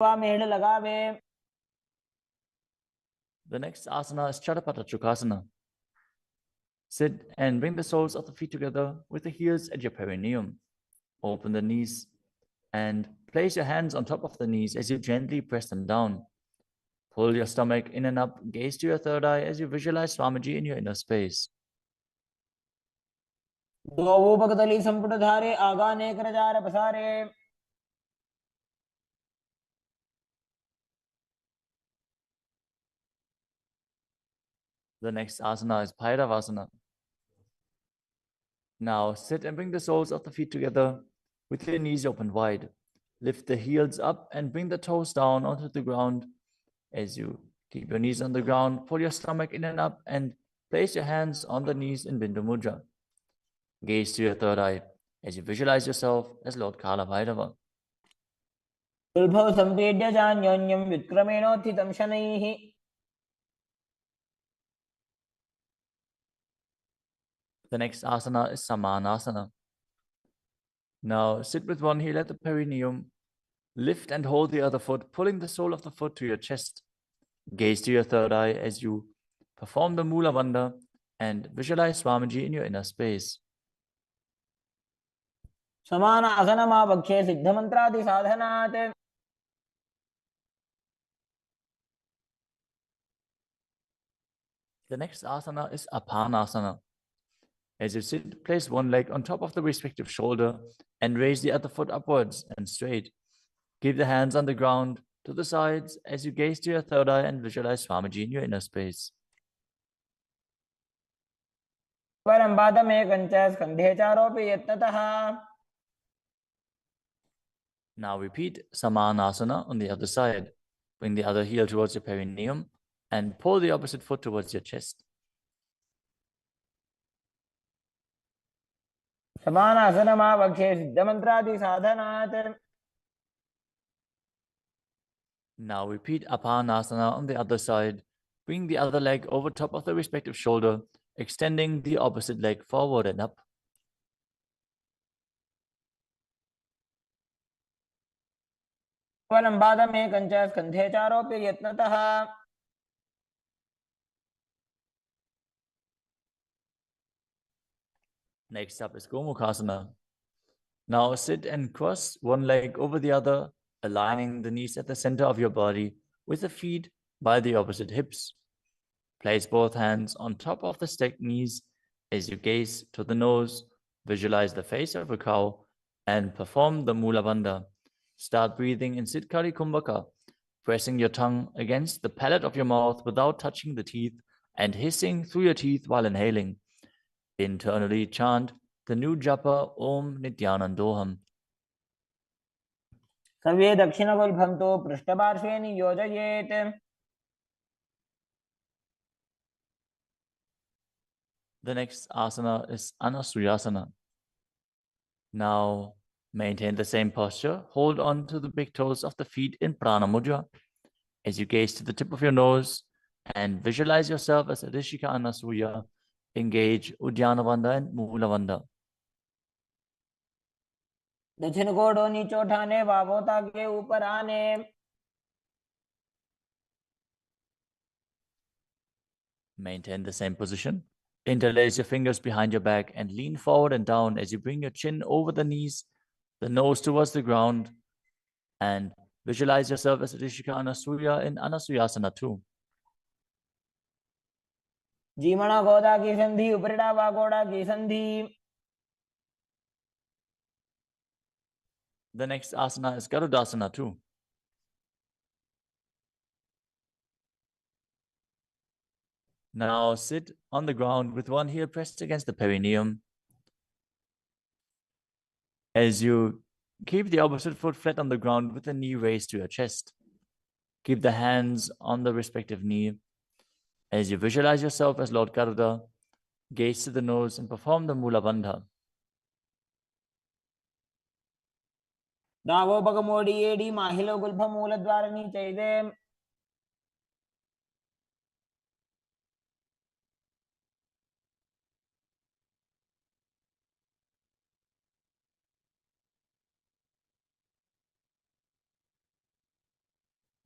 मेड़ लगावे। The next asana is Chadapata Chukasana. Sit and bring the soles of the feet together with the heels at your perineum. Open the knees and place your hands on top of the knees as you gently press them down. Pull your stomach in and up, gaze to your third eye as you visualize Swamiji in your inner space. द्वौ भगतली संपुटधारे आगाने करजार पसारे। The next asana is Bhairavasana. Now sit and bring the soles of the feet together with your knees open wide. Lift the heels up and bring the toes down onto the ground. As you keep your knees on the ground, pull your stomach in and up and place your hands on the knees in Bindu Mudra. Gaze to your third eye as you visualize yourself as Lord Kala Bhairava. सुलभौ संपीड्य चान्योन्यं व्युत्क्रमेणोत्थितं शनैः। The next asana is Samanasana. Now sit with one heel at the perineum. Lift and hold the other foot, pulling the sole of the foot to your chest. Gaze to your third eye as you perform the Mula Bandha and visualize Swamiji in your inner space. समान आसनमावक्षे सिद्धमन्त्रादि साधनात्। The next asana is Apanasana. As you sit, place one leg on top of the respective shoulder and raise the other foot upwards and straight. Keep the hands on the ground to the sides as you gaze to your third eye and visualize Swamiji in your inner space. परं पादमेकं च स्कन्धे चारोपि यत्नतः। Now repeat Samanasana on the other side. Bring the other heel towards your perineum and pull the opposite foot towards your chest. समान आसनमावक्षे सिद्धमन्त्रादि साधनात्। Now repeat Apanasana on the other side. Bring the other leg over top of the respective shoulder, extending the opposite leg forward and up. परं पादमेकं च स्कन्धे चारोपि यत्नतः। Next up is Gomukhasana. Now sit and cross one leg over the other, aligning the knees at the center of your body with the feet by the opposite hips. Place both hands on top of the stacked knees as you gaze to the nose, visualize the face of a cow, and perform the Mula Bandha. Start breathing in Siddhkari Kumbhaka, pressing your tongue against the palate of your mouth without touching the teeth and hissing through your teeth while inhaling. Internally chant the new japa Om Nityanandoham. सर्वे दक्षिणगुल्फं तु पृष्ठपार्श्वे नियोजयेत्। The next asana is Anasuyasana. Now maintain the same posture. Hold on to the big toes of the feet in Prana Mudra as you gaze to the tip of your nose and visualize yourself as Rishika Anasuya. Engage Uddiyana Bandha and Mula Bandha. दक्षिण कोडो नीचो ठाने वावोता के ऊपर आने। Maintain the same position. Interlace your fingers behind your back and lean forward and down as you bring your chin over the knees, the nose towards the ground, and visualize yourself as Rishika Anasuya in Anasuyasana too. जीमणा गोदा की संधि उपरिड़ा वागोड़ा की संधि। The next asana is Garudasana too. Now sit on the ground with one heel pressed against the perineum. As you keep the opposite foot flat on the ground with the knee raised to your chest. Keep the hands on the respective knee. As you visualize yourself as Lord Garuda, gaze to the nose and perform the Mula Bandha. दावो बगमोडी AD माहिलो Gulf मूल द्वार नीचैदे।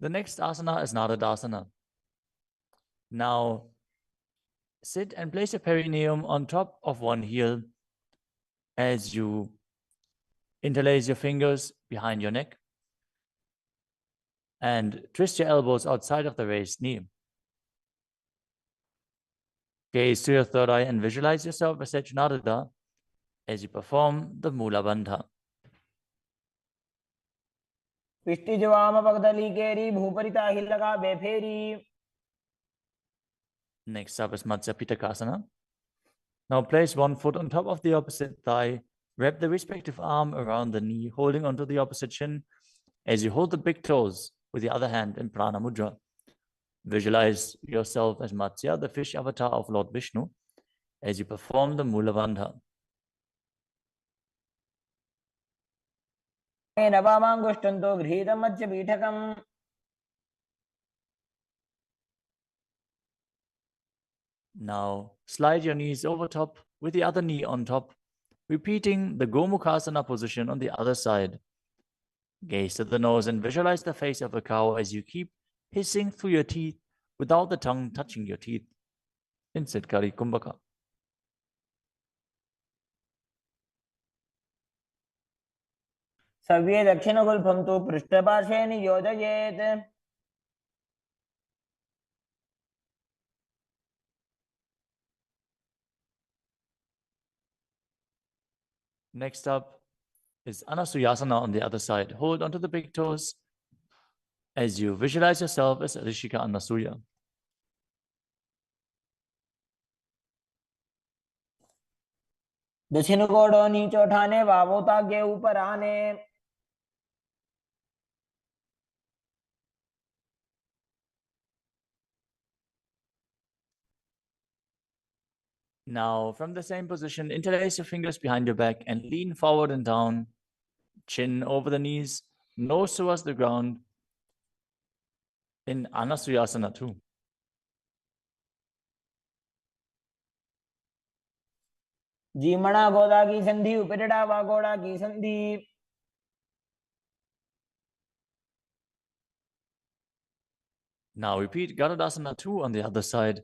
The next asana is Nadadasana. Now, sit and place your perineum on top of one heel as you interlace your fingers behind your neck and twist your elbows outside of the raised knee. Gaze to your third eye and visualize yourself as Sajnadada as you perform the Mula Bandha. पिष्टिज वाम पगदली केरी भूपरिता हिलका बेफेरी. Next up is Matsya Pitakasana. Now place one foot on top of the opposite thigh. Wrap the respective arm around the knee, holding onto the opposite shin as you hold the big toes with the other hand in Prana Mudra. Visualize yourself as Matsya, the fish avatar of Lord Vishnu, as you perform the Mula Bandha. नवामाङ्गुष्टन्तो गृहीतं Matsya पीठकम्. Now slide your knees over top with the other knee on top, repeating the Gomukhasana position on the other side. Gaze to the nose and visualize the face of a cow as you keep hissing through your teeth without the tongue touching your teeth. In Siddhkari Kumbhaka. सव्ये दक्षिणगुल्फं तु पृष्ठपार्श्वे नियोजयेत्. Next up is Anasuyasana on the other side. Hold onto the big toes as you visualize yourself as Rishika Anasuya. दक्षिण कोड़ो नीचे उठाने वावोताग्य ऊपर आने. Now, from the same position, interlace your fingers behind your back and lean forward and down, chin over the knees, nose towards the ground in Anasuyasana too. जीमणा गोदा की संधि उपरिड़ा वागोड़ा की संधि. Now repeat Garudasana 2 on the other side,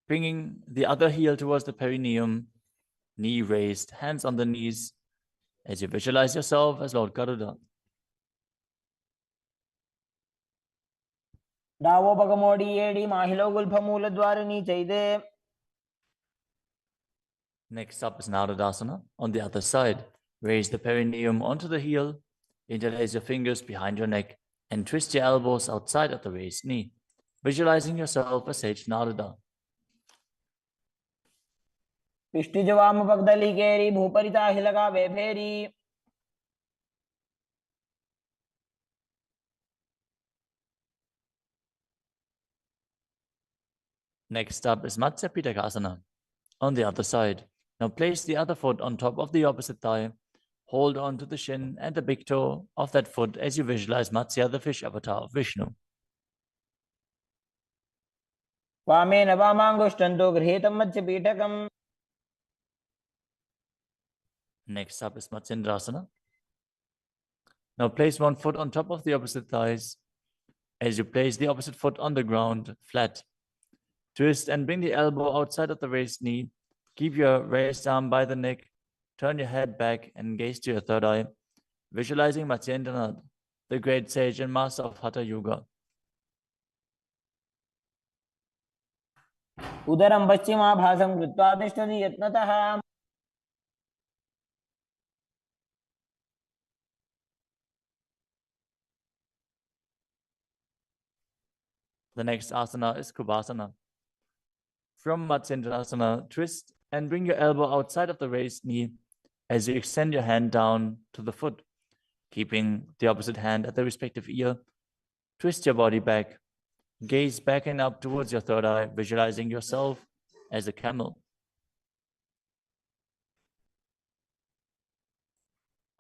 bringing the other heel towards the perineum, knee raised, hands on the knees, as you visualize yourself as Lord Garuda. डावो पगमोड़ी एड़ी माहिलो गुल्फमूल द्वार नीचे दे. Next up is Narudasana on the other side. Raise the perineum onto the heel, interlace your fingers behind your neck, and twist your elbows outside of the raised knee, visualizing yourself as Sage Naruda. पिष्टिज वाम पगदली केरी भूपरिता हिलका बेफेरी. Next up is Matsya Pitakasana on the other side. Now place the other foot on top of the opposite thigh. Hold on to the shin and the big toe of that foot as you visualize Matsya, the fish avatar of Vishnu. वामे नवामाङ्गुष्टन्तो गृहीतं मत्स्य पीठकम्. Next up is Matsindrasana. Now place one foot on top of the opposite thighs as you place the opposite foot on the ground, flat. Twist and bring the elbow outside of the raised knee. Keep your raised arm by the neck. Turn your head back and gaze to your third eye, visualizing Matsyendranath, the great sage and master of Hatha Yoga. उदरं पश्चिमाभासं कृत्वा तिष्ठति यत्नतः. The next asana is Kubhasana. From Matsyendrasana, twist and bring your elbow outside of the raised knee as you extend your hand down to the foot, keeping the opposite hand at the respective ear. Twist your body back. Gaze back and up towards your third eye, visualizing yourself as a camel.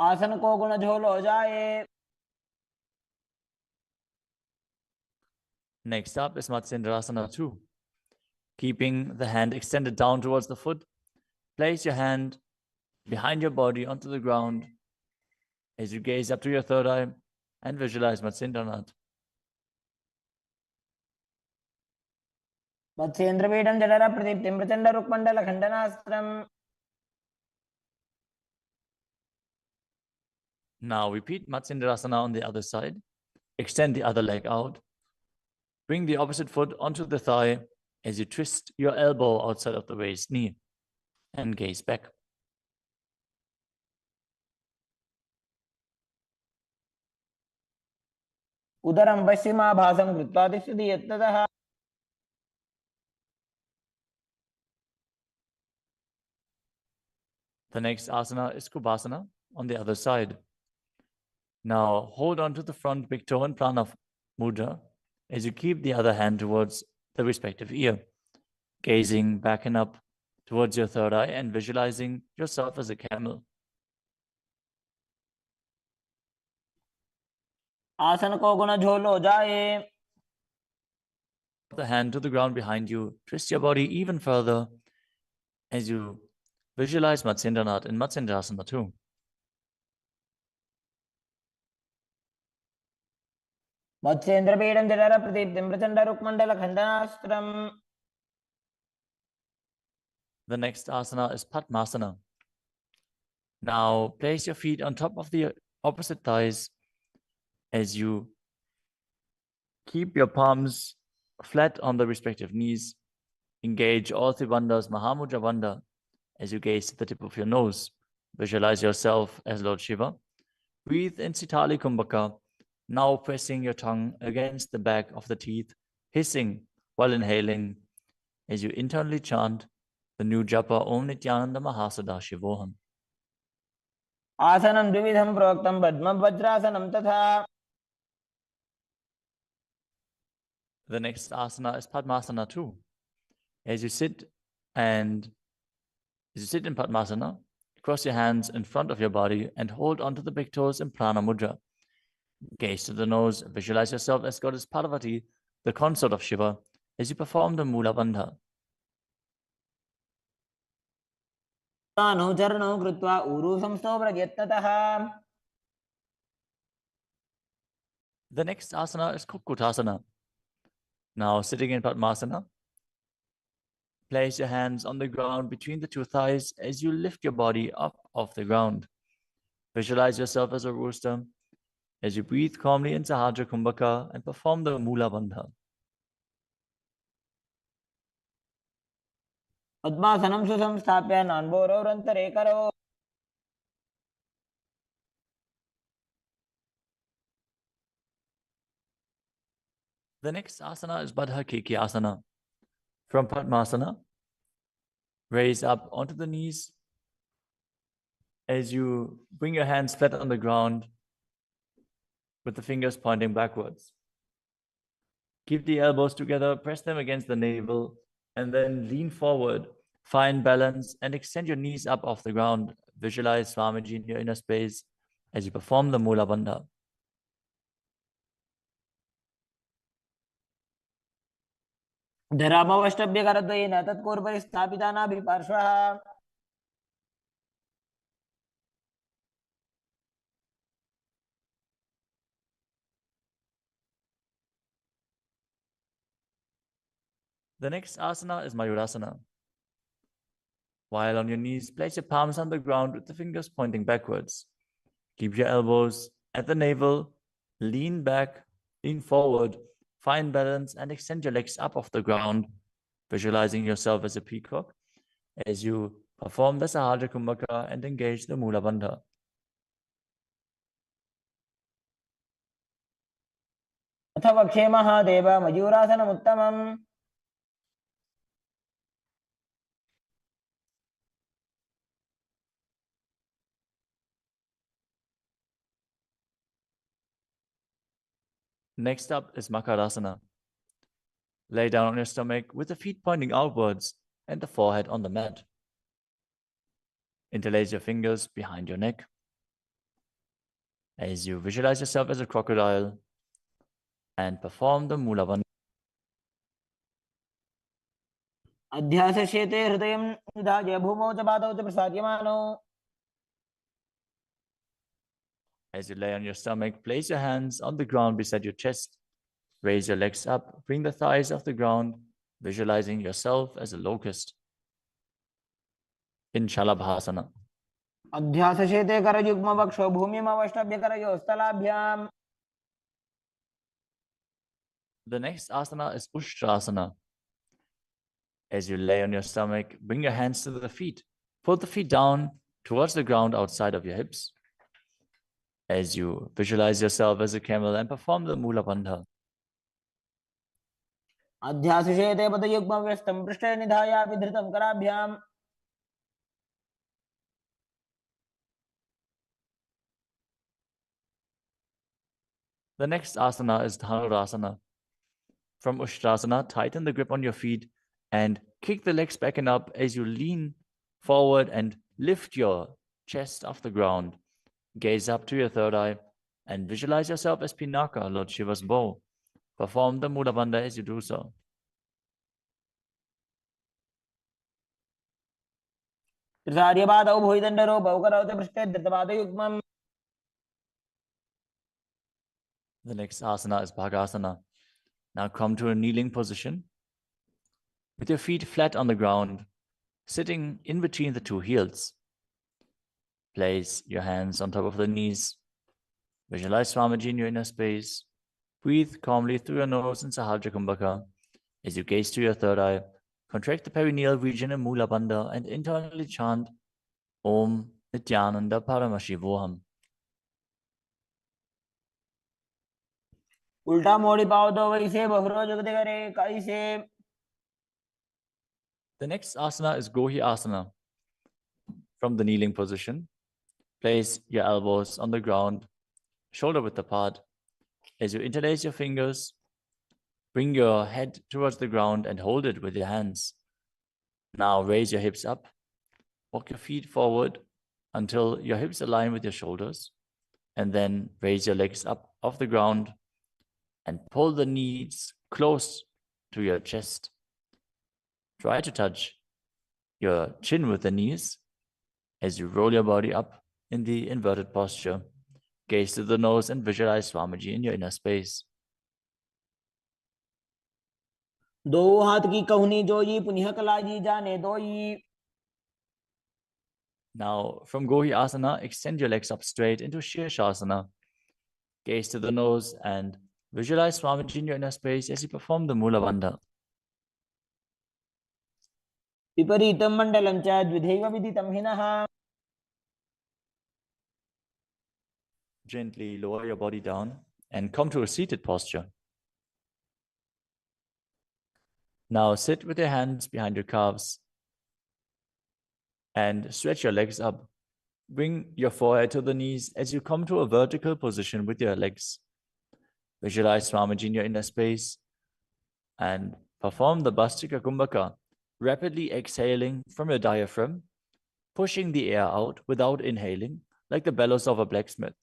आसन को गुण झोल हो जाए. Next up is Matsyendrasana 2. Keeping the hand extended down towards the foot, place your hand behind your body onto the ground as you gaze up to your third eye and visualize Matsyendranath. वत्सेन्द्रपीठं जठर प्रदीप्तिं Prachanda रुक्मण्डल खण्डनास्त्रम्. Now repeat Matsendrasana on the other side. Extend the other leg out. Bring the opposite foot onto the thigh as you twist your elbow outside of the raised knee and gaze back. उदरं पश्चिमाभासं कृत्वा तिष्ठति यत्ततः. The next asana is Kubhasana on the other side. Now hold on to the front big toe in Prana Mudra as you keep the other hand towards the respective ear, gazing back and up towards your third eye and visualizing yourself as a camel. आसन को गुण झोलो जाए. The hand to the ground behind you, twist your body even further as you visualize Matsyendranath in Matsendrasana too. वत्सेन्द्रपीठं जठर प्रदीप्तिं Prachanda रुक्मण्डल खण्डनास्त्रम्. The next asana is Padmasana. Now place your feet on top of the opposite thighs as you keep your palms flat on the respective knees. Engage all three bandhas, Mahamudra Bandha, as you gaze to the tip of your nose. Visualize yourself as Lord Shiva. Breathe in Sitali Kumbhaka, now pressing your tongue against the back of the teeth, hissing while inhaling as you internally chant the new japa Om Nityananda Mahasada-Shivoham. आसनं द्विविधं प्रोक्तं पद्मं वज्रासनं तथा. The next asana is Padmasana too. As you sit in Padmasana, cross your hands in front of your body and hold onto the big toes in Prana Mudra. Gaze to the nose, visualize yourself as Goddess Parvati, the consort of Shiva, as you perform the Mula Bandha. तानो चरणौ कृत्वा ऊरू संस्थो यत्ततः. The next asana is Kukkutasana. Now sitting in Padmasana, place your hands on the ground between the two thighs as you lift your body up off the ground. Visualize yourself as a rooster as you breathe calmly in Sahajra Kumbhaka and perform the Mula Bandha. पद्मासनं सुसंस्थाप्य नान्बोरौरन्तरे करो. The next asana is Baddha Asana. From Padmasana, raise up onto the knees as you bring your hands flat on the ground with the fingers pointing backwards. Keep the elbows together, press them against the navel, and then lean forward. Find balance and extend your knees up off the ground. Visualize Swamiji in your inner space as you perform the Mula Bandha. धरामवष्टभ्यकरद्वयेन तत्पूर्वपरि स्थापितानाभिपार्श्वः. The next asana is Mayurasana. While on your knees, place your palms on the ground with the fingers pointing backwards. Keep your elbows at the navel, lean back, lean forward, find balance, and extend your legs up off the ground, visualizing yourself as a peacock as you perform the Sahajra Kumbhaka and engage the Mula Bandha. अथ वक्षे Mahadev मयूरासनमुत्तमम्. Next up is Makarasana. Lay down on your stomach with the feet pointing outwards and the forehead on the mat. Interlace your fingers behind your neck as you visualize yourself as a crocodile and perform the Mula Bandha. अध्यासश्येते हृदयं निधाय भूमौ च पादौ च प्रसाद्यमानौ. As you lay on your stomach, place your hands on the ground beside your chest. Raise your legs up, bring the thighs off the ground, visualizing yourself as a locust in Shalabhasana. अध्यासशेते करयुग्म वक्षो भूमिमवष्टभ्य करयोस्तलाभ्याम. The next asana is Ushtrasana. As you lay on your stomach, bring your hands to the feet. Pull the feet down towards the ground outside of your hips. As you visualize yourself as a camel and perform the Mula Bandha. अध्यासशेते पदयुग्म व्यस्तं पृष्ठे निधाय विधृतं कराभ्याम. The next asana is Dhanurasana. From Ushtrasana, tighten the grip on your feet and kick the legs back and up as you lean forward and lift your chest off the ground. Gaze up to your third eye and visualize yourself as Pinaka, Lord Shiva's bow. Perform the Mula Bandha as you do so. त्रिसार्यपादौ भुजदण्डरूपौ करौते पृष्ठे धृतपादयुग्मम्. The next asana is Bhagasana. Now come to a kneeling position with your feet flat on the ground, sitting in between the two heels. Place your hands on top of the knees. Visualize Swamiji in your inner space. Breathe calmly through your nose in Sahaja Kumbhaka. As you gaze to your third eye, contract the perineal region in Mula Bandha and internally chant Om Nityananda Paramashivoham. उल्टा मोड़ी पाओ तो वैसे बहुरो जगते करे कैसे. The next asana is Gohi Asana. From the kneeling position, place your elbows on the ground, shoulder width apart. As you interlace your fingers, bring your head towards the ground and hold it with your hands. Now raise your hips up. Walk your feet forward until your hips align with your shoulders. And then raise your legs up off the ground and pull the knees close to your chest. Try to touch your chin with the knees as you roll your body up in the inverted posture. Gaze to the nose and visualize Swamiji in your inner space. दो हाथ की कहुनी जोई पुनिह कलाजी जाने दोई. Now, from Gohi Asana, extend your legs up straight into Shirshasana. Gaze to the nose and visualize Swamiji in your inner space as you perform the Mula Bandha. विपरीतं मण्डलं च द्विधैव विदितं हिनः. Gently lower your body down and come to a seated posture. Now sit with your hands behind your calves and stretch your legs up. Bring your forehead to the knees as you come to a vertical position with your legs. Visualize Swamiji in your inner space and perform the Bhastika Kumbhaka, rapidly exhaling from your diaphragm, pushing the air out without inhaling, like the bellows of a blacksmith.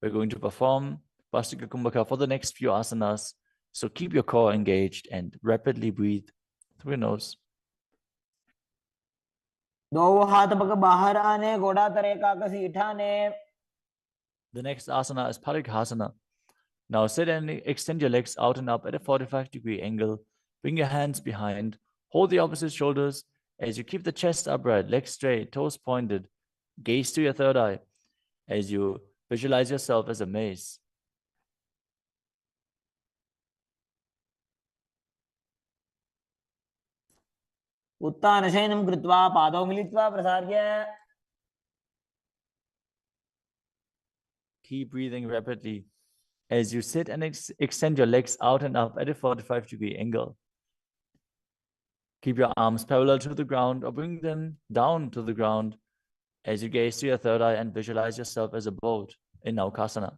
We're going to perform Bhastika Kumbhaka for the next few asanas, so keep your core engaged and rapidly breathe through your nose. दो हाथ पग बाहर आने घोड़ा तरे काकसी ठाने. The next asana is Parighasana. Now sit and extend your legs out and up at a 45-degree angle. Bring your hands behind. Hold the opposite shoulders as you keep the chest upright, legs straight, toes pointed. Gaze to your third eye as you visualize yourself as a mace. उत्तानशयनं कृत्वा पादौ मिलित्वा प्रसार्य. Keep breathing rapidly as you sit and extend your legs out and up at a 45-degree angle. Keep your arms parallel to the ground or bring them down to the ground as you gaze to your third eye and visualize yourself as a boat in Naukasana.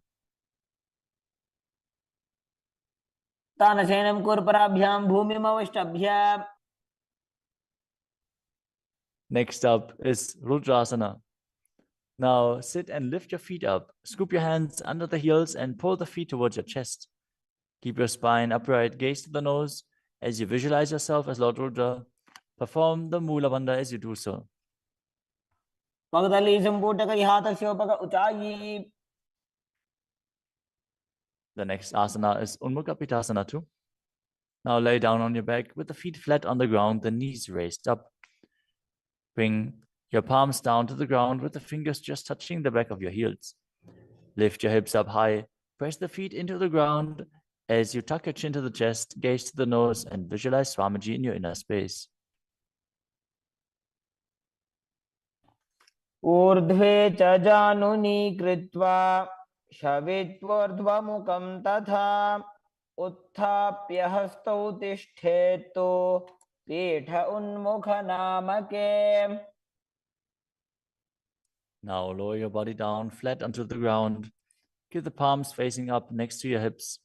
तानशयनं कुर्पराभ्यां भूमिमवष्टभ्य. Next up is Rudrasana. Now sit and lift your feet up. Scoop your hands under the heels and pull the feet towards your chest. Keep your spine upright, gaze to the nose as you visualize yourself as Lord Rudra. Perform the Mula Bandha as you do so. पगदली संपुटक हाथस्योपक ऊंचाई. The next asana is Unmukha Pitasana too. Now lay down on your back with the feet flat on the ground, the knees raised up. Bring your palms down to the ground with the fingers just touching the back of your heels. Lift your hips up high, press the feet into the ground as you tuck your chin to the chest, gaze to the nose, and visualize Swamiji in your inner space. ऊर्ध्वे च जानुनी कृत्वा शवित्वोर्ध्वमुखं तथा उत्थाप्य हस्तौ तिष्ठेत्तु पीठ उन्मुखनामके. Now lower your body down flat onto the ground. Keep the palms facing up next to your hips.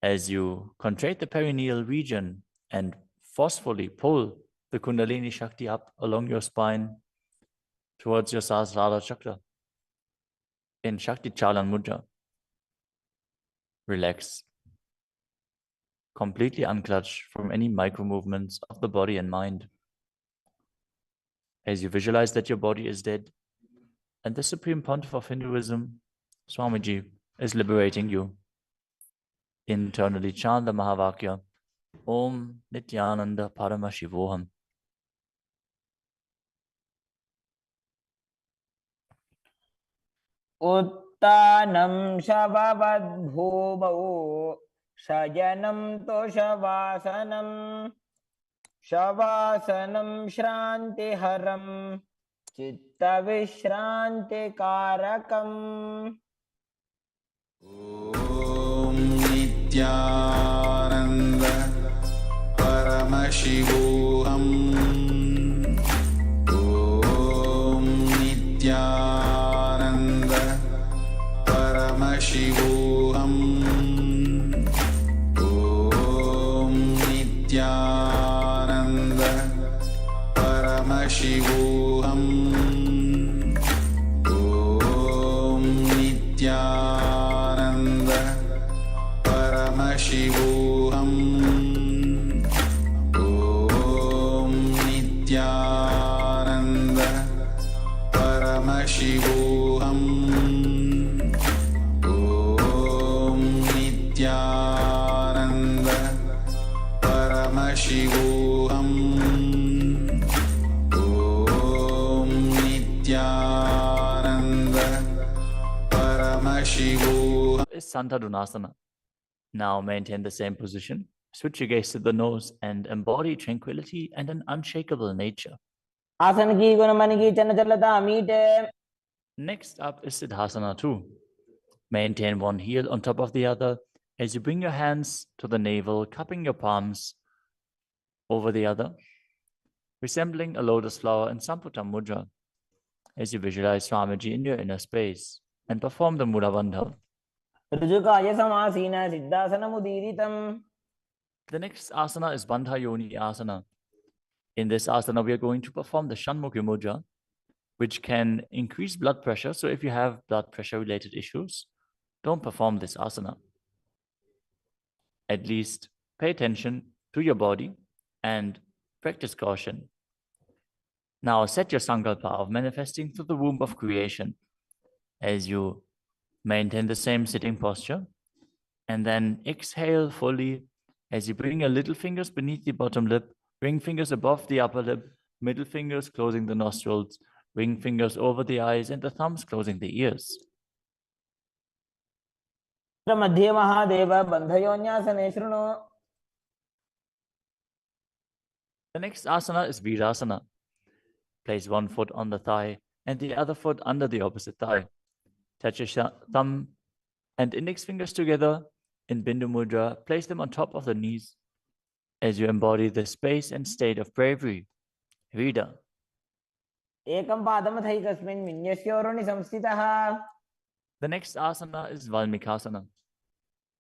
As you contract the perineal region and forcefully pull the Kundalini Shakti up along your spine towards your Sahasrara Chakra in Shakti Chalan Mudra. Relax. Completely unclutch from any micro movements of the body and mind. As you visualize that your body is dead and the Supreme Pontiff of Hinduism, Swamiji, is liberating you. Internally chant the Mahavakya, Om Nityananda Paramashivoham. उत्तानं शववद्भूमौ शयनं तुषवासनं शवासनं श्रान्तिहरं चित्तविश्रान्तिकारकम्. ॐ नित्यानन्द परमशिवोऽहम्. ॐ नित्यानन्द परमशिवोऽहम्. ॐ नित्यानन्द परमशिवोऽहम्. ॐ नित्यानन्द परमशिवोऽहम्. ॐ नित्यानन्द परमशिवोऽहम्. ॐ नित्यानन्द परमशिवोऽहम्. ॐ नित्यानन्द परमशिवोऽहम्. Is Santadunasana. Now maintain the same position. Switch your gaze to the nose and embody tranquility and an unshakable nature. आसन की गुण मन की चंचलता मीटे. Next up is Siddhasana 2. Maintain one heel on top of the other as you bring your hands to the navel, cupping your palms over the other, resembling a lotus flower in Samputa Mudra, as you visualize Swamiji in your inner space and perform the Mudra Bandha. ऋजुकाय समासीन सिद्धासनमुदीरितम्. The next asana is Bandha Yoni Asana. In this asana, we are going to perform the Shanmukhi Mudra, which can increase blood pressure. So if you have blood pressure related issues, don't perform this asana. At least pay attention to your body and practice caution. Now set your sankalpa of manifesting through the womb of creation as you maintain the same sitting posture, and then exhale fully as you bring your little fingers beneath the bottom lip, ring fingers above the upper lip, middle fingers closing the nostrils, ring fingers over the eyes, and the thumbs closing the ears. मध्ये महादेव बन्धयोन्यासने शृणु. The next asana is Virasana. Place one foot on the thigh and the other foot under the opposite thigh. Touch your thumb and index fingers together in Bindu Mudra. Place them on top of the knees as you embody the space and state of bravery. Vida. एकं पादमथैकस्मिन् विन्यस्योरुणि संस्थितः. The next asana is Valmikasana.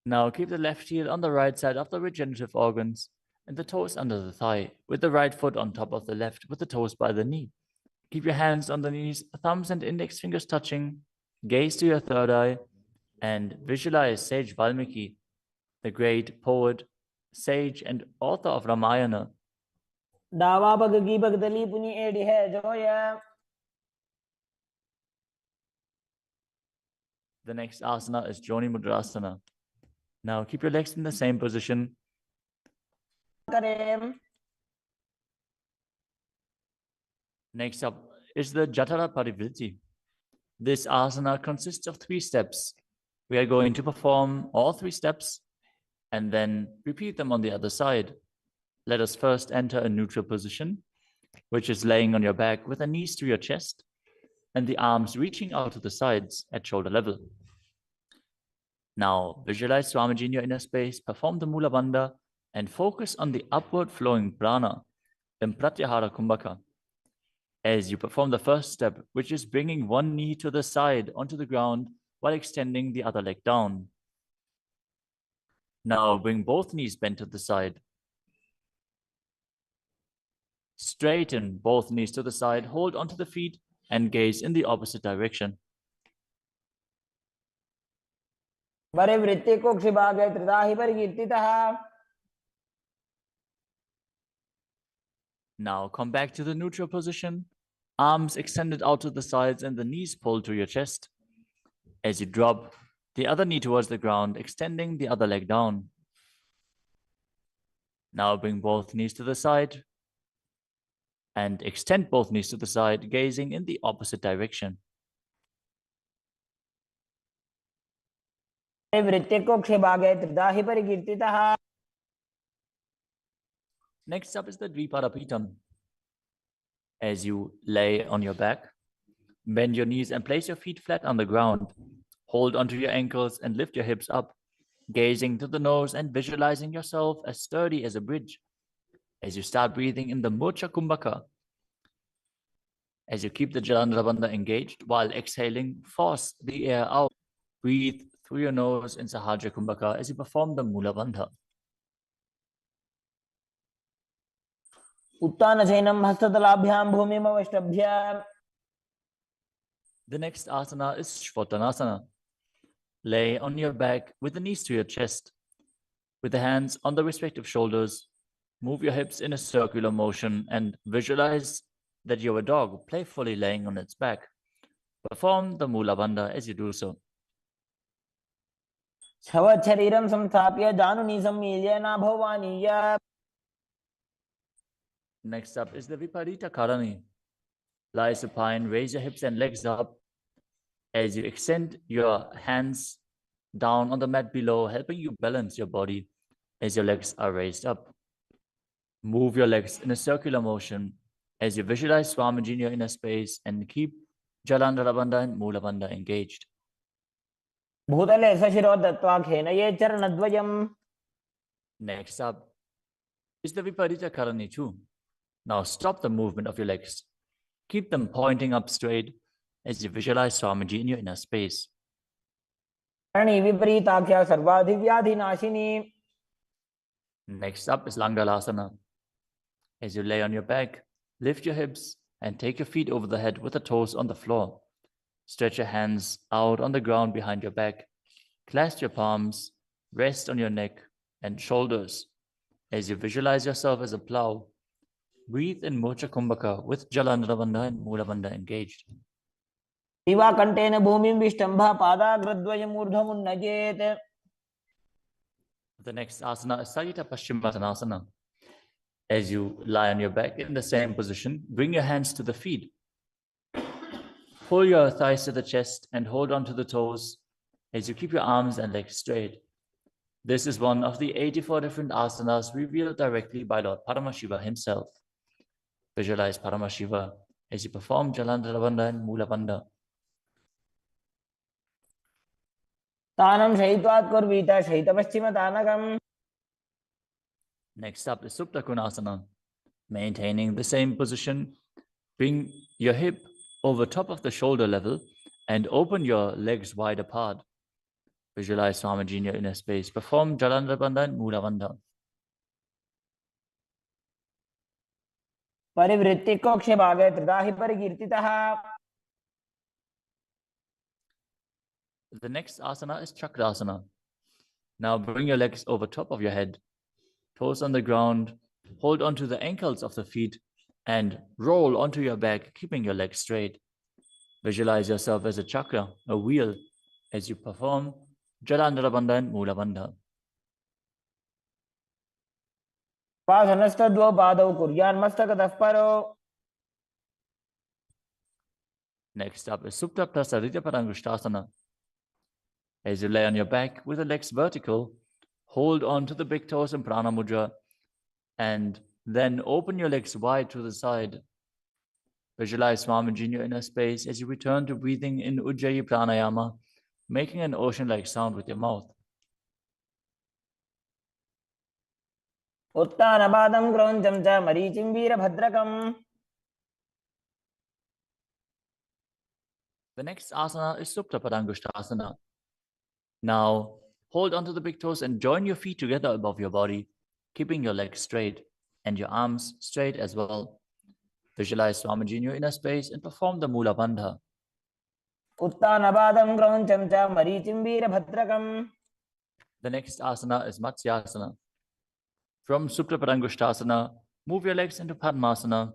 Now keep the left heel on the right side of the regenerative organs and the toes under the thigh, with the right foot on top of the left, with the toes by the knee. Keep your hands on the knees, thumbs and index fingers touching. Gaze to your third eye and visualize Sage Valmiki, the great poet, sage, and author of Ramayana. दावा बगगी बगदली पुनी AD है Zoya. The next asana is Joni Mudrasana. Now keep your legs in the same position. करें। Next up is the Jatara Parivriti. This asana consists of 3 steps. We are going to perform all 3 steps and then repeat them on the other side. Let us first enter a neutral position, which is laying on your back with the knees to your chest and the arms reaching out to the sides at shoulder level. Now visualize Swamiji in your inner space, perform the Mula Bandha and focus on the upward flowing prana in Pratyahara Kumbhaka. As you perform the first step, which is bringing one knee to the side onto the ground while extending the other leg down. Now bring both knees bent to the side. Straighten both knees to the side, hold onto the feet and gaze in the opposite direction. परिवृत्ति को क्षिभागे त्रिदाहि परिकीर्तितः। Now come back to the neutral position, arms extended out to the sides and the knees pulled to your chest. As you drop the other knee towards the ground, extending the other leg down. Now bring both knees to the side and extend both knees to the side, gazing in the opposite direction. परिवृत्ति को क्षिभागे त्रिदाहि परिकीर्तितः। Next up is the Dvipadapitam. As you lay on your back, bend your knees and place your feet flat on the ground. Hold onto your ankles and lift your hips up, gazing to the nose and visualizing yourself as sturdy as a bridge. As you start breathing in the Mocha Kumbhaka, as you keep the Jalandhara Bandha engaged while exhaling, force the air out. Breathe through your nose in Sahaja Kumbhaka as you perform the Mula Bandha. उत्तानशयनं हस्ततलाभ्यां भूमिम् अवष्टभ्य। The next asana is Shvatanasana. Lay on your back with the knees to your chest. With the hands on the respective shoulders, move your hips in a circular motion and visualize that you're a dog playfully laying on its back. Perform the Mula Bandha as you do so. छवत् शरीरं संस्थाप्य जानुनी सम्मील्य नाभौ वाणीय। Next up is the Viparita Karani. Lie supine, raise your hips and legs up as you extend your hands down on the mat below, helping you balance your body as your legs are raised up. Move your legs in a circular motion as you visualize Swamiji in your inner space and keep Jalandhara Bandha and Mula Bandha engaged. भूतले सशिरो दत्त्वा खेनये चरणद्वयम्। Next up is the Viparita Karani too. Now stop the movement of your legs. Keep them pointing up straight as you visualize Swamiji in your inner space. Karni विपरीताख्या सर्वाधिव्याधिनाशिनी। Next up is Langalasana. As you lay on your back, lift your hips and take your feet over the head with the toes on the floor. Stretch your hands out on the ground behind your back. Clasp your palms, rest on your neck and shoulders as you visualize yourself as a plow. Breathe in Mocha Kumbhaka with Jalandhara Bandha and Mula Bandha engaged. दिवाकण्ठेन भूमिं विष्टम्भा पादाग्रद्वयम् ऊर्ध्वमुन्नयेत्। The next asana is Sajita Paschimottanasana. As you lie on your back in the same position, bring your hands to the feet. Pull your thighs to the chest and hold on to the toes as you keep your arms and legs straight. This is one of the 84 different asanas revealed directly by Lord Paramashiva himself. Visualize Paramashiva as you perform Jalandhara Bandha and Mula Bandha. तानं शयित्वात् कुर्वीत शयितपश्चिमतानकम्। Next up is Supta Konasana. Maintaining the same position, bring your hip over top of the shoulder level and open your legs wide apart. Visualize Swamiji in your inner space. Perform Jalandhara Bandha and Mula Bandha. परिवृत्ति को क्षिभागे त्रिदाहि परिकीर्तितः। The next asana is Chakrasana. Now bring your legs over top of your head, toes on the ground, hold onto the ankles of the feet and roll onto your back, keeping your legs straight. Visualize yourself as a chakra, a wheel, as you perform Jalandhara Bandha and Mula Bandha. पासनस्तद्वौ पादौ कुर्यान्मस्तकतः परो. Next up is Supta Prasarita Parangushtasana. As you lay on your back with the legs vertical, hold on to the big toes in Prana Mudra, and then open your legs wide to the side. Visualize Swamiji in your inner space as you return to breathing in Ujjayi Pranayama, making an ocean-like sound with your mouth. उत्तानपादं क्रौञ्चं च मरीचिं वीरभद्रकम्. The next asana is Supta Padangushtasana. Now, hold onto the big toes and join your feet together above your body, keeping your legs straight and your arms straight as well. Visualize Swamiji in your inner space and perform the Mula Bandha. उत्तानपादं क्रौञ्चं च मरीचिं वीरभद्रकम्. The next asana is Matsyasana. From Supta Padangushtasana, move your legs into Padmasana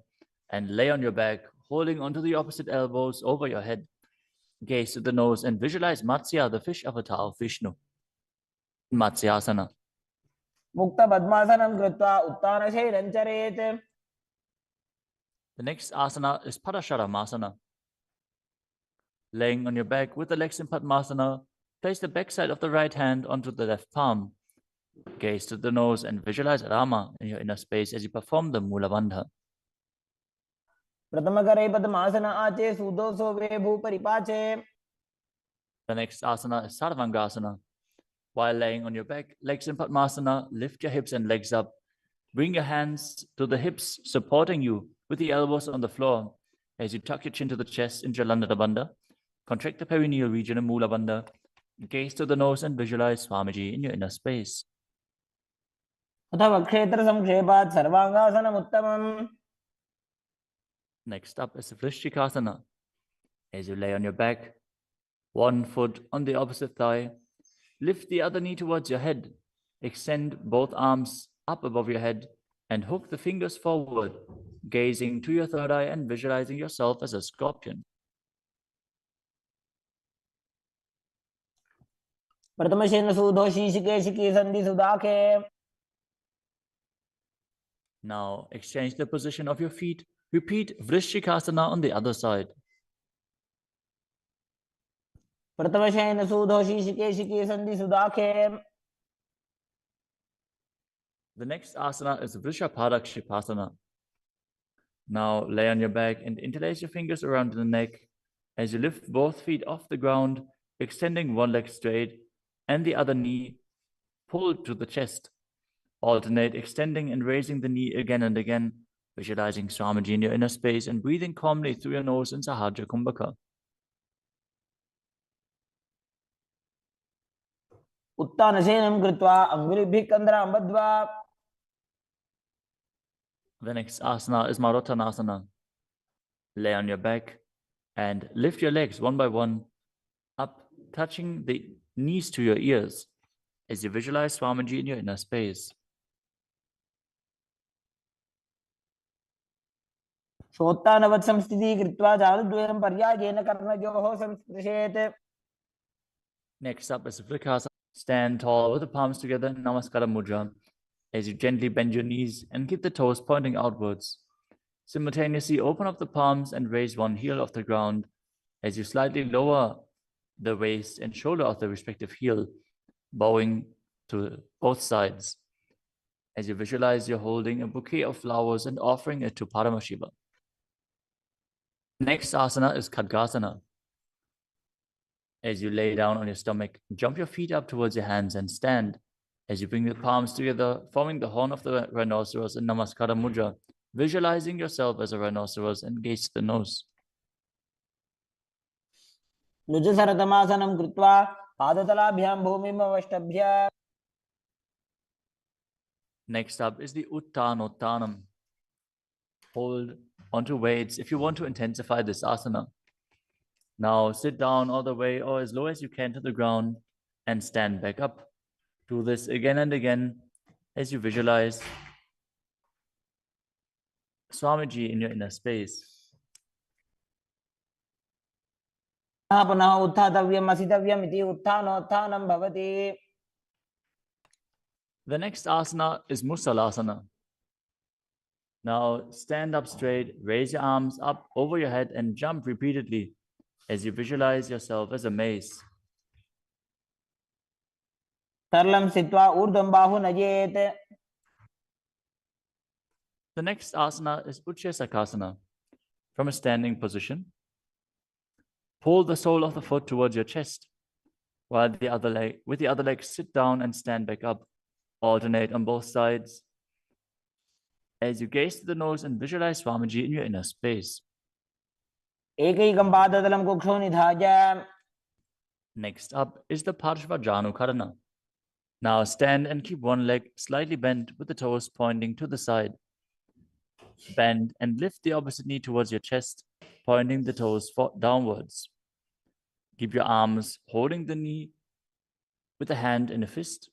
and lay on your back, holding onto the opposite elbows over your head. Gaze to the nose and visualize Matsya, the fish avatar of Vishnu. Matsyasana. मुक्तपद्मासनं कृत्वा उत्तानशैलं चरेत्. The next asana is Padasharamasana. Laying on your back with the legs in Padmasana, place the backside of the right hand onto the left palm. Gaze to the nose and visualize Rama in your inner space as you perform the Mula Bandha. प्रथमकरे पद्मासन आचे सुदोषो वे भूपरिपाचे. The next asana is Sarvangasana. While laying on your back, legs in Padmasana, lift your hips and legs up. Bring your hands to the hips, supporting you with the elbows on the floor. As you tuck your chin to the chest in Jalandhara Bandha, contract the perineal region in Mula Bandha. Gaze to the nose and visualize Swamiji in your inner space. अथवा क्षेत्र संक्षेपात् सर्वांगासनम् उत्तमम्. Next up is Vrishchikasana. As you lay on your back, one foot on the opposite thigh, lift the other knee towards your head, extend both arms up above your head, and hook the fingers forward, gazing to your third eye and visualizing yourself as a scorpion. प्रथमशेन सूधो शीशिकेशिकी संधि सुदाखे. Now exchange the position of your feet. Repeat Vrishchikasana on the other side. प्रथमशेन सूधो शीशिकेशिकी संधि सुदाखे. The next asana is Vrishapadakshipasana. Now lay on your back and interlace your fingers around the neck as you lift both feet off the ground, extending one leg straight and the other knee pulled to the chest. Alternate extending and raising the knee again and again, visualizing Swamiji in your inner space and breathing calmly through your nose in Sahaja Kumbhaka. उत्तानशयनं कृत्वा अङ्गुलिभिः कन्द्रां बद्ध्वा. The next asana is Marottanasana. Lay on your back and lift your legs one by one up, touching the knees to your ears as you visualize Swamiji in your inner space. शोत्तानवत् संस्थितिः कृत्वा जानुद्वयं पर्यायेन कर्णयोः संस्पृशेत्. Next up is Vrikasana. Stand tall with the palms together in Namaskara Mudra as you gently bend your knees and keep the toes pointing outwards. Simultaneously open up the palms and raise one heel off the ground as you slightly lower the waist and shoulder of the respective heel, bowing to both sides as you visualize you're holding a bouquet of flowers and offering it to Paramashiva. Next asana is Khadgasana. As you lay down on your stomach, jump your feet up towards your hands and stand as you bring the palms together, forming the horn of the rhinoceros in Namaskara Mudra, visualizing yourself as a rhinoceros and gaze to the nose. लुजसरतमासनं कृत्वा पादतलाभ्यां भूमिम् अवष्टभ्य. Next up is the Uttanottanam. Hold onto weights if you want to intensify this asana. Now sit down all the way or as low as you can to the ground and stand back up. Do this again and again as you visualize Swamiji in your inner space. पुनः उत्थातव्यम् असितव्यम् इति उत्थानोत्थानं भवति. The next asana is Musalasana. Now stand up straight, raise your arms up over your head and jump repeatedly as you visualize yourself as a mace. सरलं स्थित्वा ऊर्ध्वं बाहु नयेत्. The next asana is Utshasakasana. From a standing position, pull the sole of the foot towards your chest, while with the other leg, sit down and stand back up. Alternate on both sides. As you gaze to the nose and visualize Swamiji in your inner space. एकैकं पादतलं कुक्षौ निधाय. Next up is the Parshvajanukarana. Now stand and keep one leg slightly bent with the toes pointing to the side. Bend and lift the opposite knee towards your chest, pointing the toes downwards. Keep your arms holding the knee with a hand in a fist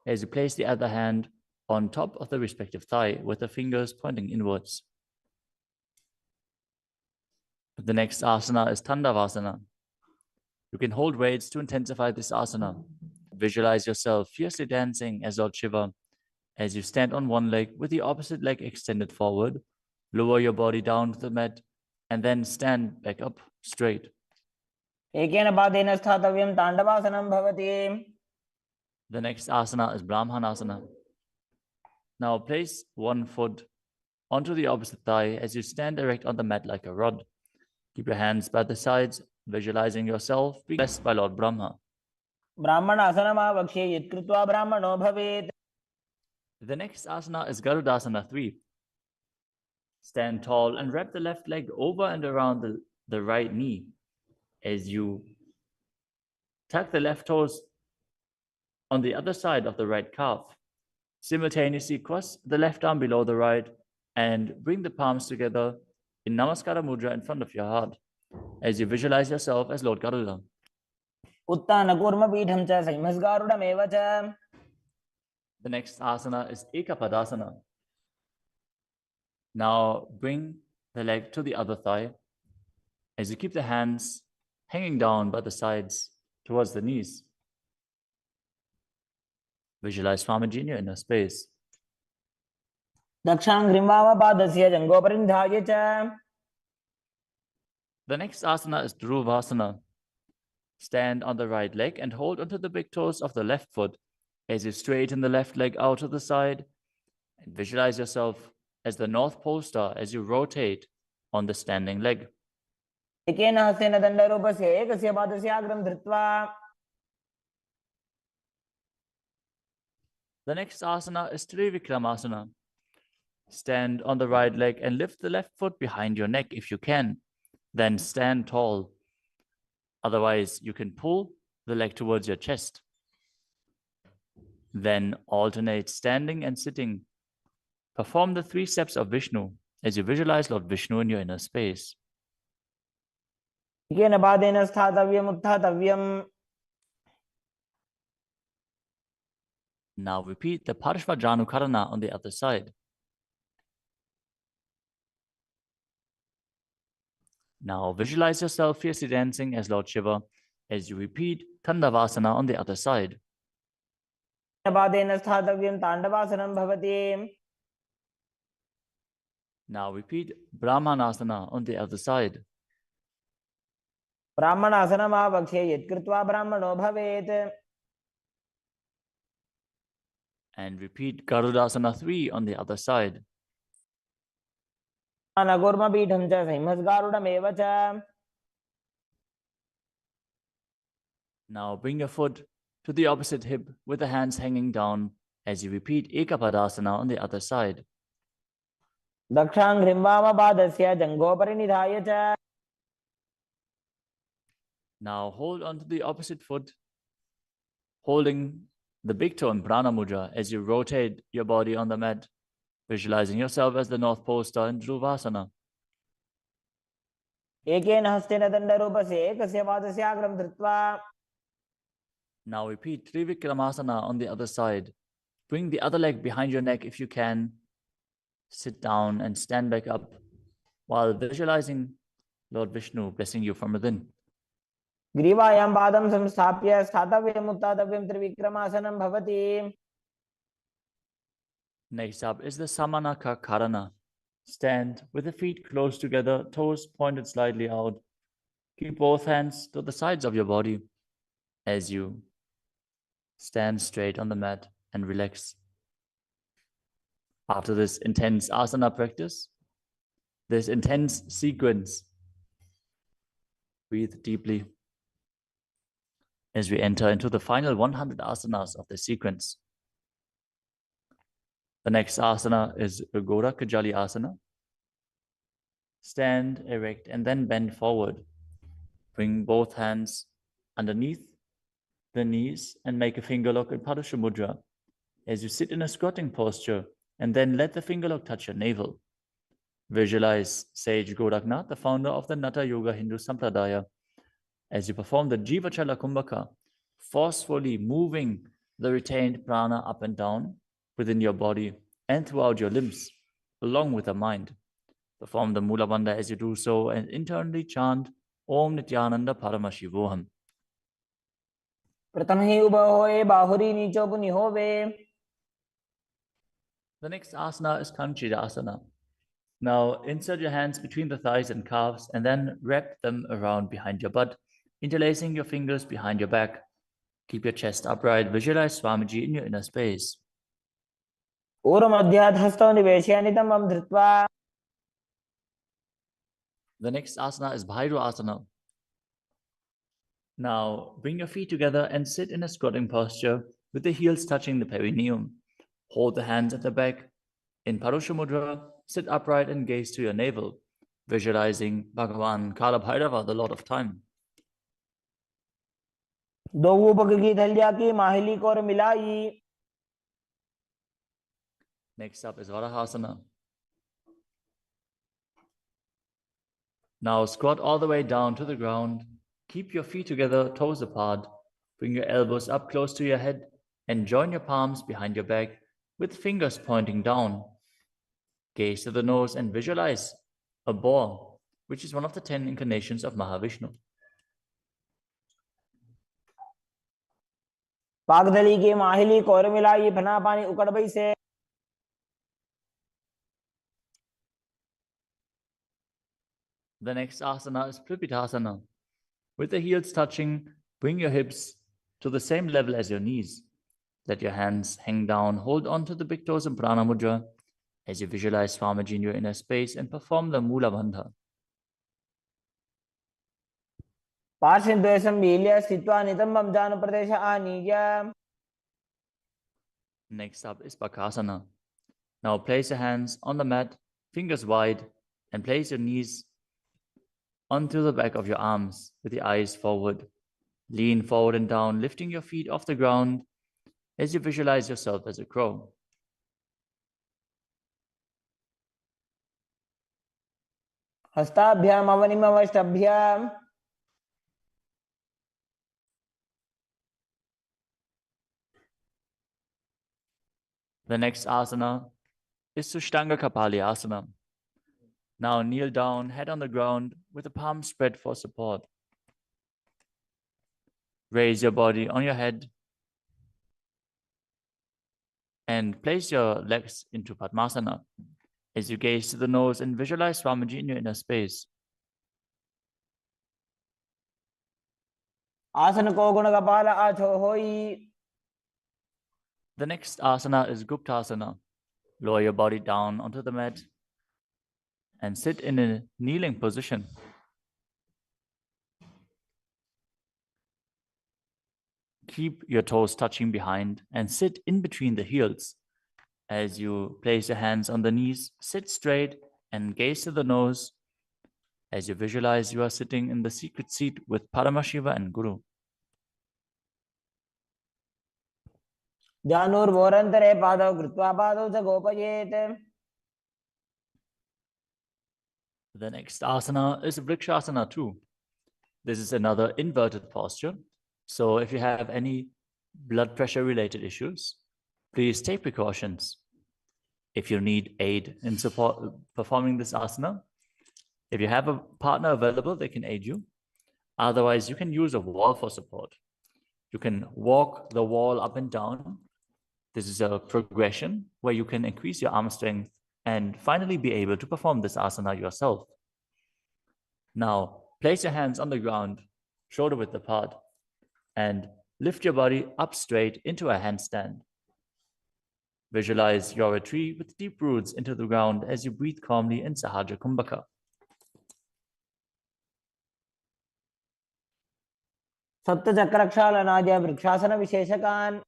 as you place the other hand on top of the respective thigh with the fingers pointing inwards. The next asana is Tandavasana. You can hold weights to intensify this asana. Visualize yourself fiercely dancing as Lord Shiva as you stand on one leg with the opposite leg extended forward. Lower your body down to the mat and then stand back up straight. एकेन पादेन स्थातव्यं ताण्डवासनं भवति. The next asana is Brahmanasana. Now place one foot onto the opposite thigh as you stand erect on the mat like a rod. Keep your hands by the sides, visualizing yourself being blessed by Lord Brahma. ब्राह्मणासनमावक्ष्ये यत्कृत्वा ब्राह्मणो भवेत्. The next asana is Garudasana 3. Stand tall and wrap the left leg over and around the right knee as you tuck the left toes on the other side of the right calf. Simultaneously cross the left arm below the right and bring the palms together in Namaskara Mudra in front of your heart as you visualize yourself as Lord Garuda. उत्तानकूर्मपीठं च संहिमस्गारुडमेव च. The next asana is Ekapadasana. Now bring the leg to the other thigh as you keep the hands hanging down by the sides towards the knees. Visualize Swamiji in your inner space. दक्षाङ्घ्रिं वामपादस्य जङ्घोपरि निधाय च. The next asana is Dhruvasana. Stand on the right leg and hold onto the big toes of the left foot as you straighten the left leg out to the side and visualize yourself as the North Pole star as you rotate on the standing leg. एकेन हस्तेन दण्डरूपस्य एकस्य पादस्य अग्रं धृत्वा. The next asana is Trivikramasana. Stand on the right leg and lift the left foot behind your neck if you can. Then stand tall. Otherwise, you can pull the leg towards your chest. Then alternate standing and sitting. Perform the 3 steps of Vishnu as you visualize Lord Vishnu in your inner space. एकेन पादेन स्थातव्यम् उत्थातव्यम्. Now repeat the Parshvajanukarana on the other side. Now visualize yourself fiercely dancing as Lord Shiva as you repeat Tandavasana on the other side. पादेन स्थातव्यं ताण्डवासनं भवति. Now repeat Brahmanasana on the other side. ब्राह्मणासनमावक्ष्ये यत्कृत्वा ब्राह्मणो भवेत्. And repeat Garudasana 3 on the other side. उत्तानकूर्मपीठं च संहिमस्गारुडमेव च. Now bring your foot to the opposite hip with the hands hanging down as you repeat Ekapadasana on the other side. दक्षाङ्घ्रिं वामपादस्य जङ्घोपरि निधाय च. Now hold onto the opposite foot, holding the big toe in Prana Mudra as you rotate your body on the mat, visualizing yourself as the North Pole star in Dhruvasana. एकेन हस्तेन दण्डरूपस्य एकस्य पादस्य अग्रं धृत्वा. Now repeat Trivikramasana on the other side. Bring the other leg behind your neck if you can. Sit down and stand back up while visualizing Lord Vishnu blessing you from within. ग्रीवायां पादं संस्थाप्य स्थातव्यम् उत्थातव्यं त्रिविक्रमासनं भवति. Next up is the Samanaka Karana. Stand with the feet close together, toes pointed slightly out. Keep both hands to the sides of your body as you stand straight on the mat and relax. After this intense asana practice, this intense sequence, breathe deeply as we enter into the final 100 asanas of the sequence. The next asana is Goda Kajali Asana. Stand erect and then bend forward. Bring both hands underneath the knees and make a finger lock in Padusha Mudra as you sit in a squatting posture, and then let the finger lock touch your navel. Visualize Sage Goraknath, the founder of the Natha Yoga Hindu Sampradaya, as you perform the Jivachala Kumbhaka, forcefully moving the retained prana up and down within your body and throughout your limbs, along with the mind. Perform the Mula Bandha as you do so and internally chant Om Nityananda Paramashivoham. प्रथम ही उभा होए बाहुरी नीचो पुनि होवे. The next asana is Kanchira Asana. Now insert your hands between the thighs and calves and then wrap them around behind your butt, interlacing your fingers behind your back. Keep your chest upright. Visualize Swamiji in your inner space. ऊर्ध्वमध्यात् हस्तौ निवेशयानितं वं धृत्वा. The next asana is Bhairu Asana. Now bring your feet together and sit in a squatting posture with the heels touching the perineum. Hold the hands at the back. In Parusha Mudra, sit upright and gaze to your navel, visualizing Bhagavan Kala Bhairava, the Lord of Time. दो ऊपक की थलिया की माहिली को और मिलाई. Next up is Varahasana. Now squat all the way down to the ground. Keep your feet together, toes apart. Bring your elbows up close to your head and join your palms behind your back with fingers pointing down. Gaze to the nose and visualize a boar, which is one of the 10 incarnations of Mahavishnu. पागदली की माहिली को और मिलाई फना पानी उकड़बई से. The next asana is Pripitasana. With the heels touching, bring your hips to the same level as your knees. Let your hands hang down. Hold on to the big toes in Prana Mudra as you visualize Swamiji in your inner space and perform the Mula Bandha. पार्श्वद्वयसं मील्य स्थित्वा नितम्बं जानुप्रदेश आनीय. Next up is Bakasana. Now place your hands on the mat, fingers wide, and place your knees onto the back of your arms with the eyes forward. Lean forward and down, lifting your feet off the ground as you visualize yourself as a crow. हस्ताभ्याम अवनिमवष्टभ्याम. The next asana is Sushtanga Kapali Asana. Now kneel down, head on the ground with the palms spread for support. Raise your body on your head and place your legs into Padmasana as you gaze to the nose and visualize Swamiji in your inner space. आसन को गुण कपाल आछो होई. The next asana is Guptasana. Lower your body down onto the mat and sit in a kneeling position. Keep your toes touching behind and sit in between the heels. As you place your hands on the knees, sit straight and gaze to the nose as you visualize you are sitting in the secret seat with Paramashiva and Guru. ध्यानोर्वोरन्तरे पादौ कृत्वा पादौ च गोपयेत्. The next asana is Vrikshasana too. This is another inverted posture. So if you have any blood pressure related issues, please take precautions. If you need aid in support performing this asana, if you have a partner available, they can aid you. Otherwise, you can use a wall for support. You can walk the wall up and down. This is a progression where you can increase your arm strength and finally be able to perform this asana yourself. Now, place your hands on the ground, shoulder width apart, and lift your body up straight into a handstand. Visualize you're a tree with deep roots into the ground as you breathe calmly in Sahaja Kumbhaka. सप्तचक्रक्षालनाद्य vrikshasana विशेषकान्.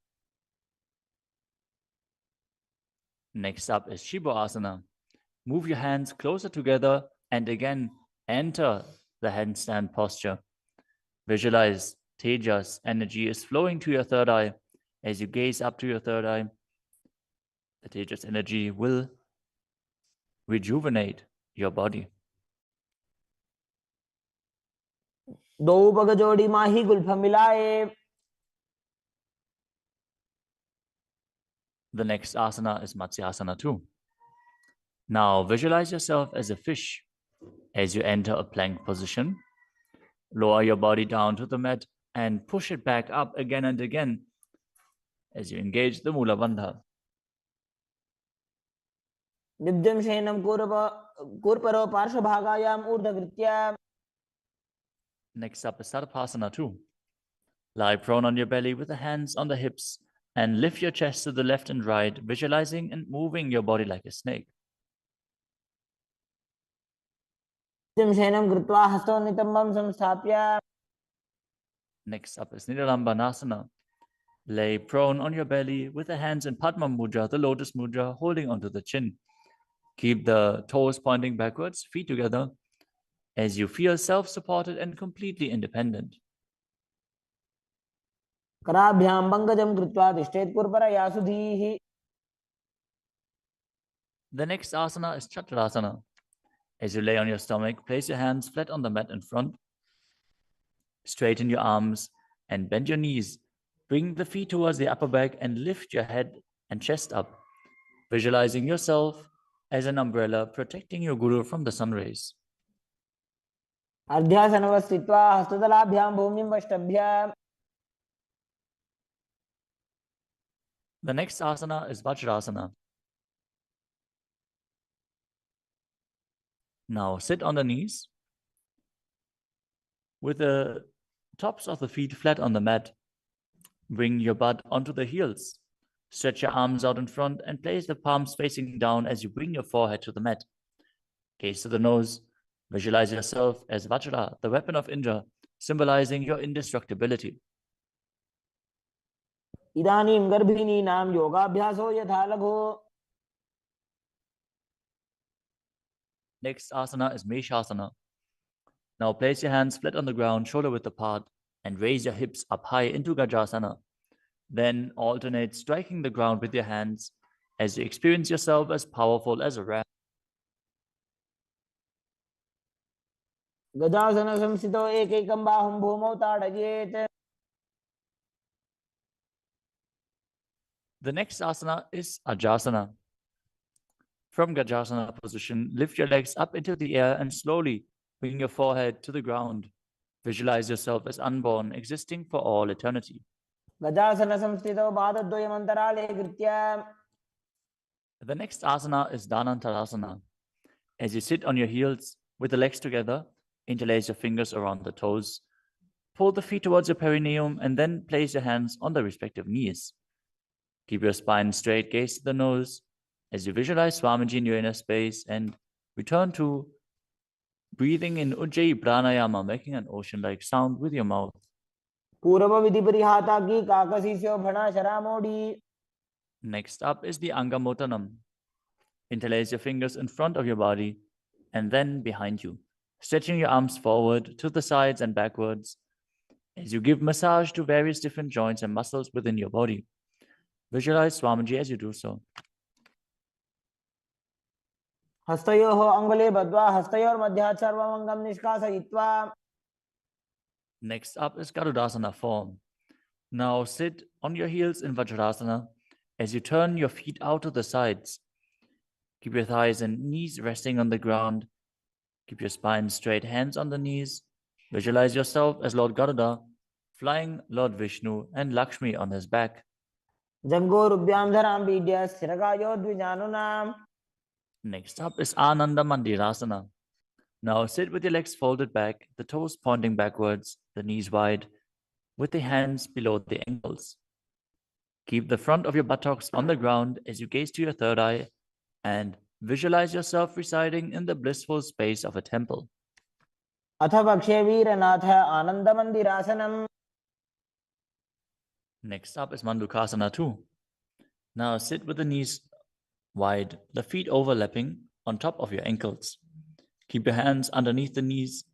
Next up is Shibo Asana. Move your hands closer together and again enter the handstand posture. Visualize Tejas energy is flowing to your third eye. As you gaze up to your third eye, the Tejas energy will rejuvenate your body. दो पग जोड़ी माही Gulf मिलाए. The next asana is Matsyasana too. Now visualize yourself as a fish as you enter a plank position. Lower your body down to the mat and push it back up again and again as you engage the Mula Bandha. निब्जं शयनं कूर्परो पार्श्वभागायाम् ऊर्ध्वकृत्य. Next up is Sarpasana too. Lie prone on your belly with the hands on the hips and lift your chest to the left and right, visualizing and moving your body like a snake. शयनं कृत्वा हस्तोन्नितम्बं संस्थाप्य. Next up is Nidalambanasana. Lay prone on your belly with the hands in Padma Mudra, the lotus mudra, holding onto the chin. Keep the toes pointing backwards, feet together, as you feel self-supported and completely independent. कराभ्यां पंकजं कृत्वा तिष्ठेत् कुर्परया सुधीः. The next asana is Chaturasana. As you lay on your stomach, place your hands flat on the mat in front. Straighten your arms and bend your knees. Bring the feet towards the upper back and lift your head and chest up, visualizing yourself as an umbrella protecting your guru from the sun rays. अर्ध्यासनवस्थित्वा हस्ततलाभ्यां भूमिं वष्टभ्य. The next asana is Vajrasana. Now sit on the knees with the tops of the feet flat on the mat. Bring your butt onto the heels. Stretch your arms out in front and place the palms facing down as you bring your forehead to the mat. Gaze to the nose. Visualize yourself as Vajra, the weapon of Indra, symbolizing your indestructibility. इदानीं गर्भिणीनां योगाभ्यासो यथा लघु. Next asana is Meshasana. Now place your hands flat on the ground, shoulder width apart, and raise your hips up high into Gajasana. Then alternate striking the ground with your hands as you experience yourself as powerful as a ram. गजासन संस्थितो एकैकं बाहुं भूमौ ताडयेत्. The next asana is Ajasana. From Gajasana position, lift your legs up into the air and slowly bring your forehead to the ground. Visualize yourself as unborn, existing for all eternity. गजासन संस्थितो पादद्वयम् अन्तराले कृत्य. The next asana is Dhanantarasana. As you sit on your heels with the legs together, interlace your fingers around the toes. Pull the feet towards your perineum and then place your hands on the respective knees. Keep your spine straight, gaze to the nose as you visualize Swamiji in your inner space and return to breathing in Ujjayi Pranayama, making an ocean-like sound with your mouth. पूर्व विधि परिहाता की काकसीस्यो भणा शरामोडी. Next up is the Angamotanam. Interlace your fingers in front of your body and then behind you, stretching your arms forward to the sides and backwards as you give massage to various different joints and muscles within your body. Visualize Swamiji as you do so. हस्तयोः अङ्गुले बद्ध्वा हस्तयोर्मध्यात् सर्वमङ्गं निष्कासयित्वा. Next up is Garudasana form. Now sit on your heels in Vajrasana as you turn your feet out to the sides. Keep your thighs and knees resting on the ground. Keep your spine straight, hands on the knees. Visualize yourself as Lord Garuda, flying Lord Vishnu and Lakshmi on his back. जङ्घोरुभ्यां धरां पीड्य स्थिरकायो द्विजानुनाम्. Next up is Ananda Mandirasana. Now sit with your legs folded back, the toes pointing backwards, the knees wide, with the hands below the ankles. Keep the front of your buttocks on the ground as you gaze to your third eye and visualize yourself residing in the blissful space of a temple. अथ वक्षे वीरनाथ आनन्दमन्दिरासनम्. Next up is Mandukasana 2. Now sit with the knees wide, the feet overlapping on top of your ankles. Keep your hands underneath the knees,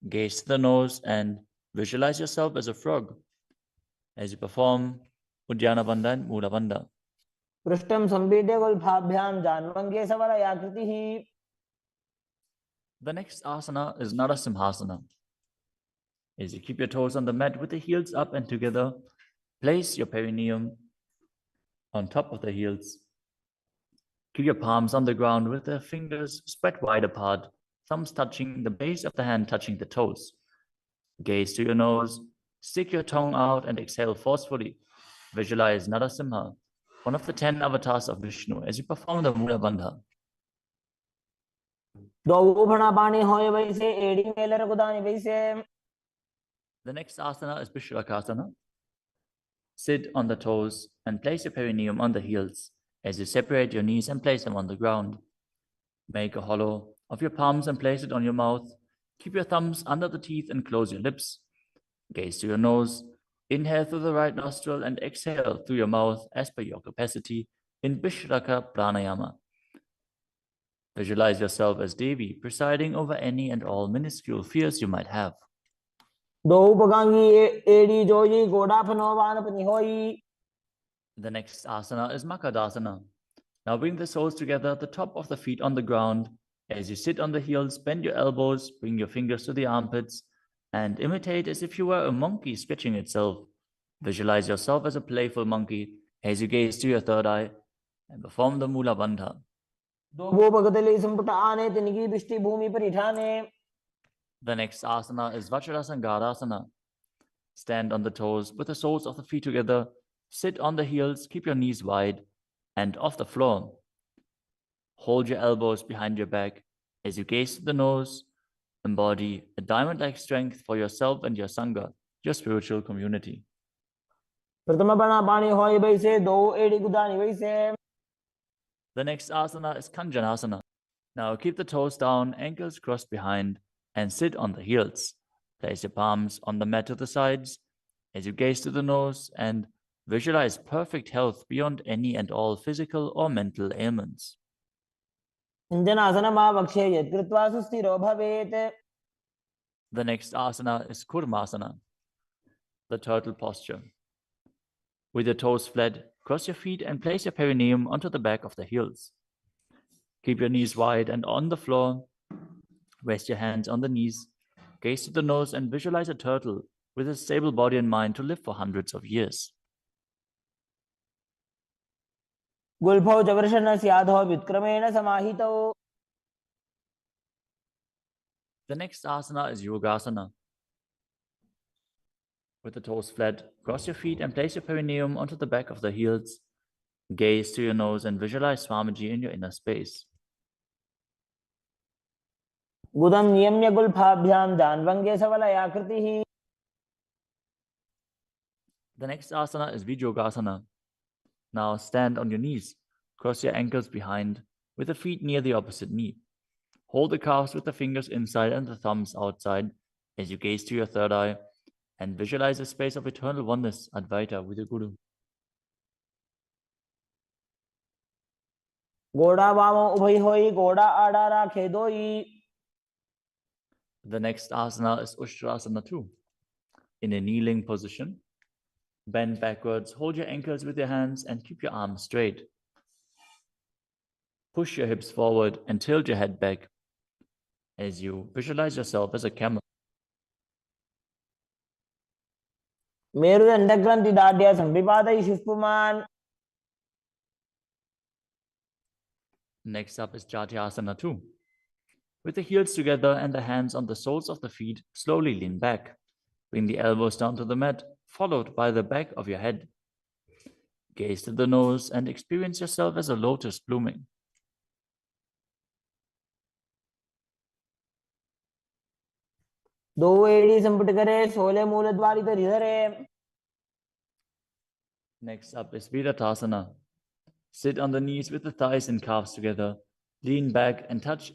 gaze to the nose, and visualize yourself as a frog as you perform Uddiyana Bandha and Mula Bandha. पृष्ठं संपीड्य गुल्फाभ्यां जान्वङ्गे सवलयाकृतिः. The next asana is Narasimhasana. As you keep your toes on the mat with the heels up and together, place your perineum on top of the heels. Keep your palms on the ground with the fingers spread wide apart, thumbs touching the base of the hand, touching the toes. Gaze to your nose, stick your tongue out and exhale forcefully. Visualize Narasimha, one of the 10 avatars of Vishnu, as you perform the Mula Bandha. The next asana is Vishrakasana. Sit on the toes and place your perineum on the heels as you separate your knees and place them on the ground. Make a hollow of your palms and place it on your mouth. Keep your thumbs under the teeth and close your lips. Gaze to your nose. Inhale through the right nostril and exhale through your mouth as per your capacity in Vishraka Pranayama. Visualize yourself as Devi, presiding over any and all minuscule fears you might have. The next asana is Makadasana. Now bring the soles together at the top of the feet on the ground. As you sit on the heels, bend your elbows, bring your fingers to the armpits, and imitate as if you were a monkey stretching itself. Visualize yourself as a playful monkey as you gaze to your third eye and perform the Mula Bandha. The next asana is Vajrasangadasana. Stand on the toes with the soles of the feet together. Sit on the heels, keep your knees wide and off the floor. Hold your elbows behind your back as you gaze to the nose. Embody a diamond-like strength for yourself and your Sangha, your spiritual community. The next asana is Kanjanasana. Now keep the toes down, ankles crossed behind, and sit on the heels. Place your palms on the mat to the sides as you gaze to the nose and visualize perfect health beyond any and all physical or mental ailments. The next asana is Kurmasana, the turtle posture. With your toes flat, cross your feet and place your perineum onto the back of the heels. Keep your knees wide and on the floor. Rest your hands on the knees. Gaze to the nose and visualize a turtle with a stable body and mind to live for hundreds of years. The next asana is Yogasana. With the toes flat, cross your feet and place your perineum onto the back of the heels. Gaze to your nose and visualize Swamiji in your inner space. The next asana is Vijogasana. Now stand on your knees. Cross your ankles behind with the feet near the opposite knee. Hold the calves with the fingers inside and the thumbs outside as you gaze to your third eye and visualize a space of eternal oneness, Advaita, with your Guru. The next asana is Ushtrasana 2. In a kneeling position, bend backwards, hold your ankles with your hands and keep your arms straight. Push your hips forward and tilt your head back as you visualize yourself as a camel. Next up is Jatyasana 2. With the heels together and the hands on the soles of the feet, slowly lean back. Bring the elbows down to the mat, followed by the back of your head. Gaze to the nose and experience yourself as a lotus blooming. दो एड़ी संपुट करे, 16 मूल द्वार इधर इधर है। Next up is Viryatasana. Sit on the knees with the thighs and calves together. Lean back and touch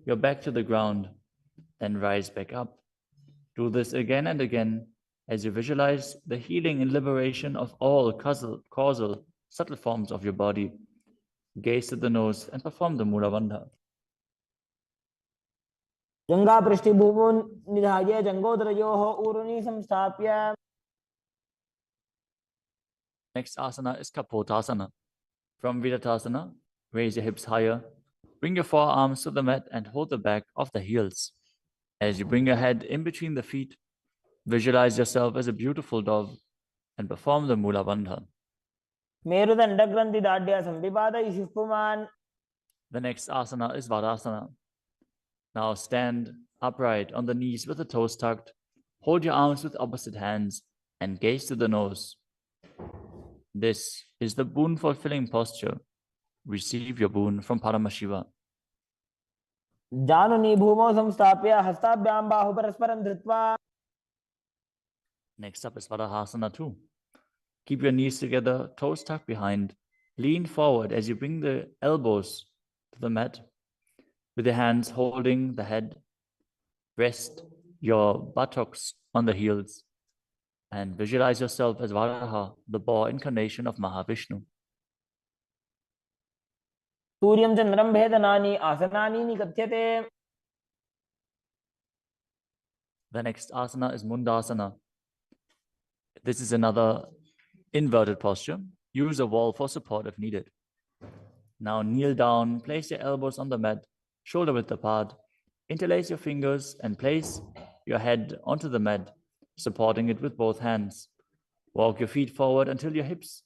your back to the ground. Then rise back up. Do this again and again as you visualize the healing and liberation of all causal subtle forms of your body. Gaze to the nose and perform the Mula Bandha. जंगा पृष्ठभूमो निधाय जंगोदरयोः ऊरुनि संस्थाप्य। Next asana is Kapotasana. From Viryatasana, raise your hips higher. Bring your forearms to the mat and hold the back of the heels. As you bring your head in between the feet, visualize yourself as a beautiful dove and perform the Mula Bandha. मेरुदंड ग्रंथि दाढ़्य संविपादयिषुः पुमान्। The next asana is Vadasana. Now stand upright on the knees with the toes tucked. Hold your arms with opposite hands and gaze to the nose. This is the boon fulfilling posture. Receive your boon from Paramashiva. जानुनि भूमौ संस्थाप्य हस्ताभ्यां बाहु परस्परं धृत्वा। Next up is Vadahasana 2. Keep your knees together, toes tucked behind. Lean forward as you bring the elbows to the mat. With your hands holding the head, rest your buttocks on the heels and visualize yourself as Varaha, the boar incarnation of Mahavishnu. सूर्यं चन्द्रं भेदनानि आसनानि निकथ्यते। The next asana is Mundasana. This is another inverted posture. Use a wall for support if needed. Now kneel down, place your elbows on the mat, shoulder width apart. Interlace your fingers and place your head onto the mat, supporting it with both hands. Walk your feet forward until your hips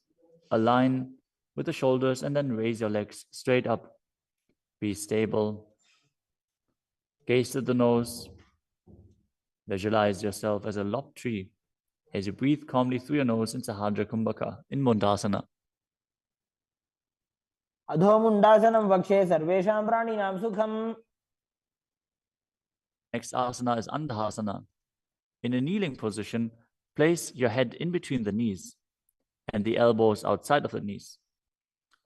align with the shoulders and then raise your legs straight up. Be stable. Gaze to the nose. Visualize yourself as a lopped tree as you breathe calmly through your nose in Sahadra Kumbhaka in Mundasana. अधो मुंडासनं वक्षे सर्वेषां प्राणिनां सुखम्। Next asana is Andhasana. In a kneeling position, place your head in between the knees and the elbows outside of the knees.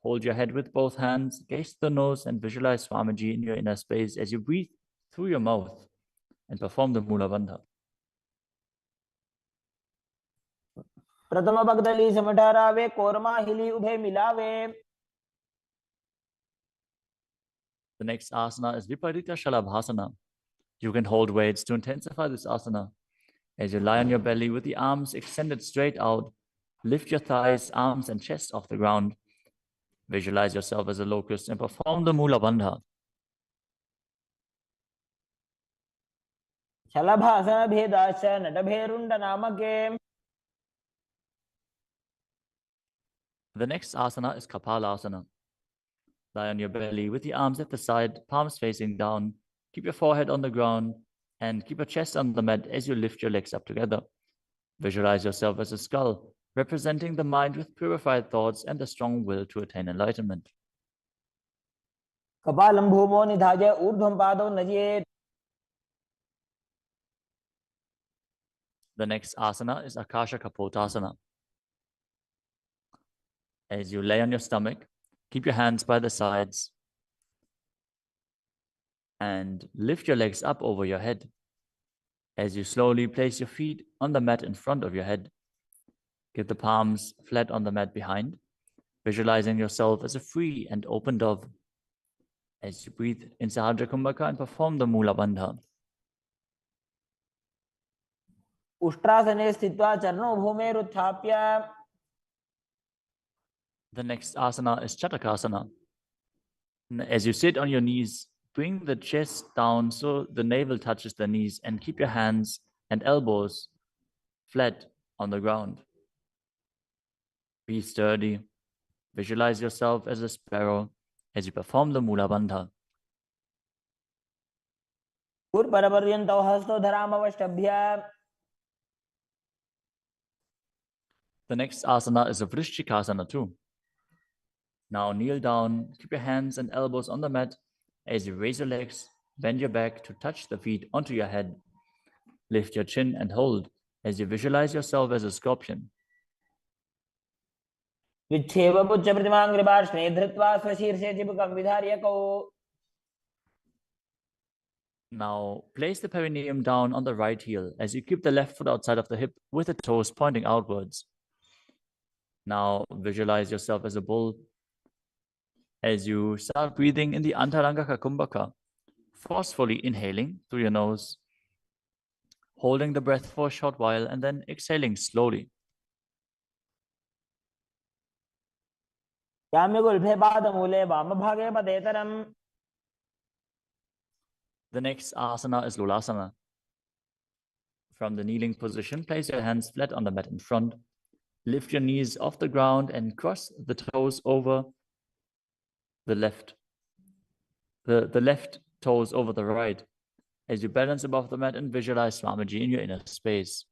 Hold your head with both hands, gaze to the nose, and visualize Swamiji in your inner space as you breathe through your mouth and perform the Mula Bandha. प्रथम भगदली समठारावे कोरमा हिली उभे मिलावे। The next asana is Viparita Shalabhasana. You can hold weights to intensify this asana. As you lie on your belly with the arms extended straight out, lift your thighs, arms, and chest off the ground. Visualize yourself as a locust and perform the Mula Bandha. शलभासन भेदाश्च नटभेरुण्ड नामके। The next asana is Kapalasana. Lie on your belly with the arms at the side, palms facing down. Keep your forehead on the ground and keep your chest on the mat as you lift your legs up together. Visualize yourself as a skull, representing the mind with purified thoughts and the strong will to attain enlightenment. कपालं भूमो निधाय ऊर्ध्वं पादौ नयेत्। The next asana is Akasha Kapotasana. As you lay on your stomach, keep your hands by the sides and lift your legs up over your head. As you slowly place your feet on the mat in front of your head, keep the palms flat on the mat behind, visualizing yourself as a free and open dove. As you breathe in Sahadra Kumbhaka and perform the Mula Bandha. उष्ट्रासने स्थित्वा चरणौ भूमेरुत्थाप्य। The next asana is Chatakasana. As you sit on your knees, bring the chest down so the navel touches the knees and keep your hands and elbows flat on the ground. Be sturdy. Visualize yourself as a sparrow as you perform the Mula Bandha. पूर्वपर्यन्तौ हस्तौ धरामवष्टभ्य। The next asana is a Vrishchikasana too. Now kneel down, keep your hands and elbows on the mat. As you raise your legs, bend your back to touch the feet onto your head. Lift your chin and hold as you visualize yourself as a scorpion. विच्छेव पुच्छ प्रतिमांग्रिपार्श्वे धृत्वा स्वशीर्षे चिबुकं विधार्य कौ. Now place the perineum down on the right heel as you keep the left foot outside of the hip with the toes pointing outwards. Now visualize yourself as a bull as you start breathing in the Antaranga Kumbhaka, forcefully inhaling through your nose, holding the breath for a short while and then exhaling slowly. याम्यगुल्फे पादमूले वामभागे पदेतरम्. The next asana is Lulasana. From the kneeling position, place your hands flat on the mat in front. Lift your knees off the ground and cross the toes over the left. The left toes over the right as you balance above the mat and visualize Swamiji in your inner space.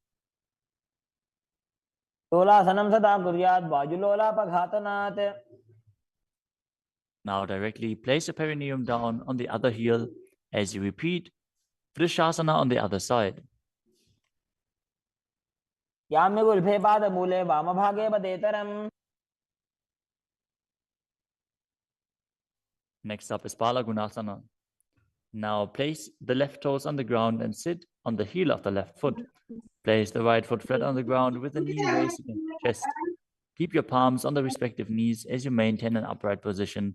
लोलासनं सदा कुर्यात् वायुलोलापघातनात्. Now directly place your perineum down on the other heel as you repeat Vrishasana on the other side. याम्यगुल्फे पादमूले वामभागे पदेतरम्. Next up is Balagunasana. Now place the left toes on the ground and sit on the heel of the left foot. Place the right foot flat on the ground with the knee raised against the chest. Keep your palms on the respective knees as you maintain an upright position.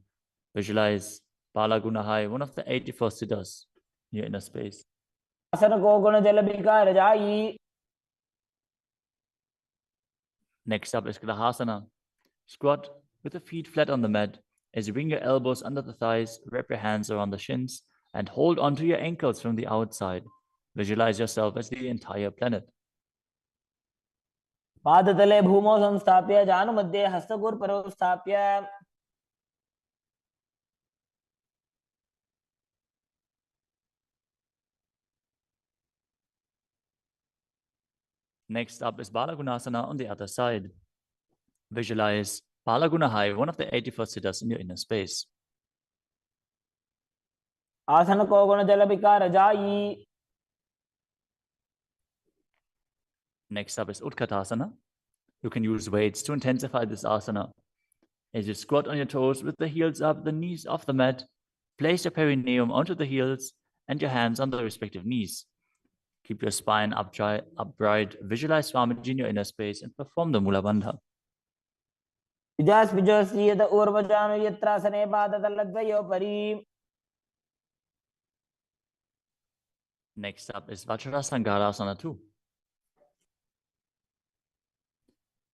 Visualize Balagunahai, one of the 84 siddhas in your inner space. आसन को गुण जल विकार जाई. Next up is Grahasana. Squat with the feet flat on the mat. As you bring your elbows under the thighs, wrap your hands around the shins and hold onto your ankles from the outside. Visualize yourself as the entire planet. पादतले भूमौ संस्थाप्य जानुमध्ये हस्तगुर्परौ स्थाप्य. Next up is Balagunasana on the other side. Visualize Balagunahai, one of the 84 siddhas in your inner space. आसन को गुण जल विकार जाई. Next up is Utkatasana. You can use weights to intensify this asana. As you squat on your toes with the heels up, the knees off the mat, place your perineum onto the heels and your hands on the respective knees. Keep your spine upright, visualize Swamiji in your inner space and perform the Mula Bandha. विजास्पिजोस्येत ऊर्वजानु यत्रासने पादतलद्वयोपरि. Next up is Vajrasangarasana 2.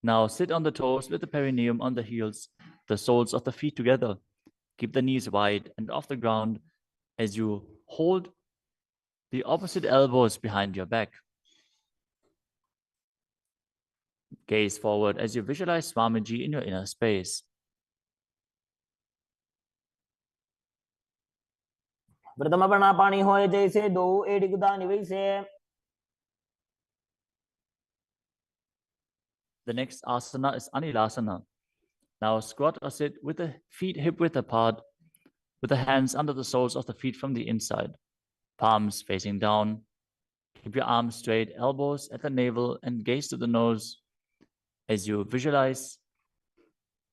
Now sit on the toes with the perineum on the heels, the soles of the feet together. Keep the knees wide and off the ground as you hold the opposite elbows behind your back. Gaze forward as you visualize Swamiji in your inner space. प्रथम प्राणापानी होए जैसे दो एड़ी गुदानी वैसे. The next asana is Anilasana. Now squat or sit with the feet hip width apart, with the hands under the soles of the feet from the inside. Palms facing down. Keep your arms straight, elbows at the navel, and gaze to the nose as you visualize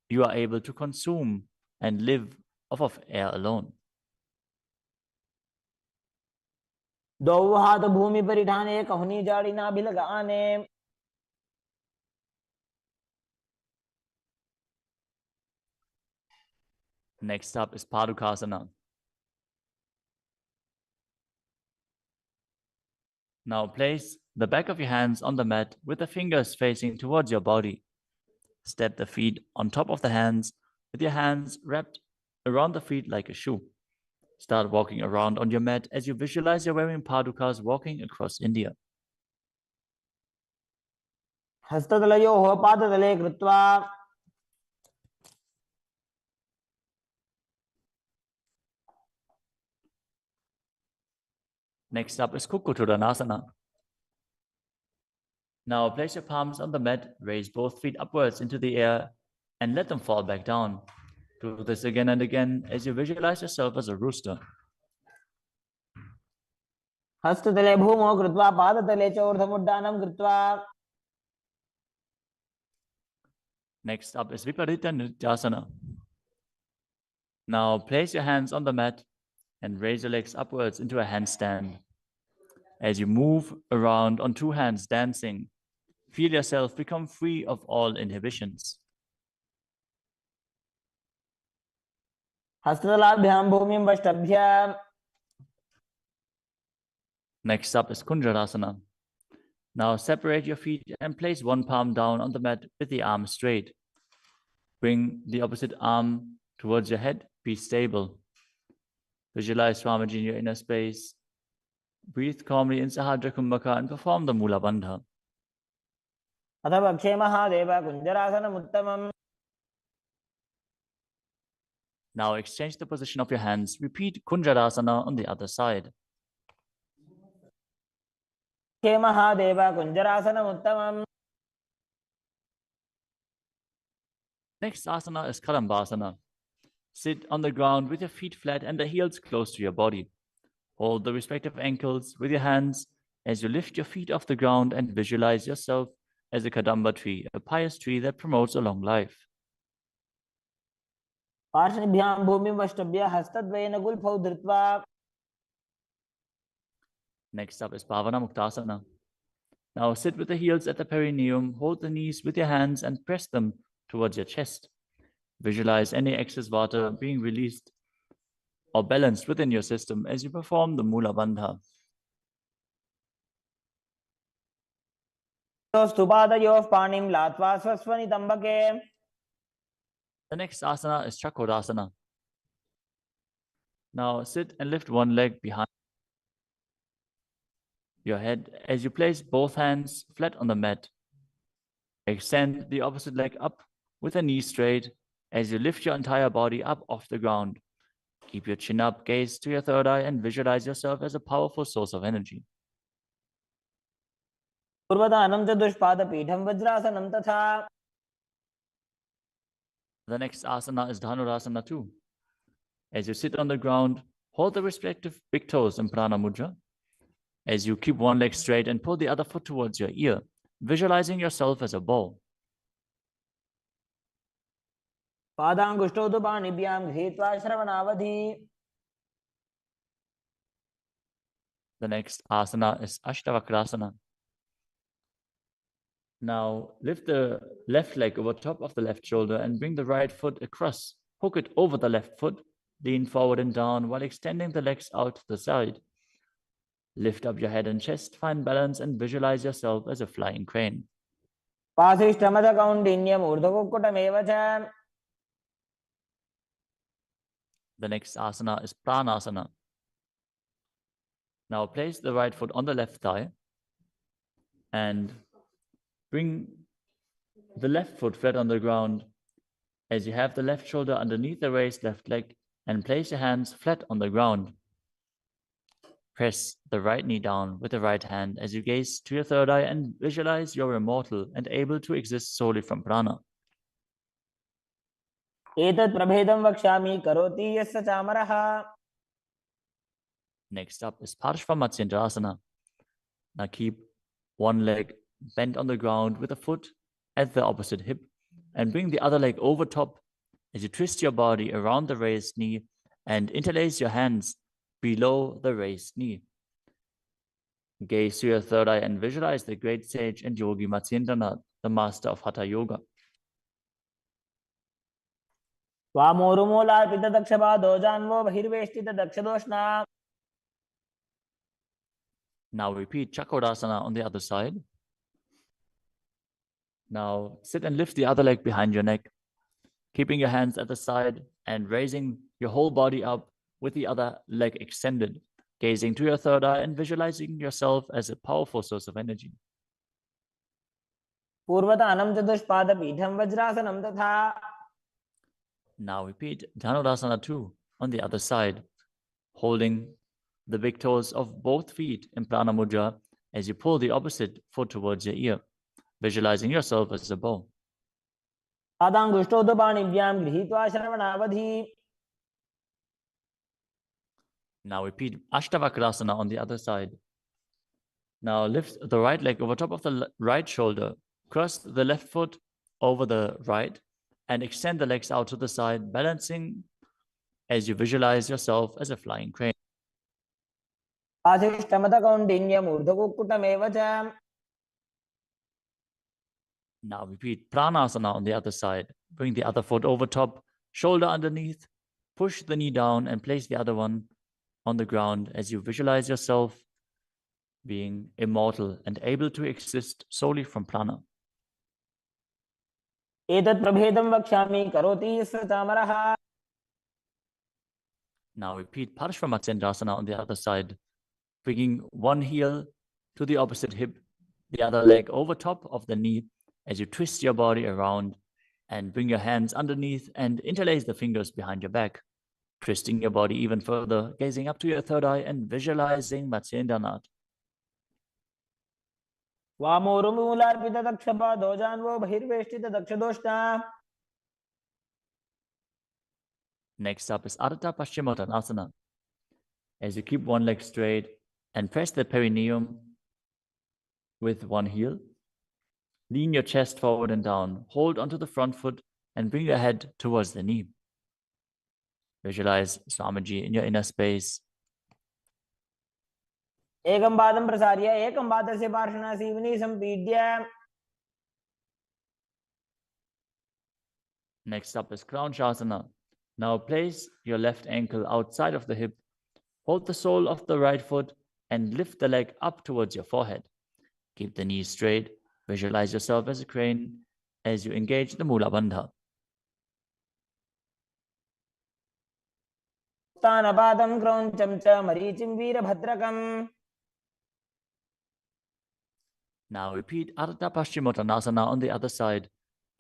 you are able to consume and live off of air alone. दो हाथ भूमि पर ठाने कहनी जाड़ी ना भी लगाने. Next up is Padukasana. Now place the back of your hands on the mat with the fingers facing towards your body. Step the feet on top of the hands with your hands wrapped around the feet like a shoe. Start walking around on your mat as you visualize you're wearing padukas walking across India. हस्ततलयोः पादतले कृत्वा. Next up is Kukutudanasana. Now place your palms on the mat, raise both feet upwards into the air and let them fall back down. Do this again and again as you visualize yourself as a rooster. हस्ततले भूमौ कृत्वा पादतले च ऊर्ध्वमुड्डानं कृत्वा. Next up is Viparita Nrityasana. Now place your hands on the mat and raise your legs upwards into a handstand. As you move around on two hands dancing, feel yourself become free of all inhibitions. हस्ततलाभ्यां भूमिं वष्टभ्य. Next up is Kunjarasana. Now separate your feet and place one palm down on the mat with the arm straight. Bring the opposite arm towards your head. Be stable. Visualize Swamiji in your inner space. Breathe calmly in Sahadra Kumbhaka and perform the Mula Bandha. अथ पक्षे Mahadev कुञ्जरासनमुत्तमम्. Now exchange the position of your hands. Repeat Kunjarasana on the other side. पक्षे Mahadev कुञ्जरासनमुत्तमम्. Next asana is Kadambasana. Sit on the ground with your feet flat and the heels close to your body. Hold the respective ankles with your hands as you lift your feet off the ground and visualize yourself as a Kadamba tree, a pious tree that promotes a long life. पार्श्वभ्यां भूमिं वष्टभ्य हस्तद्वयेन गुल्फौ धृत्वा. Next up is Bhavana Muktasana. Now sit with the heels at the perineum, hold the knees with your hands and press them towards your chest. Visualize any excess water being released or balanced within your system as you perform the Mula Bandha. स्तुपादयोः पाणिं लात्वा स्वस्वनितम्बके. The next asana is Chakodasana. Now sit and lift one leg behind your head as you place both hands flat on the mat. Extend the opposite leg up with the knee straight as you lift your entire body up off the ground. Keep your chin up, gaze to your third eye and visualize yourself as a powerful source of energy. पूर्वदानं च दुष्पादपीठं वज्रासनं तथा. The next asana is Dhanurasana too. As you sit on the ground, hold the respective big toes in Prana Mudra. As you keep one leg straight and pull the other foot towards your ear, visualizing yourself as a bow. पादाङ्गुष्ठौ तु पाणिभ्यां गृहीत्वा श्रवणावधि. The next asana is Ashtavakrasana. Now lift the left leg over top of the left shoulder and bring the right foot across. Hook it over the left foot. Lean forward and down while extending the legs out to the side. Lift up your head and chest, find balance and visualize yourself as a flying crane. पाशिष्ठमथ कौण्डिन्यम् ऊर्ध्वकुक्कुटमेव च. The next asana is Pranasana. Now place the right foot on the left thigh and bring the left foot flat on the ground as you have the left shoulder underneath the raised left leg and place your hands flat on the ground. Press the right knee down with the right hand as you gaze to your third eye and visualize you're immortal and able to exist solely from prana. एतत् प्रभेदं वक्ष्यामि करोति यस्य चामरः. Next up is Parshva-Matsyendrasana. Now keep one leg bent on the ground with a foot at the opposite hip and bring the other leg over top as you twist your body around the raised knee and interlace your hands below the raised knee. Gaze to your third eye and visualize the great sage and yogi Matsyendranath, the master of Hatha Yoga. वामोरुमूलार्पितदक्षपादो जान्वो बहिर्वेष्टितदक्षदोष्णा. Now repeat Chakodasana on the other side. Now sit and lift the other leg behind your neck, keeping your hands at the side and raising your whole body up with the other leg extended, gazing to your third eye and visualizing yourself as a powerful source of energy. पूर्वतानं च दुष्पादपीठं वज्रासनं तथा. Now repeat Dhanurasana 2 on the other side, holding the big toes of both feet in Prana Mudra as you pull the opposite foot towards your ear, visualizing yourself as a bow. पादाङ्गुष्ठौ तु पाणिभ्यां गृहीत्वा श्रवणावधि. Now repeat Ashtavakrasana on the other side, Now lift the right leg over top of the right shoulder. Cross the left foot over the right and extend the legs out to the side, balancing as you visualize yourself as a flying crane. वासिष्ठमतकौण्डिन्यमूर्धकुक्कुटमेव च. Now repeat Pranasana on the other side. Bring the other foot over top, shoulder underneath, push the knee down and place the other one on the ground as you visualize yourself being immortal and able to exist solely from prana. एतत् प्रभेदं वक्ष्यामि करोति यस्य चामरः. Now repeat Parshvamatsyendrasana on the other side, bringing one heel to the opposite hip, the other leg over top of the knee as you twist your body around and bring your hands underneath and interlace the fingers behind your back, twisting your body even further, gazing up to your third eye and visualizing Matsyendranath. वामोरुमूलार्पितदक्षपादो जान्वो बहिर्वेष्टितदक्षदोष्टा. Next up is Ardha Paschimottanasana. As you keep one leg straight and press the perineum with one heel, lean your chest forward and down, hold onto the front foot and bring your head towards the knee. Visualize Swamiji in your inner space. एकं पादं प्रसार्य एकं पादस्य पार्श्वनासीवनी सम्पीड्य. Next up is Kranchasana. Now place your left ankle outside of the hip, hold the sole of the right foot and lift the leg up towards your forehead. Keep the knees straight. Visualize yourself as a crane as you engage the Mula Bandha. उत्तानपादं क्रौञ्चं च मरीचिं वीरभद्रकम्. Now repeat Ardha Paschimottanasana on the other side,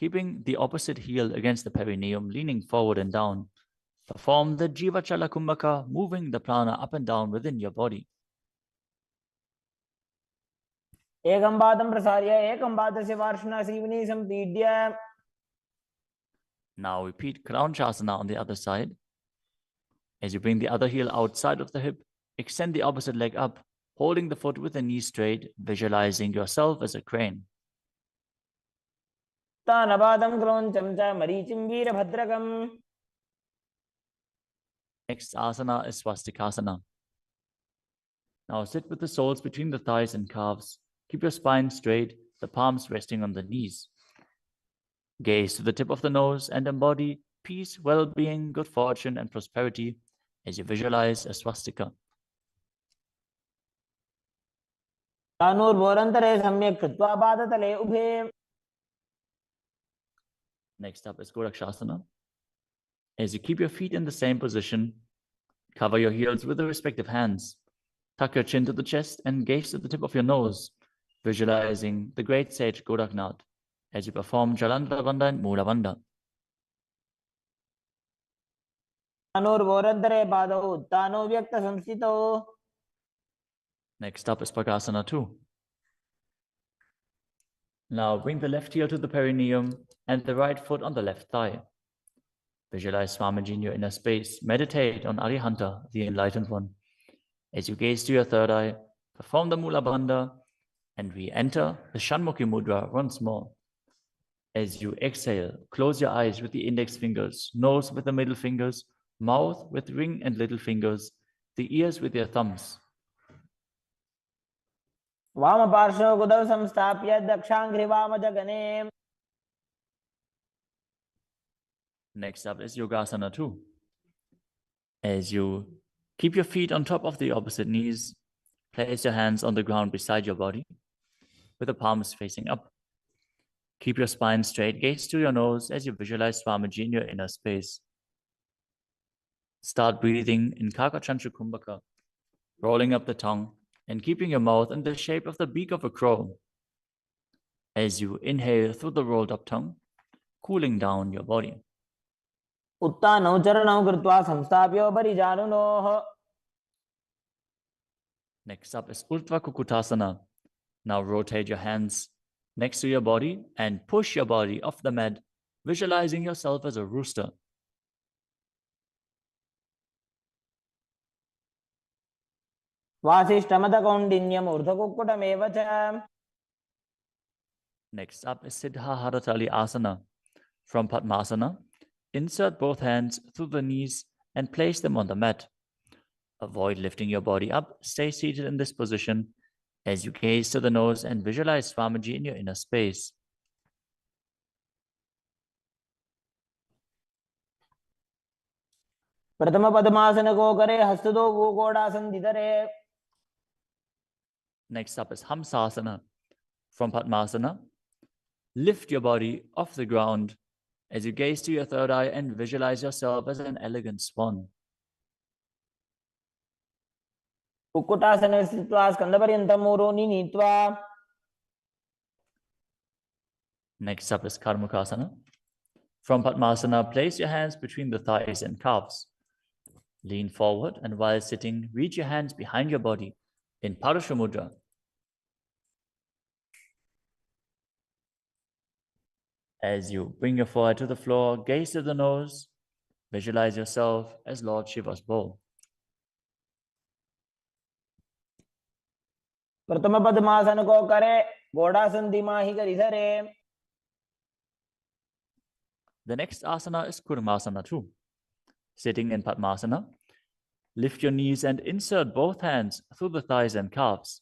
keeping the opposite heel against the perineum, leaning forward and down. Perform the Jivachala Kumbhaka, moving the prana up and down within your body. एकं पादं प्रसार्य एकं पादस्य पार्श्वनासीवनी सम्पीड्य. Now repeat Kranchasana on the other side. As you bring the other heel outside of the hip, extend the opposite leg up, holding the foot with the knee straight, visualizing yourself as a crane. उत्तानपादं क्रौञ्चं च मरीचिं वीरभद्रकम्. Next asana is Swastikasana. Now sit with the soles between the thighs and calves. Keep your spine straight, the palms resting on the knees. Gaze to the tip of the nose and embody peace, well-being, good fortune, and prosperity as you visualize a swastika. तानूर्भोरन्तरे सम्यक् कृत्वा पादतले उभे. Next up is Gorakshasana. As you keep your feet in the same position, cover your heels with the respective hands. Tuck your chin to the chest and gaze to the tip of your nose, visualizing the great sage Goraknath as you perform Jalandhara Bandha and Mula Bandha. तानूर्भोरन्तरे पादौ उत्तानो व्यक्तसंस्थितौ. Next up is Pakasana 2. Now bring the left heel to the perineum and the right foot on the left thigh. Visualize Swamiji in your inner space. Meditate on Arihanta, the enlightened one. As you gaze to your third eye, perform the Mula Bandha and re-enter the Shanmukhi Mudra once more. As you exhale, close your eyes with the index fingers, nose with the middle fingers, mouth with ring and little fingers, the ears with your thumbs. वामपार्श्वं गुदौ संस्थाप्य दक्षाङ्घ्रिवामजगने. Next up is Yogasana 2. As you keep your feet on top of the opposite knees, place your hands on the ground beside your body with the palms facing up. Keep your spine straight, gaze to your nose as you visualize Swamiji in your inner space. Start breathing in Kakachantra Kumbhaka, rolling up the tongue and keeping your mouth in the shape of the beak of a crow. As you inhale through the rolled up tongue, cooling down your body. उत्तानौ चरणौ कृत्वा संस्थाप्योपरि जानुनोः. Next up is Urdhva Kukutasana. Now rotate your hands next to your body and push your body off the mat, visualizing yourself as a rooster. . वासिष्ठमदकौण्डिन्यम् ऊर्ध्वकुक्कुटमेव च. Next up is Siddha Haratali Asana. From Padmasana, insert both hands through the knees and place them on the mat. Avoid lifting your body up. Stay seated in this position as you gaze to the nose and visualize Swamiji in your inner space. प्रथम पद्मासन को करे, हस्त दो वो गोड़ासन धरे. Next up is Hamsasana. From Padmasana, lift your body off the ground as you gaze to your third eye and visualize yourself as an elegant swan. Kukkutasana स्थित्वा स्कंदपर्यन्तं मूरोनि नीत्वा. Next up is Karmukasana. From Padmasana, place your hands between the thighs and calves. Lean forward, and while sitting, reach your hands behind your body in Parasha Mudra. As you bring your forehead to the floor, gaze to the nose, visualize yourself as Lord Shiva's bowl. प्रथम पद्मासन को करे, गोड़ासन दिमाही करी धरे. The next asana is Kurmasana too. Sitting in Padmasana, lift your knees and insert both hands through the thighs and calves.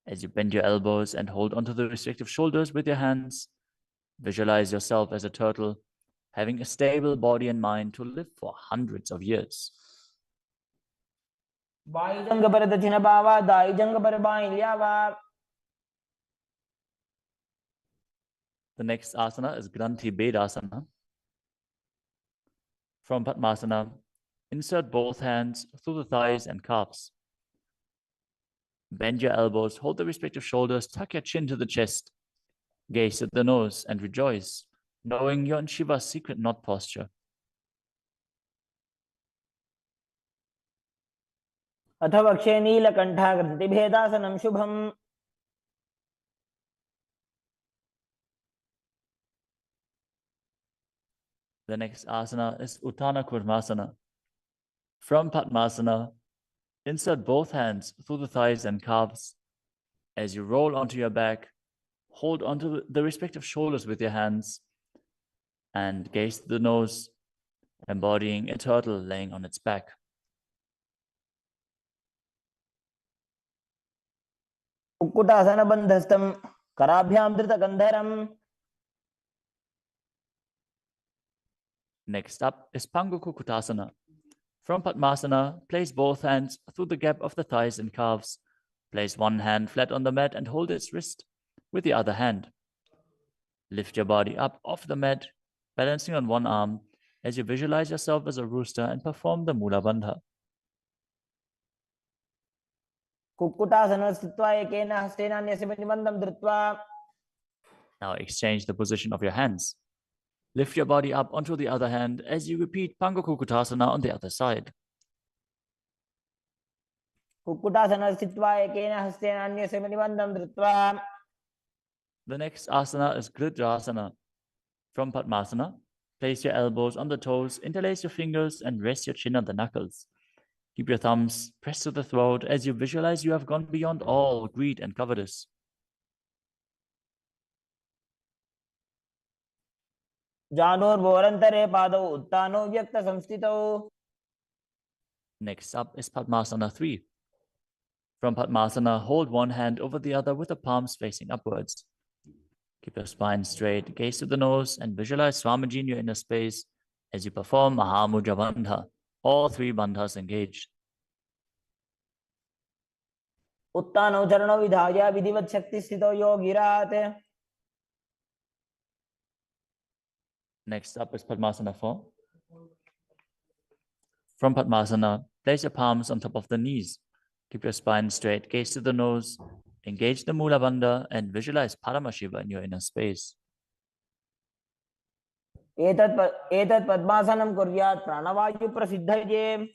As you bend your elbows and hold onto the respective shoulders with your hands, visualize yourself as a turtle, having a stable body and mind to live for hundreds of years. बाईजंग पर दक्षिण बावा, दाईजंग पर बाईं ल्यावा. The next asana is Granthi Bedasana. From Padmasana, insert both hands through the thighs and calves. Bend your elbows, hold the respective shoulders, tuck your chin to the chest. Gaze at the nose and rejoice, knowing you're in Shiva's secret knot posture. अथ वक्षे नीलकंठा ग्रन्थिभेदासनं शुभम्. The next asana is Uttana Kurmasana. From Padmasana, insert both hands through the thighs and calves. As you roll onto your back, hold onto the respective shoulders with your hands and gaze to the nose, embodying a turtle laying on its back. Kukkutasana बन्धस्थं कराभ्यां धृतगन्धरम्. Next up is Pangukukutasana. From Padmasana, place both hands through the gap of the thighs and calves. Place one hand flat on the mat and hold its wrist with the other hand. Lift your body up off the mat, balancing on one arm as you visualize yourself as a rooster and perform the Mula Bandha. Kukkutasana स्थित्वा एकेन हस्तेन अन्यस्य प्रतिबन्धं धृत्वा. Now exchange the position of your hands. Lift your body up onto the other hand as you repeat Pangukukutasana on the other side. Kukkutasana स्थित्वा एकेन हस्तेन अन्यस्य प्रतिबन्धं धृत्वा. The next asana is Gridrasana. From Padmasana, place your elbows on the toes, interlace your fingers, and rest your chin on the knuckles. Keep your thumbs pressed to the throat as you visualize you have gone beyond all greed and covetous. जानोर्भोरन्तरे पादौ उत्तानो व्यक्तसंस्थितौ. Next up is Padmasana 3. From Padmasana, hold one hand over the other with the palms facing upwards. Keep your spine straight, gaze to the nose, and visualize Swamiji in your inner space as you perform Mahamudra Bandha. All three bandhas engaged. उत्तानौ चरणौ विधाय विधिवत् शक्तिस्थितौ योगिरात्. Next up is Padmasana 4. From Padmasana, place your palms on top of the knees. Keep your spine straight, gaze to the nose, engage the Mula Bandha, and visualize Paramashiva in your inner space. एतत् पद्मासनं कुर्यात् प्राणवायु प्रसिद्धये.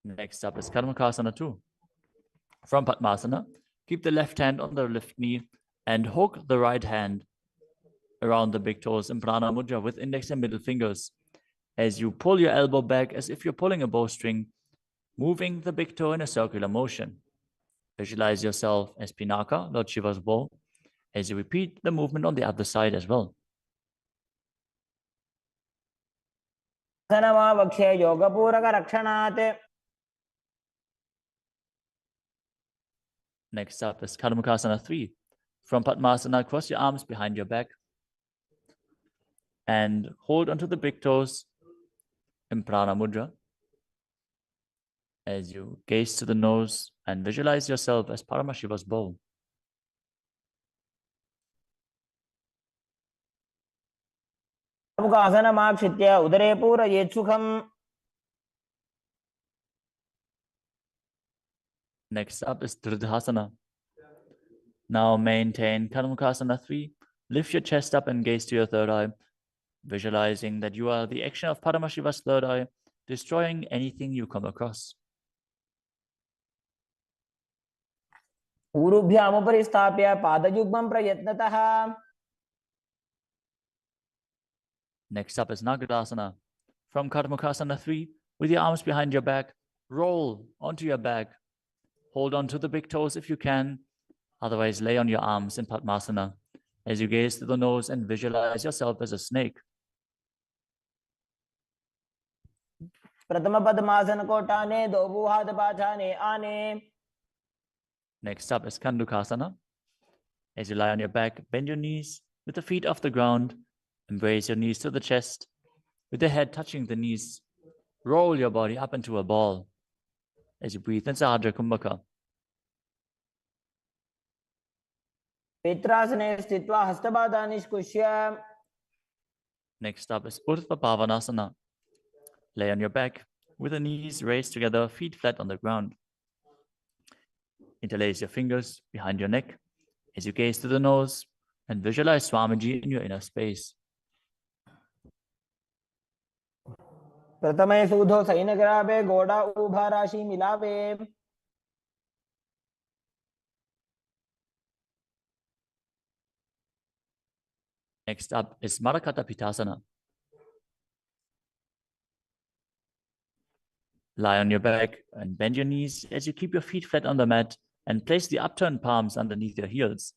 Next up is Karmakasana 2. From Padmasana, keep the left hand on the left knee and hook the right hand around the big toes in Prana Mudra with index and middle fingers. as you pull your elbow back as if you're pulling a bowstring, moving the big toe in a circular motion. Visualize yourself as Pinaka, Lord Shiva's bow, as you repeat the movement on the other side as well. आसनमावक्ष्ये योगपूरकरक्षणात्. Next up is Kadamukasana 3. From Padmasana, cross your arms behind your back and hold onto the big toes in Prana Mudra as you gaze to the nose and visualize yourself as Paramashiva's bow. आसनमाक्षित्य उदरे पूरयेत् सुखम्. Next up is Dridhasana. Now maintain Kadamukasana 3. Lift your chest up and gaze to your third eye, visualizing that you are the action of Paramashiva's third eye, destroying anything you come across. ऊरुभ्यामुपरि स्थाप्य पादयुग्मं प्रयत्नतः. Next up is Nagadasana. From Kadamukasana 3, with your arms behind your back, roll onto your back. Hold on to the big toes if you can. Otherwise, lay on your arms in Padmasana as you gaze to the nose and visualize yourself as a snake. प्रथम पद्मासन को टाने, दो हाथ पाछाने आने. Next up is Kandukasana. As you lie on your back, bend your knees with the feet off the ground. Embrace your knees to the chest with the head touching the knees. Roll your body up into a ball as you breathe in Sahadra Kumbhaka. पित्रासने स्थित्वा हस्तपादान् निष्कुष्य. Next up is Urdhva Pavanasana. Lay on your back with the knees raised together, feet flat on the ground. Interlace your fingers behind your neck as you gaze to the nose and visualize Swamiji in your inner space. प्रथमे सूधो सैनग्राभे गोड़ा उभा राशि मिलावे. Next up is Marakata Pitasana. Lie on your back and bend your knees as you keep your feet flat on the mat and place the upturned palms underneath your heels.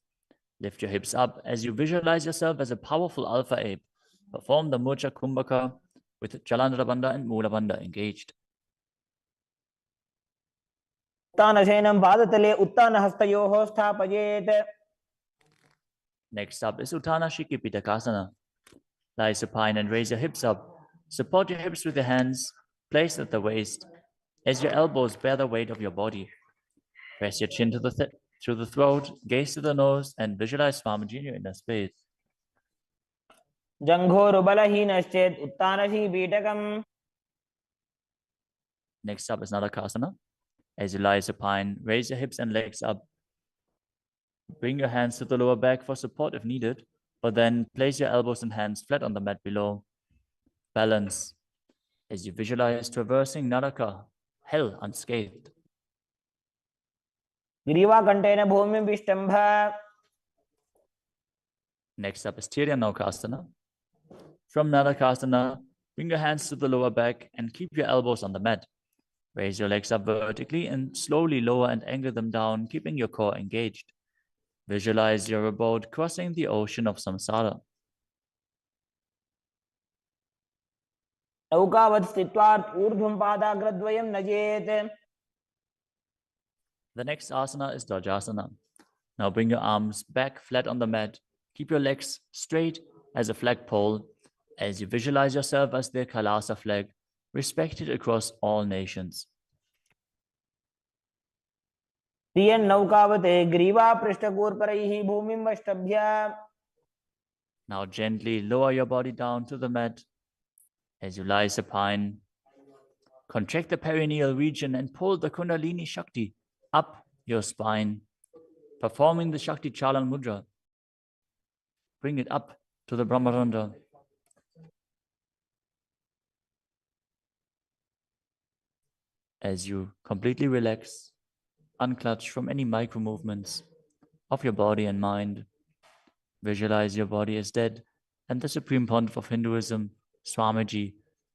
Lift your hips up as you visualize yourself as a powerful alpha ape. Perform the Murcha Kumbhaka with Jalandhara Bandha and Mula Bandha engaged. उत्तानशयनं पादतले उत्तानहस्तयोः स्थापयेत्. Next up is Uttana Shiki Pitakasana. Lie supine and raise your hips up. Support your hips with your hands, placed at the waist, as your elbows bear the weight of your body. Press your chin to through the throat, gaze to the nose, and visualize Swamiji in your inner space. जङ्घोरुबलहीनश्चेत् उत्तानशी पीठकम्. Next up is Nadakasana. As you lie supine, raise your hips and legs up. Bring your hands to the lower back for support if needed, but then place your elbows and hands flat on the mat below. Balance as you visualize traversing Naraka, hell unscathed. ग्रीवाकण्ठेन भूमिं विष्टम्भ. Next up is Tiryanokasana. From Nadakasana, bring your hands to the lower back and keep your elbows on the mat. Raise your legs up vertically and slowly lower and angle them down, keeping your core engaged. Visualize your abode crossing the ocean of samsara. नौकावत् स्थित्वा ऊर्ध्वं पादाग्रद्वयं नजेत्. The next asana is Dvajasana. Now bring your arms back flat on the mat. Keep your legs straight as a flagpole as you visualize yourself as the Kailasa flag, respected across all nations. प्रियन् नौकावत् ग्रीवा पृष्ठगोर्परैः भूमिं वष्टभ्य. Now gently lower your body down to the mat as you lie supine. Contract the perineal region and pull the Kundalini Shakti up your spine, performing the Shakti Chalan Mudra. Bring it up to the Brahmarandha. As you completely relax, unclutch from any micro movements of your body and mind, visualize your body as dead and the Supreme Pontiff of Hinduism, Swamiji,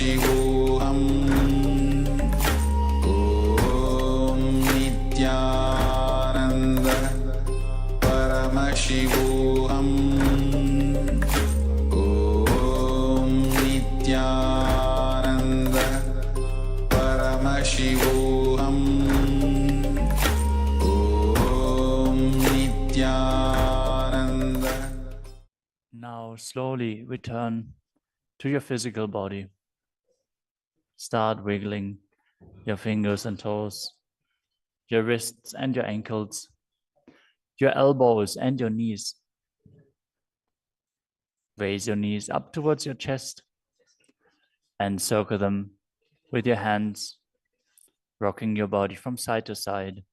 Paramashivoham Om Nityananda Paramashivoham Om Nityananda Paramashivoham Om Nityananda. Now slowly return to your physical body. Start wiggling your fingers and toes, your wrists and your ankles, your elbows and your knees. Raise your knees up towards your chest and circle them with your hands, rocking your body from side to side.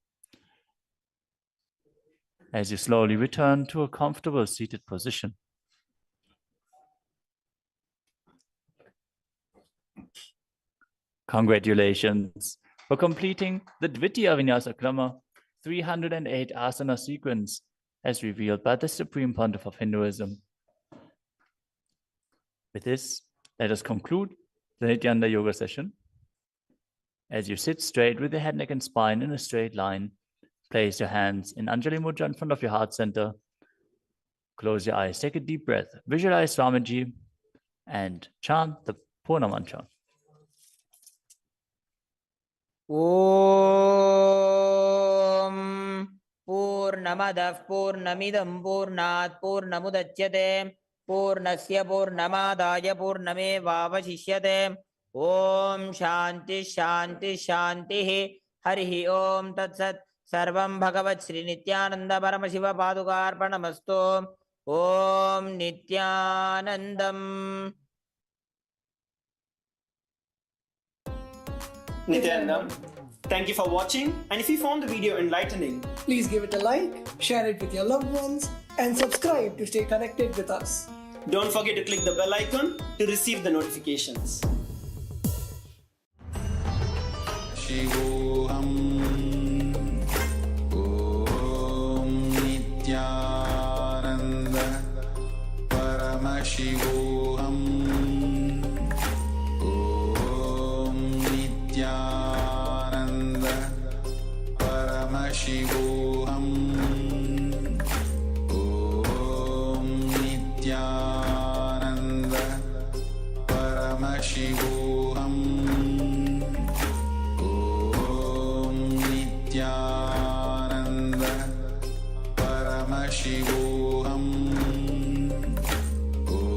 As you slowly return to a comfortable seated position. Congratulations for completing the Dvitiya Vinyasa Krama 308 asana sequence as revealed by the Supreme Pontiff of Hinduism. With this, let us conclude the Nityananda Yoga session. As you sit straight with your head, neck, and spine in a straight line, place your hands in Anjali Mudra in front of your heart center. Close your eyes, take a deep breath, visualize Swamiji, and chant the Purna Mantra. ॐ पूर्णमदः पूर्णमिदं पूर्णात् पूर्णमुदच्यते पूर्णस्य पूर्णमादाय पूर्णमेवावशिष्यते ॐ शान्ति शान्ति शान्तिः हरिः ॐ तत्सत् सर्वं भगवत् श्री नित्यानंद परमशिव पादुकार्पणमस्तु ॐ नित्यानन्दम् Nityanandam. Thank you for watching, and if you found the video enlightening, please give it a like, share it with your loved ones, and subscribe to stay connected with us. don't forget to click the bell icon to receive the notifications. Shivoham Om Nityananda Paramashivoham Om Nityananda Paramashivoham Om Nityananda Paramashivoham Nityananda Paramashivoham Om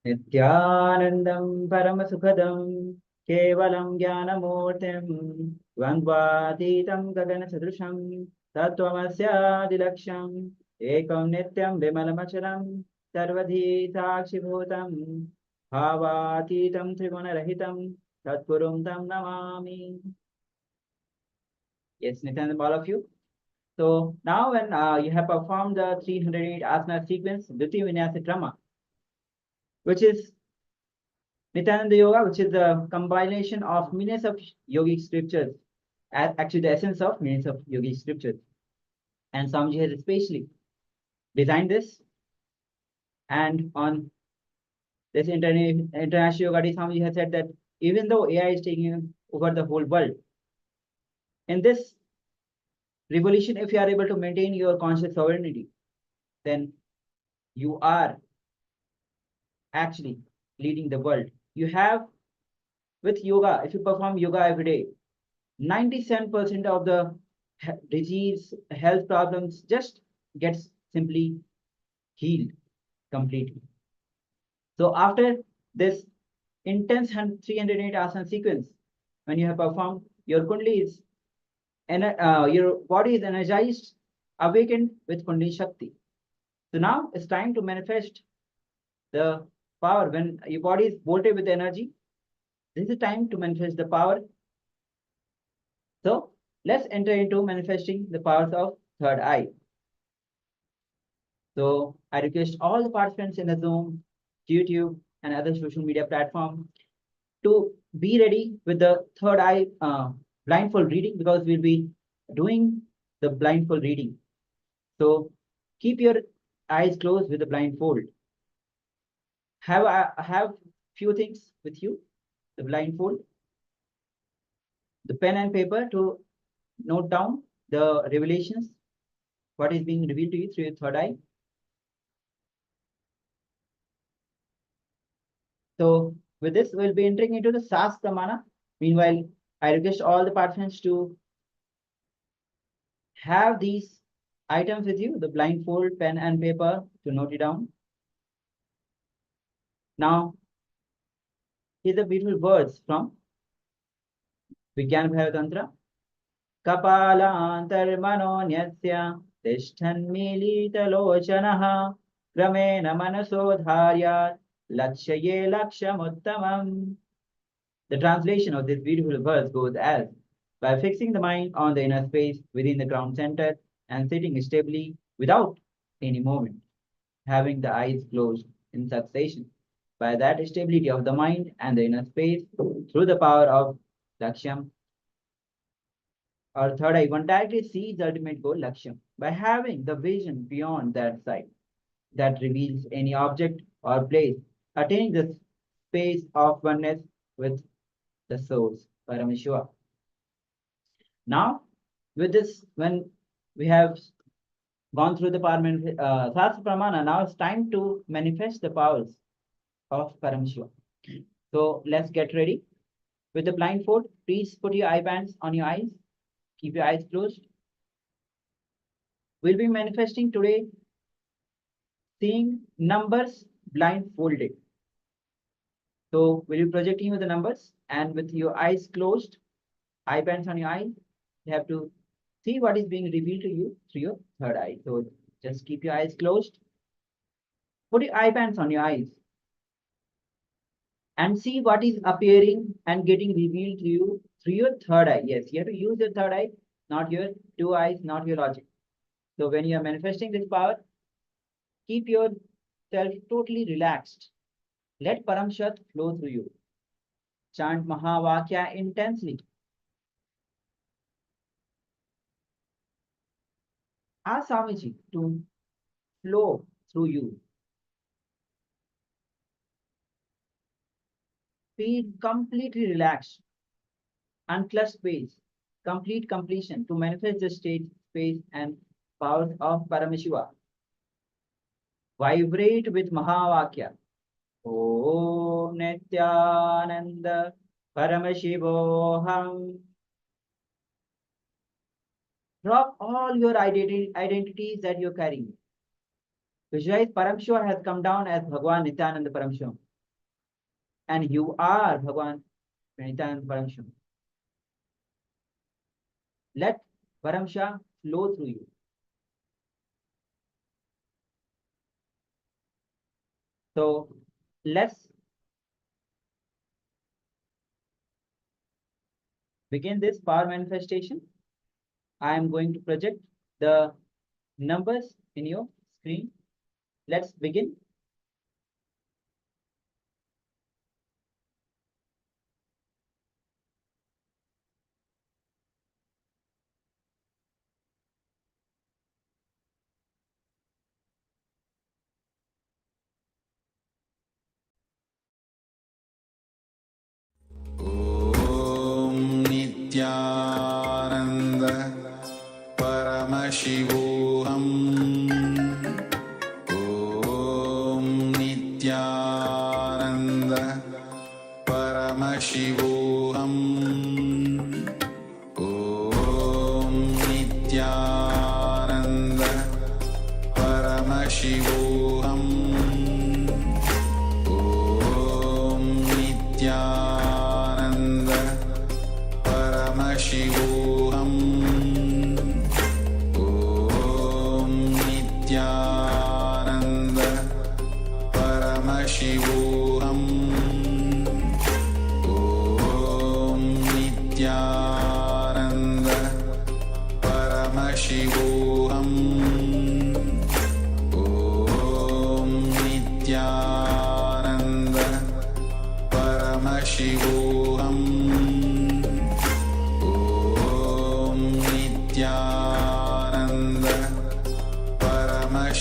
नित्यानन्दं परमसुखदं केवलं ज्ञानमूर्तिं द्वन्द्वातीतं गगनसदृशं तत्त्वमस्यादिलक्ष्यम् एकं नित्यं विमलमचलं सर्वधी साक्षिभूतं भावातीतं त्रिगुणरहितं तत्पुरुं तं Namami. Yes, Nityananda, all of you. So now when you have performed the 308 asana sequence, Dvitiya Vinyasa Krama, which is Nityananda Yoga, which is the combination of millions of yogic scriptures, actually the essence of millions of yogic scriptures. And Swamiji has especially designed this. And on this International Yoga Day, Swamiji has said that even though AI is taking over the whole world, in this revolution, if you are able to maintain your conscious sovereignty, then you are actually leading the world. You have, with yoga, if you perform yoga every day, 97% of the disease, health problems just gets simply healed completely. So after this intense 308 asana sequence, when you have performed, your kundali is, your body is energized, awakened with kundali shakti. So now it's time to manifest the power. When your body is volted with energy, this is the time to manifest the power. So let's enter into manifesting the powers of third eye. So I request all the participants in the Zoom, YouTube, and other social media platform to be ready with the third eye blindfold reading, because we'll be doing the blindfold reading. So Keep your eyes closed with the blindfold. Have few things with you, the blindfold, the pen and paper to note down the revelations, what is being revealed to you through your third eye. So with this, we'll be entering into the SAS Pramana. Meanwhile, I request all the participants to have these items with you, the blindfold, pen and paper to note it down. Now, here's the beautiful words from Vigyan Bhayavatantra. Kapalantarmanonyasya tishthanmilitalochanaha kramena manasodharyat lakshaye lakshamuttamam. The translation of this beautiful verse goes as, by fixing the mind on the inner space within the crown center and sitting stably without any movement, having the eyes closed in succession, by that stability of the mind and the inner space through the power of Lakshyam, or third eye, one directly sees the ultimate goal, Lakshyam, by having the vision beyond that sight that reveals any object or place, attaining the space of oneness with the source, Paramashiva. Now, with this, when we have gone through the Sastra Pramana, now it's time to manifest the powers of Paramashiva. So let's get ready. With the blindfold, please put your eye bands on your eyes. Keep your eyes closed. We'll be manifesting today, seeing numbers blindfolded. So we'll be projecting with the numbers and with your eyes closed, eye bands on your eyes, you have to see what is being revealed to you through your third eye. So just keep your eyes closed. Put your eye bands on your eyes and see what is appearing and getting revealed to you through your third eye. Yes, you have to use your third eye, not your two eyes, not your logic. So when you are manifesting this power, keep yourself totally relaxed. Let Paramshat flow through you. Chant Mahavakya intensely. Ask Swamiji to flow through you. Feel completely relaxed, unclutched space, complete completion to manifest the state, space, and powers of Paramashiva. Vibrate with Mahavakya. Om Nityananda Paramashivoham. Drop all your identities that you're carrying. Visualize Paramashiva has come down as Bhagwan Nityananda Paramashiva. And you are Bhagwan Nityananda Paramashiva. Let Paramsha flow through you. So let's begin this power manifestation. I am going to project the numbers in your screen. Let's begin. Om Nityananda Paramashivoham. Om Nityananda Paramashivoham. Om Nityananda Paramashivoham. Om Nityananda Paramashivoham. Om Nityananda Paramashivoham. Om Nityananda Paramashivoham. Om Nityananda Paramashivoham. Om Nityananda Paramashivoham.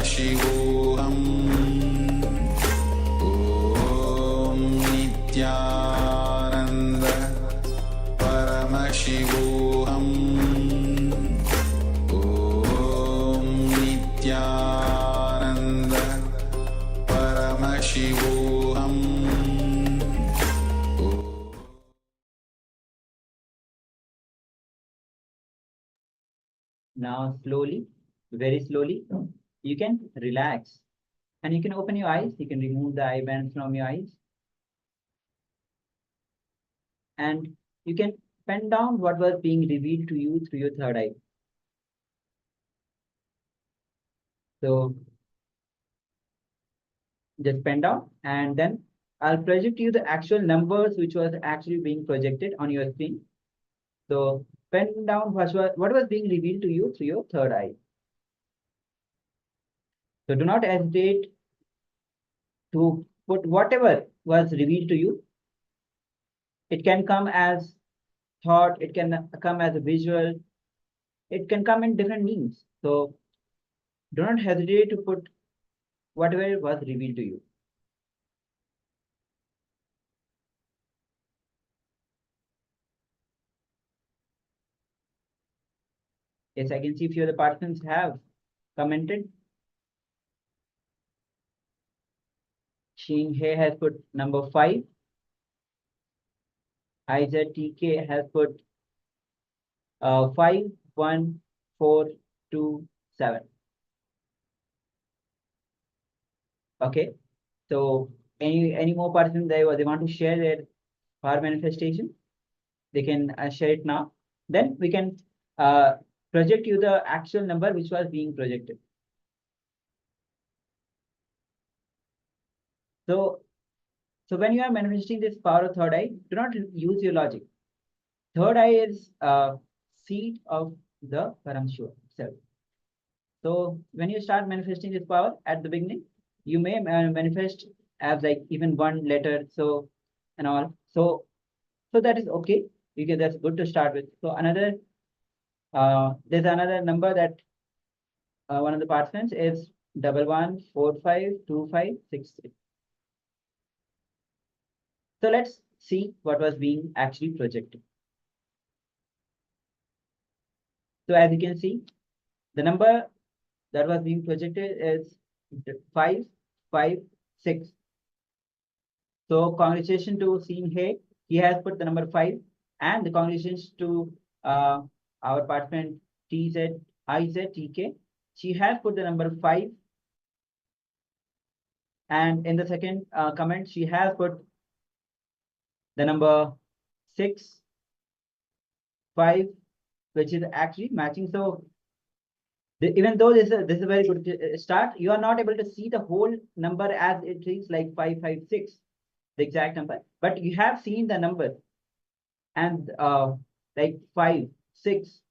Paramashivoham Om Nityananda Paramashivoham Om Nityananda Paramashivoham. Now slowly, very slowly, you can relax and you can open your eyes. You can remove the eye bands from your eyes. And you can pen down what was being revealed to you through your third eye. So just pen down, and then I'll project you the actual numbers which was actually being projected on your screen. So pen down what was being revealed to you through your third eye. So do not hesitate to put whatever was revealed to you. It can come as thought, it can come as a visual, it can come in different means. So do not hesitate to put whatever was revealed to you. Yes, I can see few of the participants have commented. Sheen He has put number 5. IZTK has put 5, 1, 4, 2, 7. Okay, so any more participants they want to share their power manifestation, they can share it now. Then we can project you the actual number which was being projected. So when you are manifesting this power of third eye, do not use your logic. Third eye is seat of the Paramashiva itself. So when you start manifesting this power at the beginning, you may manifest as like even one letter, so and all. So that is okay. That's good to start with. So another there's another number that one of the participants is 11452563. So let's see what was being actually projected. So as you can see, the number that was being projected is 556. So congratulations to Seen he has put the number 5, and the congratulations to our participant IZTK. She has put the number 5, and in the second comment she has put the number 6, 5, which is actually matching. So even though this is a very good start, you are not able to see the whole number as it is like 556, the exact number, but you have seen the number and like 5, 6,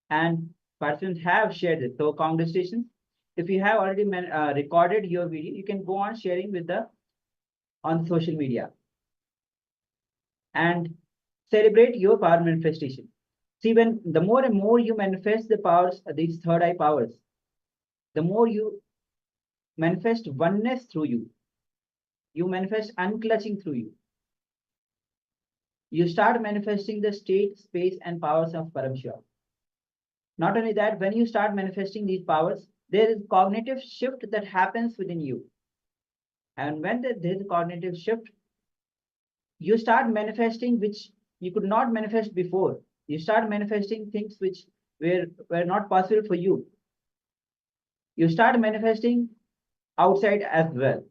and participants have shared it. So congratulations. If you have already recorded your video, you can go on sharing with on social media and celebrate your power manifestation. See, when the more and more you manifest the powers, these third eye powers, the more you manifest oneness through you. You manifest unclutching through you. You start manifesting the state, space, and powers of Paramashiva. Not only that, when you start manifesting these powers, there is cognitive shift that happens within you. And when there is a cognitive shift, you start manifesting which you could not manifest before. You start manifesting things which were not possible for you. You start manifesting outside as well.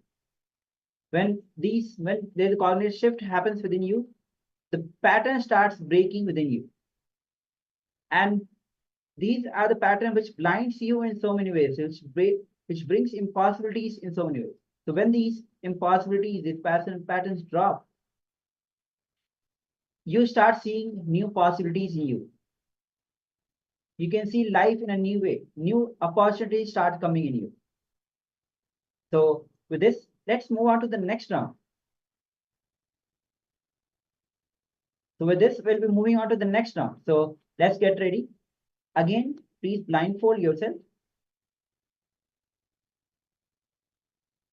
When there's a cognitive shift happens within you, the pattern starts breaking within you. And these are the pattern which blinds you in so many ways, which brings impossibilities in so many ways. So when these impossibilities, these patterns drop, you start seeing new possibilities in you. You can see life in a new way. New opportunities start coming in you. So with this, let's move on to the next round. So with this, we'll be moving on to the next round. So let's get ready. Again, please blindfold yourself.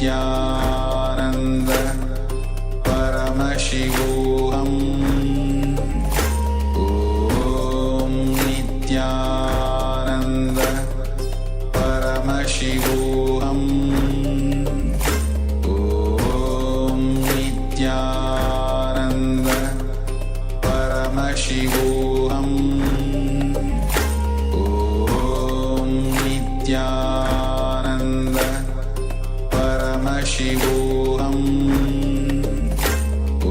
Nityanand परमशिवोऽहम् ॐ नित्यानन्द परमशिवोऽहम् ॐ नित्यानन्द परमशिवोऽहम् ॐ नित्यानन्द परमशिवोऽहम्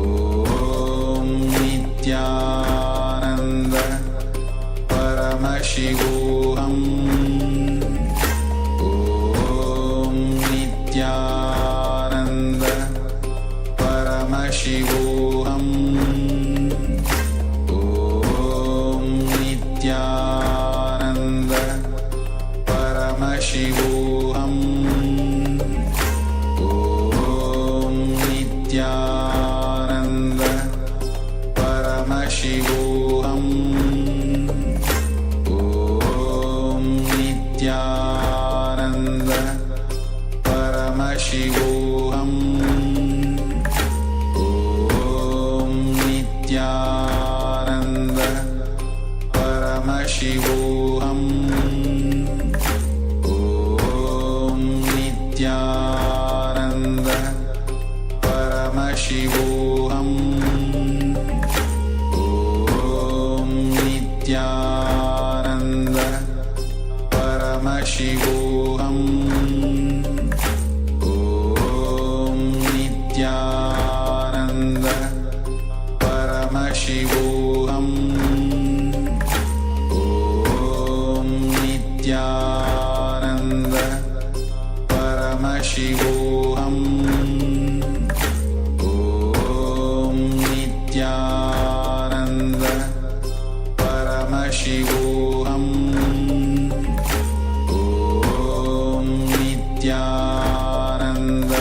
ॐ नित्यानन्द परमशिवोऽहम् ॐ नित्यानन्द परमशिवोऽहम् ॐ नित्यानन्द परमशिवोऽहम् ॐ नित्यानन्द परमशिवोऽहम् ॐ नित्यानन्द परमशिवोऽहम् ॐ नित्यानन्द परमशिवोऽहम् ॐ नित्यानन्द परमशिवोऽहम् ॐ नित्यानन्द परमशिवोऽहम् ॐ नित्यानन्द परमशिवोऽहम् ॐ नित्यानन्द परमशिवोऽहम् ॐ नित्यानन्द परमशिवोऽहम् ॐ नित्यानन्द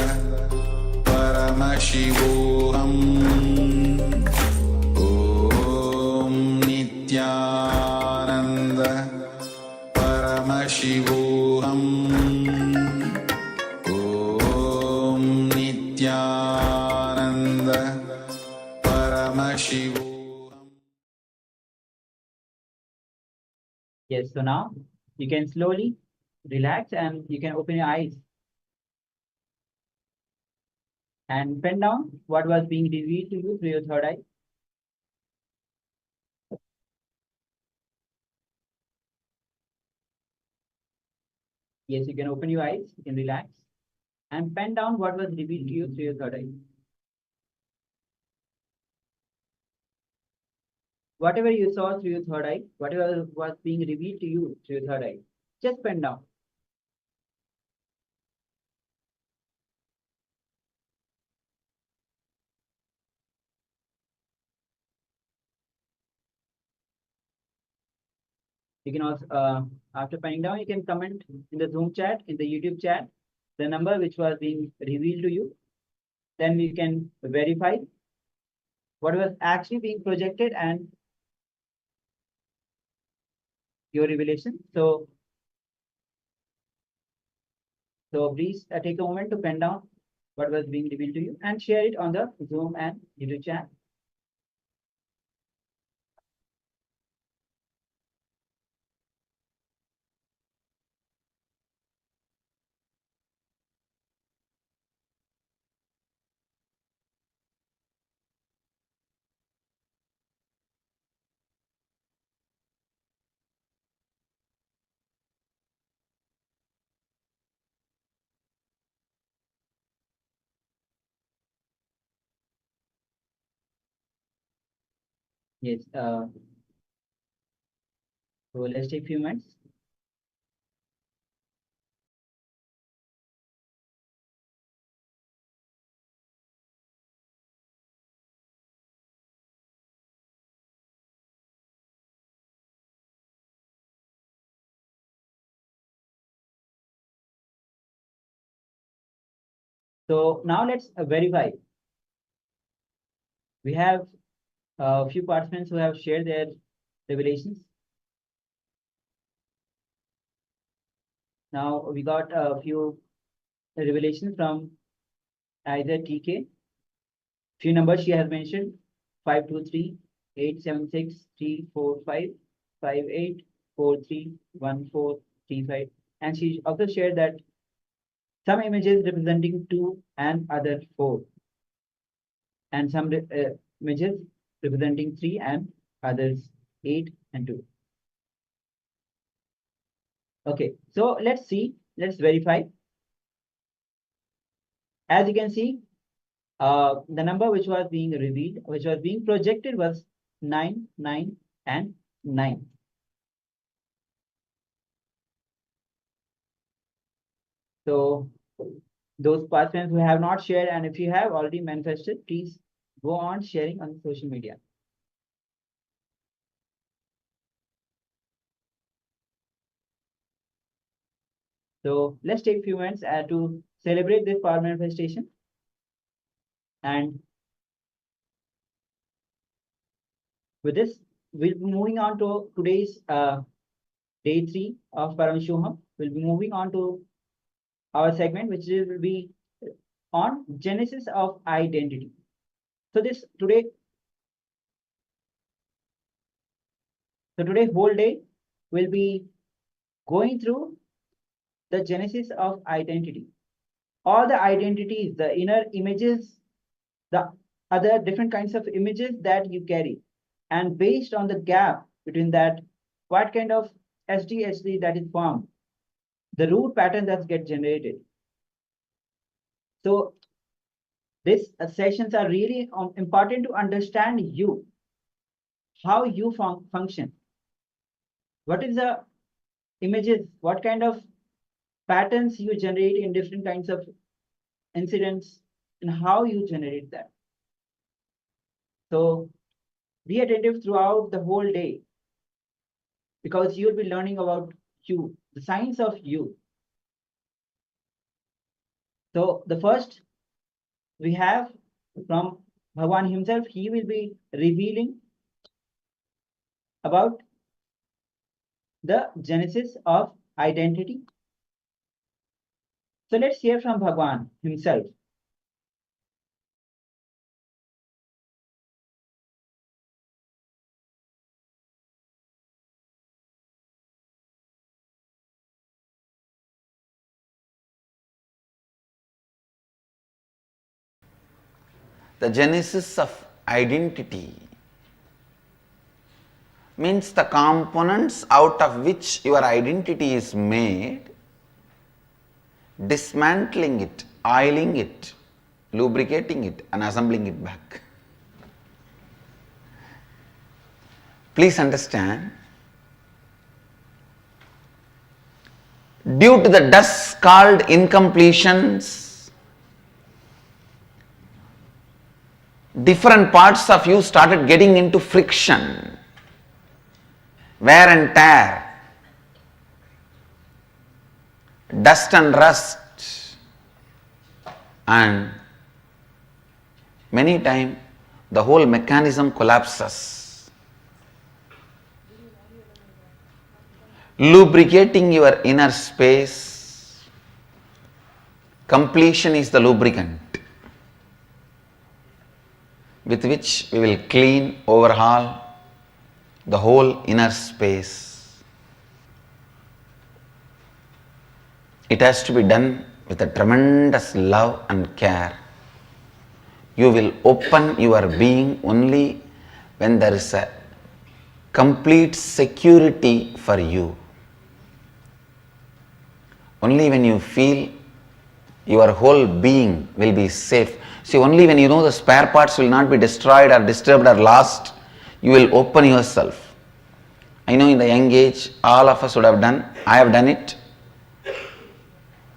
परमशिवोऽहम् ॐ नित्यानन्द परमशिवोऽहम् ॐ नित्यानन्द परमशिवोऽहम् Yes, so now you can slowly relax and you can open your eyes and pen down what was being revealed to you through your third eye. Yes, you can open your eyes, you can relax and pen down what was revealed to you through your third eye. Whatever you saw through your third eye, whatever was being revealed to you through your third eye, just pen down. You can also, after penning down, you can comment in the Zoom chat, in the YouTube chat, the number which was being revealed to you. Then we can verify what was actually being projected and your revelation. So please take a moment to pen down what was being revealed to you and share it on the Zoom and YouTube chat. Yes, so let's take a few minutes. So now let's verify. We have a few participants who have shared their revelations. Now we got a few revelation from either TK. Few numbers she has mentioned: 523, 876, 345, 58, 43, 1435. And she also shared that some images representing 2 and other 4, and some images representing 3 and others 8 and 2. Okay, so let's see, let's verify. As you can see, the number which was being revealed, which was being projected, was 9, 9, and 9. So those participants who have not shared, and if you have already manifested, please go on sharing on social media. So let's take a few minutes to celebrate this power manifestation. And with this, we'll be moving on to today's day 3 of Paramashivoham. We'll be moving on to our segment, which will be on genesis of identity. So today whole day we'll be going through the genesis of identity. All the identities, the inner images, the other different kinds of images that you carry, and based on the gap between that, what kind of SDHD that is formed, the root pattern that gets generated. So these sessions are really important to understand you, how you function, what is the images, what kind of patterns you generate in different kinds of incidents, and how you generate that. So be attentive throughout the whole day, because you'll be learning about you, the science of you. So the first we have from Bhagwan himself. He will be revealing about the genesis of identity. So let's hear from Bhagwan himself. The genesis of identity means the components out of which your identity is made, dismantling it, oiling it, lubricating it, and assembling it back. Please understand, due to the dust called incompletions, different parts of you started getting into friction, wear and tear, dust and rust, and many times the whole mechanism collapses. Lubricating your inner space, completion is the lubricant with which we will clean, overhaul the whole inner space. It has to be done with a tremendous love and care. You will open your being only when there is a complete security for you. Only when you feel your whole being will be safe. See, only when you know the spare parts will not be destroyed or disturbed or lost, you will open yourself. I know in the young age, all of us would have done, I have done it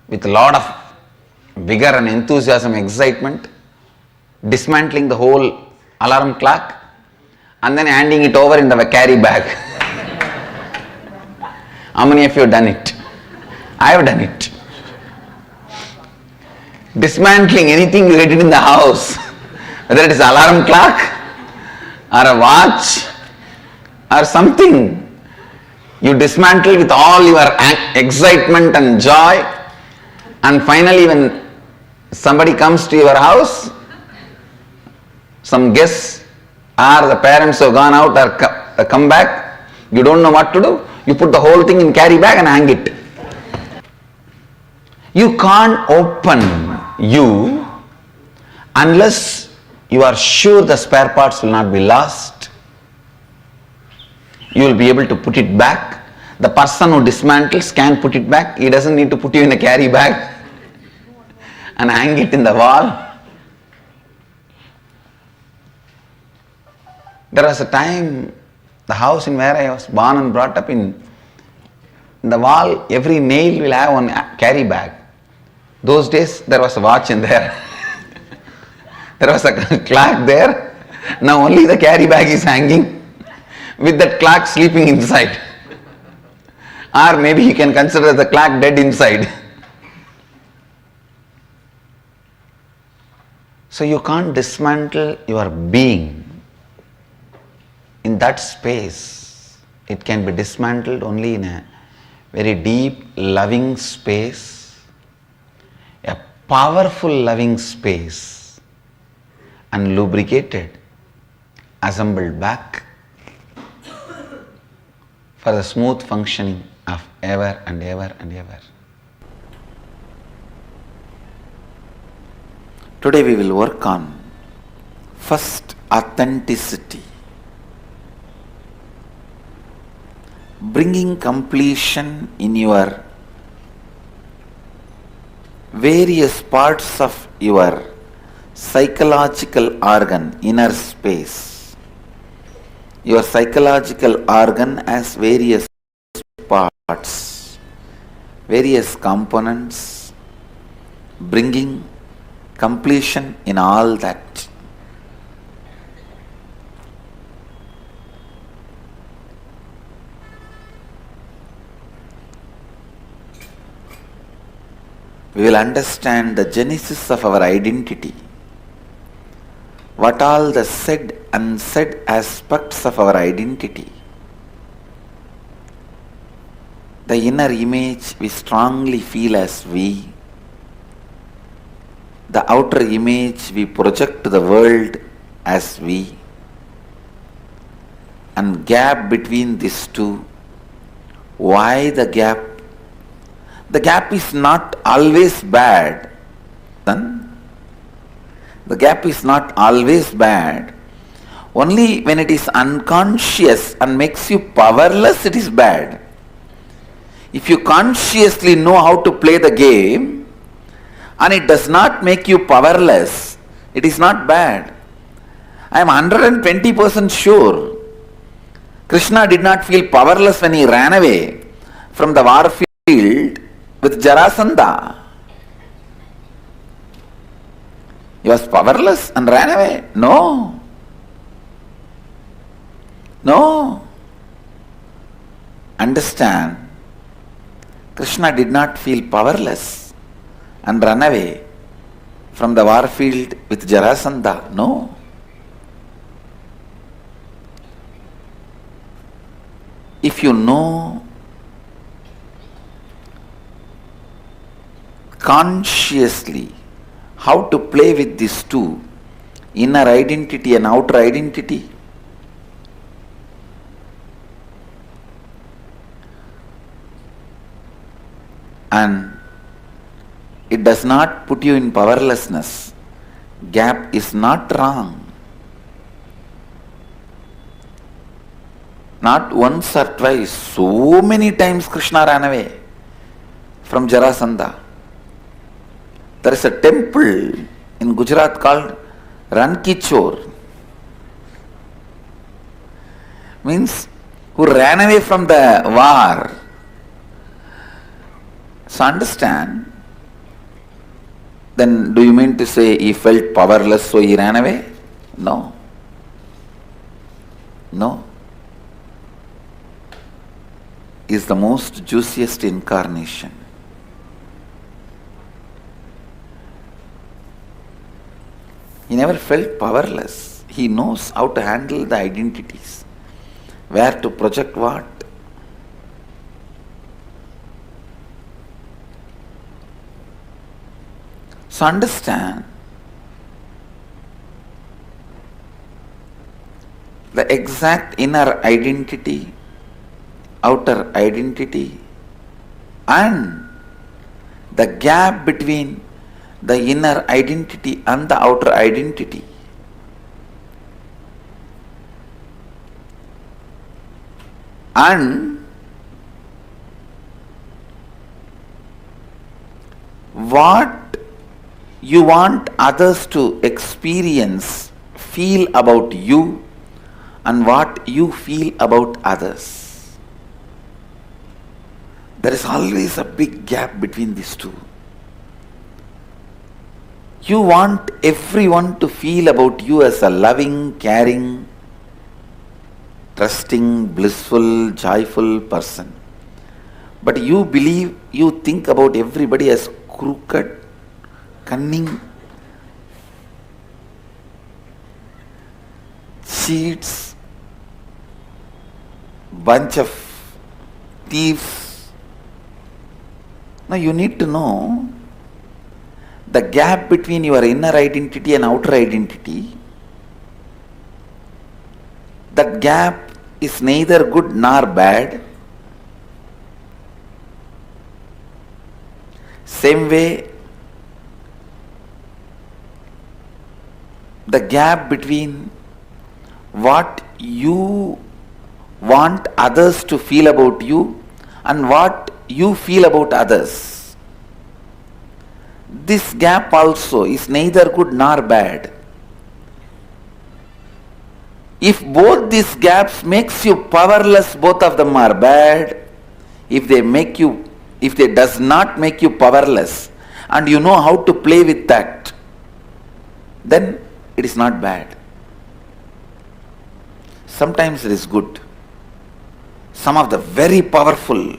with a lot of vigor and enthusiasm, excitement, dismantling the whole alarm clock and then handing it over in the carry bag. How many of you have done it? I have done it. Dismantling anything you get it in the house, whether it is alarm clock or a watch or something, you dismantle with all your excitement and joy And finally, when somebody comes to your house, some guests or the parents who have gone out or come back, you don't know what to do, you put the whole thing in carry bag and hang it. You can't open you unless you are sure the spare parts will not be lost. You will be able to put it back. The person who dismantles can put it back. He doesn't need to put you in a carry bag and hang it in the wall. There was a time, the house in where I was born and brought up, in the wall, every nail will have one carry bag. Those days there was a watch in there. There was a clock there. Now only the carry bag is hanging with that clock sleeping inside. Or maybe you can consider the clock dead inside. So you can't dismantle your being in that space. It can be dismantled only in a very deep, loving space, a powerful loving space, and lubricated, assembled back for the smooth functioning of ever and ever and ever. Today we will work on first, authenticity. Bringing completion in your various parts of your psychological organ, inner space. Your psychological organ has various parts, various components, bringing completion in all that. We will understand the genesis of our identity, what all the said and unsaid aspects of our identity. The inner image we strongly feel as we, the outer image we project to the world as we, and gap between these two. Why the gap? The gap is not always bad. The gap is not always bad. Only when it is unconscious and makes you powerless, it is bad. If you consciously know how to play the game and it does not make you powerless, it is not bad. I am 120% sure Krishna did not feel powerless when he ran away from the war field with Jarasandha. He was powerless and ran away? No. No. Understand, Krishna did not feel powerless and run away from the war field with Jarasandha. No. If you know consciously how to play with these two, inner identity and outer identity, and it does not put you in powerlessness, gap is not wrong. Not once or twice, so many times Krishna ran away from Jarasandha. There is a temple in Gujarat called Rankichor. Means who ran away from the war. So understand, then do you mean to say he felt powerless so he ran away? No. No. He is the most juiciest incarnation. He never felt powerless. He knows how to handle the identities, where to project what. So understand the exact inner identity, outer identity, and the gap between the inner identity and the outer identity. And what you want others to experience, feel about you, and what you feel about others. There is always a big gap between these two. You want everyone to feel about you as a loving, caring, trusting, blissful, joyful person. But you believe, you think about everybody as crooked, cunning, cheats, bunch of thieves. Now you need to know the gap between your inner identity and outer identity. That gap is neither good nor bad. Same way, the gap between what you want others to feel about you and what you feel about others. This gap also is neither good nor bad. If both these gaps makes you powerless, both of them are bad. If they does not make you powerless and you know how to play with that, then it is not bad. Sometimes it is good. Some of the very powerful,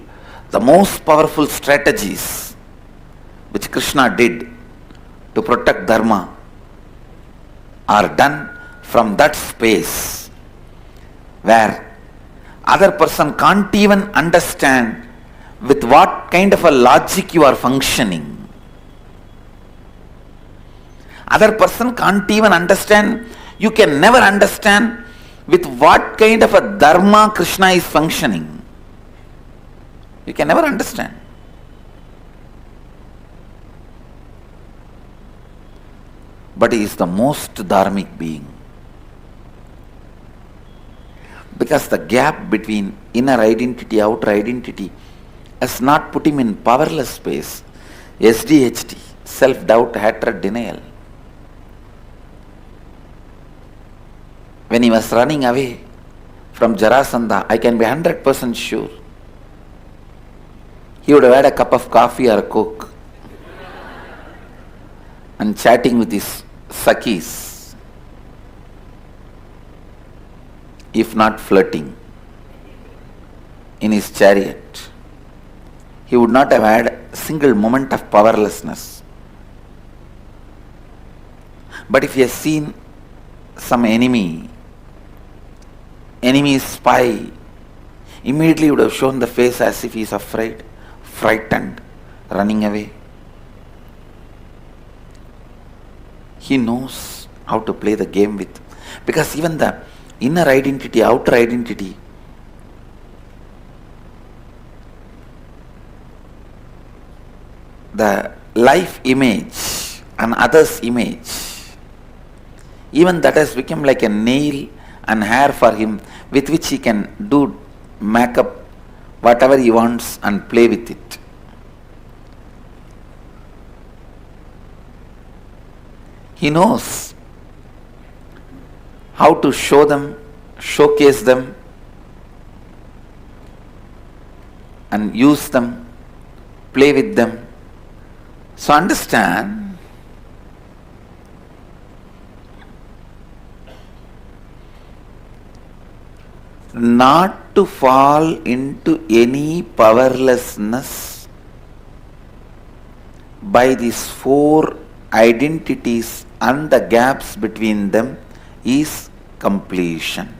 the most powerful strategies which Krishna did to protect Dharma are done from that space where other person can't even understand with what kind of a logic you are functioning. Other person can't even understand, you can never understand with what kind of a dharma Krishna is functioning. You can never understand. But he is the most dharmic being. Because the gap between inner identity, outer identity has not put him in powerless space. SDHT, self-doubt, hatred, denial. When he was running away from Jarasandha, I can be 100% sure he would have had a cup of coffee or a coke and chatting with his Sakhis, if not flirting, in his chariot. He would not have had a single moment of powerlessness. But if he has seen some enemy spy, immediately would have shown the face as if he is afraid, frightened, running away. He knows how to play the game with. Because even the inner identity, outer identity, the life image and others' image, even that has become like a nail and hair for him with which he can do makeup, whatever he wants and play with it. He knows how to show them, showcase them and use them, play with them. So understand, not to fall into any powerlessness by these four identities and the gaps between them is completion.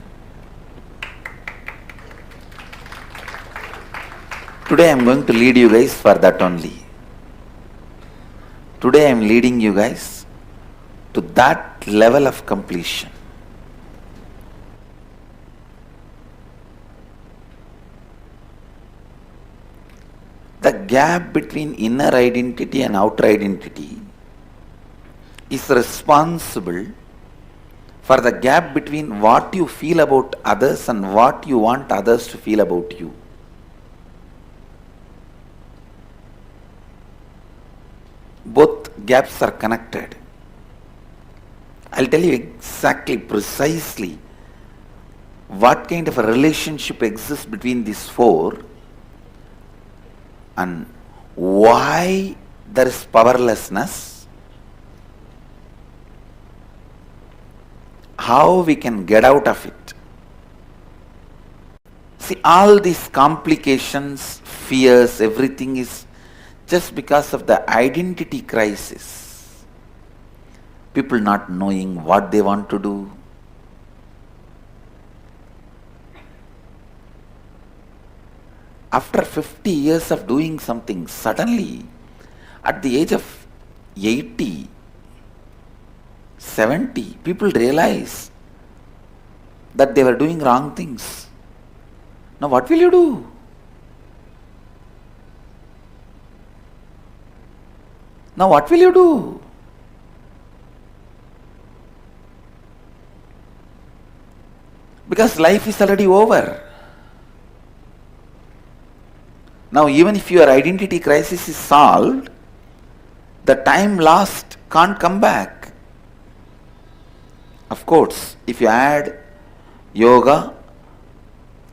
Today I am going to lead you guys for that only. Today I am leading you guys to that level of completion. The gap between inner identity and outer identity is responsible for the gap between what you feel about others and what you want others to feel about you. Both gaps are connected. I'll tell you exactly, precisely what kind of a relationship exists between these four and why there is powerlessness, how we can get out of it. See, all these complications, fears, everything is just because of the identity crisis. People not knowing what they want to do. After 50 years of doing something, suddenly at the age of 80, 70, people realize that they were doing wrong things. Now what will you do? Now what will you do? Because life is already over. Now even if your identity crisis is solved, the time lost can't come back. Of course, if you add yoga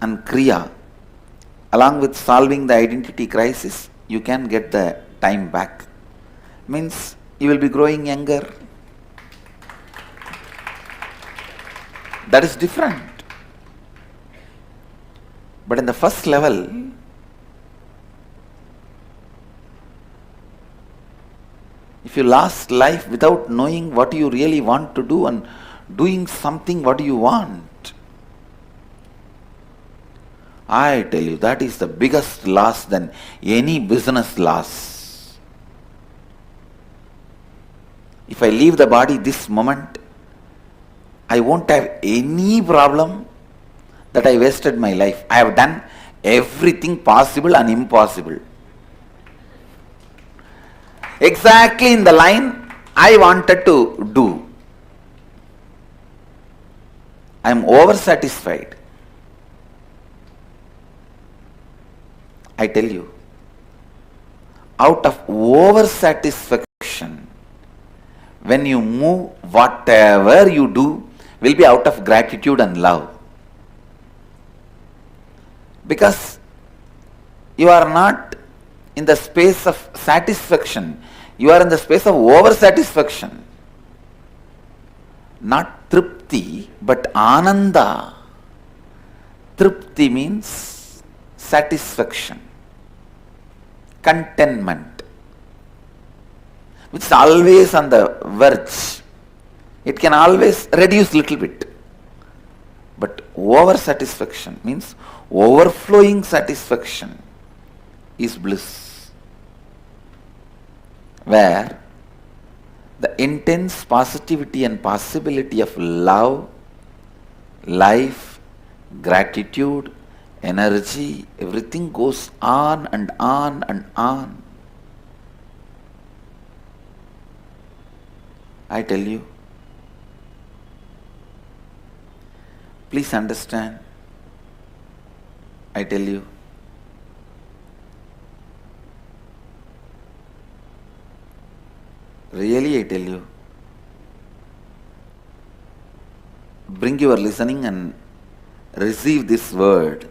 and kriya along with solving the identity crisis, you can get the time back. Means you will be growing younger. That is different. But in the first level, if you lost life without knowing what you really want to do and doing something what you want, I tell you, that is the biggest loss than any business loss. If I leave the body this moment, I won't have any problem that I wasted my life. I have done everything possible and impossible. Exactly in the line I wanted to do. I am oversatisfied. I tell you, out of oversatisfaction, when you move, whatever you do will be out of gratitude and love. Because you are not in the space of satisfaction, you are in the space of over-satisfaction. Not tripti, but ananda. Tripti means satisfaction, contentment, which is always on the verge. It can always reduce little bit. But over-satisfaction means overflowing satisfaction is bliss, where the intense positivity and possibility of love, life, gratitude, energy, everything goes on and on and on. I tell you, please understand. I tell you, really I tell you, bring your listening and receive this word.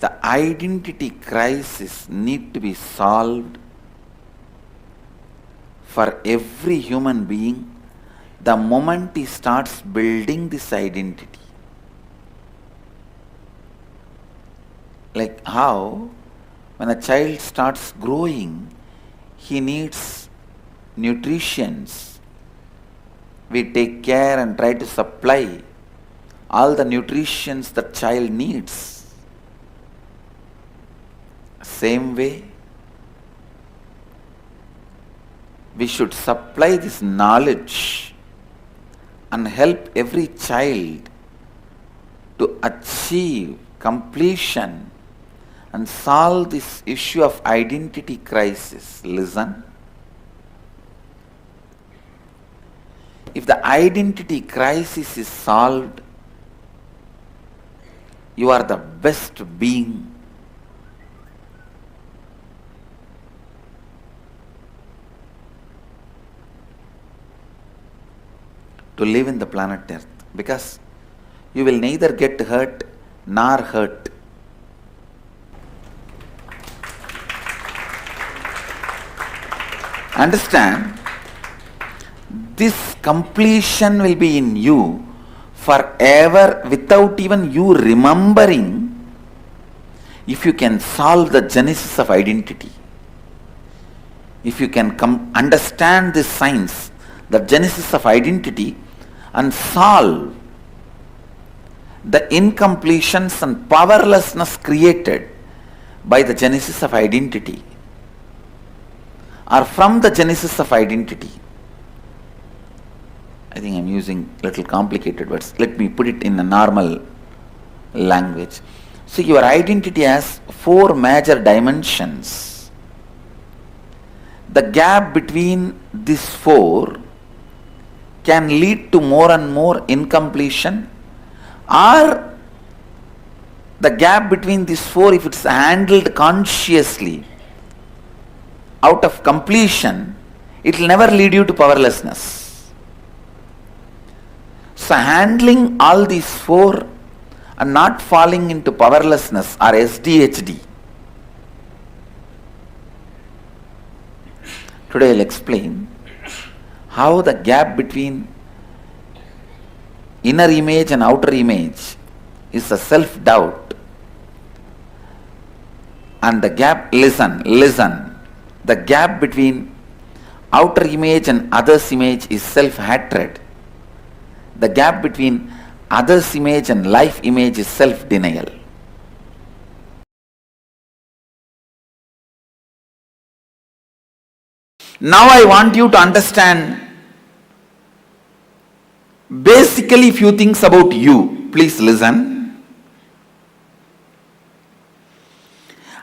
The identity crisis need to be solved for every human being the moment he starts building this identity. Like how when a child starts growing, he needs nutritions. We take care and try to supply all the nutritions that child needs. Same way, we should supply this knowledge and help every child to achieve completion and solve this issue of identity crisis. Listen. If the identity crisis is solved, you are the best being to live in the planet Earth, because you will neither get hurt nor hurt. Understand? This completion will be in you forever without even you remembering, if you can solve the genesis of identity. If you can understand this science, the genesis of identity, and solve the incompletions and powerlessness created by the genesis of identity, or from the genesis of identity. I think I'm using little complicated words. Let me put it in a normal language. So your identity has 4 major dimensions. The gap between these 4 can lead to more and more incompletion, or the gap between these 4, if it's handled consciously out of completion, it will never lead you to powerlessness. So handling all these 4 and not falling into powerlessness or SDHD. Today I'll explain how the gap between inner image and outer image is a self-doubt, and the gap, listen, the gap between outer image and others' image is self-hatred. The gap between others' image and life image is self-denial. Now I want you to understand basically few things about you. Please listen.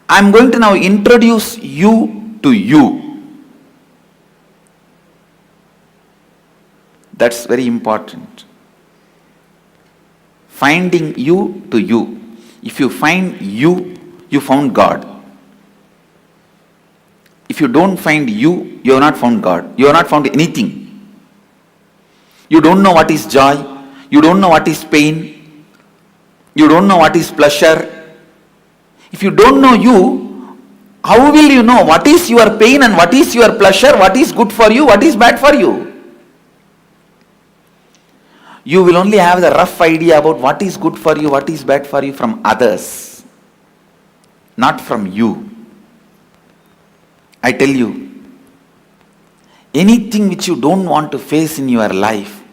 I am going to now introduce you to you. That's very important. Finding you to you. If you find you, you found God. If you don't find you, you have not found God. You have not found anything. You don't know what is joy. You don't know what is pain. You don't know what is pleasure. If you don't know you, how will you know what is your pain and what is your pleasure, what is good for you, what is bad for you? You will only have the rough idea about what is good for you, what is bad for you from others, not from you. I tell you, anything which you don't want to face in your life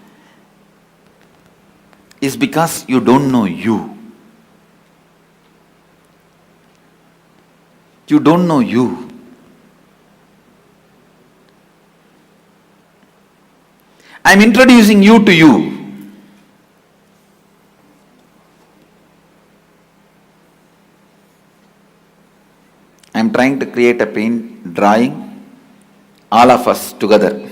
is because you don't know you. You don't know you. I am introducing you to you. I am trying to create a paint drawing, all of us together.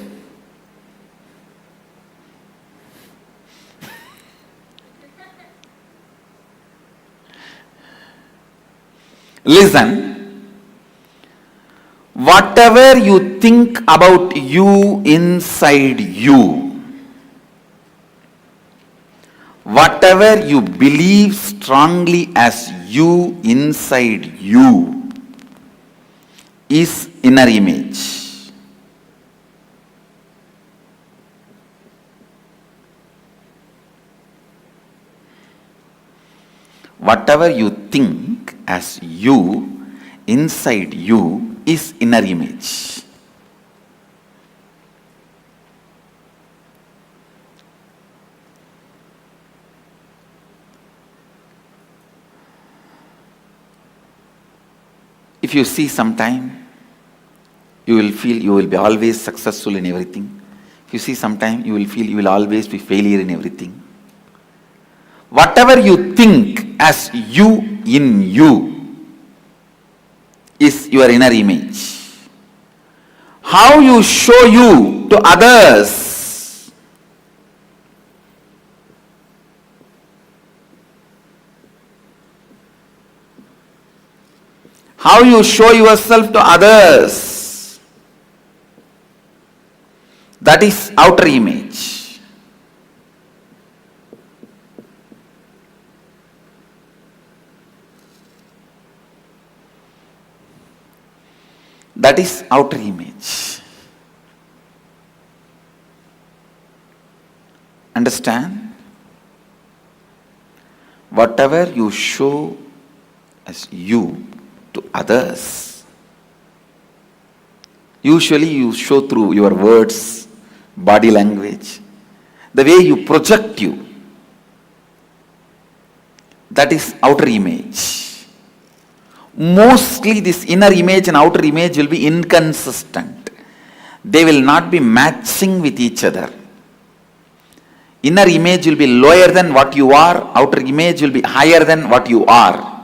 Listen, whatever you think about you inside you, whatever you believe strongly as you inside you, is inner image. Whatever you think as you inside you is inner image. If you see sometime, you will feel you will be always successful in everything. If you see sometime, you will feel you will always be failure in everything. Whatever you think as you in you is your inner image. How you show you to others how you show yourself to others, that is outer image. That is outer image. Understand? Whatever you show as you to others, usually you show through your words, body language, the way you project you. That is outer image. Mostly this inner image and outer image will be inconsistent. They will not be matching with each other. Inner image will be lower than what you are, outer image will be higher than what you are.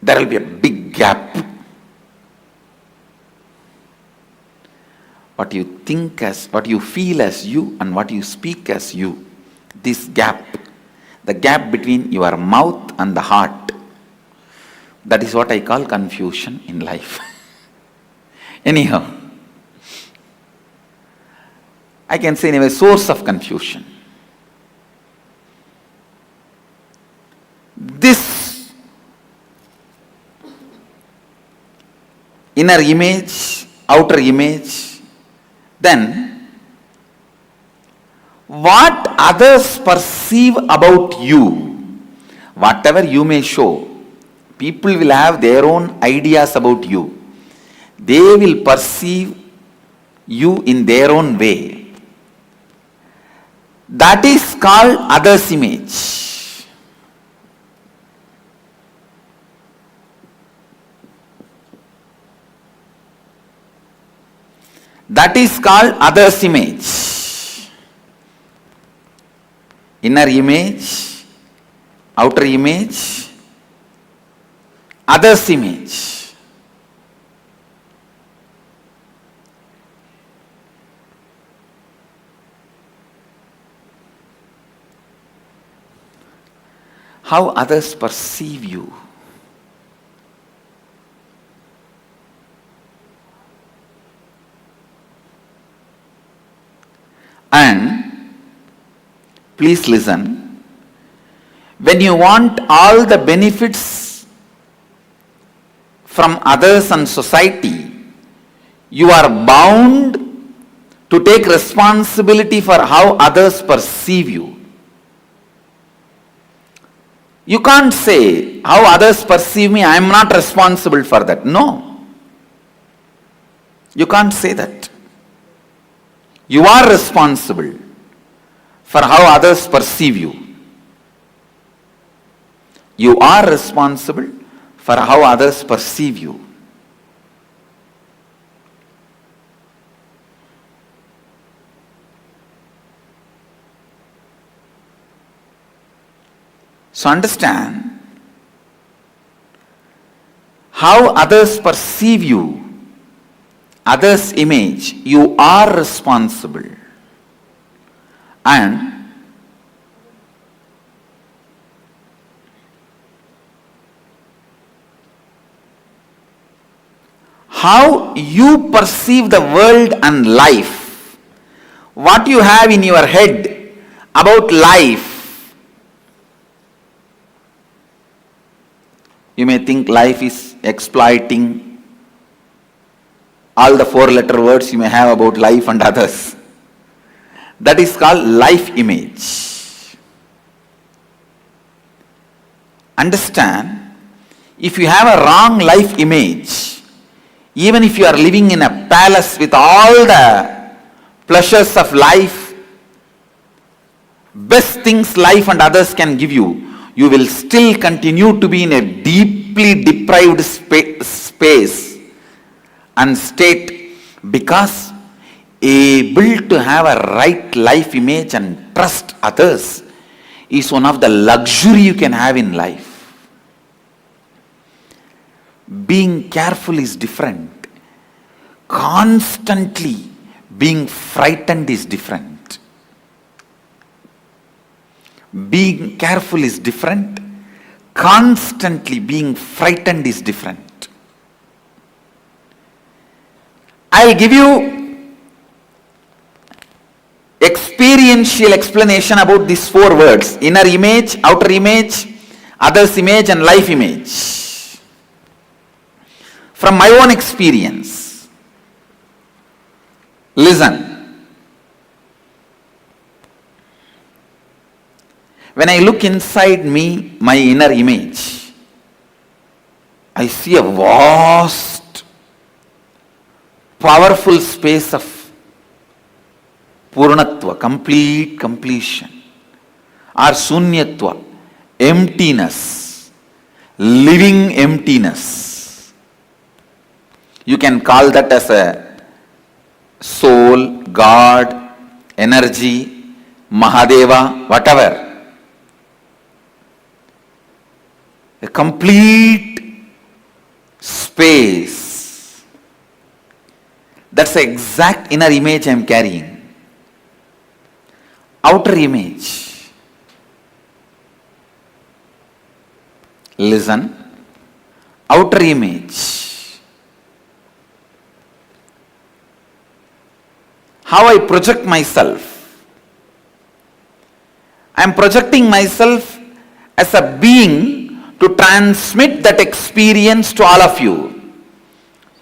There will be a big gap. What you think as, what you feel as you and what you speak as you, this gap, the gap between your mouth and the heart, that is what I call confusion in life. Anyhow, I can say anyway, source of confusion. This inner image, outer image, then what others perceive about you, whatever you may show, people will have their own ideas about you. They will perceive you in their own way. That is called others' image. That is called others' image. Inner image, outer image, others' image. How others perceive you. And please listen, when you want all the benefits from others and society, you are bound to take responsibility for how others perceive you. You can't say, how others perceive me, I am not responsible for that. No. You can't say that. You are responsible for how others perceive you. You are responsible for how others perceive you. So understand, how others perceive you, others' image, you are responsible. And how you perceive the world and life, what you have in your head about life. You may think life is exploiting, all the 4-letter words you may have about life and others. That is called life image. Understand, if you have a wrong life image, even if you are living in a palace with all the pleasures of life, best things life and others can give you, you will still continue to be in a deep deeply deprived space and state, because able to have a right life image and trust others is one of the luxury you can have in life. Being careful is different. Constantly being frightened is different. Being careful is different. Constantly being frightened is different. I'll give you experiential explanation about these 4 words: inner image, outer image, others image, and life image. From my own experience, listen. When I look inside me, my inner image, I see a vast, powerful space of Purnatva, complete completion, or Sunyatva, emptiness, living emptiness. You can call that as a soul, God, energy, Mahadeva, whatever. A complete space. That's the exact inner image I am carrying. Outer image. Listen. Outer image. How I project myself. I am projecting myself as a being to transmit that experience to all of you.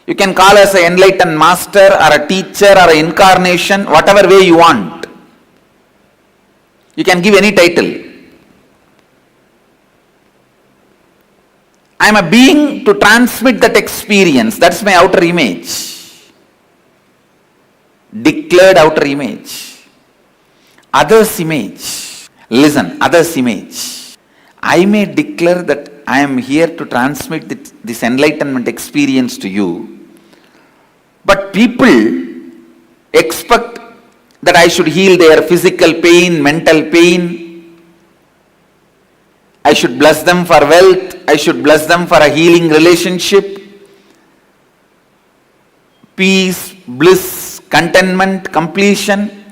You can call us an enlightened master or a teacher or an incarnation, whatever way you want. You can give any title. I am a being to transmit that experience. That's my outer image. Declared outer image. Others image. Listen, others image. I may declare that I am here to transmit this enlightenment experience to you, but people expect that I should heal their physical pain, mental pain. I should bless them for wealth. I should bless them for a healing relationship, peace, bliss, contentment, completion.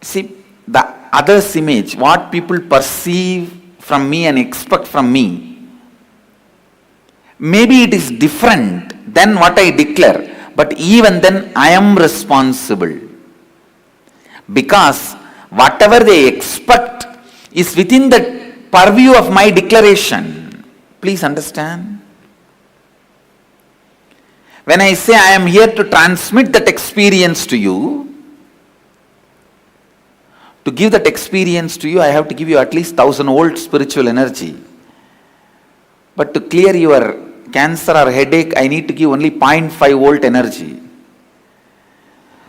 See, the other's image, what people perceive from me and expect from me, maybe it is different than what I declare, but even then I am responsible. Because whatever they expect is within the purview of my declaration. Please understand. When I say I am here to transmit that experience to you, to give that experience to you, I have to give you at least 1000 volt spiritual energy. But to clear your cancer or headache, I need to give only 0.5 volt energy.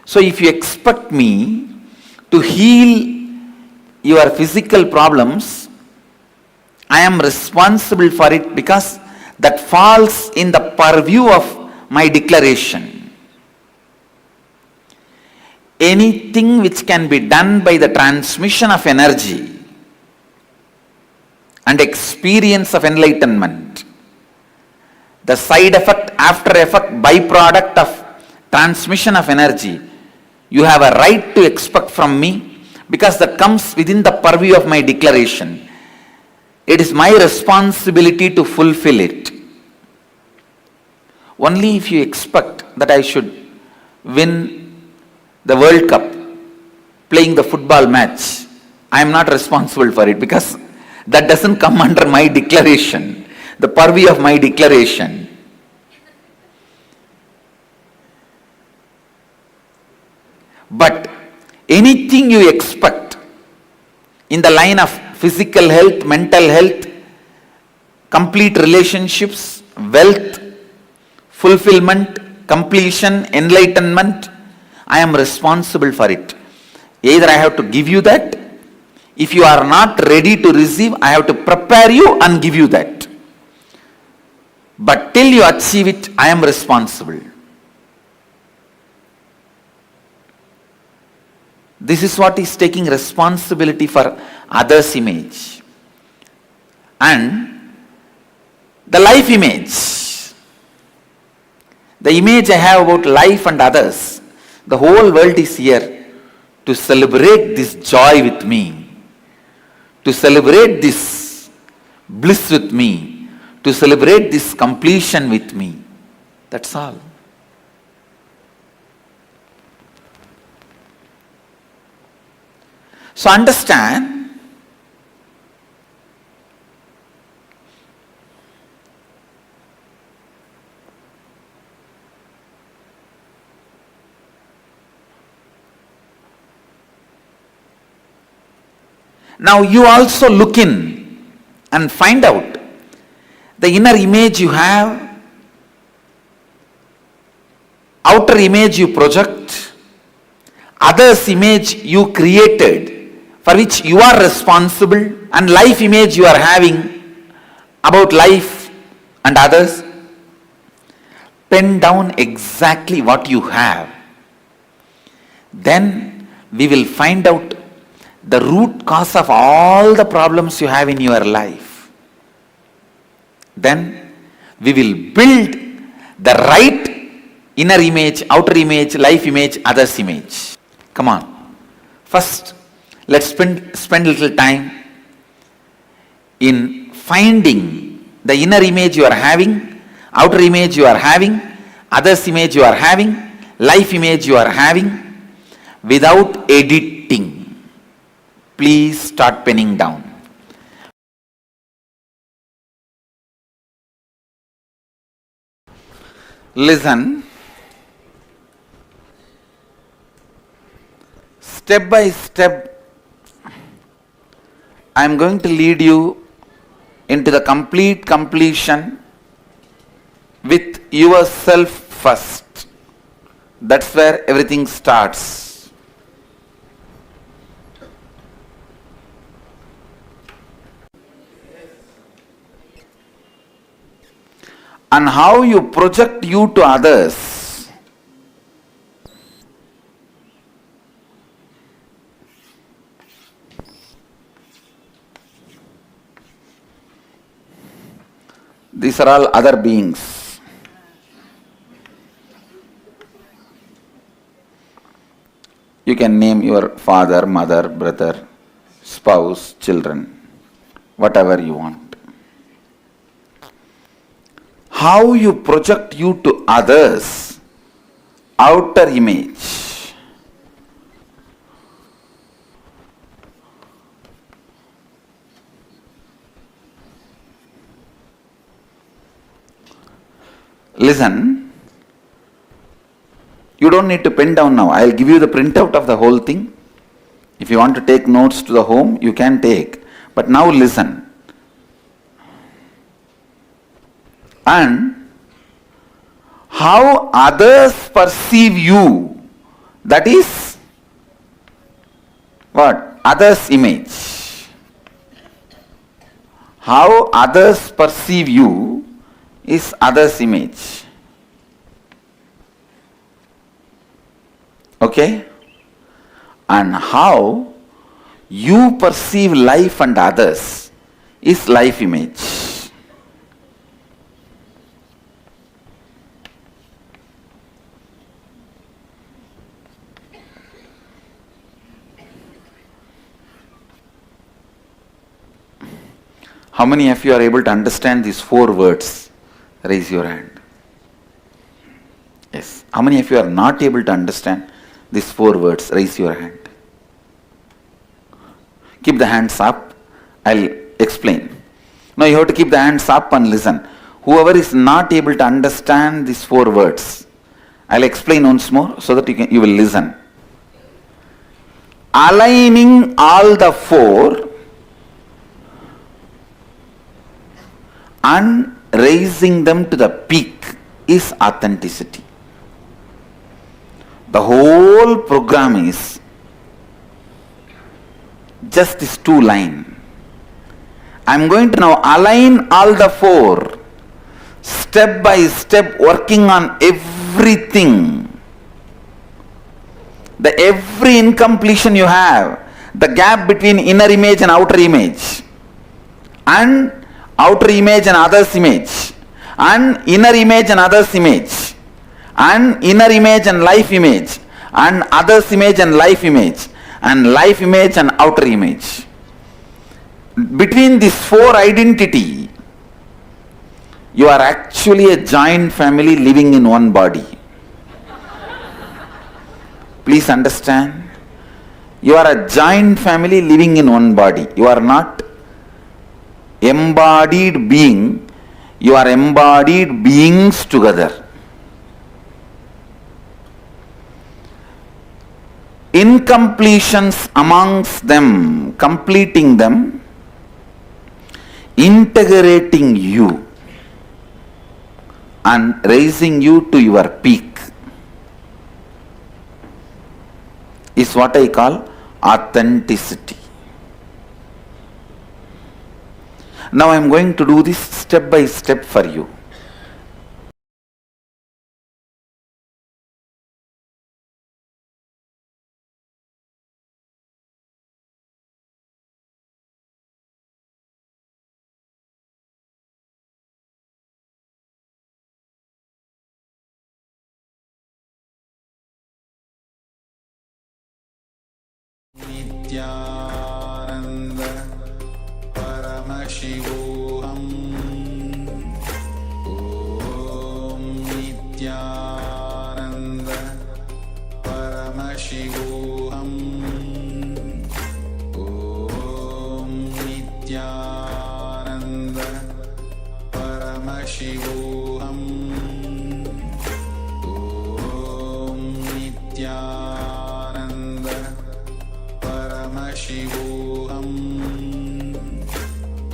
So if you expect me to heal your physical problems, I am responsible for it, because that falls in the purview of my declaration. Anything which can be done by the transmission of energy and experience of enlightenment, the side effect, after effect, byproduct of transmission of energy, you have a right to expect from me, because that comes within the purview of my declaration. It is my responsibility to fulfill it. Only if you expect that I should win the World Cup, playing the football match, I am not responsible for it, because that doesn't come under my declaration, the purview of my declaration. But anything you expect in the line of physical health, mental health, complete relationships, wealth, fulfillment, completion, enlightenment, I am responsible for it. Either I have to give you that, If you are not ready to receive, I have to prepare you and give you that. But till you achieve it, I am responsible. This is what is taking responsibility for others' image. And the life image, the image I have about life and others, the whole world is here to celebrate this joy with me, to celebrate this bliss with me, to celebrate this completion with me. That's all. So understand, now you also look in and find out the inner image you have, outer image you project, others' image you created, for which you are responsible, and life image you are having about life and others. Pen down exactly what you have. Then we will find out the root cause of all the problems you have in your life. Then we will build the right inner image, outer image, life image, others' image. Come on. First, let's spend a little time in finding the inner image you are having, outer image you are having, others' image you are having, life image you are having, without editing. Please start penning down. Listen. Step by step, I am going to lead you into the complete completion with yourself first. That's where everything starts. And how you project you to others. These are all other beings. You can name your father, mother, brother, spouse, children, whatever you want. How you project you to others, outer image. Listen, you don't need to pen down now. I'll give you the printout of the whole thing. If you want to take notes to the home, you can take. But now listen. And how others perceive you, that is what? Others' image. How others perceive you is others' image. Okay? And how you perceive life and others is life image. How many of you are able to understand these 4 words? Raise your hand. Yes. How many of you are not able to understand these 4 words? Raise your hand. Keep the hands up. I'll explain. Now you have to keep the hands up and listen. Whoever is not able to understand these 4 words, I'll explain once more so that you will listen. Aligning all the 4 and raising them to the peak is authenticity. The whole program is just this two line. I'm going to now align all the four, step by step, working on everything. The every incompletion you have, the gap between inner image and outer image, and outer image and others image, and inner image and others image, and inner image and life image, and others image and life image, and life image and outer image. Between these four identity, you are actually a joint family living in one body. Please understand. You are a joint family living in one body. You are not embodied being. You are embodied beings together. Incompletions amongst them, completing them, integrating you and raising you to your peak is what I call authenticity. Now I am going to do this step by step for you. Nityananda Paramashivoham Om Nityananda Paramashivoham Om Nityananda Paramashivoham Om Nityananda Paramashivoham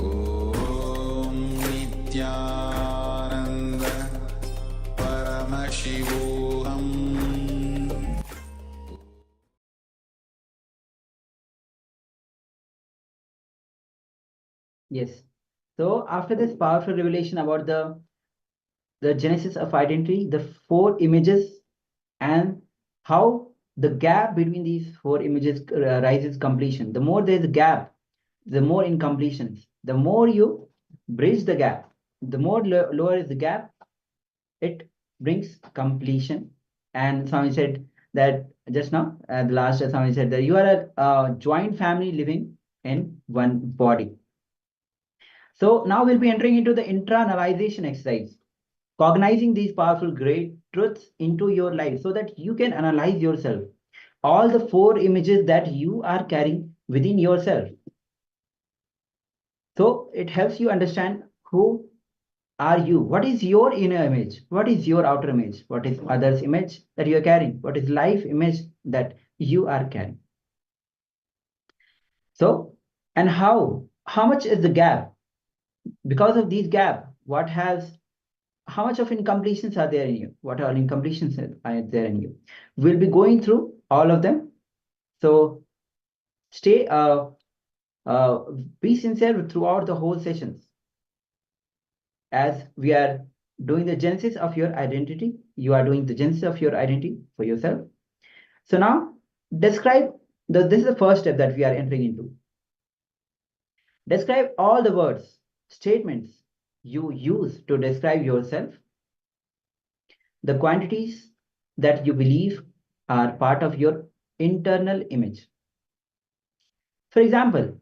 Om Nityananda Paramashivoham. Yes. So after this powerful revelation about the genesis of identity, the four images, and how the gap between these four images rises completion. The more there is a gap, the more incompletions. The more you bridge the gap, the more lower is the gap, it brings completion. And Swami said that just now, the last Swami said that you are a joint family living in one body. So now we'll be entering into the internalization exercise, cognizing these powerful great truths into your life so that you can analyze yourself, all the four images that you are carrying within yourself. So it helps you understand who are you, what is your inner image, what is your outer image, what is others image that you are carrying, what is life image that you are carrying. So, and how much is the gap? Because of these gap, how much of incompletions are there in you? What are incompletions are there in you? We'll be going through all of them. So stay, be sincere throughout the whole sessions. As we are doing the genesis of your identity, you are doing the genesis of your identity for yourself. So now describe, this is the first step that we are entering into. Describe all the words, statements you use to describe yourself, the quantities that you believe are part of your internal image. For example,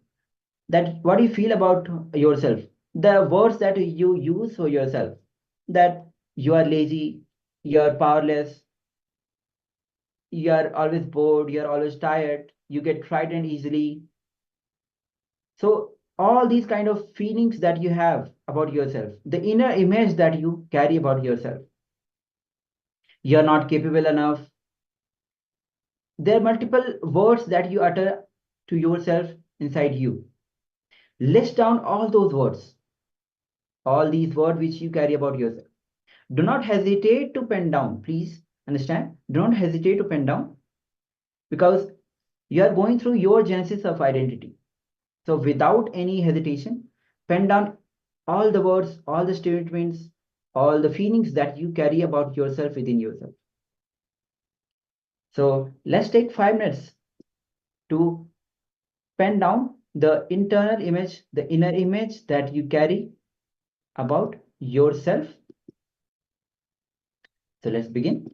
that what do you feel about yourself? The words that you use for yourself, that you are lazy, you are powerless, you are always bored, you are always tired, you get frightened easily. So all these kind of feelings that you have about yourself, the inner image that you carry about yourself, you're not capable enough. There are multiple words that you utter to yourself inside you. List down all those words, all these words which you carry about yourself. Do not hesitate to pen down. Please understand. Do not hesitate to pen down, because you are going through your genesis of identity. So without any hesitation, pen down all the words, all the statements, all the feelings that you carry about yourself within yourself. So let's take 5 minutes to pen down the internal image, the inner image that you carry about yourself. So let's begin.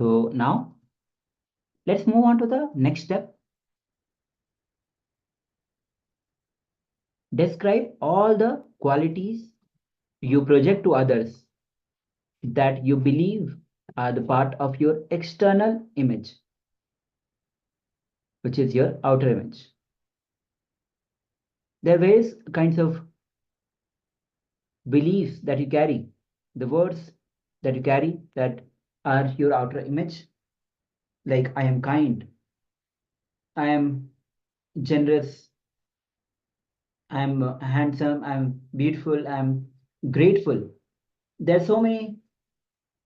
So now let's move on to the next step. Describe all the qualities you project to others that you believe are the part of your external image, which is your outer image. There are various kinds of beliefs that you carry, the words that you carry that are your outer image, like I am kind, I am generous, I am handsome, I am beautiful, I am grateful. There are so many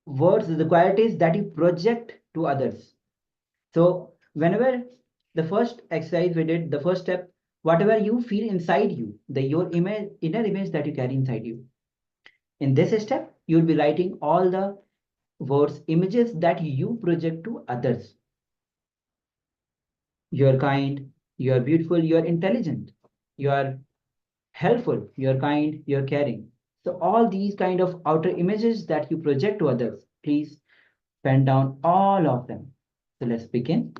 words, the qualities that you project to others. So whenever the first exercise we did, the first step, whatever you feel inside you, your image, inner image that you carry inside you. In this step, you will be writing all the words, images that you project to others. You are kind, you are beautiful, you are intelligent, you are helpful, you are kind, you are caring. So all these kind of outer images that you project to others, please pen down all of them. So let's begin.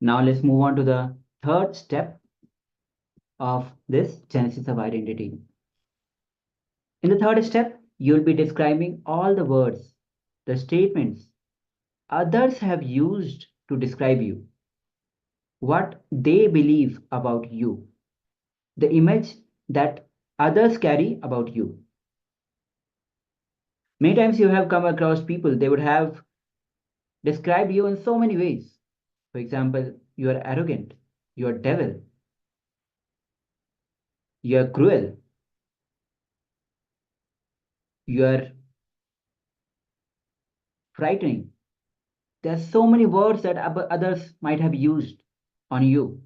Now let's move on to the third step of this genesis of identity. In the third step, you'll be describing all the words, the statements others have used to describe you, what they believe about you, the image that others carry about you. Many times you have come across people, they would have described you in so many ways. For example, you are arrogant, you are devil, you are cruel, you are frightening. There are so many words that others might have used on you.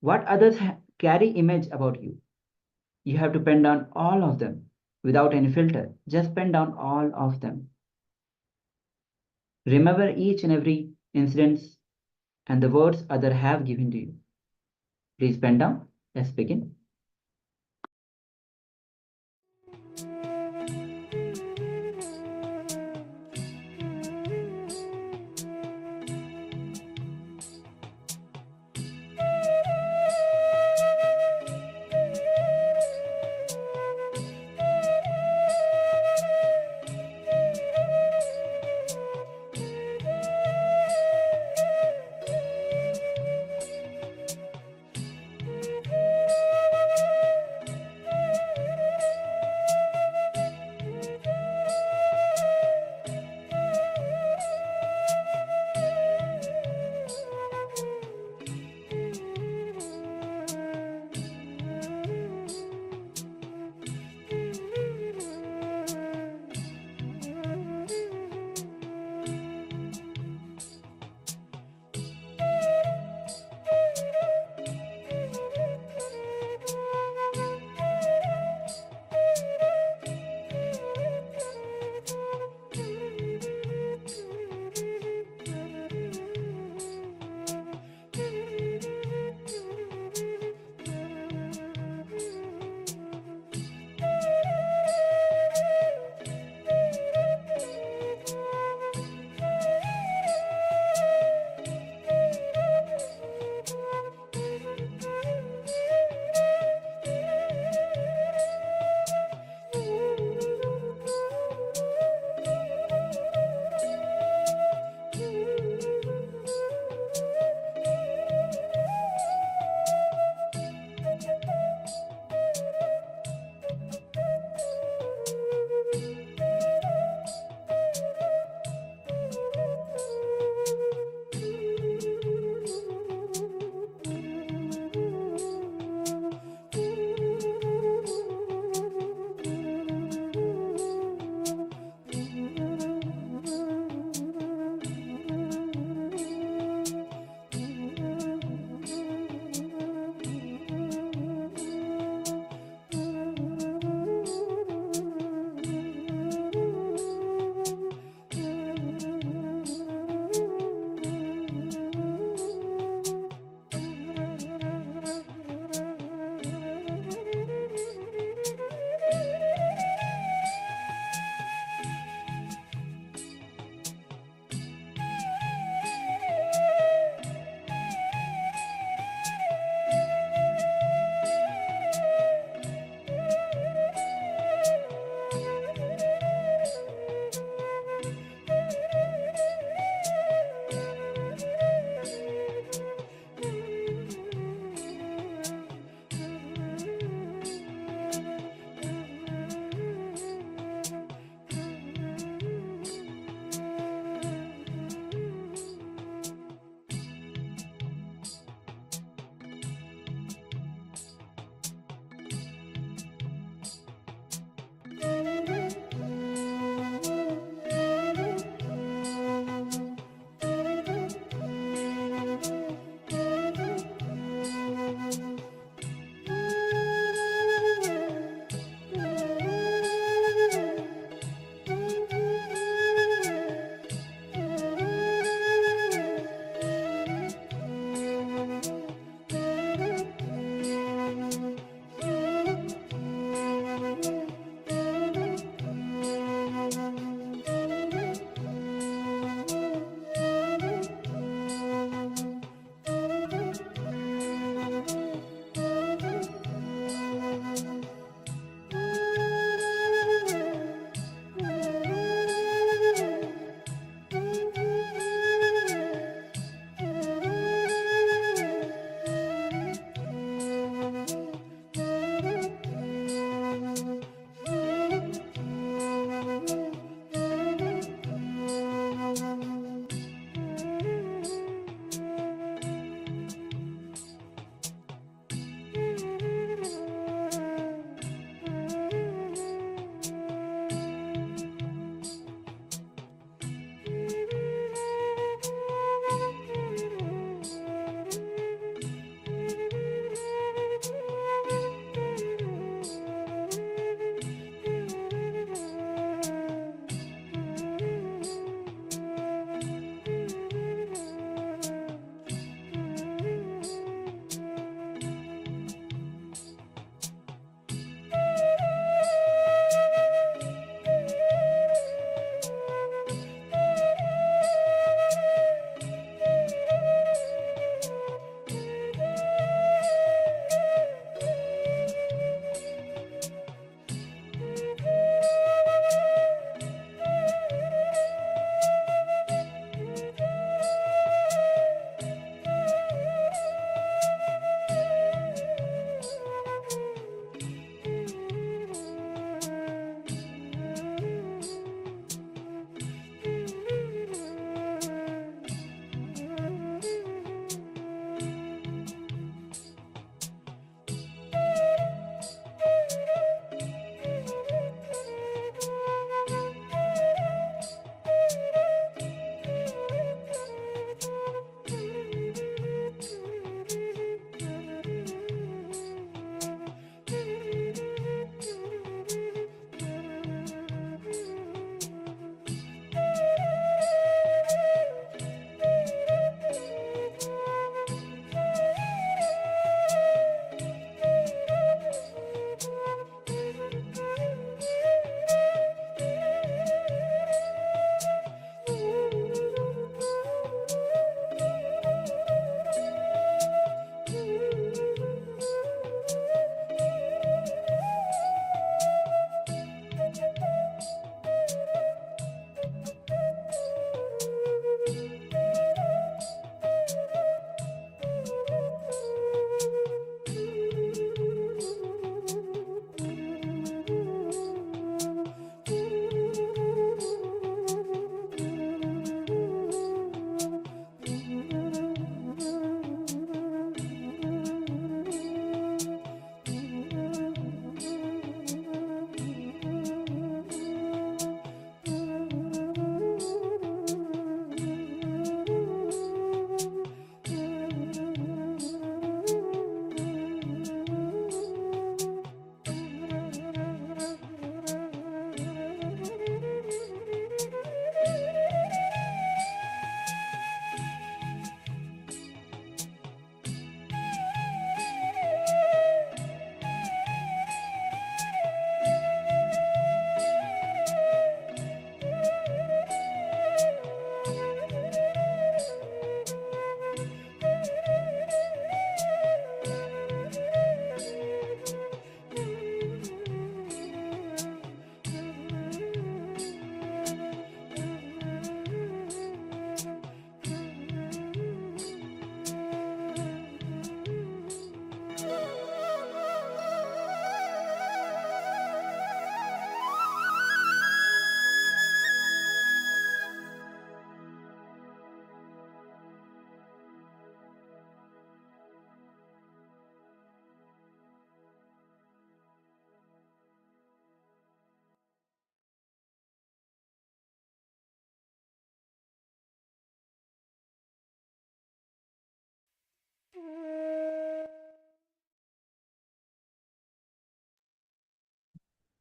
What others carry image about you. You have to pen down all of them without any filter. Just pen down all of them. Remember each and every incident and the words others have given to you. Please pen down. Let's begin.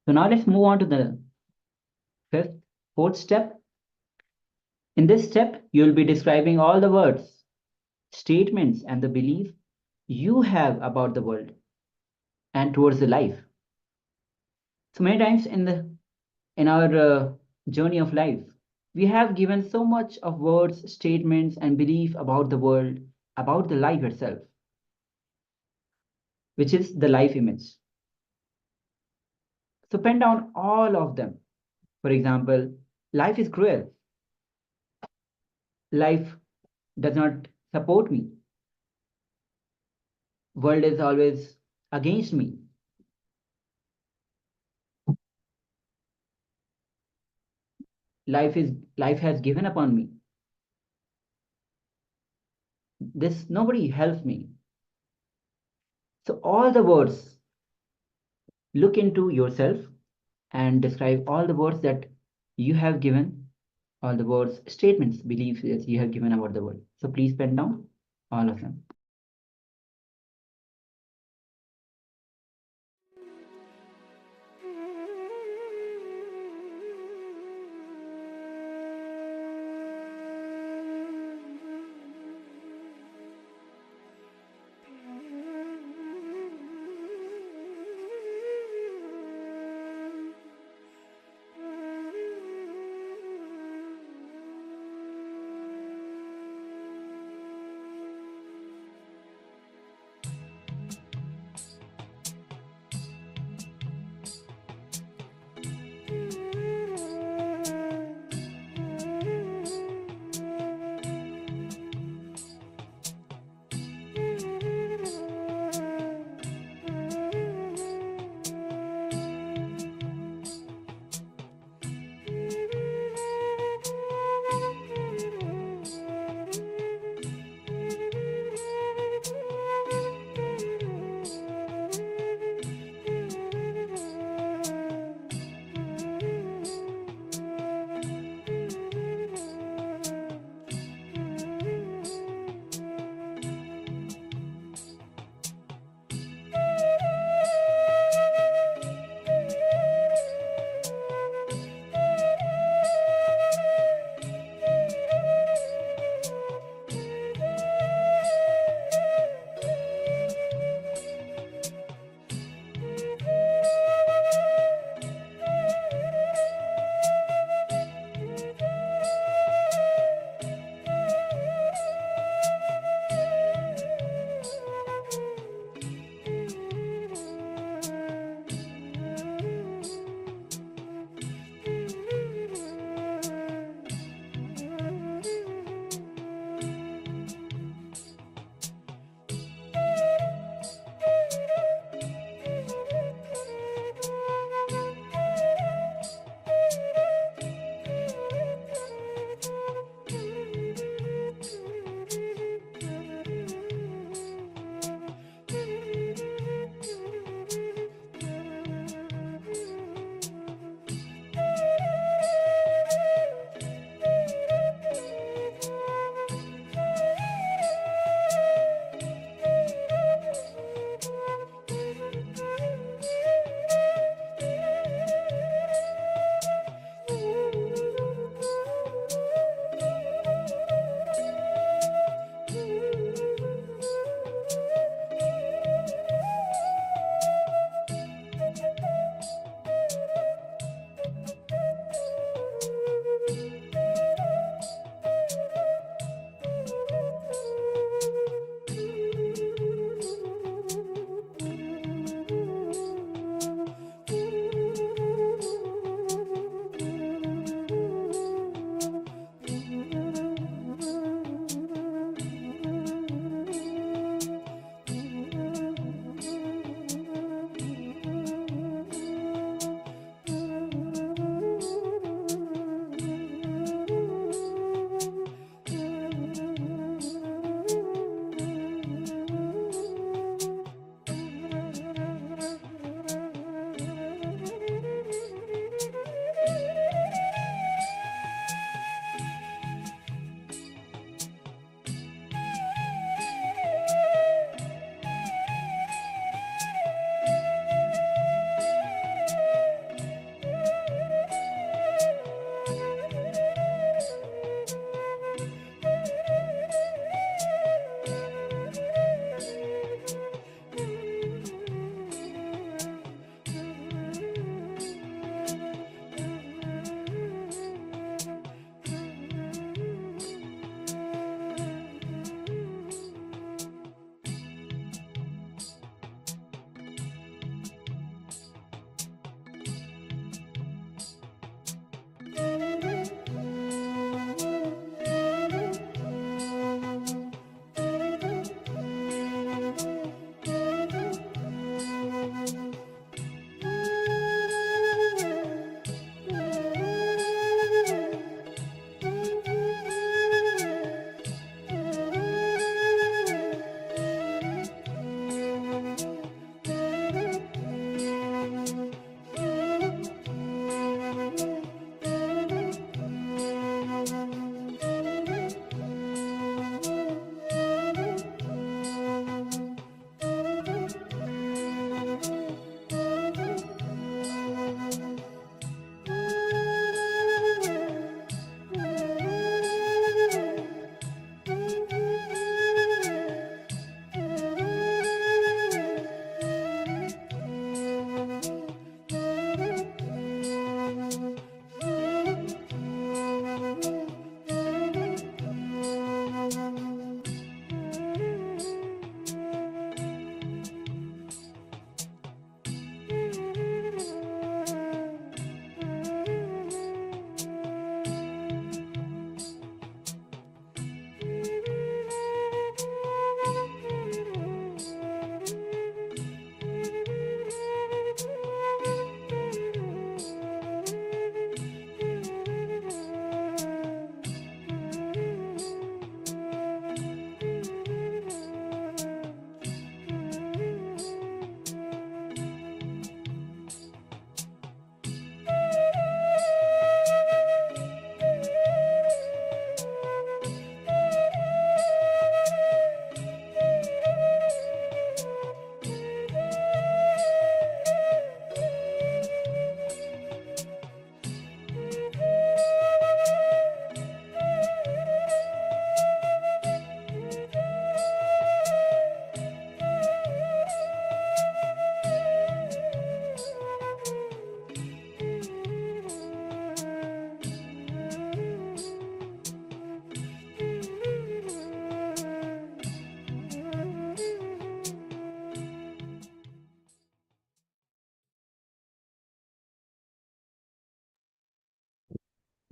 So now let's move on to the fourth step. In this step, you will be describing all the words, statements, and the belief you have about the world and towards the life. So many times in our journey of life, we have given so much of words, statements, and belief about the world, about the life itself, which is the life image. So pen down all of them. For example, life is cruel. Life does not support me. World is always against me. Life has given upon me. This nobody helps me. So all the words, look into yourself and describe all the words that you have given, all the words, statements, beliefs that you have given about the world. So please pen down all of them.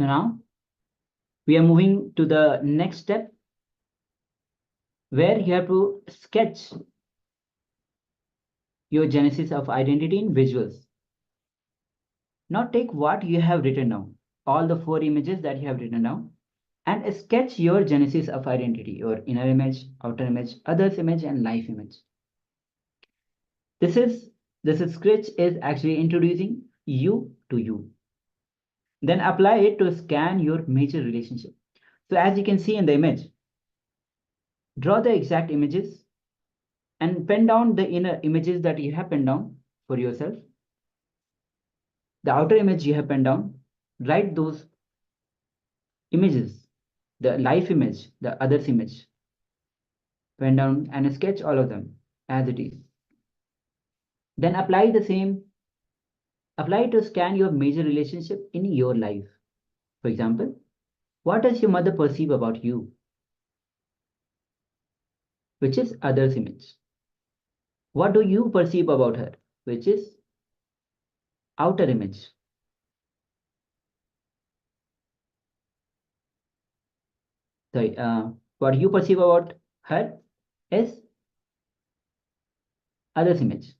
So now we are moving to the next step, where you have to sketch your genesis of identity in visuals. Now take what you have written down, all the 4 images that you have written down, and sketch your genesis of identity, your inner image, outer image, others image, and life image. This sketch is actually introducing you to you. Then apply it to scan your major relationship. So as you can see in the image, draw the exact images and pen down the inner images that you have penned down for yourself. The outer image you have penned down, write those images, the life image, the others image, pen down and sketch all of them as it is. Then apply the same, apply to scan your major relationship in your life. For example, what does your mother perceive about you? Which is others image. What do you perceive about her? Which is outer image. Sorry, what you perceive about her is others image,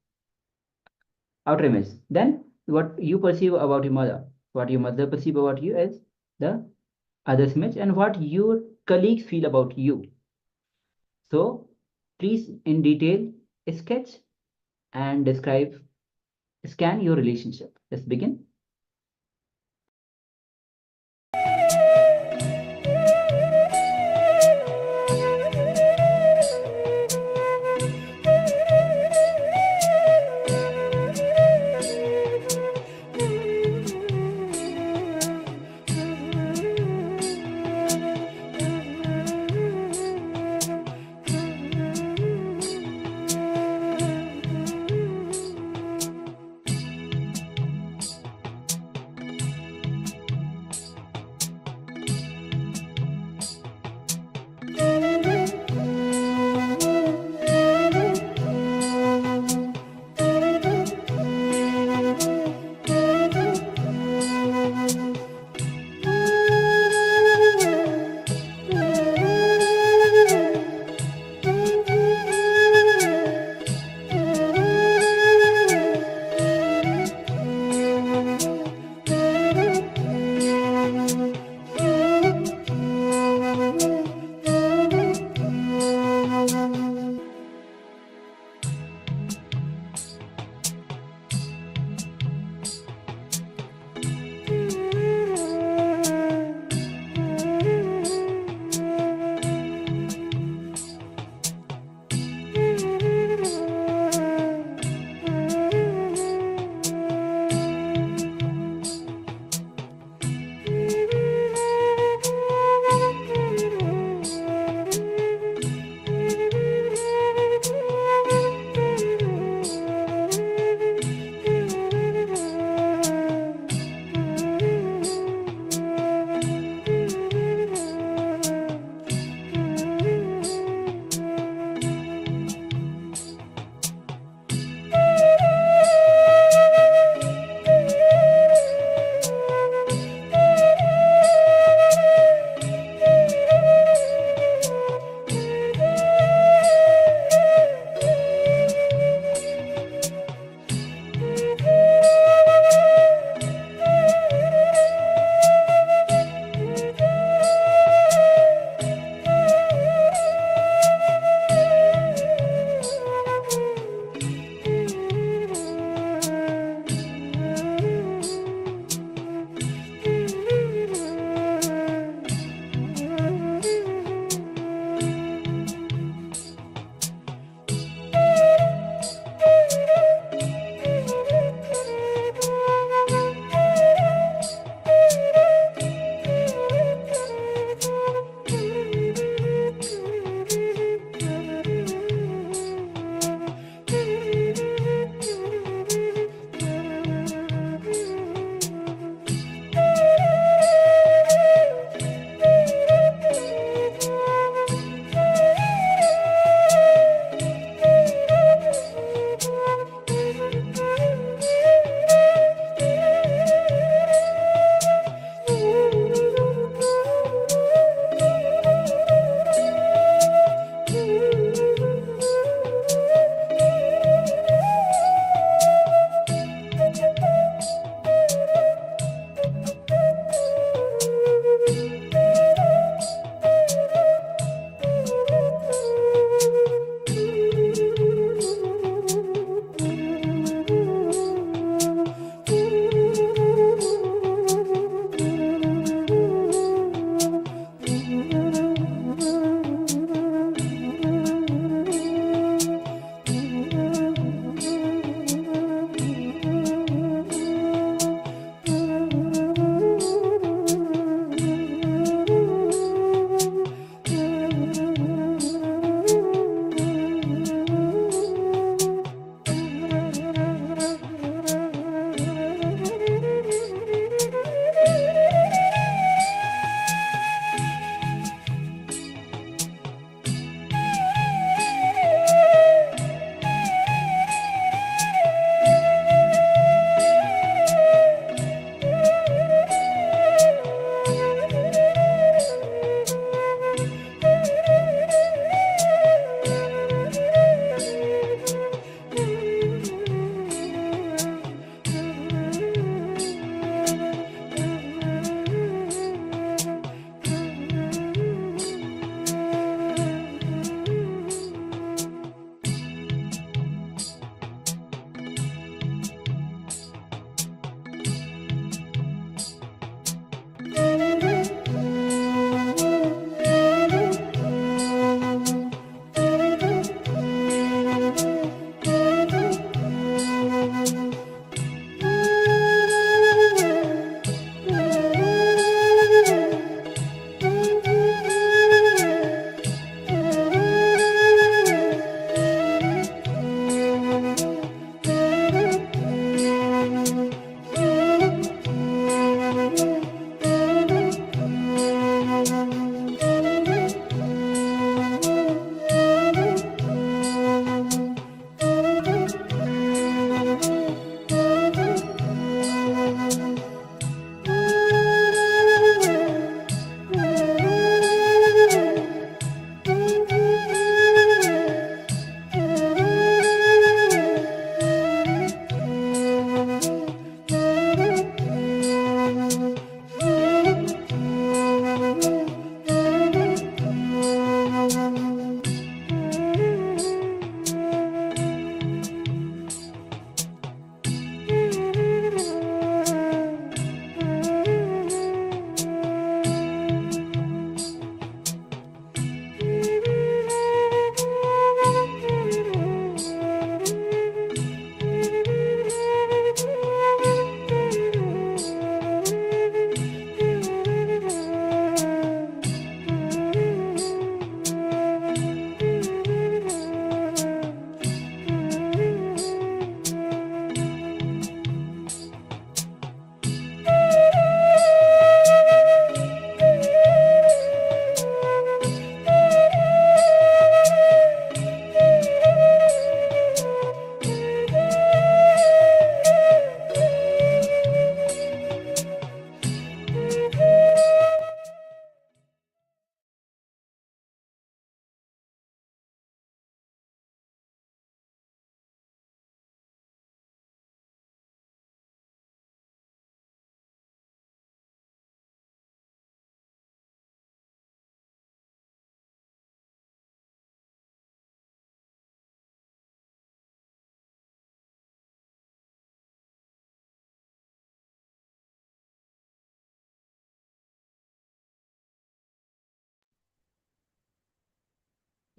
outer image. Then what you perceive about your mother, what your mother perceive about you is the others image, and what your colleagues feel about you. So please in detail sketch and describe, scan your relationship. Let's begin.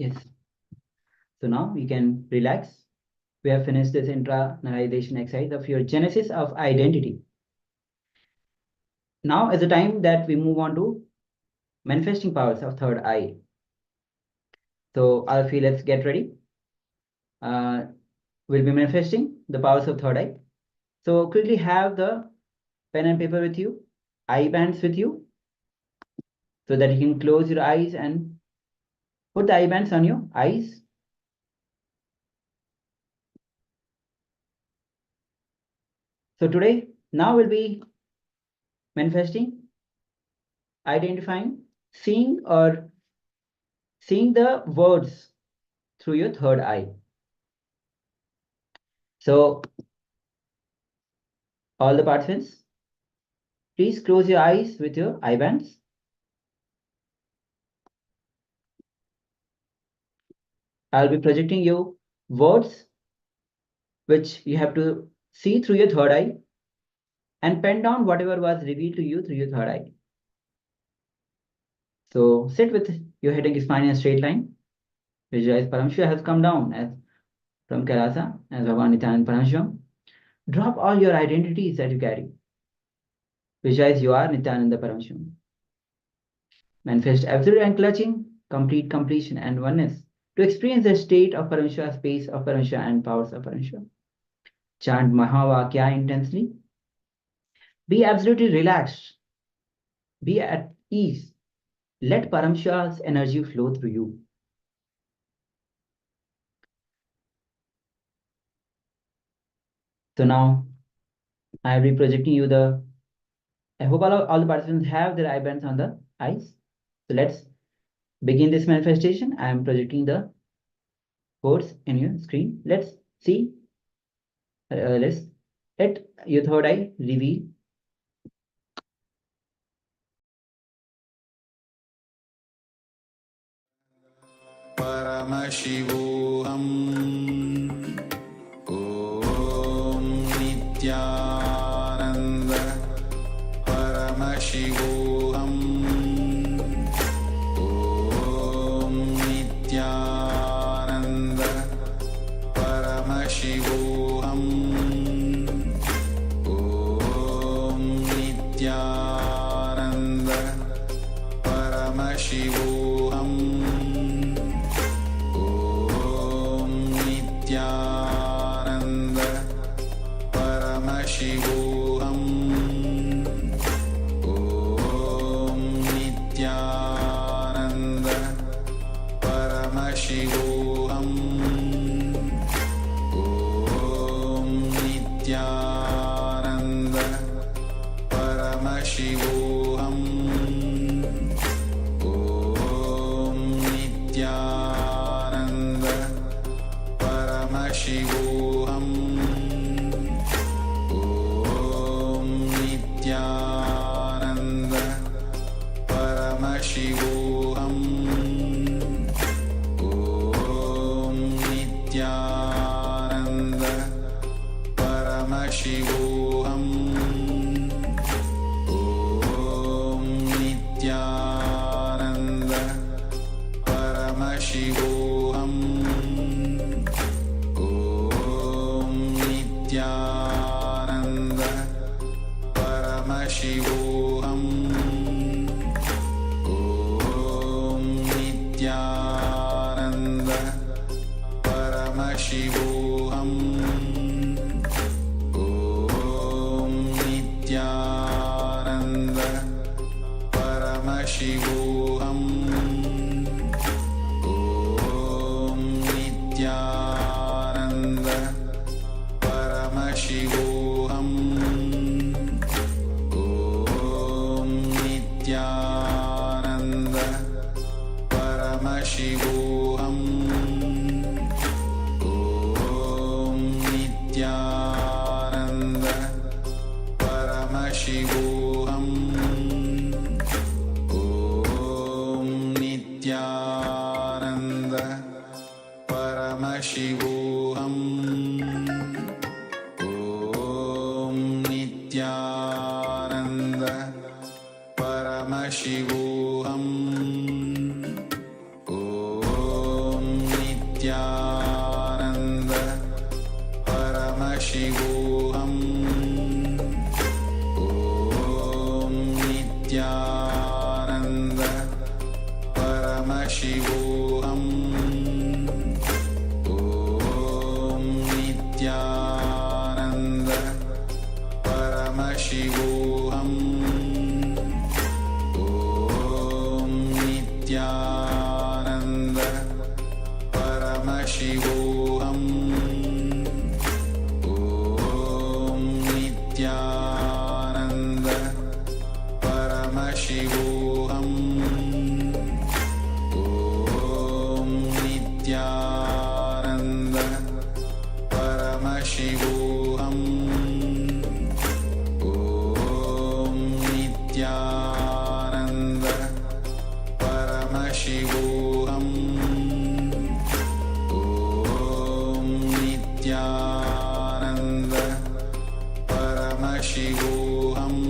Yes. So now we can relax. We have finished this internalization exercise of your genesis of identity. Now is the time that we move on to manifesting powers of third eye. So all of you, let's get ready. We'll be manifesting the powers of third eye. So quickly have the pen and paper with you, eye bands with you, so that you can close your eyes and put the eye bands on your eyes. So today, now we'll be manifesting, identifying, seeing the words through your third eye. So all the participants, please close your eyes with your eye bands. I'll be projecting you words which you have to see through your third eye and pen down whatever was revealed to you through your third eye. So sit with your head and spine in a straight line. Visualize Paramashiva has come down as from Kailasa as Bhagavan Nityananda Paramashivam. Drop all your identities that you carry. Visualize you are Nityananda Paramashivam. Manifest absolute and clutching, complete completion and oneness to experience the state of Paramashiva, space of Paramashiva and powers of Paramashiva. Chant Mahavakya intensely. Be absolutely relaxed. Be at ease. Let Paramashiva's energy flow through you. So now I will be projecting you I hope all the participants have their eye bands on the eyes. So let's begin this manifestation. I am projecting the words in your screen. Let's see. Let's let your third eye reveal. Paramashivoham Om Nityananda Paramashivoham Om Nityananda Paramashivoham Om Nityananda Paramashivoham Nityananda Paramashivoham Om Nityananda Paramashivoham Om Nityananda Paramashivoham Om Nityananda Paramashivoham Om Nityananda Paramashivoham Om Nityananda Paramashivoham Om Nityananda Paramashivoham Om Nityananda Paramashivoham Om Nityananda Paramashivoham Om Nityananda Paramashivoham Om Nityananda Paramashivoham Om Nityananda Paramashivoham Om Nityananda Paramashivoham Om Nityananda Paramashivoham Om Nityananda Paramashivoham Om Nityanand परमशिवोऽहम् ॐ नित्यानन्द परमशिवोऽहम् ॐ नित्यानन्द परमशिवोऽहम् ॐ नित्यानन्द परमशिवोऽहम् ॐ नित्यानन्द परमशिवोऽहम् ॐ नित्यानन्द परमशिवोऽहम् ॐ नित्यानन्द परमशिवोऽहम् ॐ नित्यानन्द परमशिवोऽहम्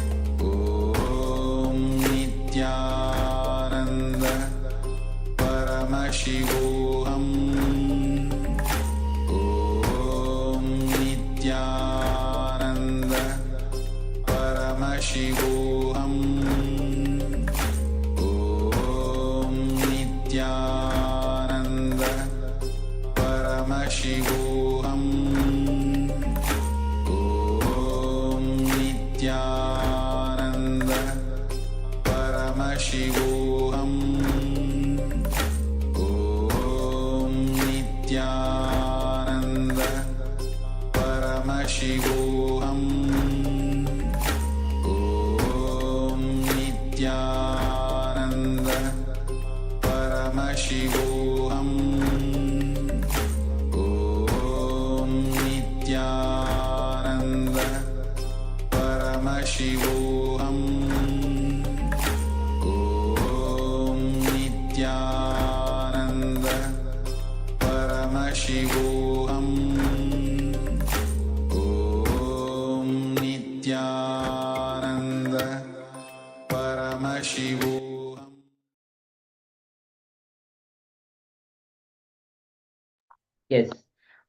ॐ नित्यानन्द परमशिवोऽहम् ॐ नित्यानन्द परमशिवोऽहम् ॐ नित्यानन्द परमशिवोऽहम् ॐ नित्यानन्द परमशिवोऽहम् ॐ नित्यानन्द परमशिवोऽहम् ॐ नित्यानन्द परमशिवोऽहम् ॐ नित्यानन्द परमशिवोऽहम् ॐ नित्यानन्द परमशिवोऽहम् ॐ नित्यानन्द परमशिवोऽहम् Yes.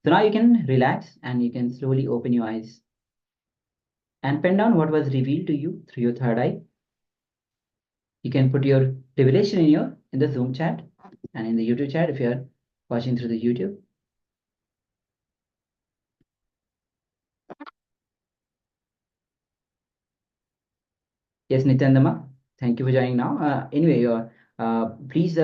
So now you can relax and you can slowly open your eyes and pen down what was revealed to you through your third eye. You can put your revelation in the Zoom chat and in the YouTube chat if you are watching through the YouTube. Yes, Nityanandama, thank you for joining now. Anyway, please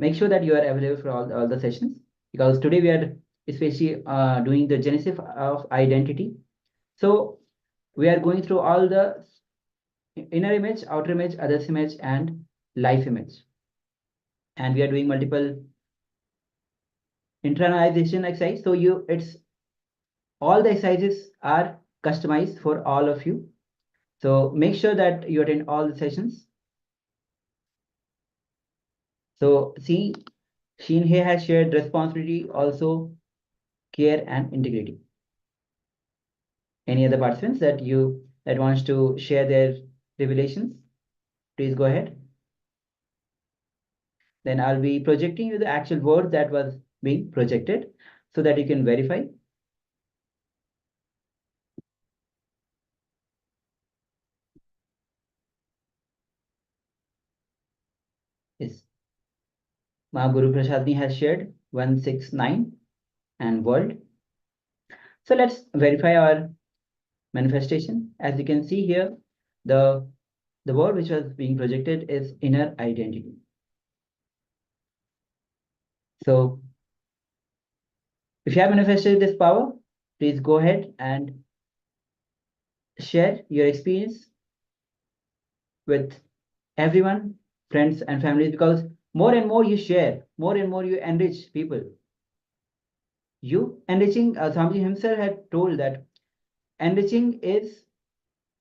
make sure that you are available for all the sessions, because today we are especially doing the genesis of identity. So we are going through all the inner image, outer image, others image, and life image. And we are doing multiple internalization exercise. So all the exercises are customized for all of you. So make sure that you attend all the sessions. So see, Sheen here has shared responsibility, also care and integrity. Any other participants that wants to share their revelations, please go ahead. Then I'll be projecting you the actual word that was being projected so that you can verify. Yes. Mahaguru Prasadni has shared 169 and world. So let's verify our manifestation. As you can see here, the word which was being projected is inner identity. So if you have manifested this power, please go ahead and share your experience with everyone, friends and families, because more and more you share, more and more you enrich people. You enriching, Swamiji himself had told that enriching is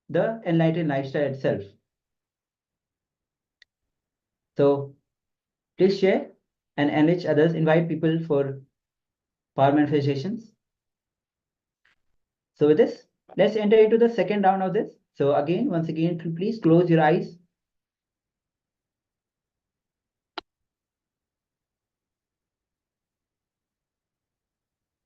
the enlightened lifestyle itself. So please share and enrich others, invite people for power manifestations. So with this, let's enter into the second round of this. So again, once again, please close your eyes.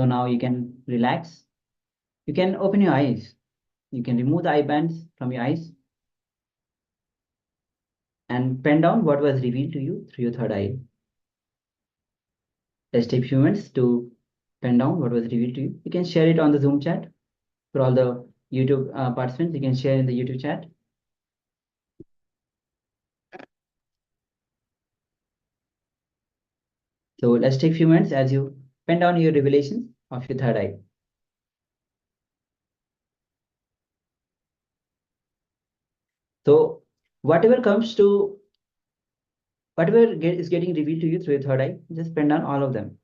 So now you can relax. You can open your eyes. You can remove the eye bands from your eyes and pen down what was revealed to you through your third eye. Let's take a few minutes to pen down what was revealed to you. You can share it on the Zoom chat. For all the YouTube participants, you can share in the YouTube chat. So let's take a few minutes as you pen down your revelations of your third eye. So whatever is getting revealed to you through your third eye, just pen down all of them.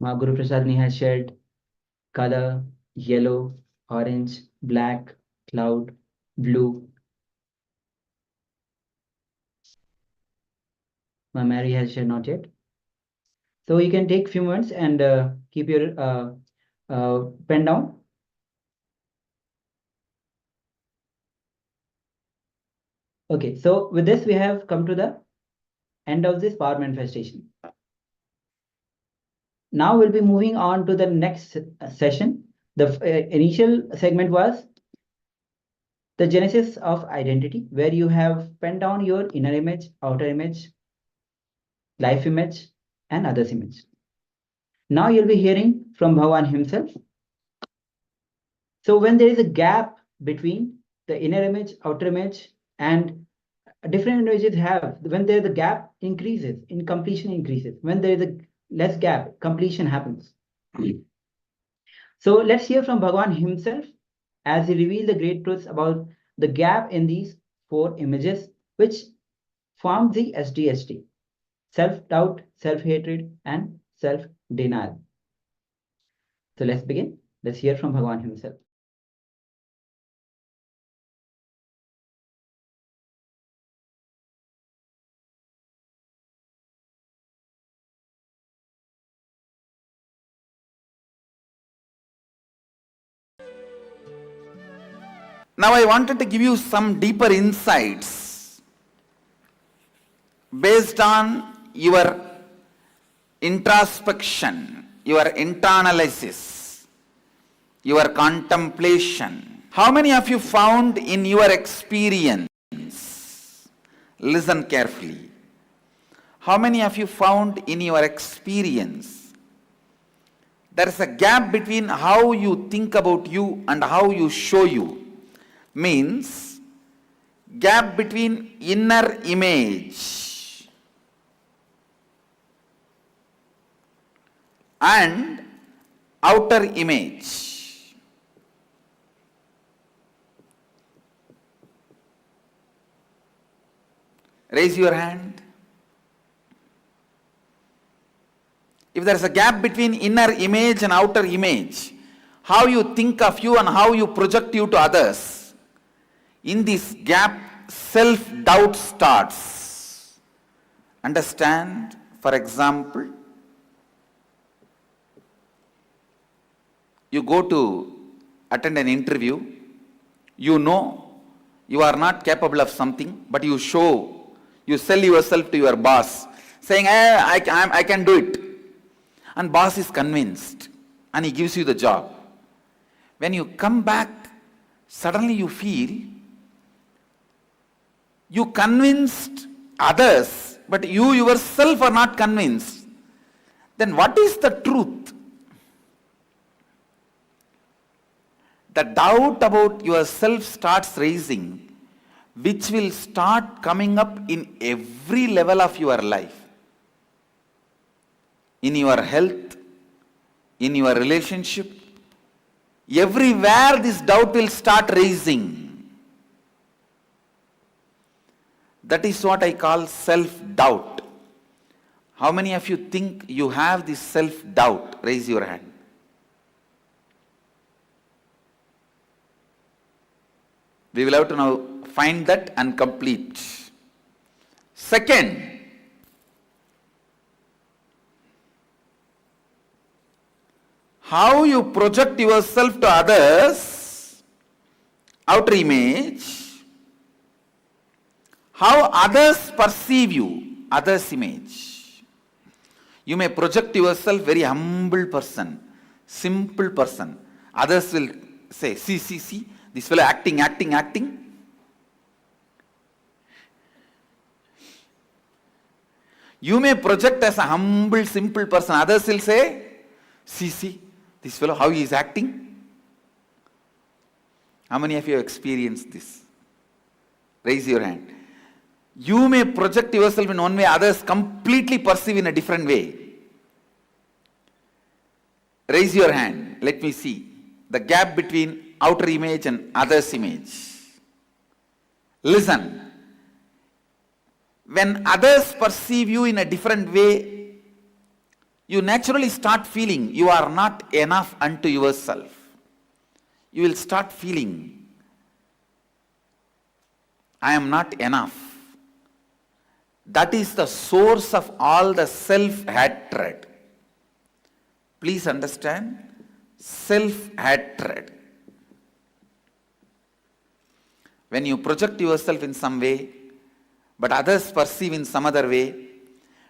Guru Prasad has shared color, yellow, orange, black, cloud, blue. Mary has shared not yet. So you can take few minutes and keep your pen down. Okay, so with this we have come to the end of this power manifestation. Now we'll be moving on to the next session. The initial segment was the genesis of identity, where you have penned down your inner image, outer image, life image, and others image. Now you'll be hearing from Bhagavan himself. So when there is a gap between the inner image, outer image, and different images have, when there the gap increases, incompletion increases. When there is a less gap, completion happens. So let's hear from Bhagavan himself as he revealed the great truths about the gap in these four images, which form the SDHD: self-doubt, self-hatred, and self-denial. So let's begin. Let's hear from Bhagavan himself. Now I wanted to give you some deeper insights based on your introspection, your internalysis, your contemplation. How many of you found in your experience, listen carefully, how many of you found in your experience there is a gap between how you think about you and how you show you? Means gap between inner image and outer image. Raise your hand. If there is a gap between inner image and outer image, how you think of you and how you project you to others, in this gap, self-doubt starts. Understand? For example, you go to attend an interview, you know you are not capable of something, but you sell yourself to your boss, saying, I can do it. And boss is convinced and he gives you the job. When you come back, suddenly you feel you convinced others, but you yourself are not convinced. Then what is the truth? The doubt about yourself starts raising, which will start coming up in every level of your life. In your health, in your relationship, everywhere this doubt will start raising. That is what I call self-doubt. How many of you think you have this self-doubt? Raise your hand. We will have to now find that and complete. Second, how you project yourself to others, outer image, how others perceive you, others' image. You may project yourself very humble person, simple person. Others will say, see, this fellow acting. You may project as a humble, simple person. Others will say, see, this fellow, how he is acting. How many of you have experienced this? Raise your hand. You may project yourself in one way, others completely perceive in a different way. Raise your hand. Let me see the gap between outer image and others' image. Listen. When others perceive you in a different way, you naturally start feeling you are not enough unto yourself. You will start feeling, I am not enough. That is the source of all the self-hatred. Please understand, self-hatred. When you project yourself in some way, but others perceive in some other way,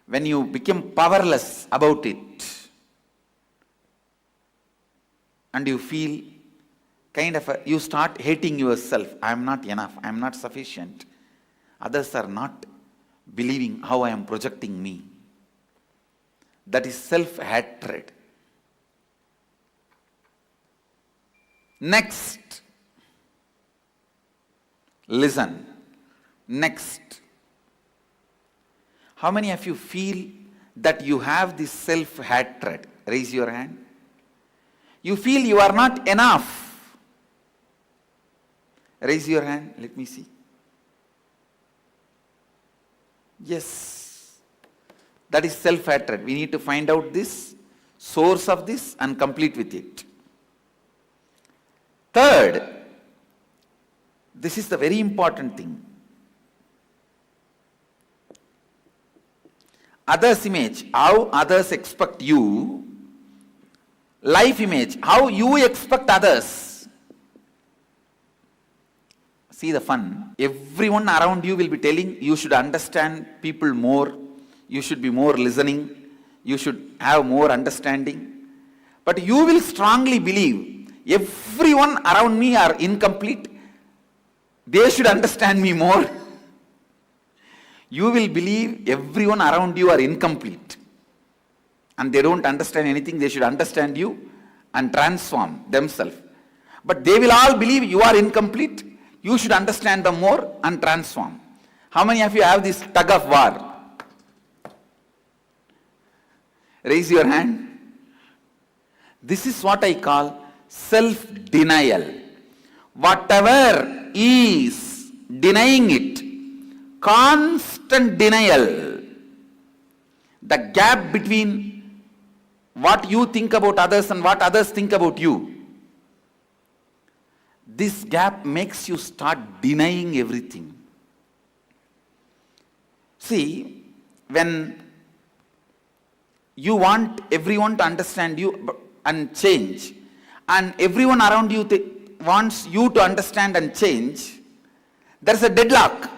when you become powerless about it, and you feel you start hating yourself. I am not enough, I am not sufficient. Others are not believing how I am projecting me. That is self-hatred. Next, listen. Next, how many of you feel that you have this self-hatred? Raise your hand. You feel you are not enough. Raise your hand. Let me see. Yes. That is self-hatred. We need to find out this, source of this, and complete with it. Third, this is the very important thing. Others' image, how others expect you. Life image, how you expect others. See the fun. Everyone around you will be telling you should understand people more, you should be more listening, you should have more understanding. But you will strongly believe everyone around me are incomplete, they should understand me more. You will believe everyone around you are incomplete and they don't understand anything, they should understand you and transform themselves. But they will all believe you are incomplete, you should understand them more and transform. How many of you have this tug of war? Raise your hand. This is what I call self-denial. Whatever is denying it, constant denial, the gap between what you think about others and what others think about you, this gap makes you start denying everything. See, when you want everyone to understand you and change, and everyone around you wants you to understand and change, there is a deadlock.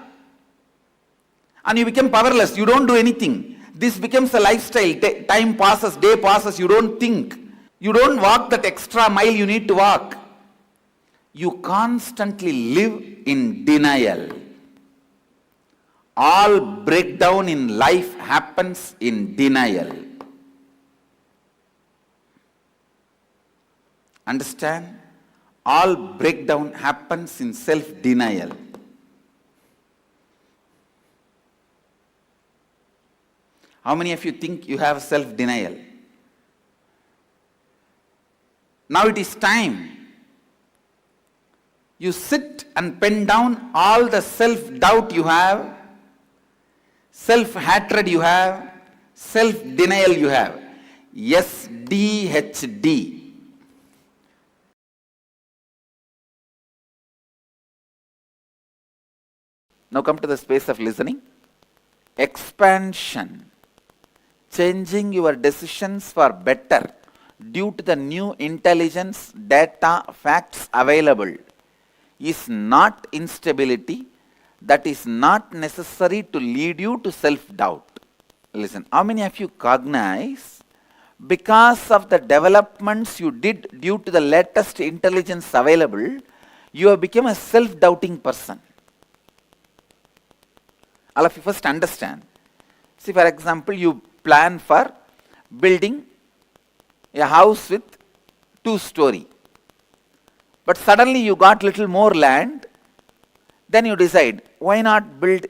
And you become powerless, you don't do anything. This becomes a lifestyle. Time passes, day passes, you don't think. You don't walk that extra mile you need to walk. You constantly live in denial. All breakdown in life happens in denial. Understand? All breakdown happens in self-denial. How many of you think you have self-denial? Now it is time. You sit and pen down all the self-doubt you have, self-hatred you have, self-denial you have. SDHD. Now come to the space of listening. Expansion. Changing your decisions for better, due to the new intelligence, data, facts available is not instability. That is not necessary to lead you to self-doubt. Listen, how many of you cognize because of the developments you did due to the latest intelligence available, you have become a self-doubting person? All of you first understand. See, for example, you plan for building a house with 2-story. But suddenly you got little more land. Then you decide, why not build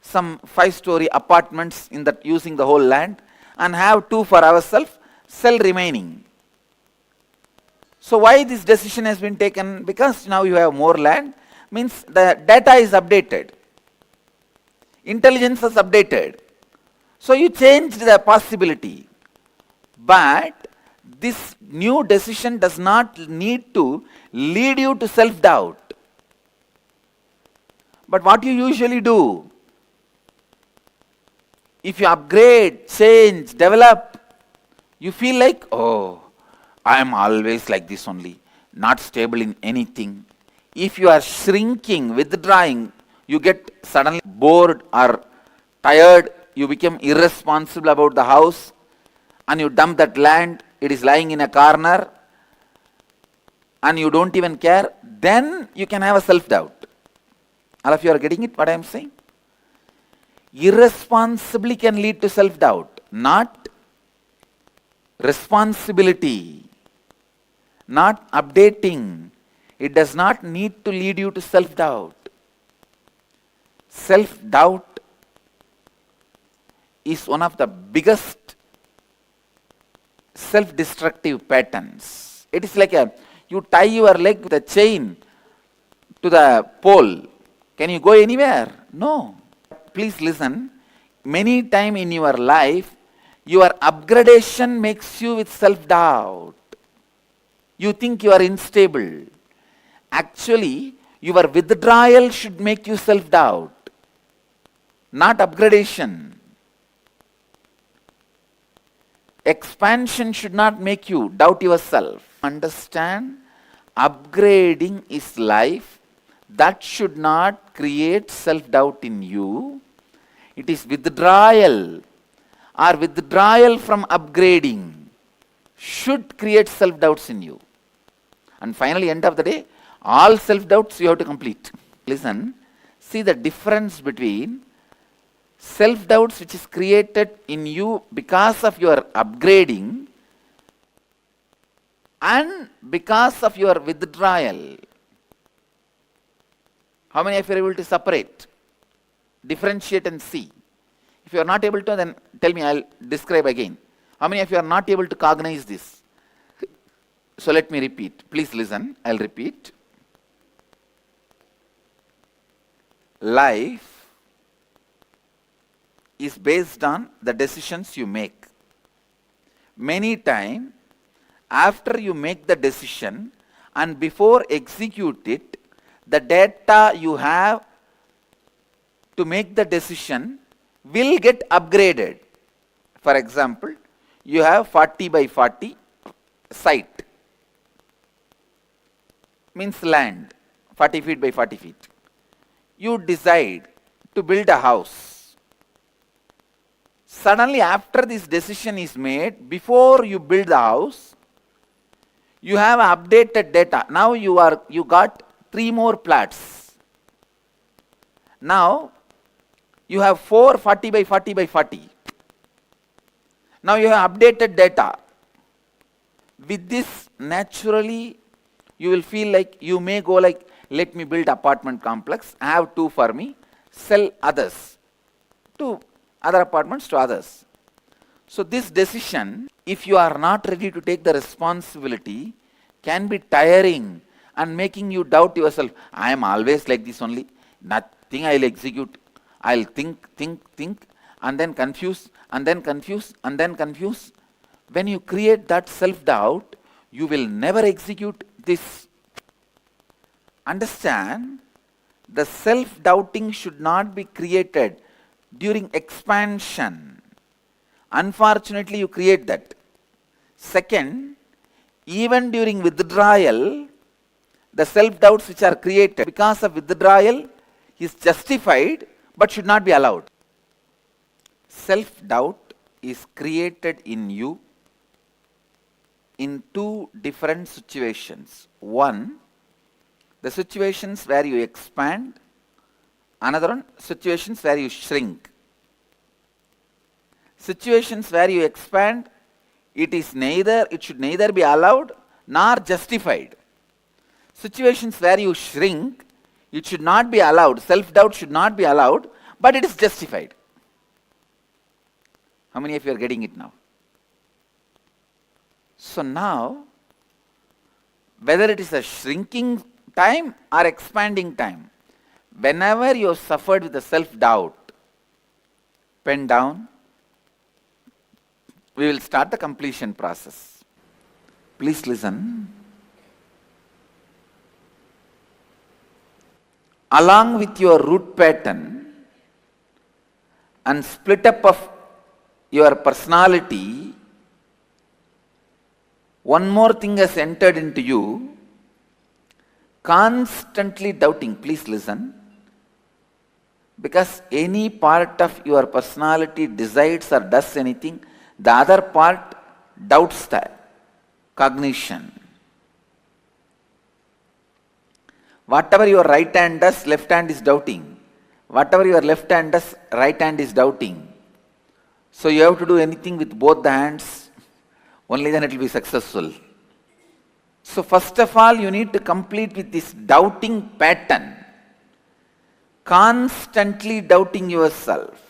some 5-story apartments in that using the whole land and have 2 for ourselves, sell remaining. So why this decision has been taken? Because now you have more land, means the data is updated. Intelligence is updated. So you changed the possibility. But this new decision does not need to lead you to self-doubt. But what you usually do, if you upgrade, change, develop, you feel like, oh, I am always like this only, not stable in anything. If you are shrinking, withdrawing, you get suddenly bored or tired, you become irresponsible about the house and you dump that land, it is lying in a corner and you don't even care, then you can have a self-doubt. All of you are getting it, what I am saying? Irresponsibly can lead to self-doubt, not responsibility, not updating. It does not need to lead you to self-doubt. Self-doubt is one of the biggest self-destructive patterns. It is like you tie your leg with a chain to the pole. Can you go anywhere? No. Please listen. Many times in your life, your upgradation makes you with self-doubt. You think you are unstable. Actually, your withdrawal should make you self-doubt, not upgradation. Expansion should not make you doubt yourself. Understand, upgrading is life. That should not create self-doubt in you. It is withdrawal or withdrawal from upgrading should create self-doubts in you. And finally, end of the day, all self-doubts you have to complete. Listen, see the difference between self-doubts which is created in you because of your upgrading and because of your withdrawal. How many of you are able to separate, differentiate and see? If you are not able to, then tell me, I will describe again. How many of you are not able to cognize this? So let me repeat. Please listen, I will repeat. Life is based on the decisions you make. Many times, after you make the decision and before execute it, the data you have to make the decision will get upgraded. For example, you have 40 by 40 site, means land, 40 feet by 40 feet. You decide to build a house. Suddenly, after this decision is made, before you build the house, you have updated data. Now you got 3 more plots. Now you have 4 40 by 40 by 40. Now you have updated data. With this, naturally, you will feel like you may go like, let me build apartment complex, have 2 for me, sell others, 2 other apartments to others. So this decision, if you are not ready to take the responsibility, can be tiring and making you doubt yourself. I am always like this only. Nothing I will execute. I will think, and then confuse, and then confuse, and then confuse. When you create that self-doubt, you will never execute this. Understand, the self-doubting should not be created during expansion. Unfortunately, you create that. Second, even during withdrawal, the self-doubts which are created because of withdrawal is justified but should not be allowed. Self-doubt is created in you in two different situations. One, the situations where you expand, another one, situations where you shrink. Situations where you expand, it should neither be allowed nor justified. Situations where you shrink, it should not be allowed, self-doubt should not be allowed, but it is justified. How many of you are getting it now? So now, whether it is a shrinking time or expanding time, whenever you have suffered with the self-doubt, pen down, we will start the completion process. Please listen. Along with your root pattern and split up of your personality, one more thing has entered into you, constantly doubting. Please listen. Because any part of your personality decides or does anything, the other part doubts that cognition. Whatever your right hand does, left hand is doubting. Whatever your left hand does, right hand is doubting. So you have to do anything with both the hands, only then it will be successful. So first of all, you need to complete with this doubting pattern. Constantly doubting yourself.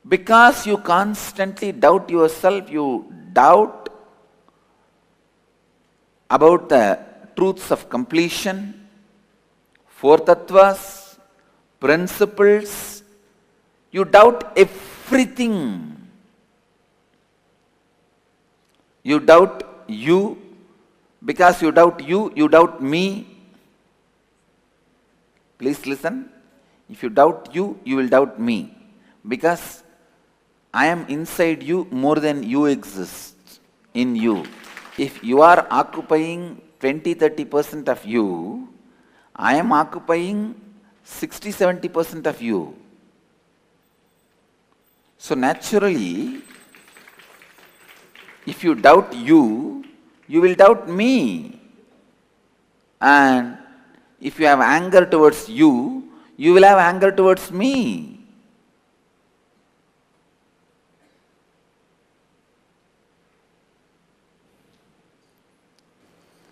Because you constantly doubt yourself, you doubt about the truths of completion, four tattvas, principles. You doubt everything. You doubt you. Because you doubt you, you doubt me. Please listen. If you doubt you, you will doubt me. Because I am inside you more than you exist in you. If you are occupying 20-30% of you, I am occupying 60-70% of you. So naturally, if you doubt you, you will doubt me. And if you have anger towards you, you will have anger towards me.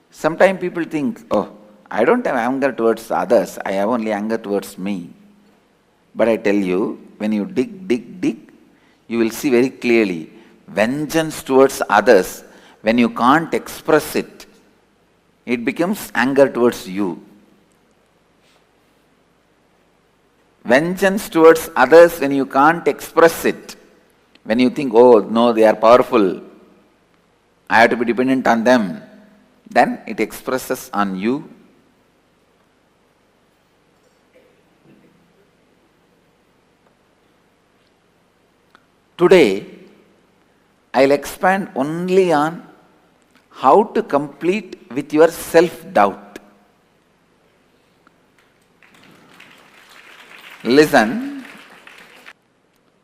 Sometimes people think, oh, I don't have anger towards others, I have only anger towards me. But I tell you, when you dig, you will see very clearly, vengeance towards others, when you can't express it, it becomes anger towards you. Vengeance towards others when you can't express it, when you think, oh no, they are powerful, I have to be dependent on them, then it expresses on you. Today, I'll expand only on how to complete with your self-doubt. Listen.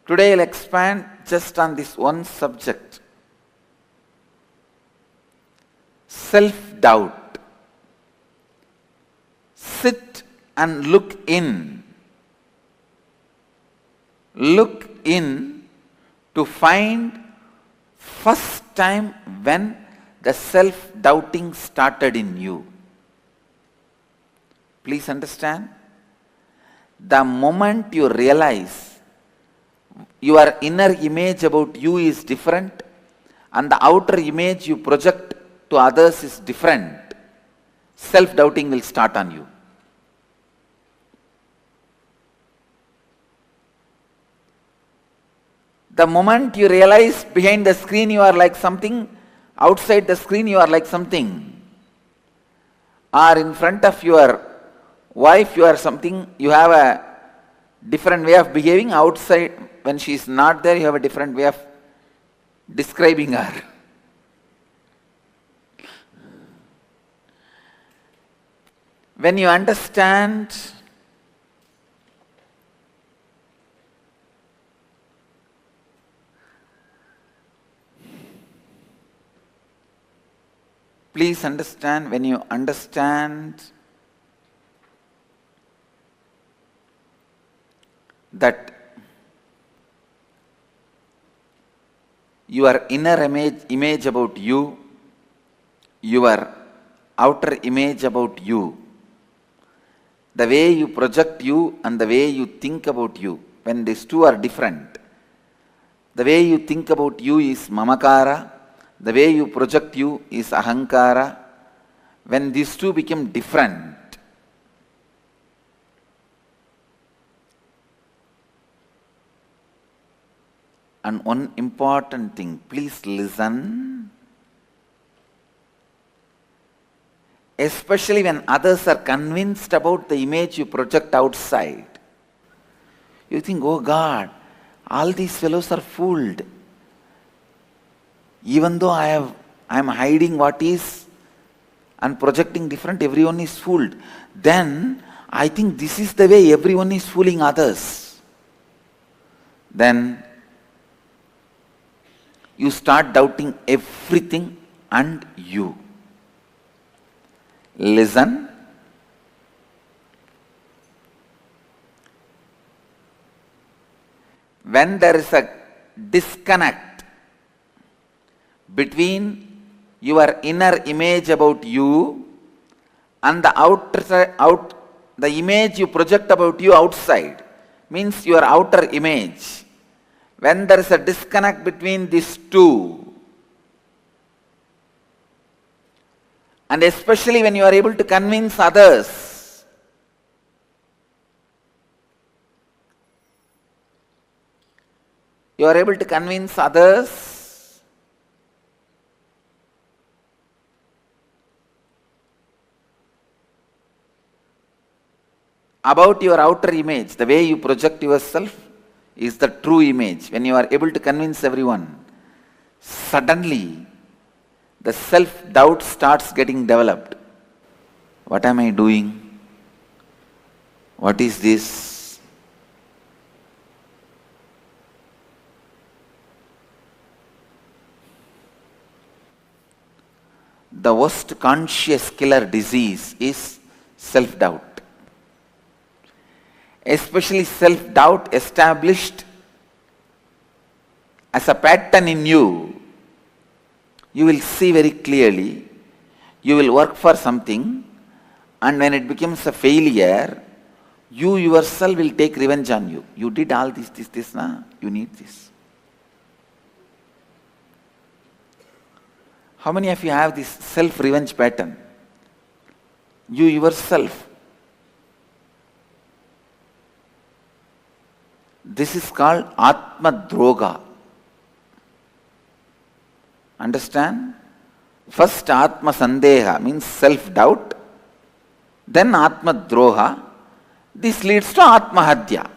Today I'll expand just on this one subject. Self-doubt. Sit and look in. Look in to find first time when the self-doubting started in you. Please understand. The moment you realize your inner image about you is different and the outer image you project to others is different, self-doubting will start on you. The moment you realize behind the screen you are like something, outside the screen you are like something, or in front of your wife you are something, you have a different way of behaving, outside when she is not there you have a different way of describing her. When you understand please understand, when you understand that your inner image about you, your outer image about you, the way you project you and the way you think about you, when these two are different, the way you think about you is mamakara, the way you project you is ahankara. When these two become different, and one important thing, please listen, especially when others are convinced about the image you project outside. You think, oh God, all these fellows are fooled. Even though I am hiding what is and projecting different, everyone is fooled. Then I think this is the way everyone is fooling others. Then you start doubting everything and you. Listen. When there is a disconnect between your inner image about you and the the image you project about you outside, means your outer image. When there is a disconnect between these two, and especially when you are able to convince others, about your outer image, the way you project yourself is the true image. When you are able to convince everyone, suddenly the self-doubt starts getting developed. What am I doing? What is this? The worst conscious killer disease is self-doubt. Especially self-doubt established as a pattern in you. You will see very clearly, you will work for something, and when it becomes a failure, you yourself will take revenge on you. You did all this, you need this. How many of you have this self-revenge pattern? You yourself. This is called Atma Droga. Understand? First Atma Sandeha means self-doubt, then Atma Droha. This leads to Atma Hadya,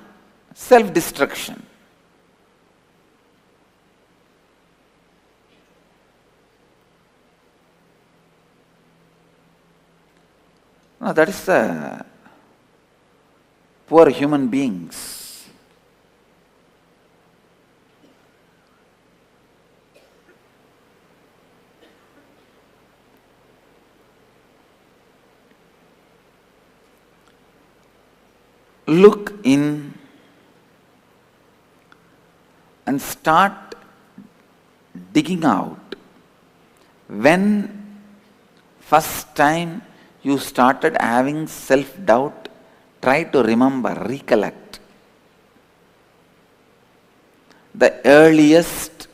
self-destruction. Now that is the poor human beings. Look in and start digging out. When first time you started having self-doubt, try to remember, recollect the earliest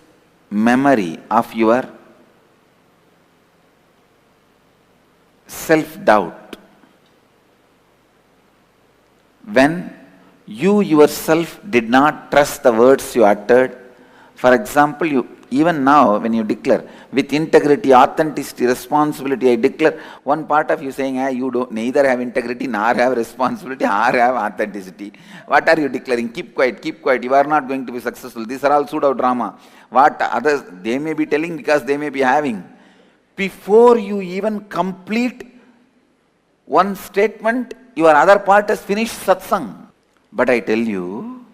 memory of your self-doubt. When you yourself did not trust the words you uttered. For example, Even now, when you declare with integrity, authenticity, responsibility, I declare, one part of you saying, you don't neither have integrity, nor have responsibility, nor have authenticity. What are you declaring? Keep quiet, keep quiet. You are not going to be successful. These are all pseudo drama. What others, they may be telling because they may be having. Before you even complete one statement, your other part has finished satsang. But I tell you,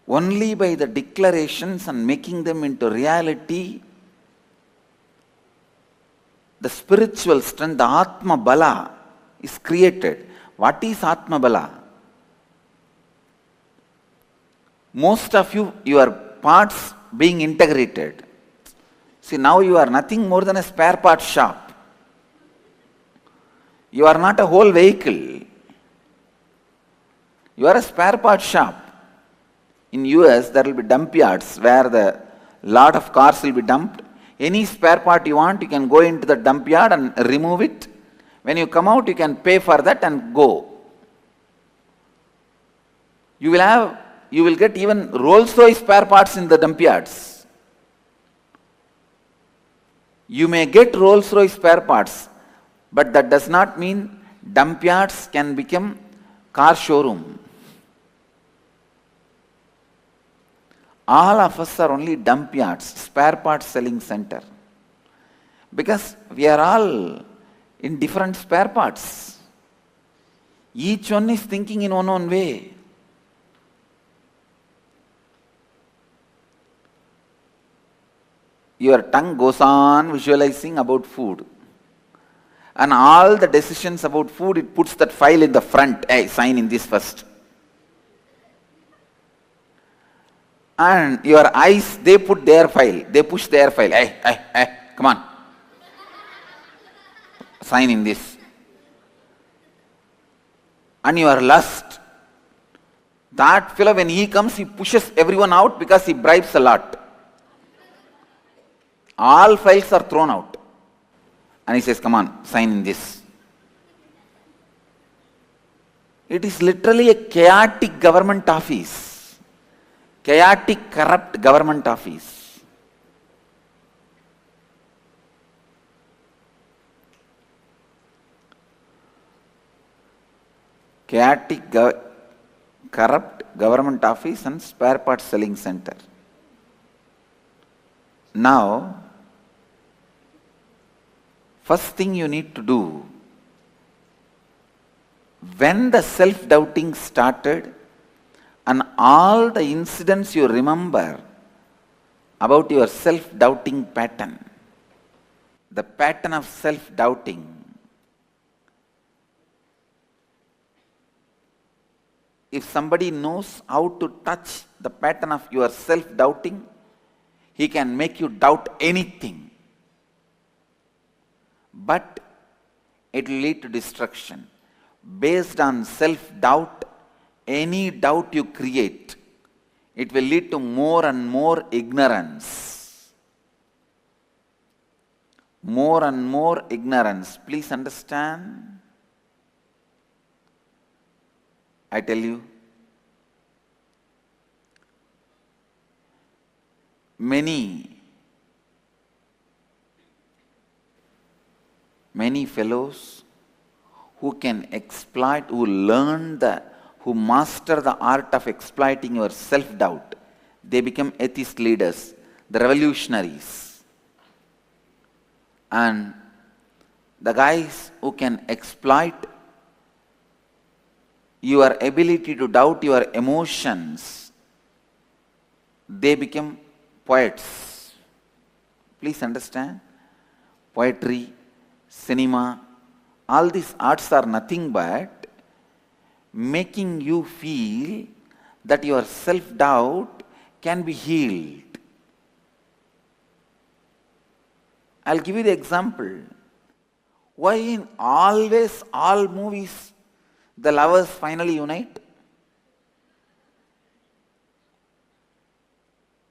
only by the declarations and making them into reality, the spiritual strength, the Atma Bala is created. What is Atma Bala? Most of you, your parts being integrated. See, now you are nothing more than a spare part shop. You are not a whole vehicle. You are a spare part shop. In US, there will be dump yards where the lot of cars will be dumped. Any spare part you want, you can go into the dump yard and remove it. When you come out, you can pay for that and go. You will get even Rolls-Royce spare parts in the dump yards. You may get Rolls-Royce spare parts, but that does not mean dump yards can become car showroom. All of us are only dump yards, spare parts selling center. Because we are all in different spare parts. Each one is thinking in one way. Your tongue goes on visualizing about food. And all the decisions about food, it puts that file in the front. Hey, sign in this first. And your eyes, they put their file. They push their file. Hey, come on. Sign in this. And your lust. That fellow, when he comes, he pushes everyone out because he bribes a lot. All files are thrown out. And he says, come on, sign in this. It is literally a chaotic government office. Chaotic, corrupt government office. Chaotic, corrupt government office and spare parts selling center. Now, first thing you need to do, when the self-doubting started, and all the incidents you remember about your self-doubting pattern, the pattern of self-doubting, if somebody knows how to touch the pattern of your self-doubting, he can make you doubt anything. But it will lead to destruction. Based on self-doubt, any doubt you create, it will lead to more and more ignorance. More and more ignorance. Please understand. I tell you, many fellows who can exploit, who master the art of exploiting your self-doubt, they become atheist leaders, the revolutionaries. And the guys who can exploit your ability to doubt your emotions, they become poets. Please understand. Poetry, cinema, all these arts are nothing but making you feel that your self-doubt can be healed. I'll give you the example. Why in always all movies the lovers finally unite?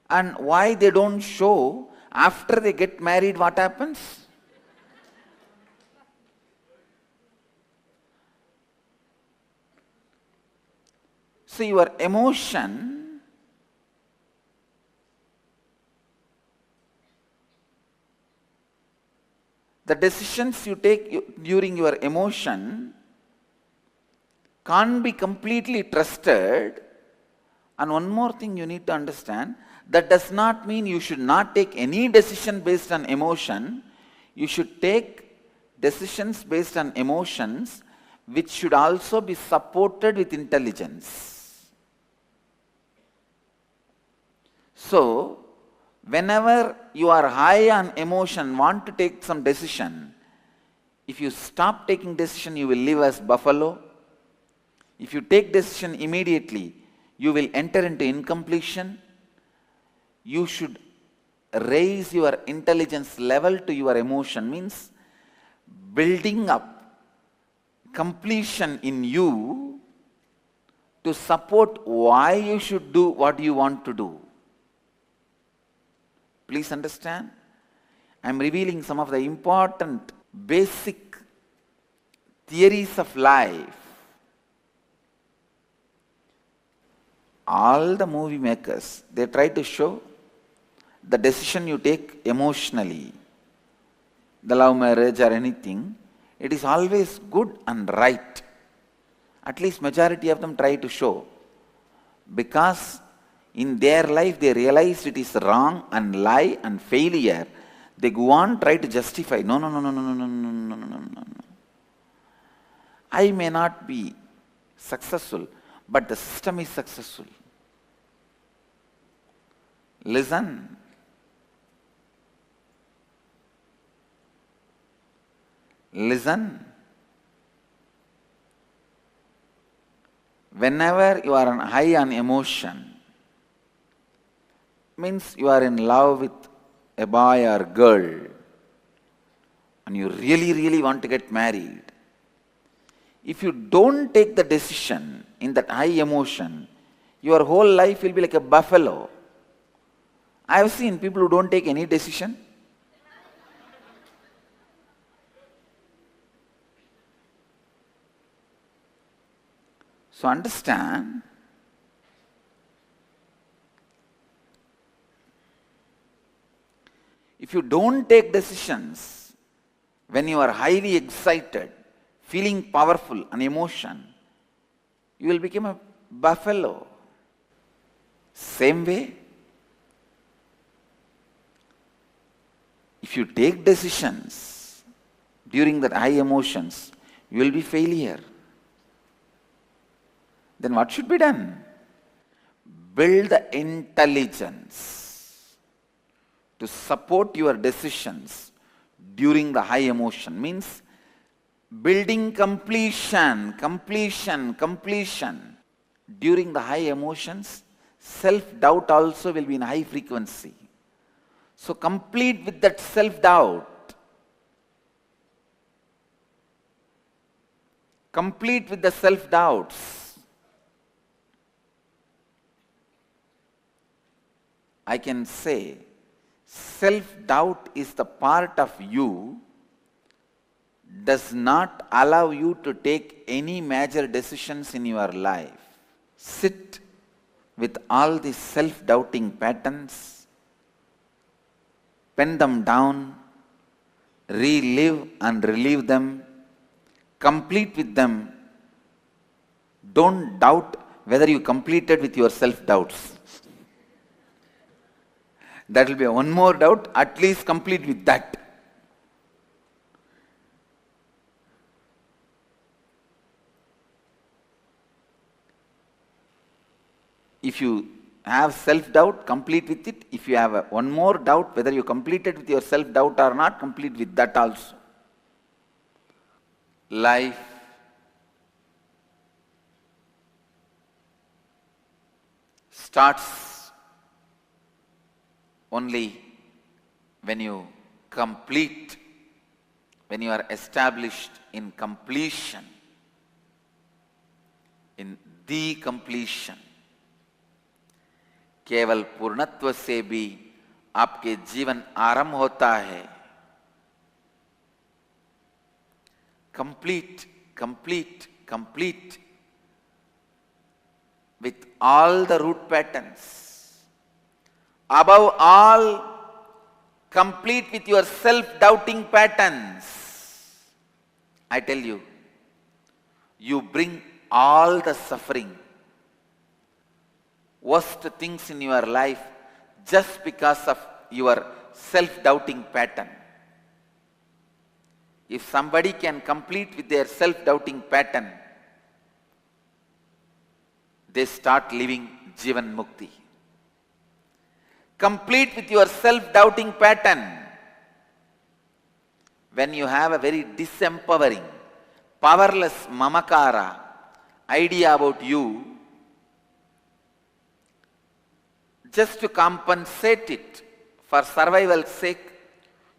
And why they don't show after they get married what happens? So your emotion the decisions you take during your emotion can't be completely trusted. And one more thing you need to understand, that does not mean you should not take any decision based on emotion. You should take decisions based on emotions which should also be supported with intelligence. So, whenever you are high on emotion, want to take some decision, if you stop taking decision, you will live as buffalo. If you take decision immediately, you will enter into incompletion. You should raise your intelligence level to your emotion, means building up completion in you to support why you should do what you want to do. Please understand, I am revealing some of the important basic theories of life. All the movie makers, they try to show the decision you take emotionally, the love marriage or anything, it is always good and right. At least majority of them try to show. Because in their life they realize it is wrong and lie and failure. They go on try to justify. No. I may not be successful, but the system is successful. Listen. Listen. Whenever you are high on emotion, means you are in love with a boy or girl and you really want to get married. If you don't take the decision in that high emotion, your whole life will be like a buffalo. I have seen people who don't take any decision. So understand, if you don't take decisions when you are highly excited, feeling powerful and emotion, you will become a buffalo. Same way, if you take decisions during that high emotions, you will be failure. Then what should be done? Build the intelligence to support your decisions during the high emotion. Means building completion. During the high emotions, self-doubt also will be in high frequency. So complete with that self-doubt. Complete with the self-doubts. I can say, self-doubt is the part of you does not allow you to take any major decisions in your life. Sit with all these self-doubting patterns, pen them down, relive and relive them, complete with them. Don't doubt whether you completed with your self-doubts. That will be one more doubt, at least complete with that. If you have self-doubt, complete with it. If you have one more doubt, whether you completed with your self-doubt or not, complete with that also. Life starts only when you complete, when you are established in completion, in the completion. केवल पूर्णत्व से भी आपके जीवन आरंभ होता है. Complete. with all the root patterns. Above all, complete with your self-doubting patterns. I tell you, you bring all the suffering, worst things in your life just because of your self-doubting pattern. If somebody can complete with their self-doubting pattern, they start living Jivan Mukti. Complete with your self-doubting pattern. When you have a very disempowering, powerless mamakara idea about you, just to compensate it for survival's sake,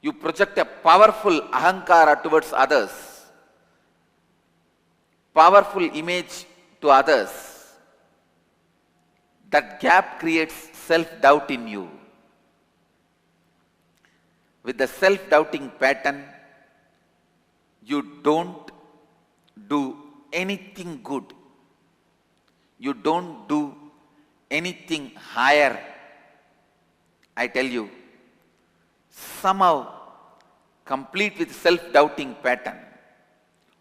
you project a powerful ahankara towards others, powerful image to others. That gap creates self-doubt in you. With the self-doubting pattern, you don't do anything good. You don't do anything higher. I tell you, somehow complete with self-doubting pattern.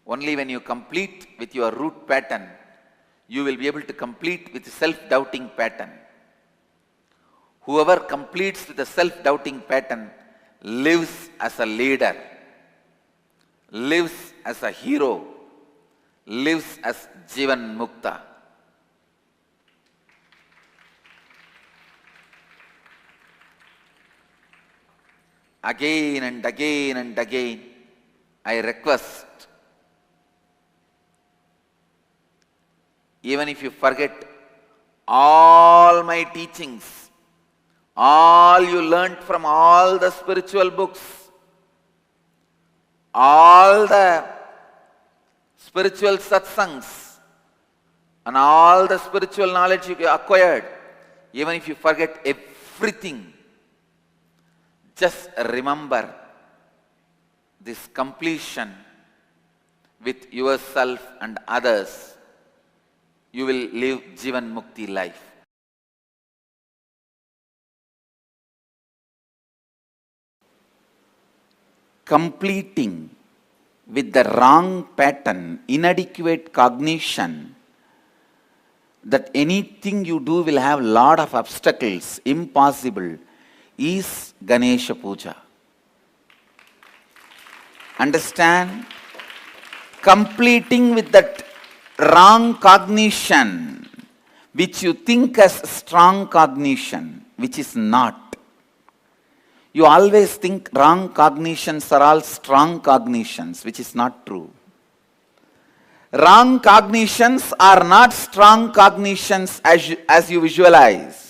Only when you complete with your root pattern, you will be able to complete with self-doubting pattern. Whoever completes with the self-doubting pattern lives as a leader, lives as a hero, lives as Jivan Mukta. Again and again and again, I request, even if you forget all my teachings, all you learnt from all the spiritual books, all the spiritual satsangs, and all the spiritual knowledge you acquired, even if you forget everything, just remember this completion with yourself and others. You will live Jivan Mukti life. Completing with the wrong pattern, inadequate cognition, that anything you do will have lot of obstacles, impossible, is Ganesha Puja. Understand? Completing with that wrong cognition, which you think as strong cognition, which is not. You always think wrong cognitions are all strong cognitions, which is not true. Wrong cognitions are not strong cognitions as you visualize.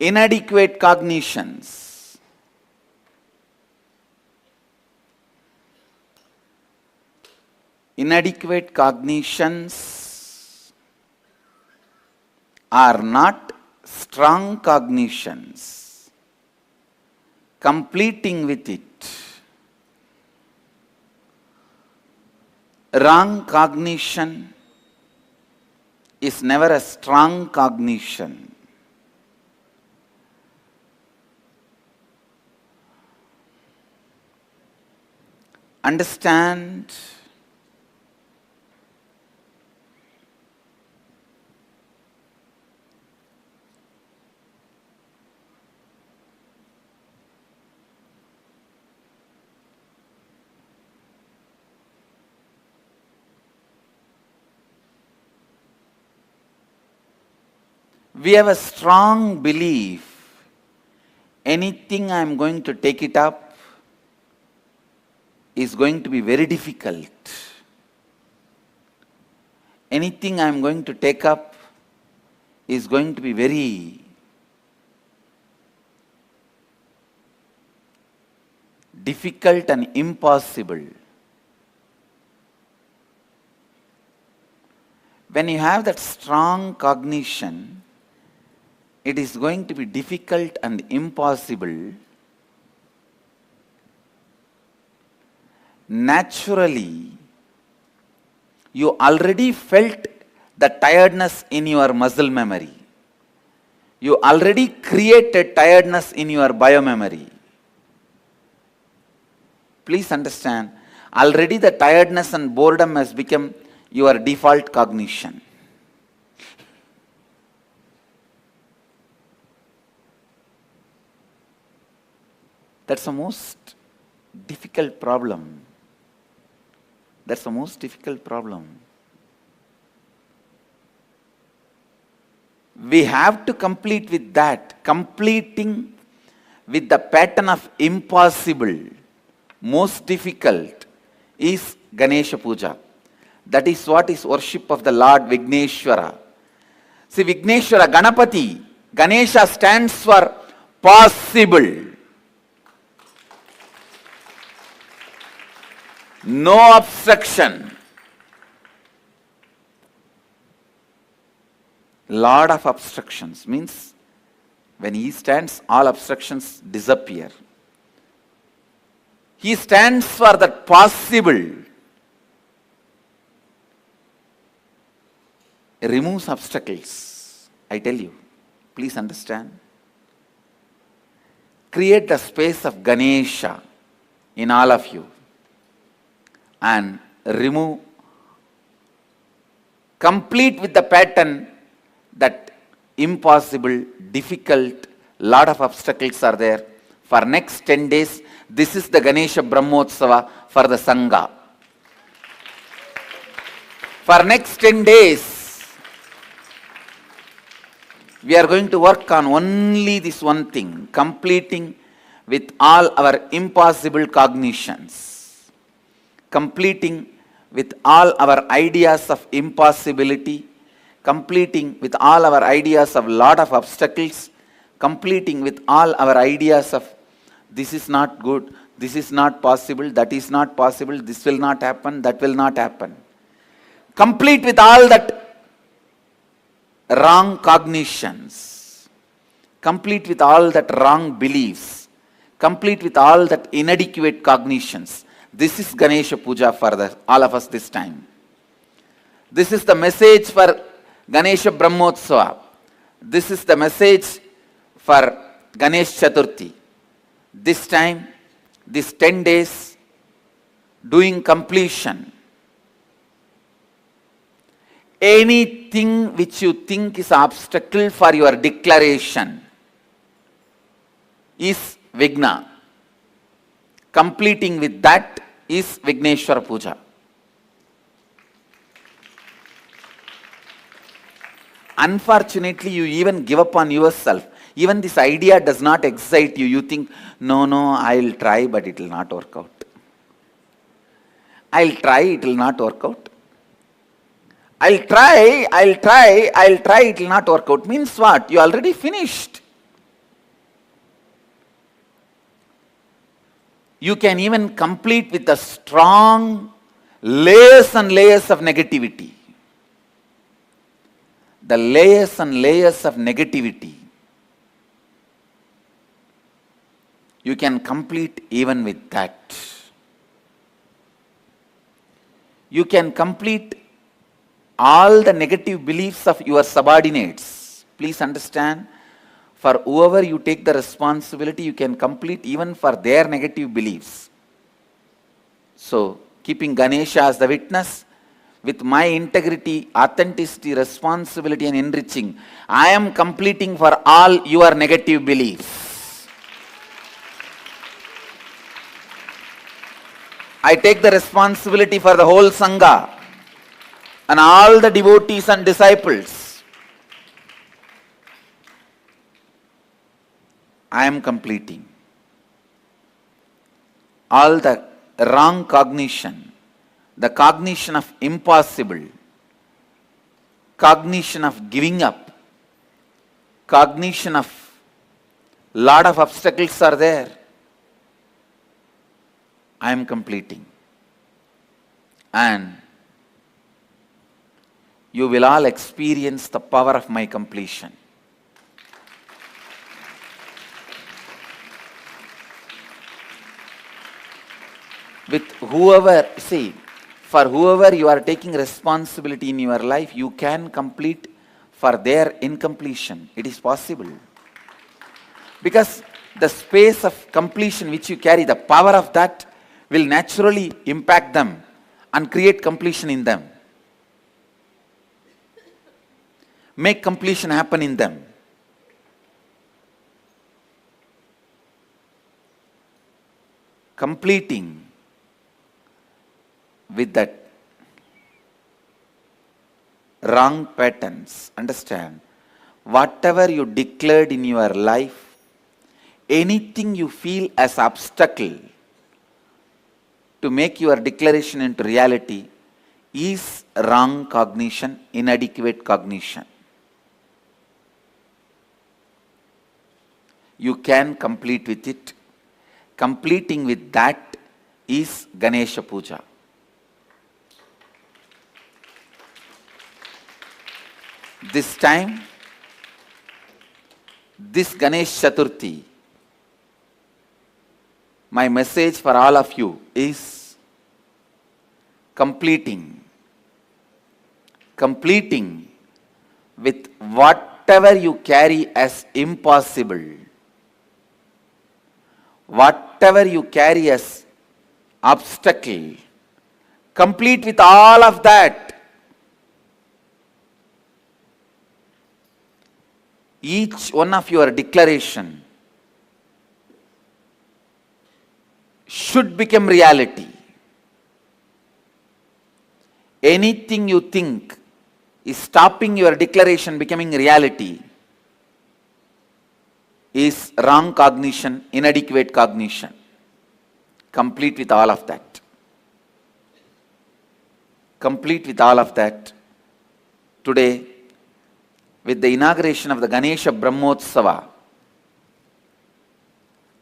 Inadequate cognitions. Inadequate cognitions are not strong cognitions. Completing with it. Wrong cognition is never a strong cognition. Understand? We have a strong belief, anything I am going to take it up is going to be very difficult. Anything I am going to take up is going to be very difficult and impossible. When you have that strong cognition, it is going to be difficult and impossible naturally you already felt the tiredness in your muscle memory. You already created tiredness in your biomemory. Please understand, already the tiredness and boredom has become your default cognition. That's the most difficult problem. That's the most difficult problem. We have to complete with that. Completing with the pattern of impossible, most difficult, is Ganesha Puja. That is what is worship of the Lord Vigneshwara. See, Vigneshwara, Ganapati, Ganesha stands for possible. No obstruction. Lord of obstructions means when he stands, all obstructions disappear. He stands for that possible. Removes obstacles. I tell you, please understand. Create the space of Ganesha in all of you and remove, complete with the pattern that impossible, difficult, lot of obstacles are there. For next 10 days, this is the Ganesha Brahmotsava for the Sangha. For next 10 days, we are going to work on only this one thing, completing with all our impossible cognitions. Completing with all our ideas of impossibility, completing with all our ideas of lot of obstacles, completing with all our ideas of this is not good, this is not possible, that is not possible, this will not happen, that will not happen. Complete with all that wrong cognitions, complete with all that wrong beliefs, complete with all that inadequate cognitions. This is Ganesha Puja for all of us this time. This is the message for Ganesha Brahmotsava. This is the message for Ganesh Chaturthi. This time, this 10 days, doing completion. Anything which you think is obstacle for your declaration is Vigna. Completing with that is Vigneshwara Puja. Unfortunately, you even give up on yourself. Even this idea does not excite you. You think, no, I'll try, but it will not work out. I'll try, it will not work out. I'll try, it will not work out. Means what? You already finished. You can even complete with the strong layers and layers of negativity. The layers and layers of negativity. You can complete even with that. You can complete all the negative beliefs of your subordinates. Please understand. For whoever you take the responsibility, you can complete even for their negative beliefs. So, keeping Ganesha as the witness, with my integrity, authenticity, responsibility and enriching, I am completing for all your negative beliefs. I take the responsibility for the whole Sangha and all the devotees and disciples. I am completing all the wrong cognition, the cognition of impossible, cognition of giving up, cognition of lot of obstacles are there. I am completing. And you will all experience the power of my completion. with whoever, see, for whoever you are taking responsibility in your life, you can complete for their incompletion. It is possible. Because the space of completion which you carry, the power of that will naturally impact them and create completion in them. Make completion happen in them. Completing with that wrong patterns. Understand, whatever you declared in your life, anything you feel as obstacle to make your declaration into reality is wrong cognition, inadequate cognition. You can complete with it. Completing with that is Ganesha Puja. This time, this Ganesh Chaturthi, my message for all of you is completing with whatever you carry as impossible, whatever you carry as obstacle, complete with all of that. Each one of your declaration should become reality. Anything you think is stopping your declaration becoming reality is wrong cognition, inadequate cognition. Complete with all of that. Complete with all of that. Today, with the inauguration of the Ganesha Brahmotsava,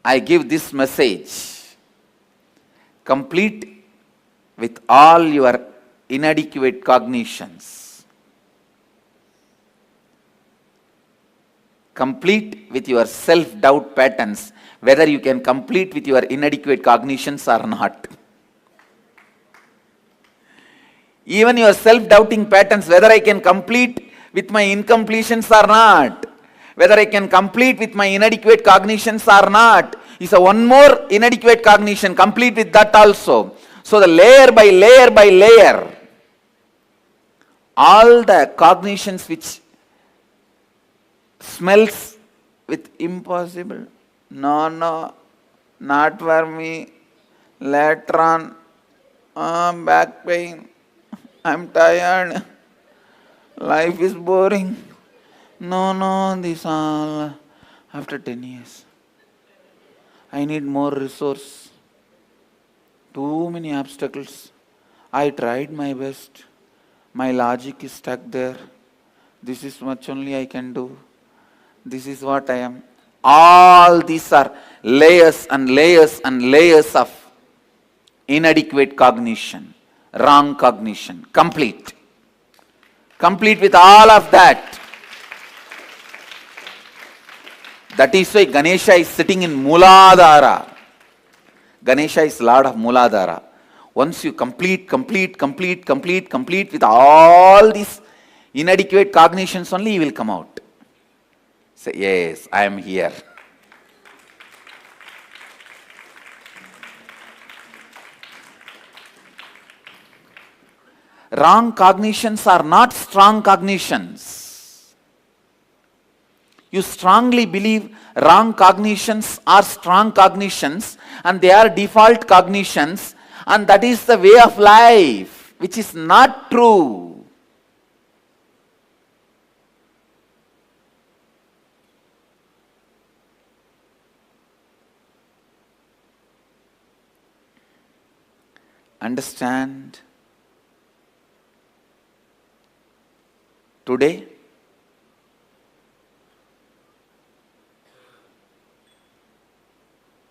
I give this message. Complete with all your inadequate cognitions. Complete with your self-doubt patterns, whether you can complete with your inadequate cognitions or not. Even your self-doubting patterns, whether I can complete with my incompletions or not, whether I can complete with my inadequate cognitions or not, is a one more inadequate cognition. Complete with that also. So the layer by layer by layer, all the cognitions which smells with impossible, no, not for me, later on, back pain, I'm tired, life is boring. No, this all after 10 years. I need more resource. Too many obstacles. I tried my best. My logic is stuck there. This is much only I can do. This is what I am. All these are layers and layers and layers of inadequate cognition, wrong cognition. Complete. Complete with all of that. That is why Ganesha is sitting in Mooladhara. Ganesha is Lord of Mooladhara. Once you complete with all these inadequate cognitions only, you will come out. Say, yes, I am here. Wrong cognitions are not strong cognitions. You strongly believe wrong cognitions are strong cognitions and they are default cognitions, and that is the way of life, which is not true. Understand? Today,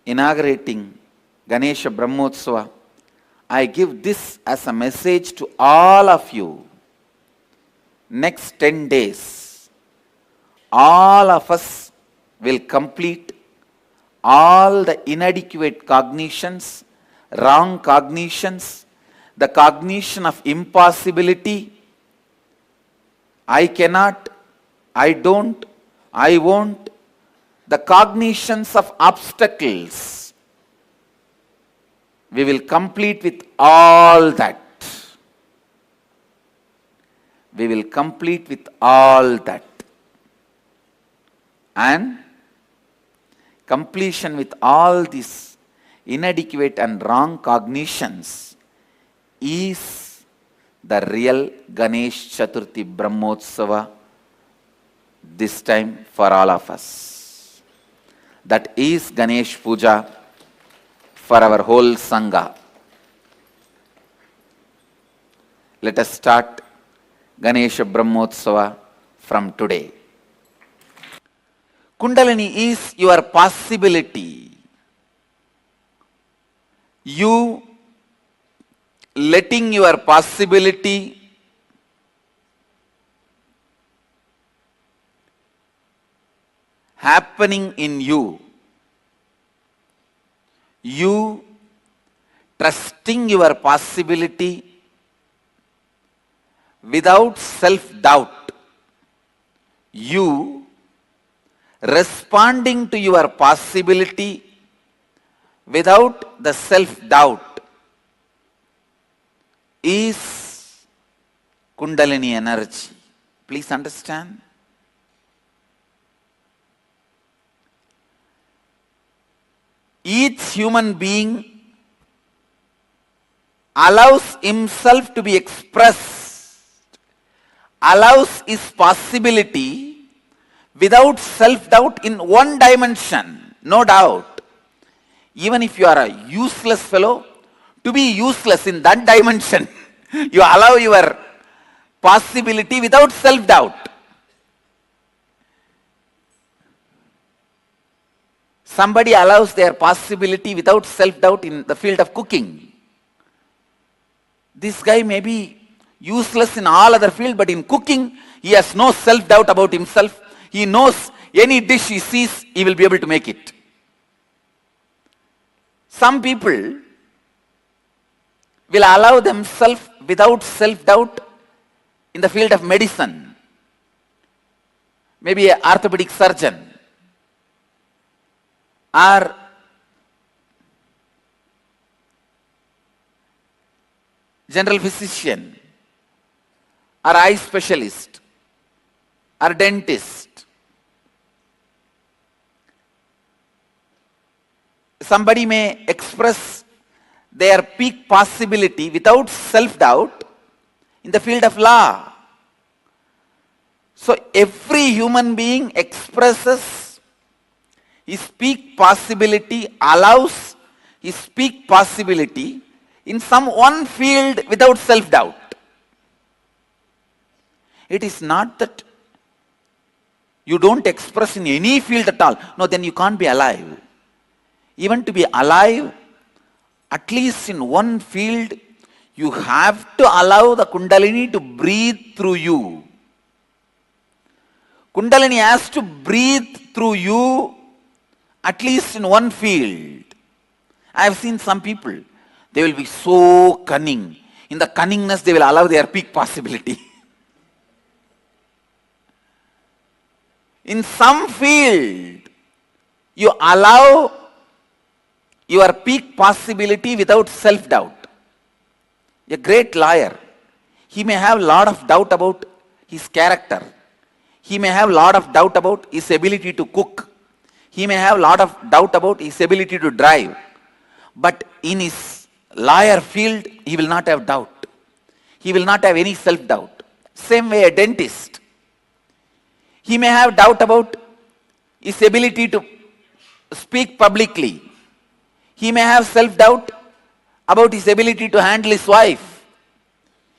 inaugurating Ganesha Brahmotsava, I give this as a message to all of you. Next 10 days, all of us will complete all the inadequate cognitions, wrong cognitions, the cognition of impossibility, I cannot, I don't, I won't, the cognitions of obstacles, we will complete with all that. We will complete with all that. And completion with all these inadequate and wrong cognitions is the real Ganesh Chaturthi Brahmotsava this time for all of us. That is Ganesh Puja for our whole Sangha. Let us start Ganesha Brahmotsava from today. Kundalini is your possibility. You letting your possibility happening in you. You trusting your possibility without self-doubt. You responding to your possibility without the self-doubt is Kundalini energy. Please understand. Each human being allows himself to be expressed, allows his possibility without self-doubt in one dimension, no doubt. Even if you are a useless fellow, to be useless in that dimension, you allow your possibility without self-doubt. Somebody allows their possibility without self-doubt in the field of cooking. This guy may be useless in all other fields, but in cooking, he has no self-doubt about himself. He knows any dish he sees, he will be able to make it. Some people will allow themselves without self-doubt in the field of medicine. Maybe an orthopedic surgeon or general physician or eye specialist or dentist. Somebody may express their peak possibility without self-doubt in the field of law. So every human being expresses his peak possibility, allows his peak possibility in some one field without self-doubt. It is not that you don't express in any field at all. No, then you can't be alive. Even to be alive, at least in one field, you have to allow the Kundalini to breathe through you. Kundalini has to breathe through you at least in one field. I have seen some people, they will be so cunning. In the cunningness, they will allow their peak possibility. In some field, you allow your peak possibility without self-doubt. A great liar, he may have a lot of doubt about his character. He may have a lot of doubt about his ability to cook. He may have a lot of doubt about his ability to drive. But in his liar field, he will not have doubt. He will not have any self-doubt. Same way a dentist. He may have doubt about his ability to speak publicly. He may have self-doubt about his ability to handle his wife.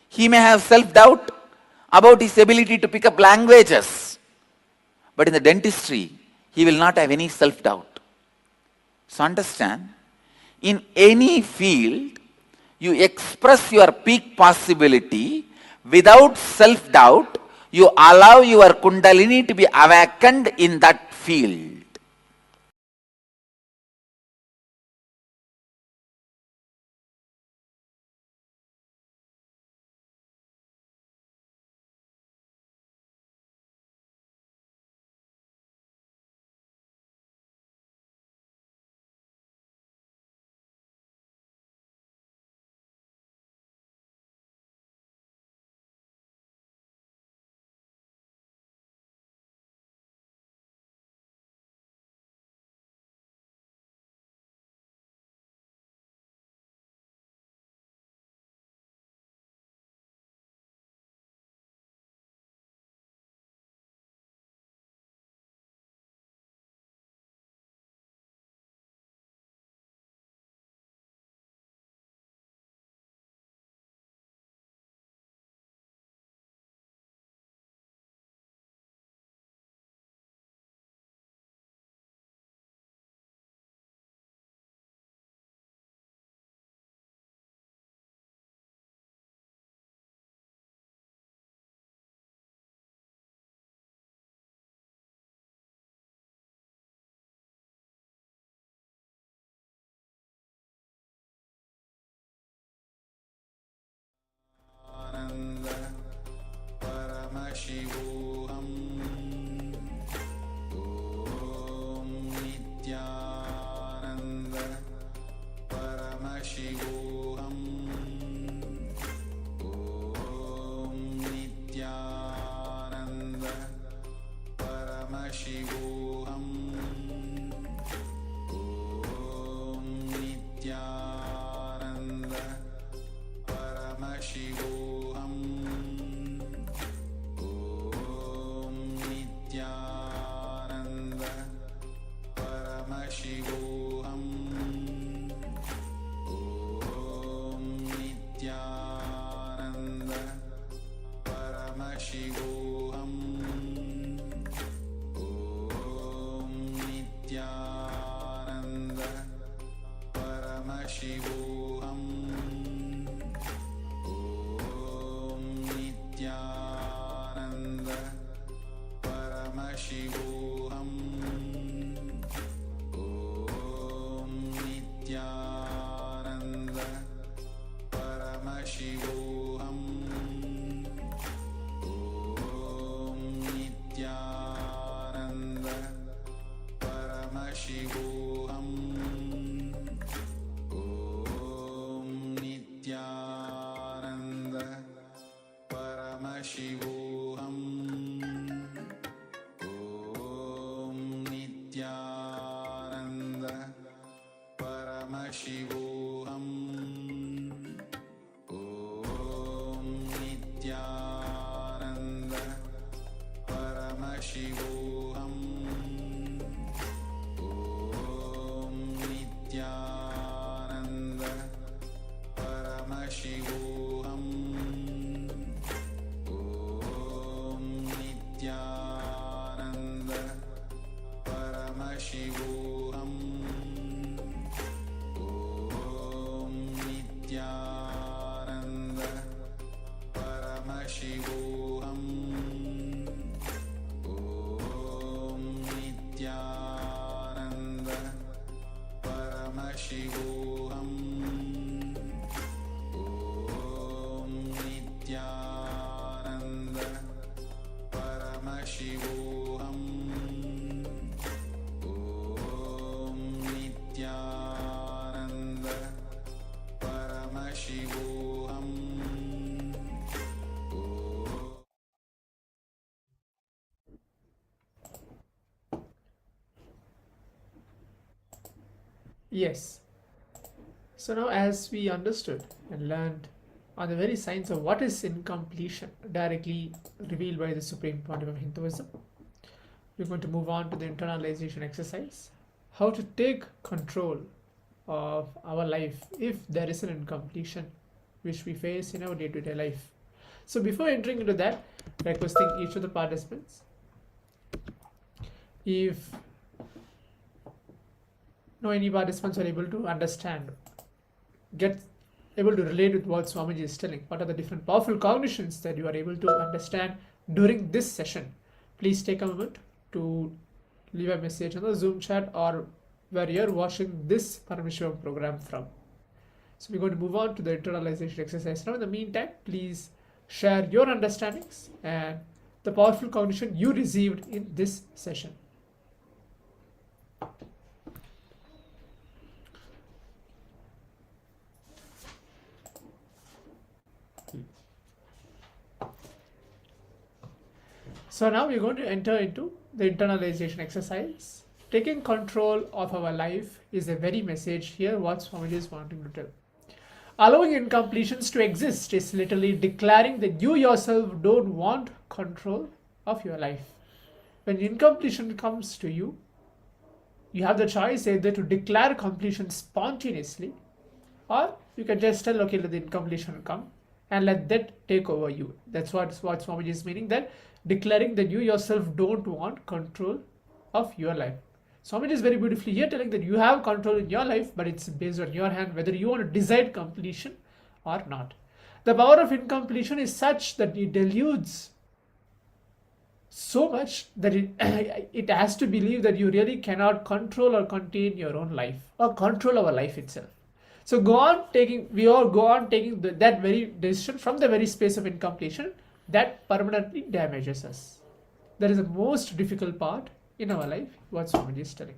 He may have self-doubt about his ability to pick up languages. But in the dentistry, he will not have any self-doubt. So understand, in any field, you express your peak possibility without self-doubt. You allow your Kundalini to be awakened in that field. Paramashivoham Om Nityananda Paramashivoham Om Nityananda Paramashivoham Om Nityananda Paramashivoham Om Nityananda Paramashivoham Om Nityananda Paramashivoham Om Nityananda Paramashivoham Om Nityananda Paramashivoham Om Nityananda Paramashivoham Om Nityananda Paramashivoham Om Nityananda Paramashivoham Yes. So now, as we understood and learned on the very science of what is incompletion, directly revealed by the Supreme Pontiff of Hinduism, we're going to move on to the internalization exercise. How to take control of our life if there is an incompletion which we face in our day-to-day life. So before entering into that, requesting each of the participants, if any participants are able to understand, get able to relate with what Swamiji is telling, what are the different powerful cognitions that you are able to understand during this session, please take a moment to leave a message on the Zoom chat or where you're watching this Paramashivoham program from. So we're going to move on to the internalization exercise now. In the meantime, please share your understandings and the powerful cognition you received in this session. So now we're going to enter into the internalization exercise. Taking control of our life is the very message here what Swamiji is wanting to tell. Allowing incompletions to exist is literally declaring that you yourself don't want control of your life. When incompletion comes to you, you have the choice either to declare completion spontaneously, or you can just tell, okay, let the incompletion come and let that take over you. That's what Swamiji is meaning, that declaring that you yourself don't want control of your life. Swamiji is very beautifully here telling that you have control in your life, but it's based on your hand whether you want to decide completion or not. The power of incompletion is such that it deludes so much that it has to believe that you really cannot control or contain your own life or control our life itself. So we all go on taking that very decision from the very space of incompletion that permanently damages us. That is the most difficult part in our life, what Swamiji is telling.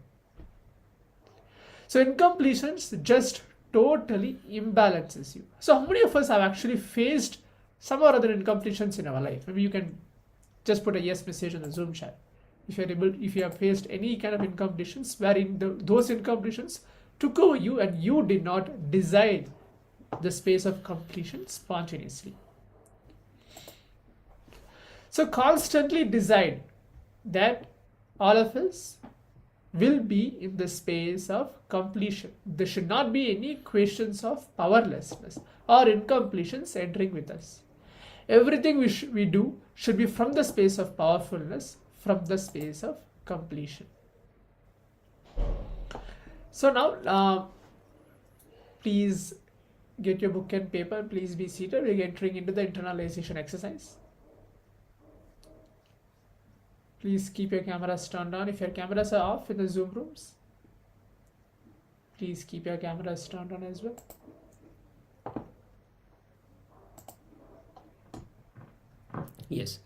So incompletions just totally imbalances you. So how many of us have actually faced some or other incompletions in our life? Maybe you can just put a yes message on the Zoom chat if you have faced any kind of incompletions wherein those incompletions took over you and you did not decide the space of completion spontaneously. So constantly decide that all of us will be in the space of completion. There should not be any questions of powerlessness or incompletions entering with us. Everything we do should be from the space of powerfulness, from the space of completion. So now, please get your book and paper. Please be seated. We're entering into the internalization exercise. Please keep your cameras turned on. If your cameras are off in the Zoom rooms, please keep your cameras turned on as well. Yes.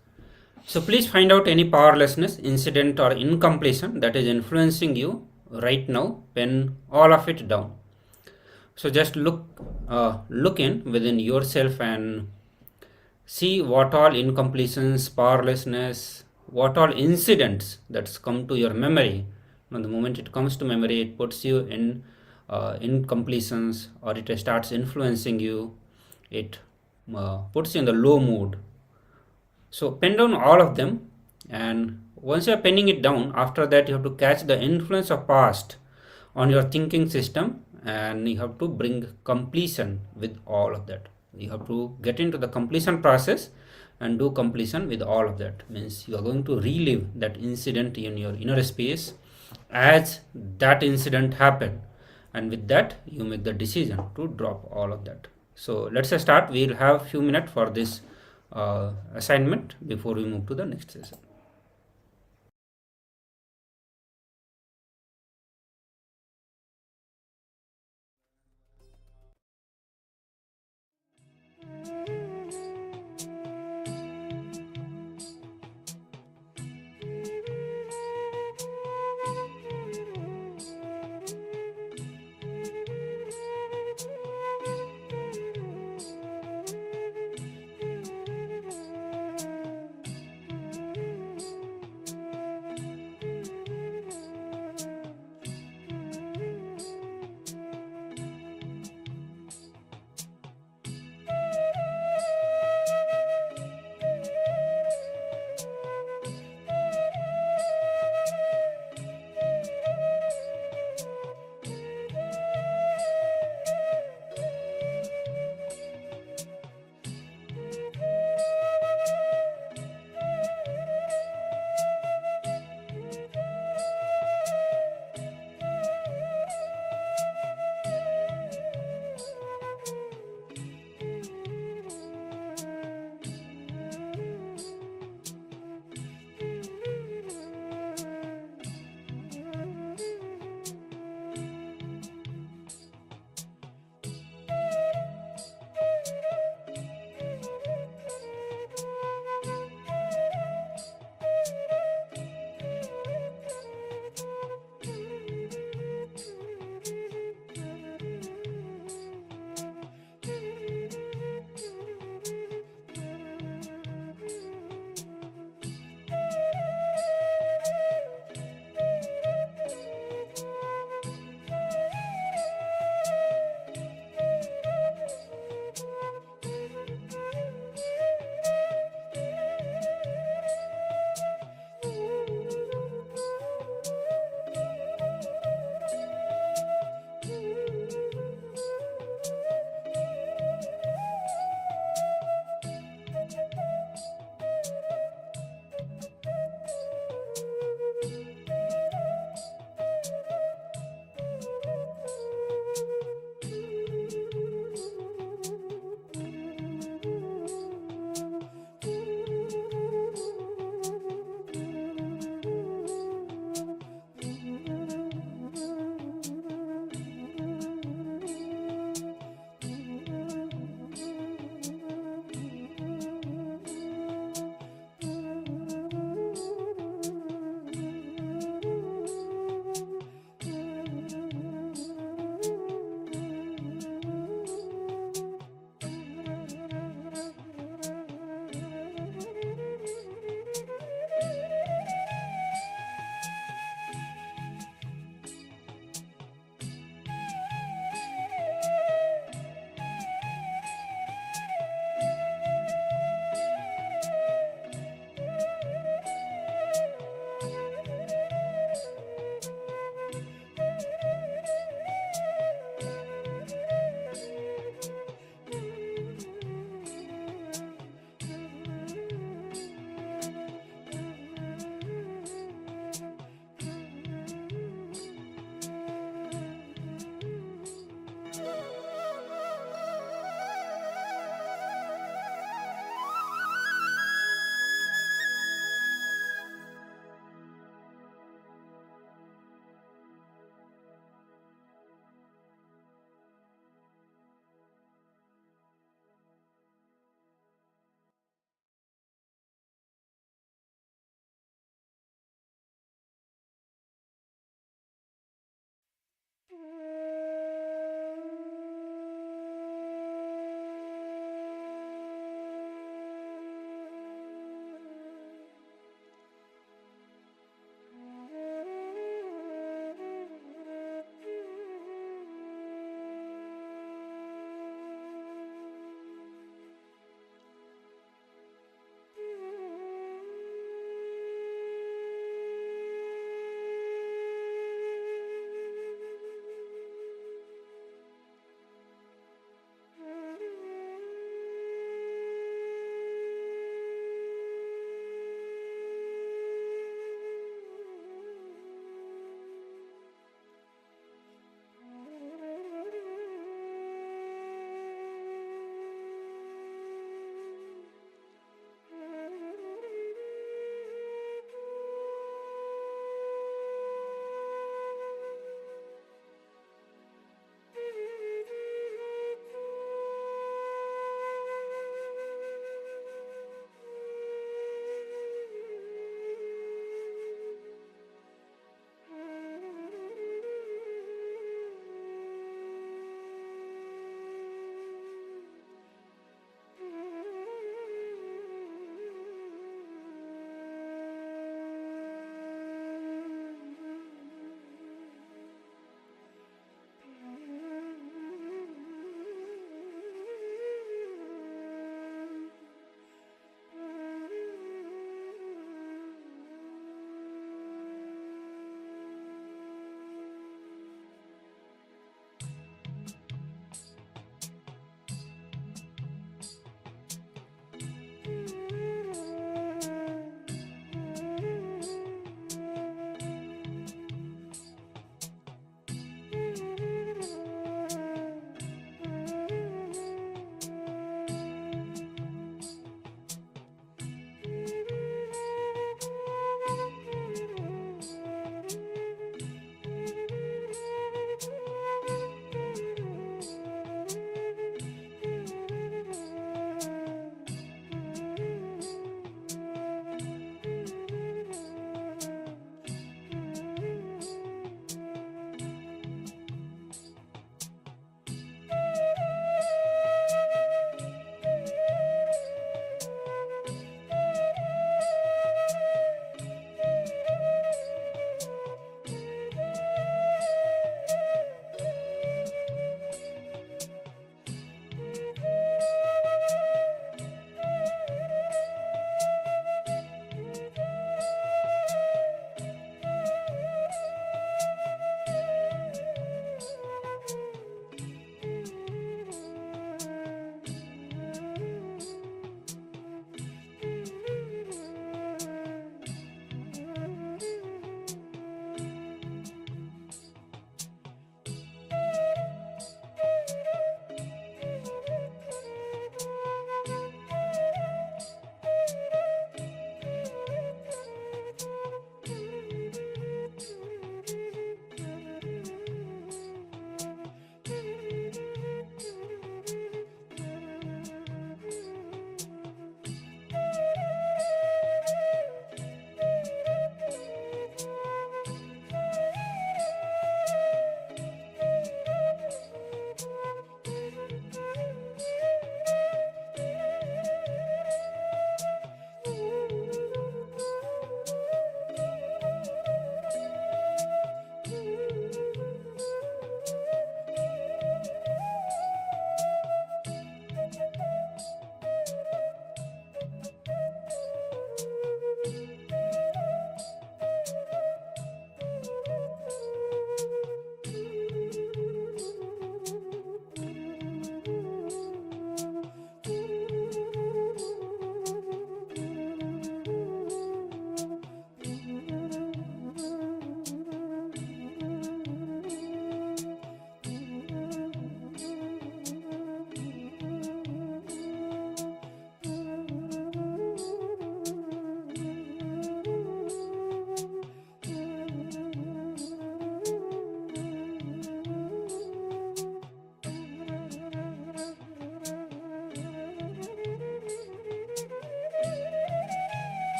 So please find out any powerlessness, incident or incompletion that is influencing you right now. Pen all of it down. So just look in within yourself and see what all incompletions, powerlessness, what all incidents that's come to your memory. Now, the moment it comes to memory, it puts you in incompletions, or it starts influencing you. It puts you in the low mood. So pen down all of them, and once you are penning it down, after that you have to catch the influence of past on your thinking system, and you have to bring completion with all of that. You have to get into the completion process and do completion with all of that. Means you are going to relive that incident in your inner space as that incident happened, and with that you make the decision to drop all of that. So let's start. We'll have few minutes for this assignment before we move to the next session.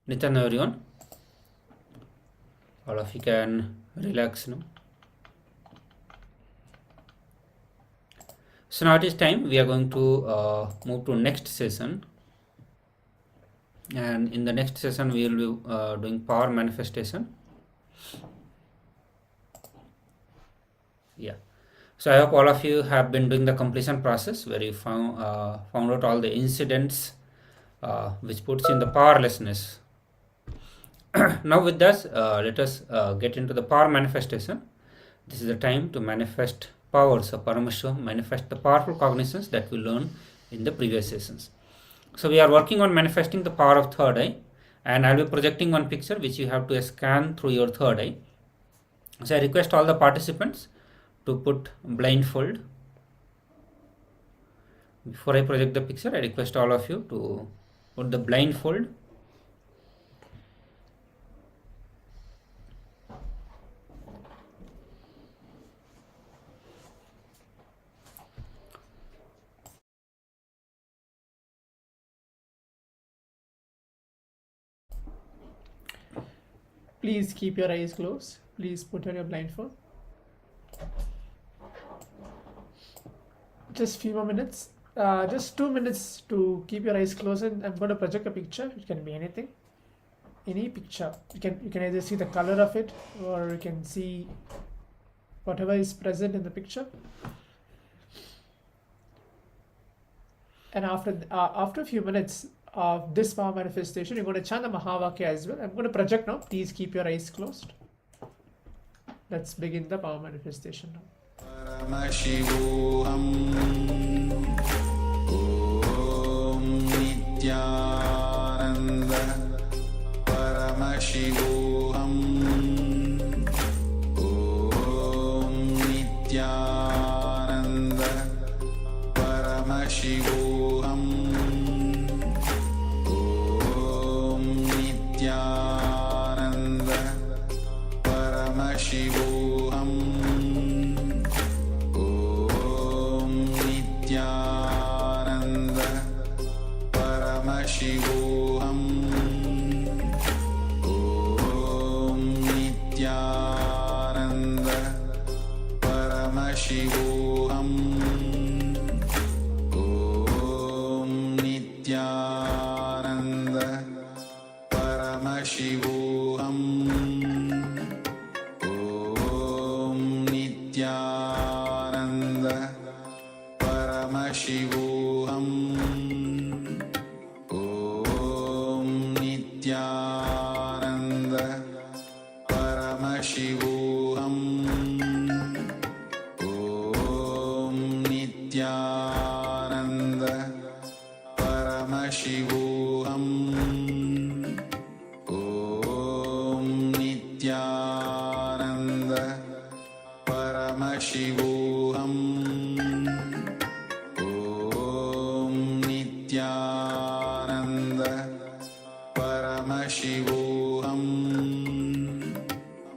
Nityananda everyone. All of you can relax now. So now it is time. We are going to move to next session. And in the next session, we will be doing power manifestation. Yeah. So I hope all of you have been doing the completion process where you found out all the incidents which puts in the powerlessness. Now with this, let us get into the power manifestation. This is the time to manifest power. So Paramashivoham, manifest the powerful cognitions that we learned in the previous sessions. So we are working on manifesting the power of third eye, and I'll be projecting one picture which you have to scan through your third eye. So I request all the participants to put blindfold. Before I project the picture, I request all of you to put the blindfold. Please keep your eyes closed. Please put on your blindfold. Just few more minutes. Just 2 minutes to keep your eyes closed, and I'm going to project a picture. It can be anything, any picture. You can either see the color of it, or you can see whatever is present in the picture. And after a few minutes of this power manifestation, you're going to chant the Mahavakya as well. I'm going to project now. Please keep your eyes closed. Let's begin the power manifestation now. Paramashivoham Om Nityananda Paramashivoham Om Nityananda Paramashivoham Om Nityananda Paramashivoham Nityananda Paramashivoham Om Nityananda Paramashivoham Om Nityananda Paramashivoham Om Nityananda Paramashivoham Om Nityananda Paramashivoham Om Nityananda Paramashivoham Om Nityananda Paramashivoham Om Nityananda Paramashivoham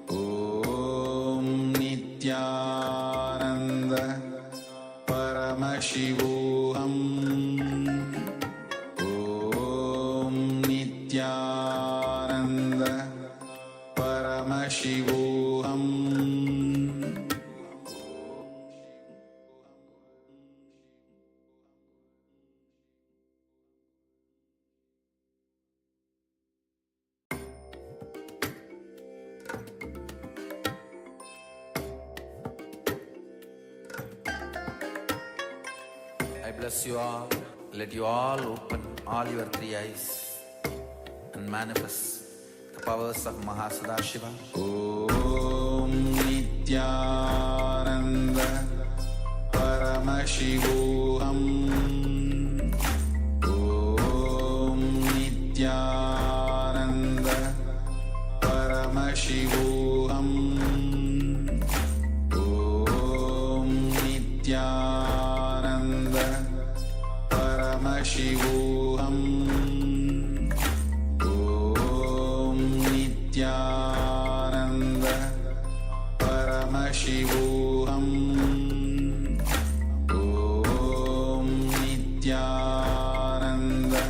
Om Nityananda Paramashivoham Om Nityananda Paramashivoham I bless you all. Let you all open all your three eyes and manifest the powers of Mahasadashiva. Om Nityananda Paramashivoham Om Nityananda Paramashivoham Om Nityananda Paramashivoham Om Nityananda Paramashivoham Om Nityananda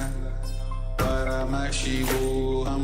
Paramashivoham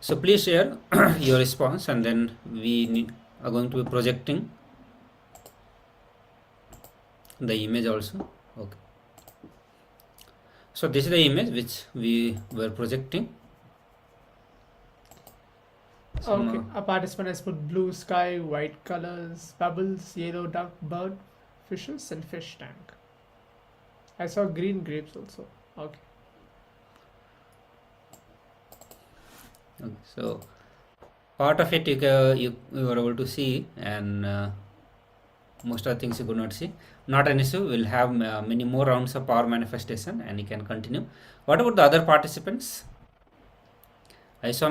So please share your response, and then are going to be projecting the image also. Okay. So this is the image which we were projecting. So Okay, now, a participant has put blue sky, white colors, bubbles, yellow duck, bird, fishes, and fish tank. I saw green grapes also. Okay. okay, so part of it you were able to see, and most of the things you could not see. Not an issue. We'll have many more rounds of power manifestation, and you can continue. What about the other participants? I saw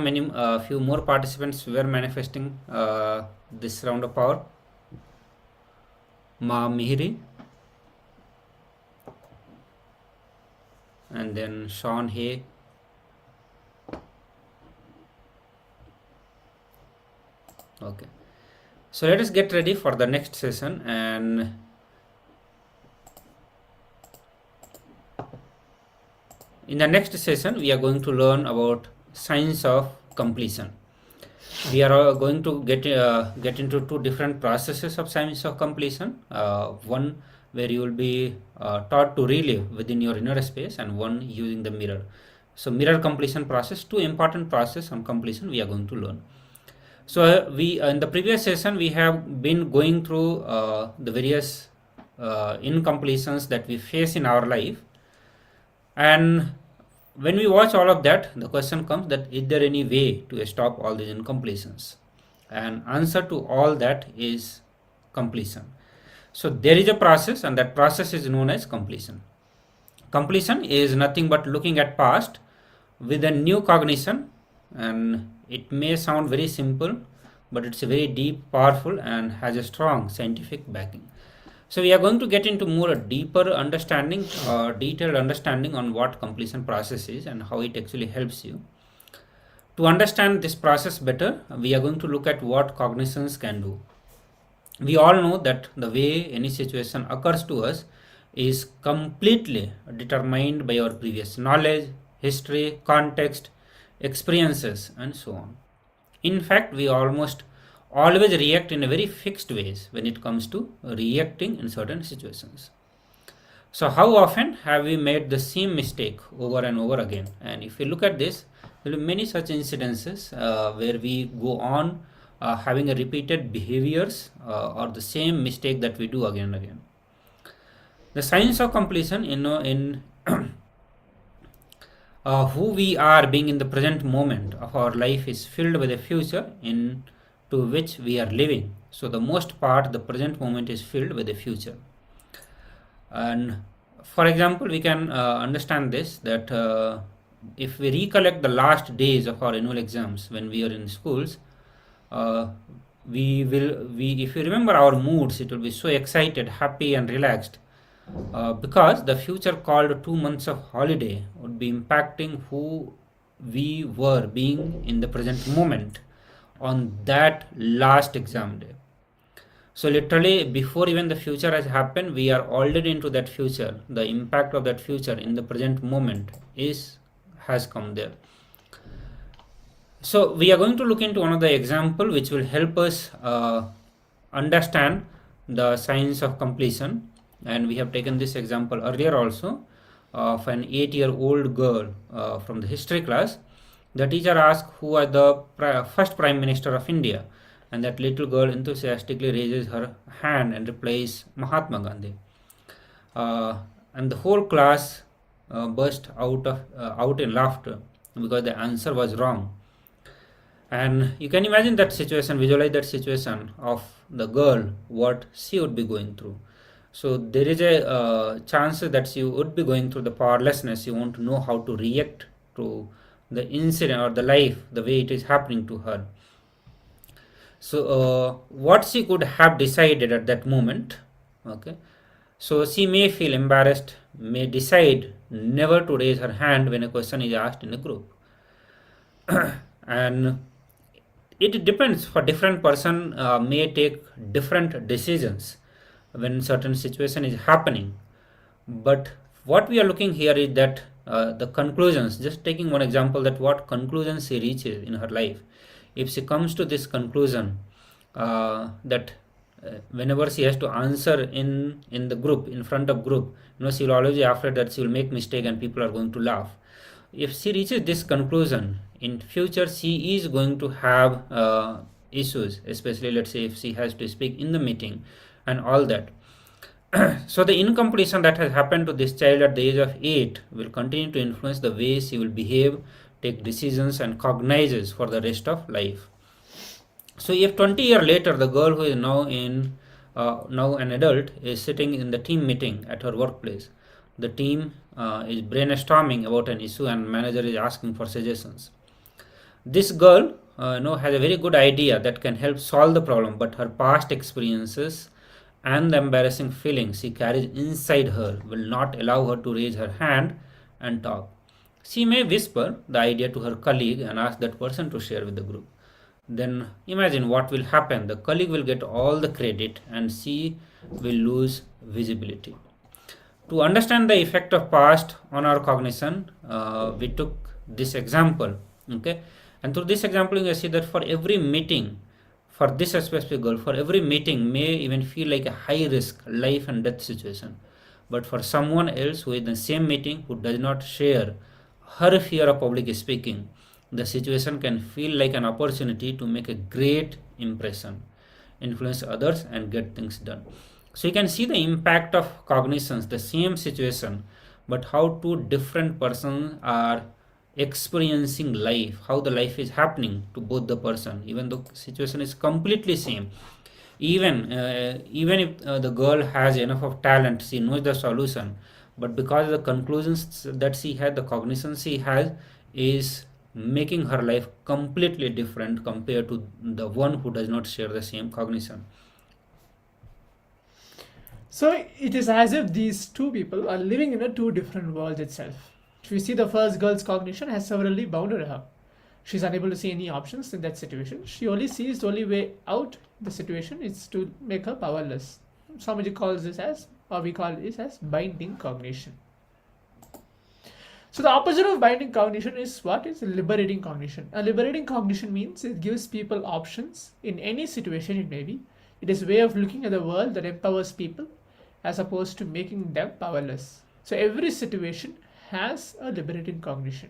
few more participants were manifesting this round of power. Ma Mihiri, and then Sean Hay. Okay, so let us get ready for the next session, and in the next session we are going to learn about science of completion. We are going to get into two different processes of science of completion. One where you will be taught to relive within your inner space, and one using the mirror. So mirror completion process, two important process on completion we are going to learn. So we in the previous session we have been going through the various incompletions that we face in our life, and when we watch all of that, the question comes that is there any way to stop all these incompletions? And answer to all that is completion. So there is a process, and that process is known as completion. Completion is nothing but looking at past with a new cognition, and it may sound very simple, but it's very deep, powerful, and has a strong scientific backing. So we are going to get into more deeper understanding, detailed understanding on what completion process is and how it actually helps you. To understand this process better, we are going to look at what cognitions can do. We all know that the way any situation occurs to us is completely determined by our previous knowledge, history, context, experiences, and so on. In fact, we almost always react in a very fixed ways when it comes to reacting in certain situations. So how often have we made the same mistake over and over again? And if you look at this, there will be many such incidences where we go on having a repeated behaviors or the same mistake that we do again and again. The science of completion, in who we are being in the present moment of our life is filled with a future into which we are living. So the most part, the present moment is filled with a future. And for example, we can understand this, that if we recollect the last days of our annual exams when we are in schools, if you remember our moods, it will be so excited, happy, and relaxed. Because the future called 2 months of holiday would be impacting who we were being in the present moment on that last exam day. So literally, before even the future has happened, we are already into that future. The impact of that future in the present moment has come there. So we are going to look into one of the example which will help us understand the science of completion. And we have taken this example earlier also of an 8-year-old girl from the history class. The teacher asked who was the first Prime Minister of India, and that little girl enthusiastically raises her hand and replies Mahatma Gandhi. And the whole class burst out in laughter because the answer was wrong. And you can imagine that situation, visualize that situation of the girl, what she would be going through. So there is a chance that you would be going through the powerlessness. You want to know how to react to the incident or the life, the way it is happening to her. So what she could have decided at that moment, okay. So she may feel embarrassed, may decide never to raise her hand when a question is asked in a group. And it depends, for different person may take different decisions when certain situation is happening. But what we are looking here is that the conclusions, just taking one example, that what conclusion she reaches in her life. If she comes to this conclusion that whenever she has to answer in the group, in front of group, she will always be afraid that she will make mistake and people are going to laugh. If she reaches this conclusion, in future she is going to have issues, especially let's say if she has to speak in the meeting and all that. So the incompletion that has happened to this child at the age of 8 will continue to influence the way she will behave, take decisions and cognizes for the rest of life. So if 20 years later the girl who is now an adult is sitting in the team meeting at her workplace, the team is brainstorming about an issue and manager is asking for suggestions. This girl has a very good idea that can help solve the problem, but her past experiences and the embarrassing feelings she carries inside her will not allow her to raise her hand and talk. She may whisper the idea to her colleague and ask that person to share with the group. Then imagine what will happen. The colleague will get all the credit and she will lose visibility. To understand the effect of past on our cognition, we took this example. Okay, and through this example, you can see that for every meeting, for this specific goal, for every meeting may even feel like a high risk life and death situation. But for someone else who is in the same meeting who does not share her fear of public speaking, the situation can feel like an opportunity to make a great impression, influence others and get things done. So you can see the impact of cognitions, the same situation, but how two different persons are experiencing life, how the life is happening to both the person, even though situation is completely same. Even if the girl has enough of talent, she knows the solution, but because of the conclusions that she had, the cognition she has is making her life completely different compared to the one who does not share the same cognition. So it is as if these two people are living in a two different worlds itself. If we see, the first girl's cognition has severely bounded her. She's unable to see any options in that situation. She only sees the only way out the situation is to make her powerless. Somebody calls this as, or we call this as, binding cognition. So the opposite of binding cognition is what? Is liberating cognition. A liberating cognition means it gives people options in any situation it may be. It is a way of looking at the world that empowers people as opposed to making them powerless. So every situation has a liberating cognition.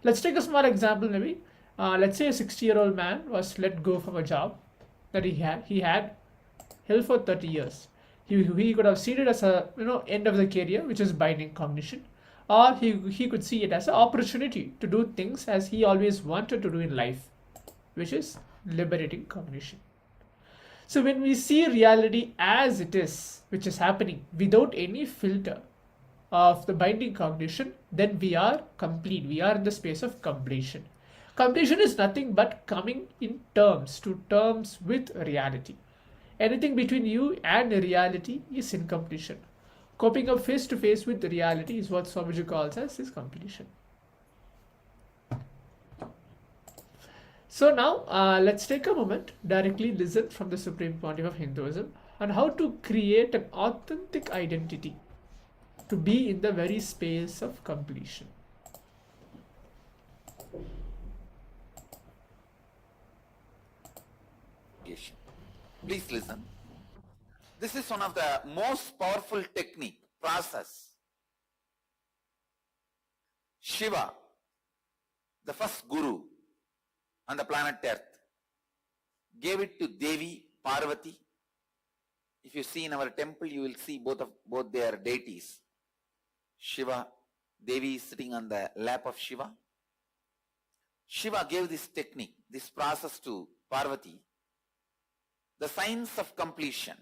Let's take a small example maybe. Let's say a 60-year-old man was let go from a job that he had held for 30 years. He could have seen it as a end of the career, which is binding cognition, or he could see it as an opportunity to do things as he always wanted to do in life, which is liberating cognition. So when we see reality as it is, which is happening without any filter of the binding cognition, then we are complete. We are in the space of completion. Completion is nothing but coming to terms with reality. Anything between you and reality is incompletion. Coping up face to face with the reality is what Swamiji calls as his completion. So now let's take a moment, directly listen from the Supreme Pontiff of Hinduism on how to create an authentic identity to be in the very space of completion. Please listen. This is one of the most powerful technique, process. Shiva, the first guru on the planet Earth, gave it to Devi Parvati. If you see in our temple, you will see both their deities. Shiva, Devi is sitting on the lap of Shiva. Shiva gave this technique, this process to Parvati, the science of completion.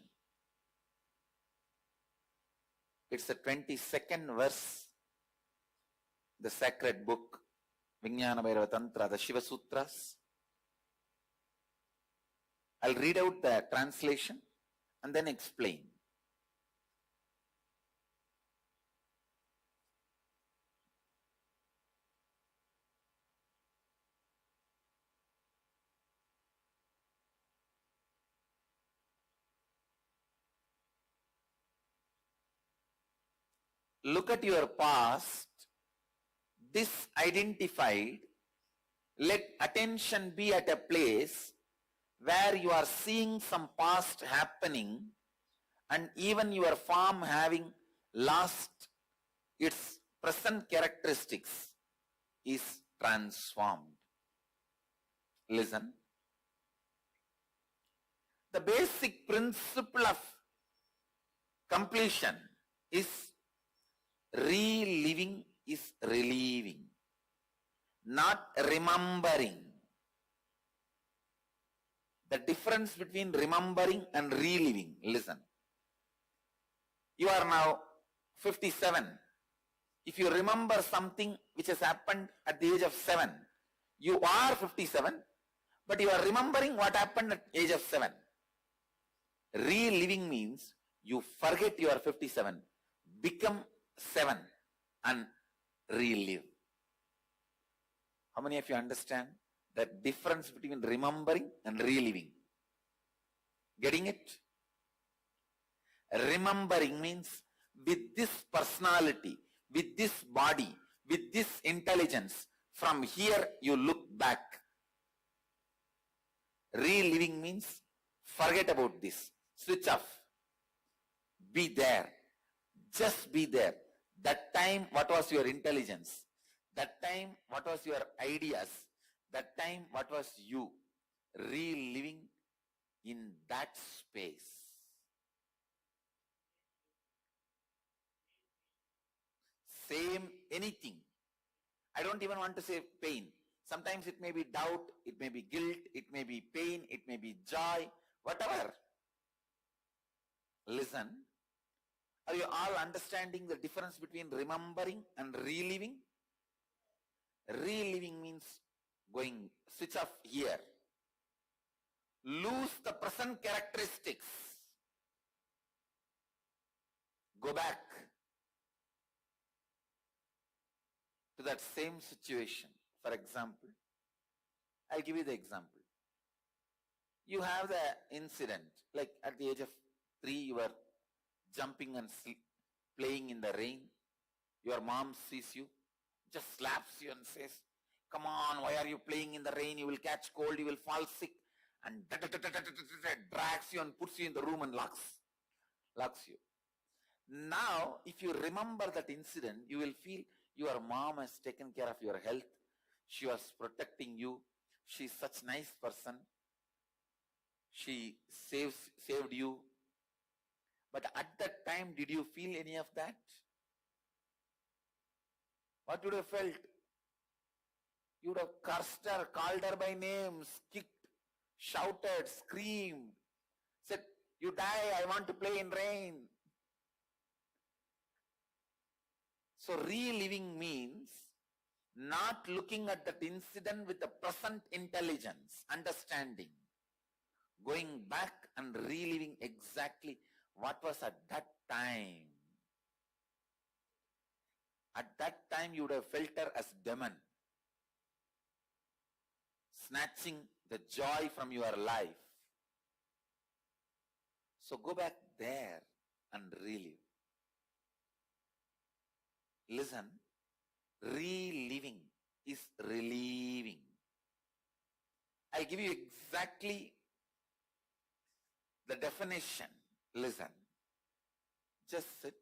It's the 22nd verse, the sacred book, Vijnana Bhairava Tantra, the Shiva Sutras. I'll read out the translation and then explain. Look at your past disidentified, let attention be at a place where you are seeing some past happening and even your form having lost its present characteristics is transformed. Listen. The basic principle of completion is reliving is relieving, not remembering. The difference between remembering and reliving, listen. You are now 57. If you remember something which has happened at the age of 7, you are 57, but you are remembering what happened at age of 7. Reliving means you forget you are 57, become 7 and relive. How many of you understand the difference between remembering and reliving? Getting it? Remembering means with this personality, with this body, with this intelligence, from here you look back. Reliving means forget about this, switch off, be there, just be there. That time, what was your intelligence? That time, what was your ideas? That time, what was you? Reliving in that space. Same anything. I don't even want to say pain. Sometimes it may be doubt, it may be guilt, it may be pain, it may be joy, whatever. Listen. Are you all understanding the difference between remembering and reliving? Reliving means going, switch off here. Lose the present characteristics. Go back to that same situation. For example, I'll give you the example. You have the incident, like at the age of 3, you were jumping and playing in the rain. Your mom sees you, just slaps you and says, come on, why are you playing in the rain? You will catch cold, you will fall sick. And drags you and puts you in the room and locks you. Now, if you remember that incident, you will feel your mom has taken care of your health. She was protecting you. She's such a nice person. She saved you. But at that time, did you feel any of that? What would you have felt? You would have cursed her, called her by names, kicked, shouted, screamed, said, you die, I want to play in rain. So reliving means not looking at that incident with the present intelligence, understanding. Going back and reliving exactly what was at that time. At that time you would have felt her as demon, snatching the joy from your life. So go back there and relive. Listen, reliving is relieving. I'll give you exactly the definition. Listen, just sit,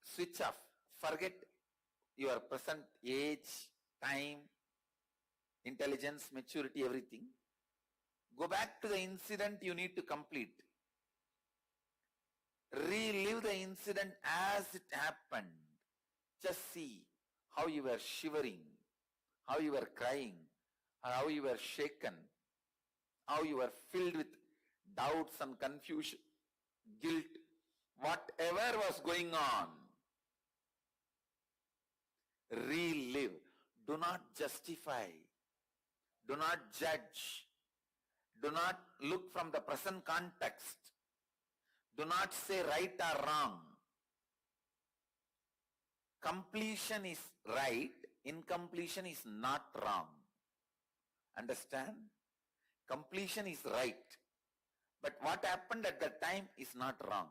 switch off, forget your present age, time, intelligence, maturity, everything. Go back to the incident you need to complete. Relive the incident as it happened. Just see how you were shivering, how you were crying, how you were shaken, how you were filled with doubts and confusion, guilt, whatever was going on. Relive. Do not justify. Do not judge. Do not look from the present context. Do not say right or wrong. Completion is right, incompletion is not wrong. Understand? Completion is right. But what happened at that time is not wrong.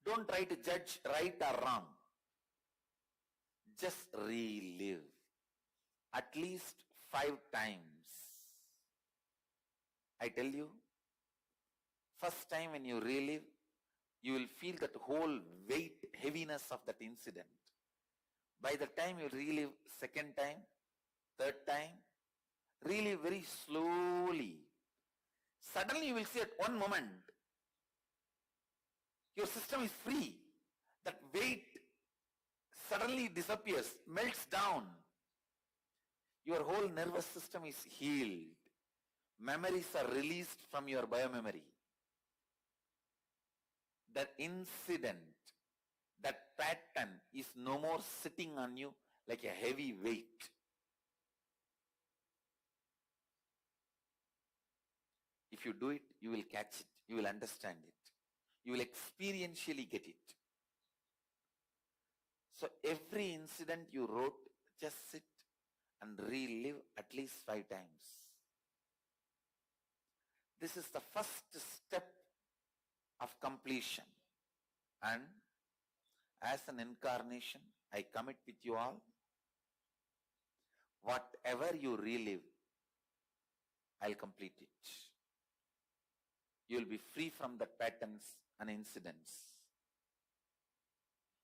Don't try to judge right or wrong. Just relive at least 5 times. I tell you, first time when you relive, you will feel that whole weight, heaviness of that incident. By the time you relive second time, third time, relive very slowly. Suddenly you will see at one moment, your system is free. That weight suddenly disappears, melts down. Your whole nervous system is healed. Memories are released from your biomemory. That incident, that pattern is no more sitting on you like a heavy weight. If you do it, you will catch it. You will understand it. You will experientially get it. So every incident you wrote, just sit and relive at least 5 times. This is the first step of completion. And as an incarnation, I commit with you all, whatever you relive, I'll complete it. You'll be free from the patterns and incidents.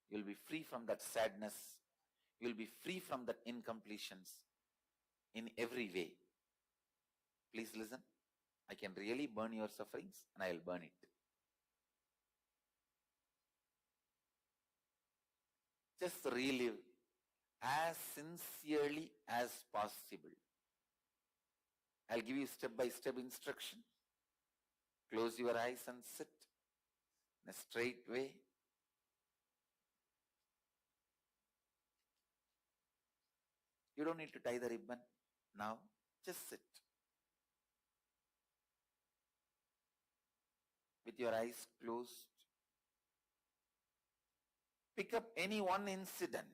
You'll be free from that sadness. You'll be free from that incompletions in every way. Please listen. I can really burn your sufferings and I'll burn it. Just relive as sincerely as possible. I'll give you step-by-step instruction. Close your eyes and sit in a straight way. You don't need to tie the ribbon now. Just sit. With your eyes closed. Pick up any one incident.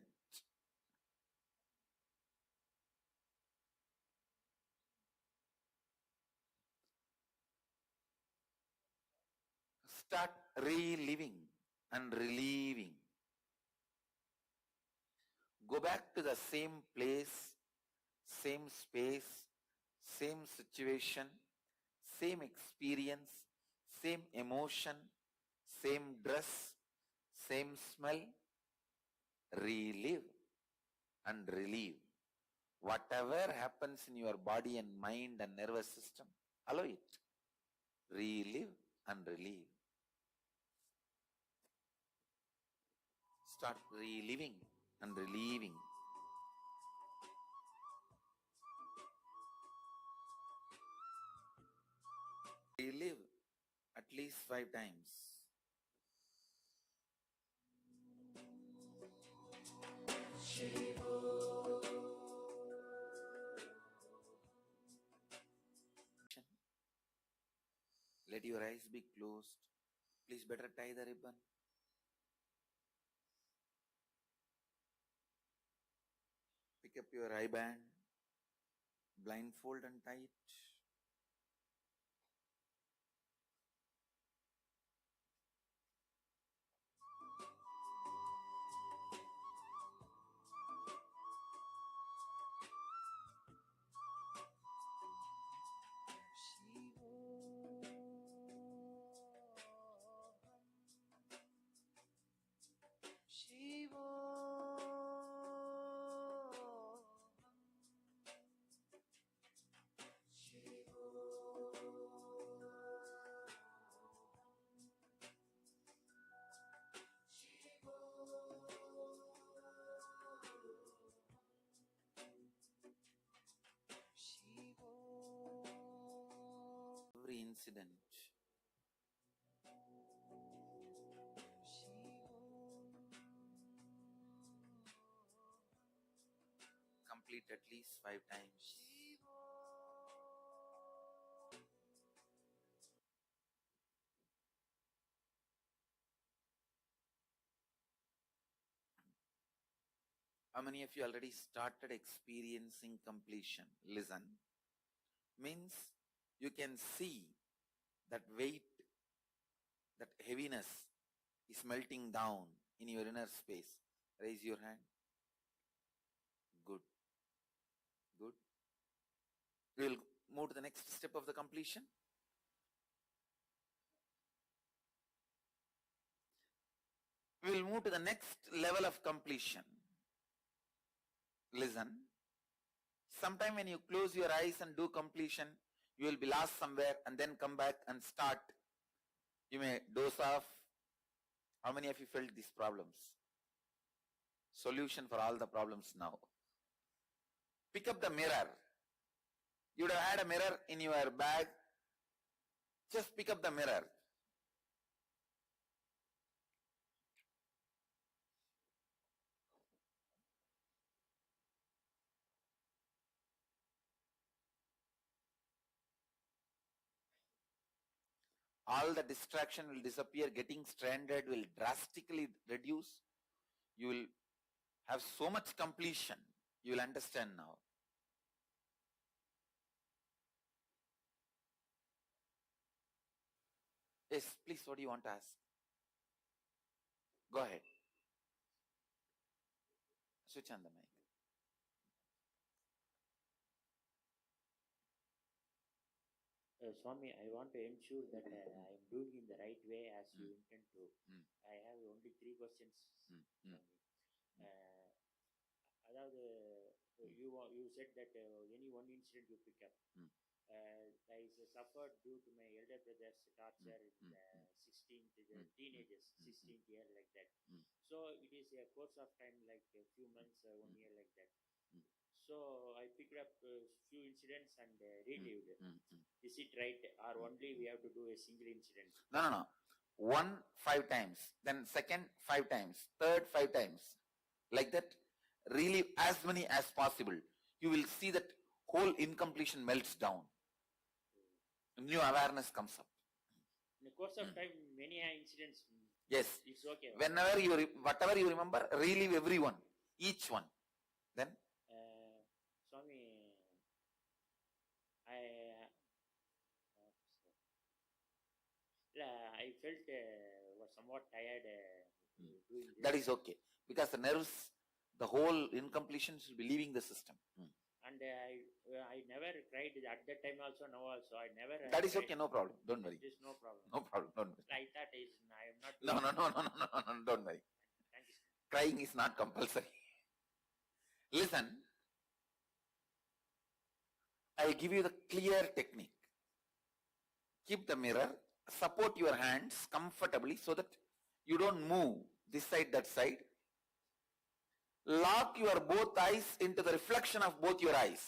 Start reliving and relieving. Go back to the same place, same space, same situation, same experience, same emotion, same dress, same smell. Relive and relieve. Whatever happens in your body and mind and nervous system, allow it. Relive and relieve. Start reliving and relieving. Relive at least 5 times. Let your eyes be closed. Please better tie the ribbon. Pick up your eye band, blindfold and tie it. Every incident. Complete at least 5 times. How many of you already started experiencing completion? Listen. Means you can see that weight, that heaviness is melting down in your inner space? Raise your hand. Good. Good. We will move to the next step of the completion. We will move to the next level of completion. Listen. Sometime when you close your eyes and do completion, you will be lost somewhere and then come back and start. You may doze off. How many of you felt these problems? Solution for all the problems now. Pick up the mirror. You would have had a mirror in your bag. Just pick up the mirror. All the distraction will disappear. Getting stranded will drastically reduce. You will have so much completion. You will understand now. Yes, please, what do you want to ask? Go ahead. Switch on the mic. Swami, I want to ensure that I am doing in the right way as you intend to. I have only 3 questions, Swami. You said that any one incident you pick up. I suffered due to my elder brother's torture in the 16th, the teenagers, 16th year like that. So it is a course of time like a few months, 1 year like that. So I picked up a few incidents and relived. Is it right, or only we have to do a single incident? No. 1 5 times, then second 5 times, third 5 times. Like that, relive as many as possible. You will see that whole incompletion melts down. New awareness comes up. In the course of time, many incidents. Yes. It's okay. Whenever whatever you remember, relive everyone, each one. Then? Swami, I felt was somewhat tired doing this. That is okay. Because the nerves, the whole incompletion should be leaving the system. And I never cried at that time also, now also. I never. That is okay, no problem. Don't worry. There is no problem. No problem, don't worry. I thought I am not. No, don't worry. Thank you. Crying is not compulsory. Listen, I'll give you the clear technique. Keep the mirror, support your hands comfortably so that you don't move this side, that side. Lock your both eyes into the reflection of both your eyes.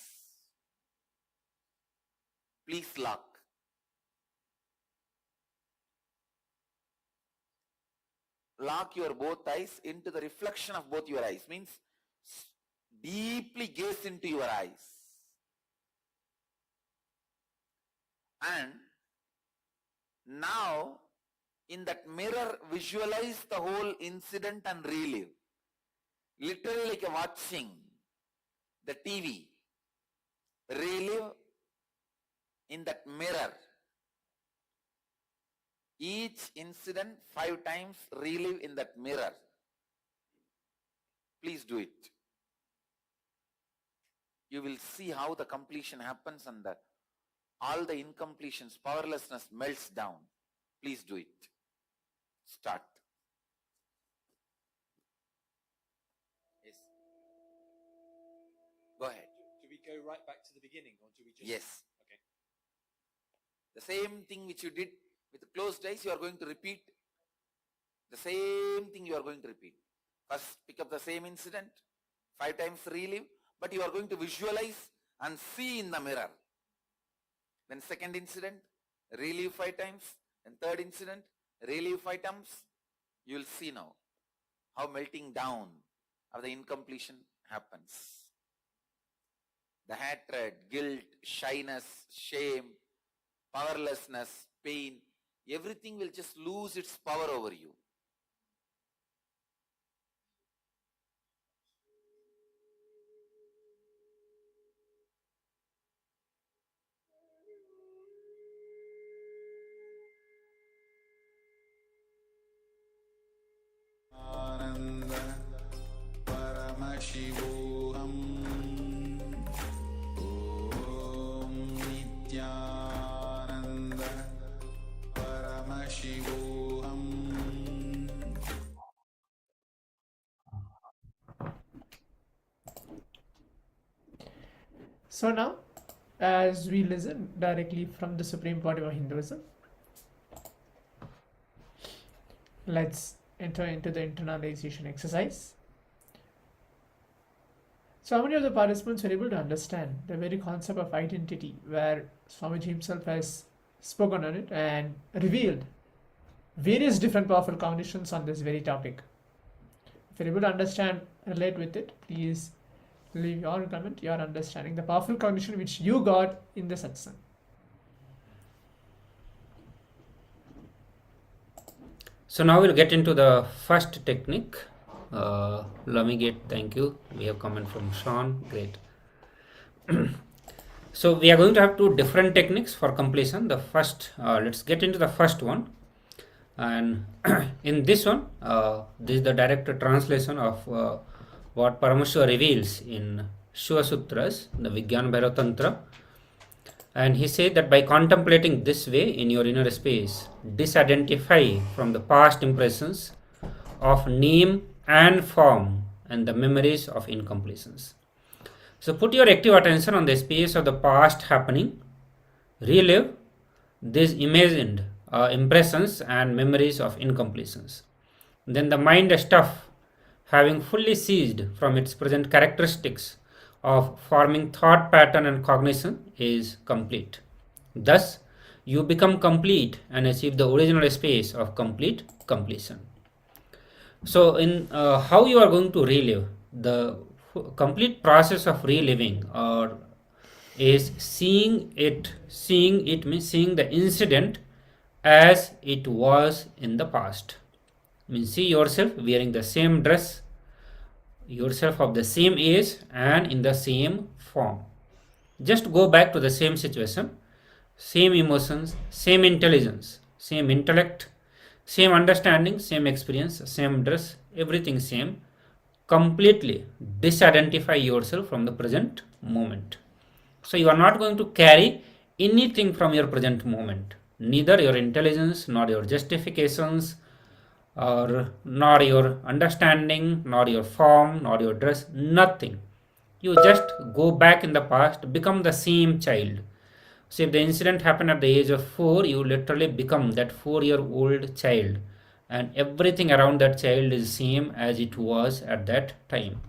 Please lock. Lock your both eyes into the reflection of both your eyes. Means deeply gaze into your eyes. And now in that mirror visualize the whole incident and relive. Literally like watching the TV. Relive in that mirror. Each incident 5 times, relive in that mirror. Please do it. You will see how the completion happens and all the incompletions, powerlessness melts down. Please do it. Start. Yes. Go ahead. Do we go right back to the beginning, or do we just... Yes. Okay. The same thing which you did with closed eyes, you are going to repeat. The same thing you are going to repeat. First, pick up the same incident, 5 times relive, but you are going to visualize and see in the mirror. Then second incident, relive 5 times. And third incident, relive 5 times. You will see now how melting down of the incompletion happens. The hatred, guilt, shyness, shame, powerlessness, pain, everything will just lose its power over you. So now, as we listen directly from the Supreme Pontiff of Hinduism, let's enter into the internalization exercise. So how many of the participants are able to understand the very concept of identity, where Swamiji himself has spoken on it and revealed various different powerful cognitions on this very topic? If you're able to understand, relate with it, please leave your comment, your understanding, the powerful cognition which you got in the satsang. So now we'll get into the first technique. Lumigate, thank you. We have comment from Sean, great. So we are going to have two different techniques for completion. The first, let's get into the first one. And in this one, this is the direct translation of what Paramashivoham reveals in Shiva Sutras, the Vijnana Bhairav Tantra. And he said that by contemplating this way in your inner space, disidentify from the past impressions of name and form and the memories of incompletions. So put your active attention on the space of the past happening, relive these imagined impressions and memories of incompletions. Then the mind stuff, having fully ceased from its present characteristics of forming thought pattern and cognition, is complete. Thus, you become complete and achieve the original space of complete completion. So, in how you are going to relive, the complete process of reliving or is seeing it means seeing the incident as it was in the past. Means see yourself wearing the same dress, yourself of the same age and in the same form. Just go back to the same situation, same emotions, same intelligence, same intellect, same understanding, same experience, same dress, everything same. Completely disidentify yourself from the present moment. So you are not going to carry anything from your present moment, neither your intelligence, nor your justifications, or nor your understanding, nor your form, nor your dress, nothing. You just go back in the past, become the same child. So if the incident happened at the age of 4, you literally become that 4-year-old child, and everything around that child is same as it was at that time.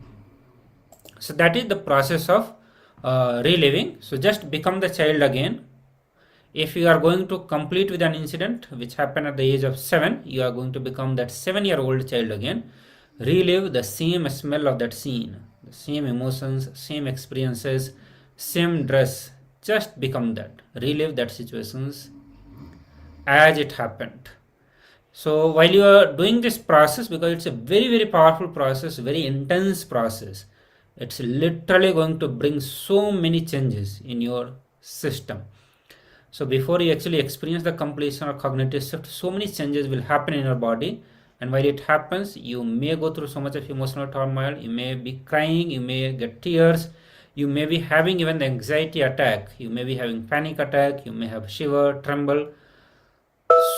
So that is the process of reliving. So just become the child again. If you are going to complete with an incident which happened at the age of 7, you are going to become that 7-year-old child again. Relive the same smell of that scene, the same emotions, same experiences, same dress. Just become that. Relive that situations as it happened. So while you are doing this process, because it's a very, very powerful process, very intense process, it's literally going to bring so many changes in your system. So before you actually experience the completion or cognitive shift, so many changes will happen in your body. And while it happens, you may go through so much of emotional turmoil. You may be crying, you may get tears, you may be having even the anxiety attack, you may be having panic attack, you may have shiver, tremble.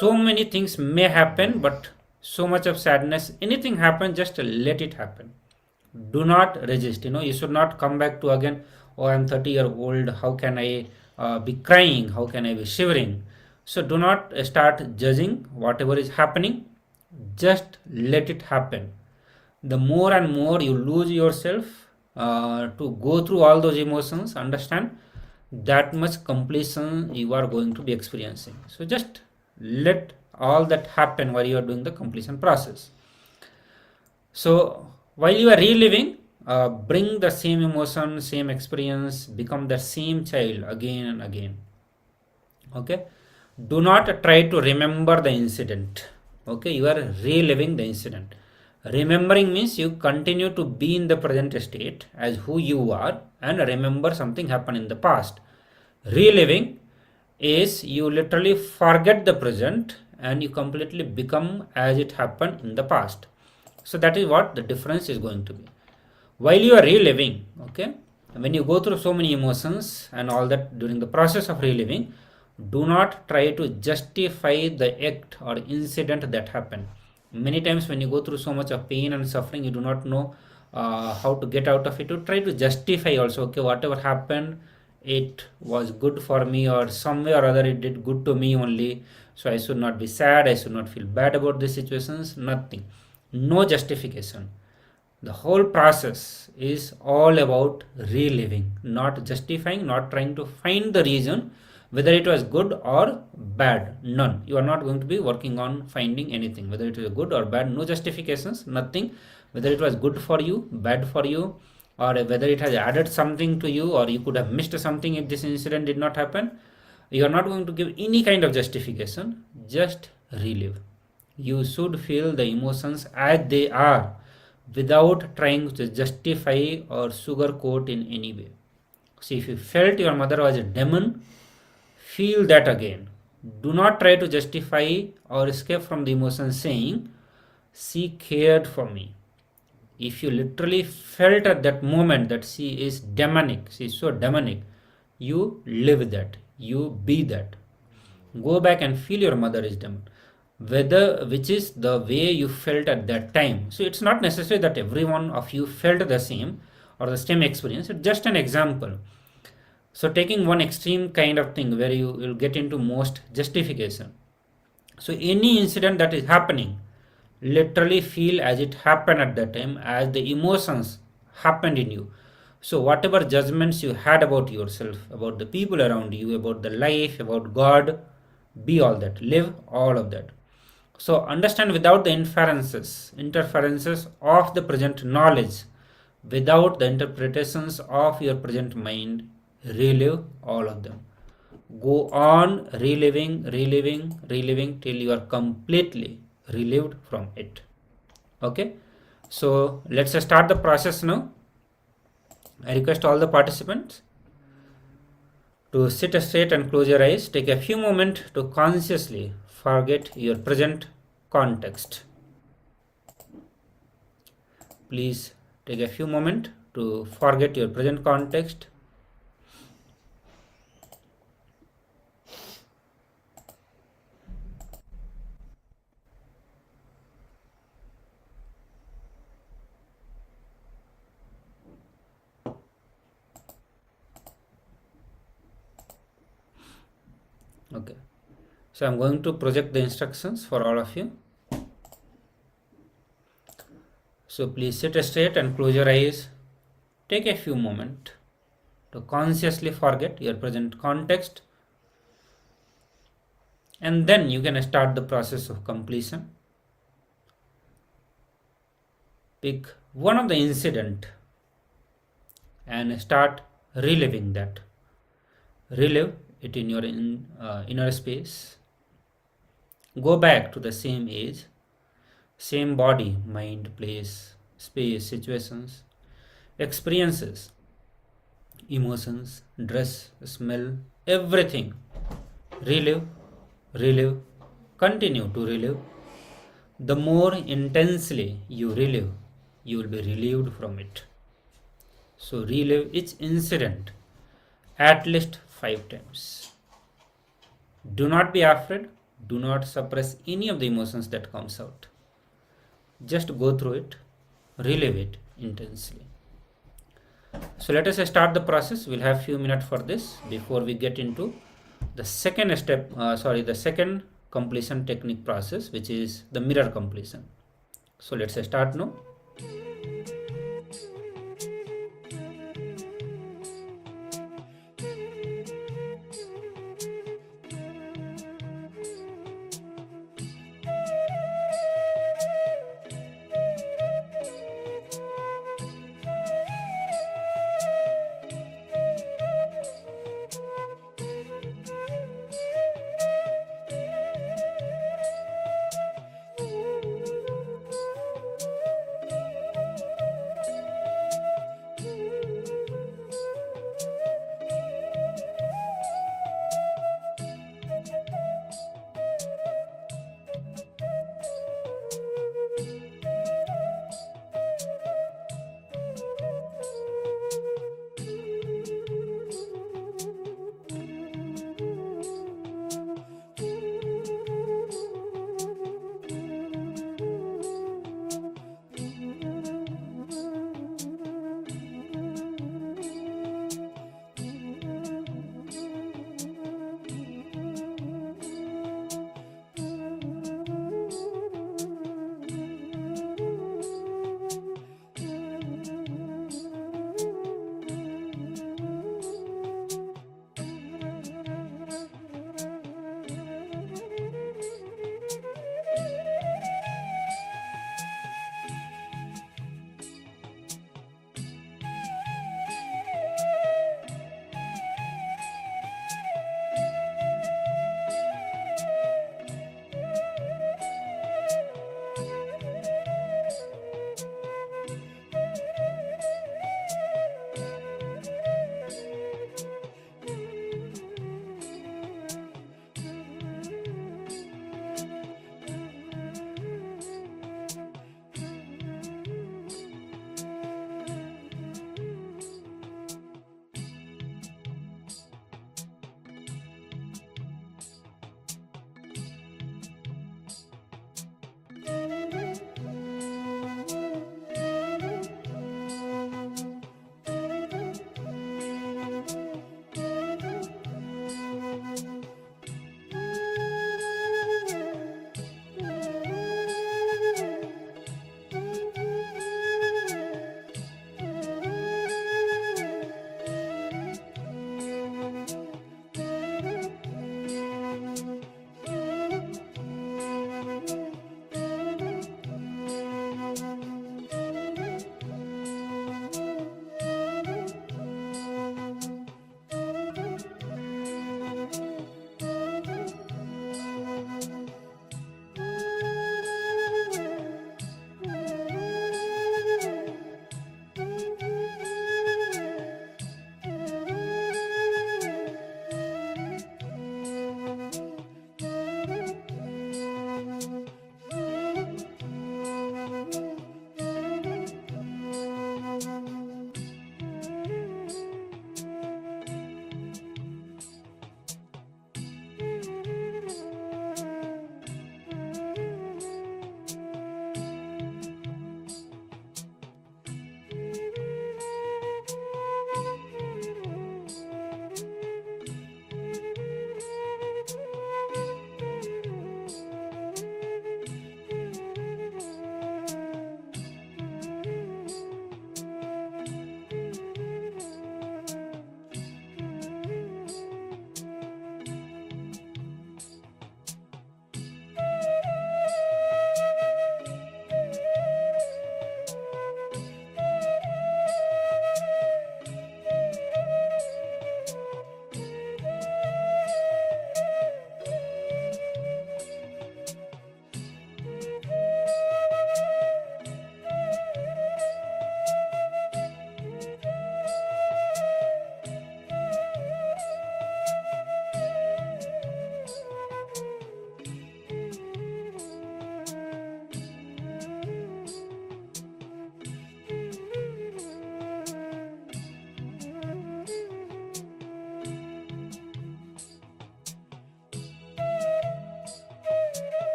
So many things may happen, but so much of sadness, anything happen, just let it happen. Do not resist. You should not come back to again, oh, I'm 30-year-old, how can I be crying, how can I be shivering? So do not start judging whatever is happening, just let it happen. The more and more you lose yourself to go through all those emotions, understand, that much completion you are going to be experiencing. So just let all that happen while you are doing the completion process. So while you are reliving, bring the same emotion, same experience, become the same child again and again. Okay, do not try to remember the incident. Okay, you are reliving the incident. Remembering means you continue to be in the present state as who you are and remember something happened in the past. Reliving is you literally forget the present and you completely become as it happened in the past. So that is what the difference is going to be. While you are reliving, okay, when you go through so many emotions and all that during the process of reliving, do not try to justify the act or incident that happened. Many times when you go through so much of pain and suffering, you do not know how to get out of it, to try to justify also, okay, whatever happened, it was good for me, or some way or other it did good to me only, so I should not be sad, I should not feel bad about the situations. Nothing, no justification. The whole process is all about reliving, not justifying, not trying to find the reason whether it was good or bad. None. You are not going to be working on finding anything, whether it was good or bad. No justifications, nothing. Whether it was good for you, bad for you, or whether it has added something to you, or you could have missed something if this incident did not happen. You are not going to give any kind of justification. Just relive. You should feel the emotions as they are, without trying to justify or sugarcoat in any way. See, if you felt your mother was a demon, feel that again. Do not try to justify or escape from the emotion saying, she cared for me. If you literally felt at that moment that she is demonic, she is so demonic, you live that, you be that. Go back and feel your mother is demon, which is the way you felt at that time. So it's not necessary that every one of you felt the same or the same experience. It's just an example. So taking one extreme kind of thing where you will get into most justification. So any incident that is happening, literally feel as it happened at that time, as the emotions happened in you. So whatever judgments you had about yourself, about the people around you, about the life, about God, be all that, live all of that. So understand without the interferences of the present knowledge, without the interpretations of your present mind, relive all of them. Go on reliving till you are completely relieved from it. Okay, so let's start the process now. I request all the participants to sit straight and close your eyes. Take a few moments to consciously forget your present context. Please take a few moments to forget your present context. Okay, so I'm going to project the instructions for all of you. So please sit straight and close your eyes. Take a few moments to consciously forget your present context, and then you can start the process of completion. Pick one of the incident and start reliving that. Relive it in your inner space. Go back to the same age, same body, mind, place, space, situations, experiences, emotions, dress, smell, everything. Relive, continue to relive. The more intensely you relive, you will be relieved from it. So relive each incident at least 5 times. Do not be afraid. Do not suppress any of the emotions that comes out. Just go through it, relive it intensely. So let us start the process. We'll have few minutes for this before we get into the second step, the second completion technique process, which is the mirror completion. So let's start now.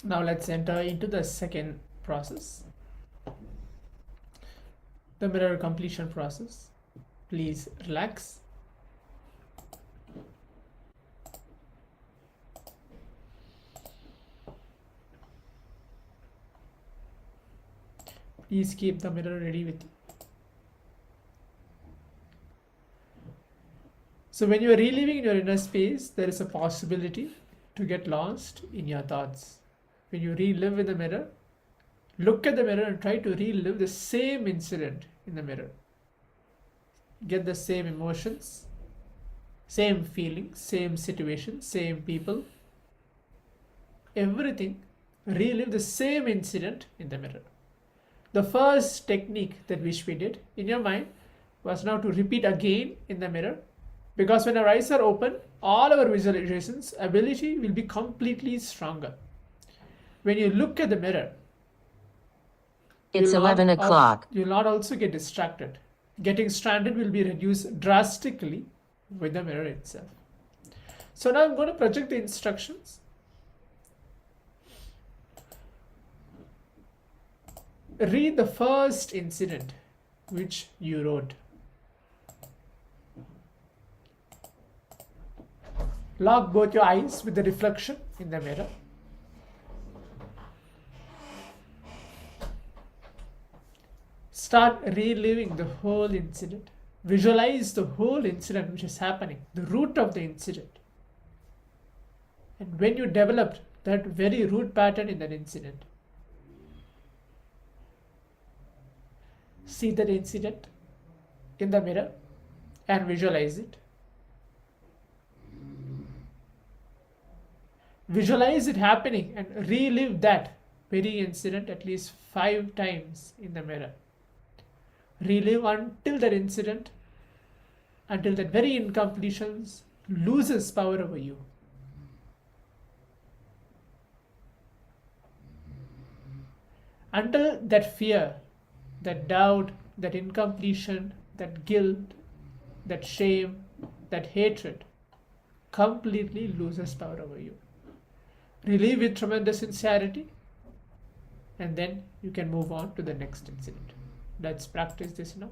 Now let's enter into the second process, the mirror completion process. Please relax. Please keep the mirror ready with you. So when you are reliving your inner space, there is a possibility to get lost in your thoughts. When you relive in the mirror, look at the mirror and try to relive the same incident in the mirror. Get the same emotions, same feelings, same situation, same people, everything. Relive the same incident in the mirror. The first technique that which we did in your mind was now to repeat again in the mirror, because when our eyes are open, all our visualizations ability will be completely stronger. When you look at the mirror, it's 11 o'clock. You will not also get distracted. Getting stranded will be reduced drastically with the mirror itself. So now I'm going to project the instructions. Read the first incident which you wrote. Lock both your eyes with the reflection in the mirror. Start reliving the whole incident. Visualize the whole incident which is happening, the root of the incident. And when you developed that very root pattern in that incident, see that incident in the mirror and visualize it. Visualize it happening and relive that very incident at least 5 times in the mirror. Relive until that incident, until that very incompletion loses power over you. Until that fear, that doubt, that incompletion, that guilt, that shame, that hatred completely loses power over you. Relive with tremendous sincerity, and then you can move on to the next incident. Let's practice this now.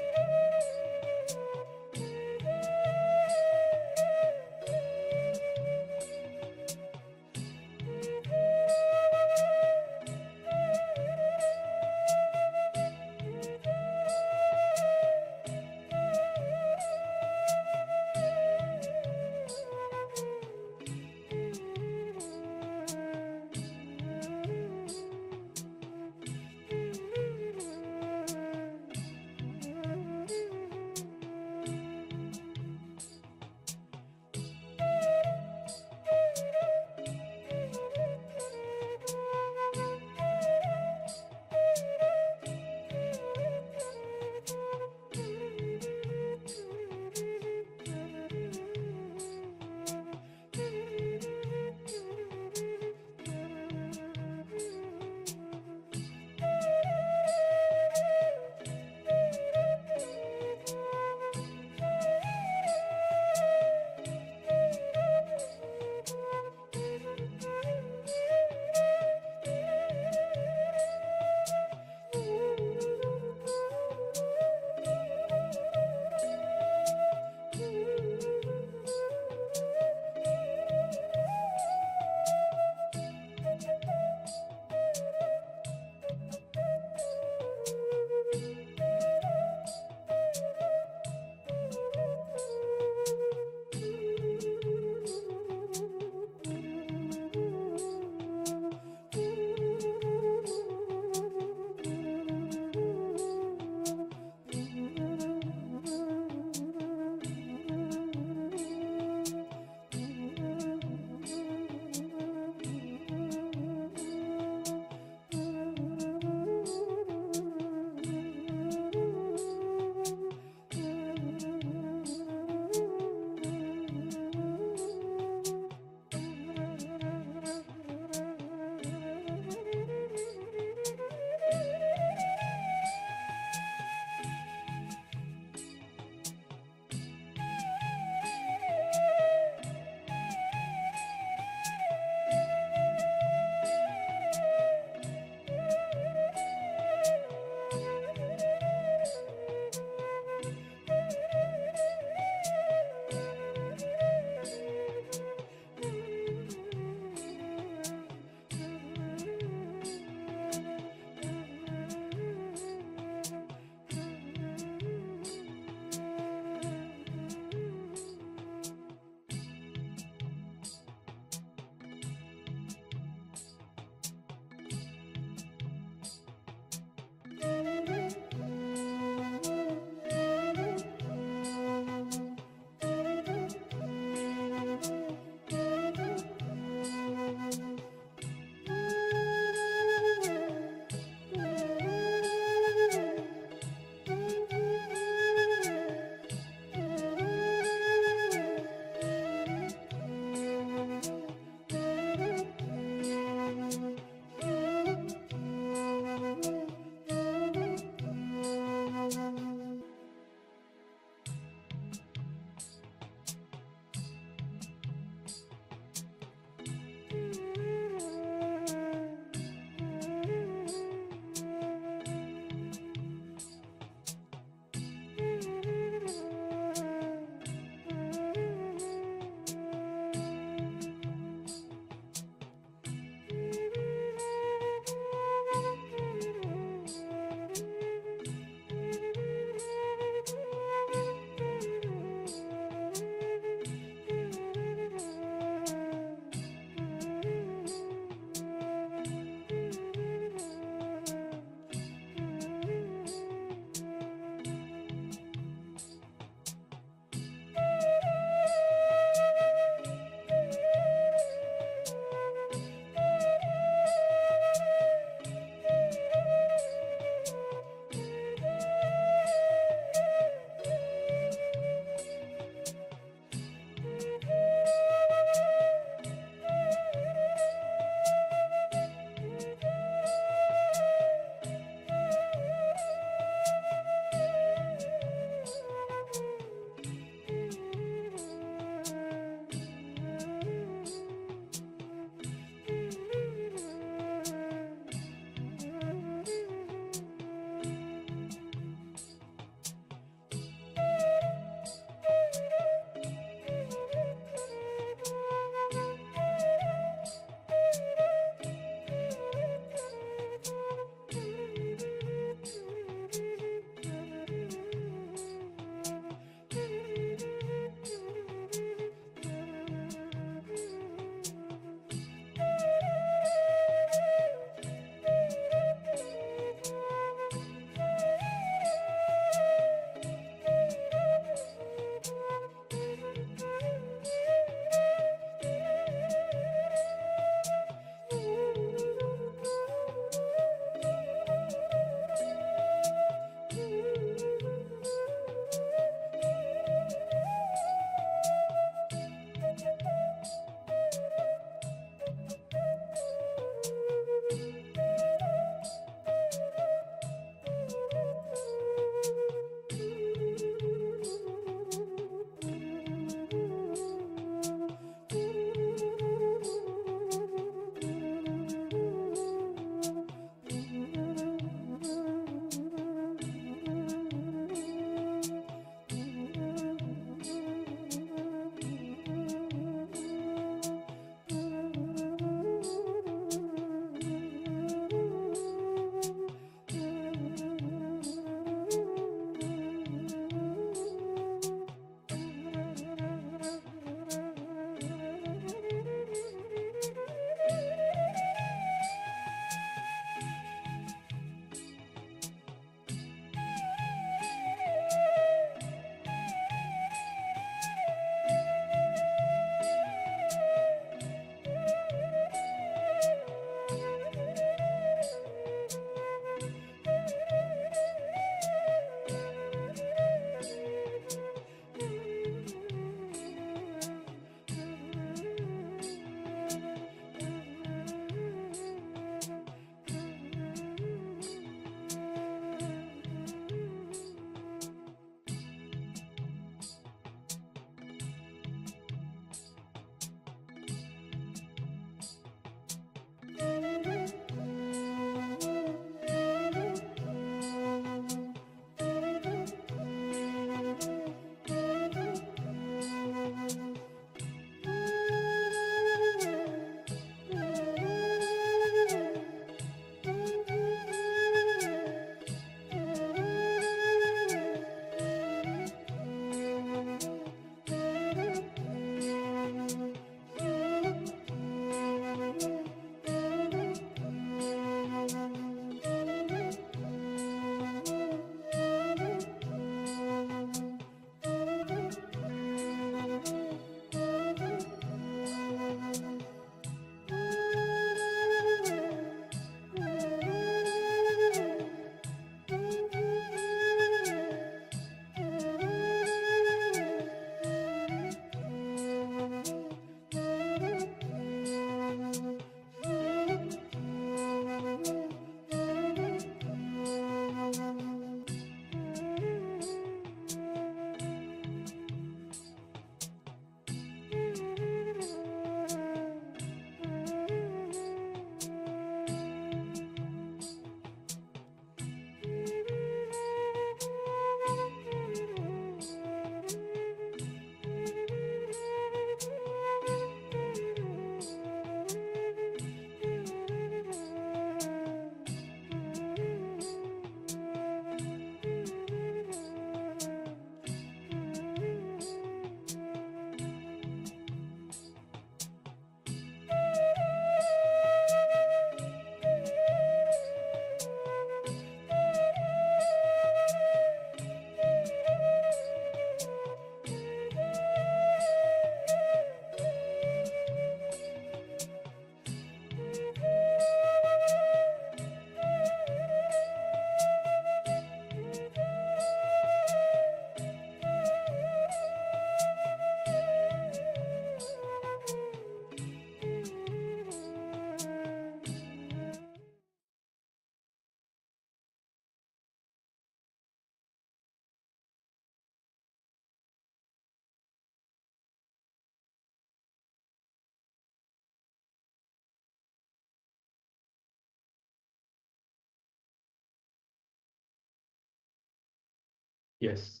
Yes,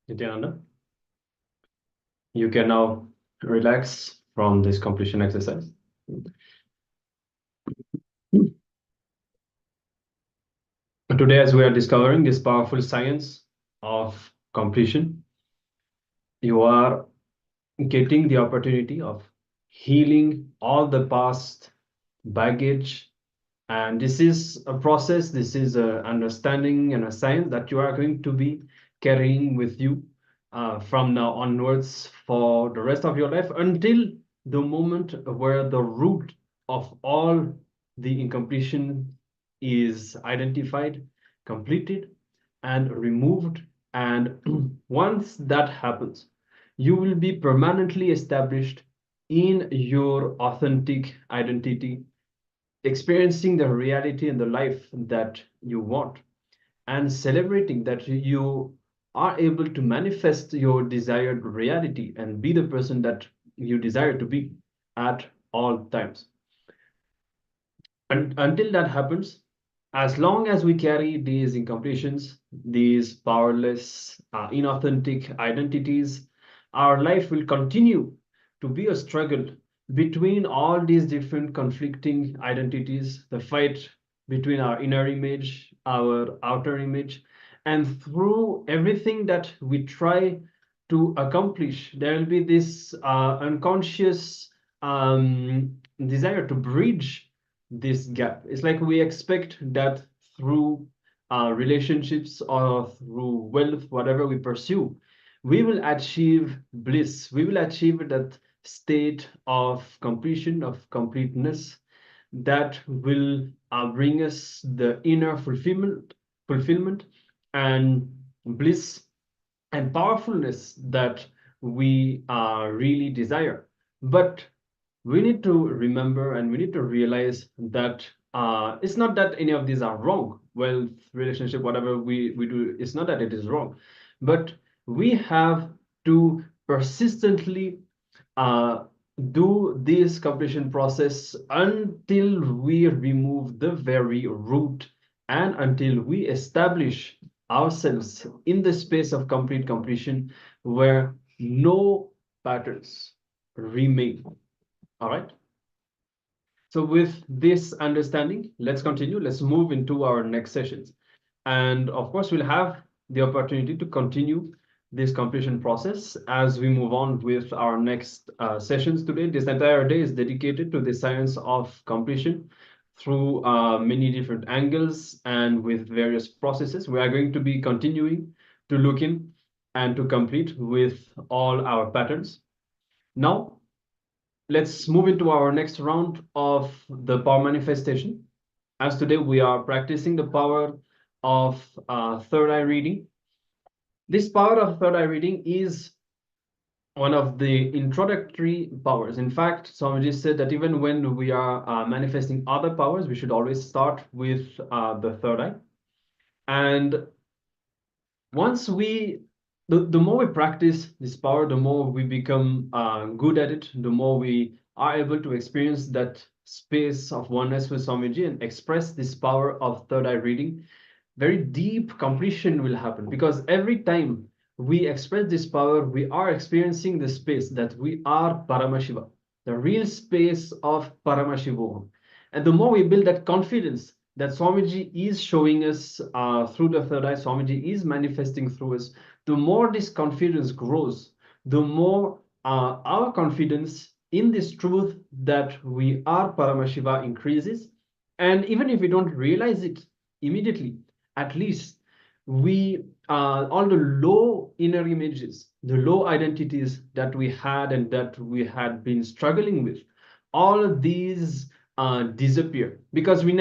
Nityananda. You can now relax from this completion exercise. Today, as we are discovering this powerful science of completion, you are getting the opportunity of healing all the past baggage. And this is a process, this is an understanding and a science that you are going to be carrying with you from now onwards for the rest of your life until the moment where the root of all the incompletion is identified, completed, and removed. And once that happens, you will be permanently established in your authentic identity, experiencing the reality and the life that you want, and celebrating that you are able to manifest your desired reality and be the person that you desire to be at all times. And until that happens, as long as we carry these incompletions, these powerless, inauthentic identities, our life will continue to be a struggle between all these different conflicting identities, the fight between our inner image, our outer image, and through everything that we try to accomplish, there will be this unconscious desire to bridge this gap. It's like we expect that through relationships or through wealth, whatever we pursue, we will achieve bliss. We will achieve that state of completion, of completeness, that will bring us the inner fulfillment and bliss and powerfulness that we really desire. But we need to remember and we need to realize that it's not that any of these are wrong. Wealth, relationship, whatever we do, it's not that it is wrong. But we have to persistently do this completion process until we remove the very root and until we establish ourselves in the space of complete completion where no patterns remain. All right. So with this understanding, let's continue. Let's move into our next sessions. And of course, we'll have the opportunity to continue this completion process as we move on with our next sessions today. This entire day is dedicated to the science of completion through many different angles and with various processes. We are going to be continuing to look in and to complete with all our patterns. Now, let's move into our next round of the power manifestation. As today we are practicing the power of third eye reading. This power of third eye reading is one of the introductory powers. In fact, Swamiji said that even when we are manifesting other powers, we should always start with the third eye. And once the more we practice this power, the more we become good at it, the more we are able to experience that space of oneness with Swamiji and express this power of third eye reading. Very deep completion will happen, because every time we express this power, we are experiencing the space that we are Paramashiva, the real space of Paramashivoham. And the more we build that confidence that Swamiji is showing us through the third eye, Swamiji is manifesting through us, the more this confidence grows, the more our confidence in this truth that we are Paramashiva increases. And even if we don't realize it immediately, at least we all the low inner images, the low identities that we had and that we had been struggling with, all of these disappear, because we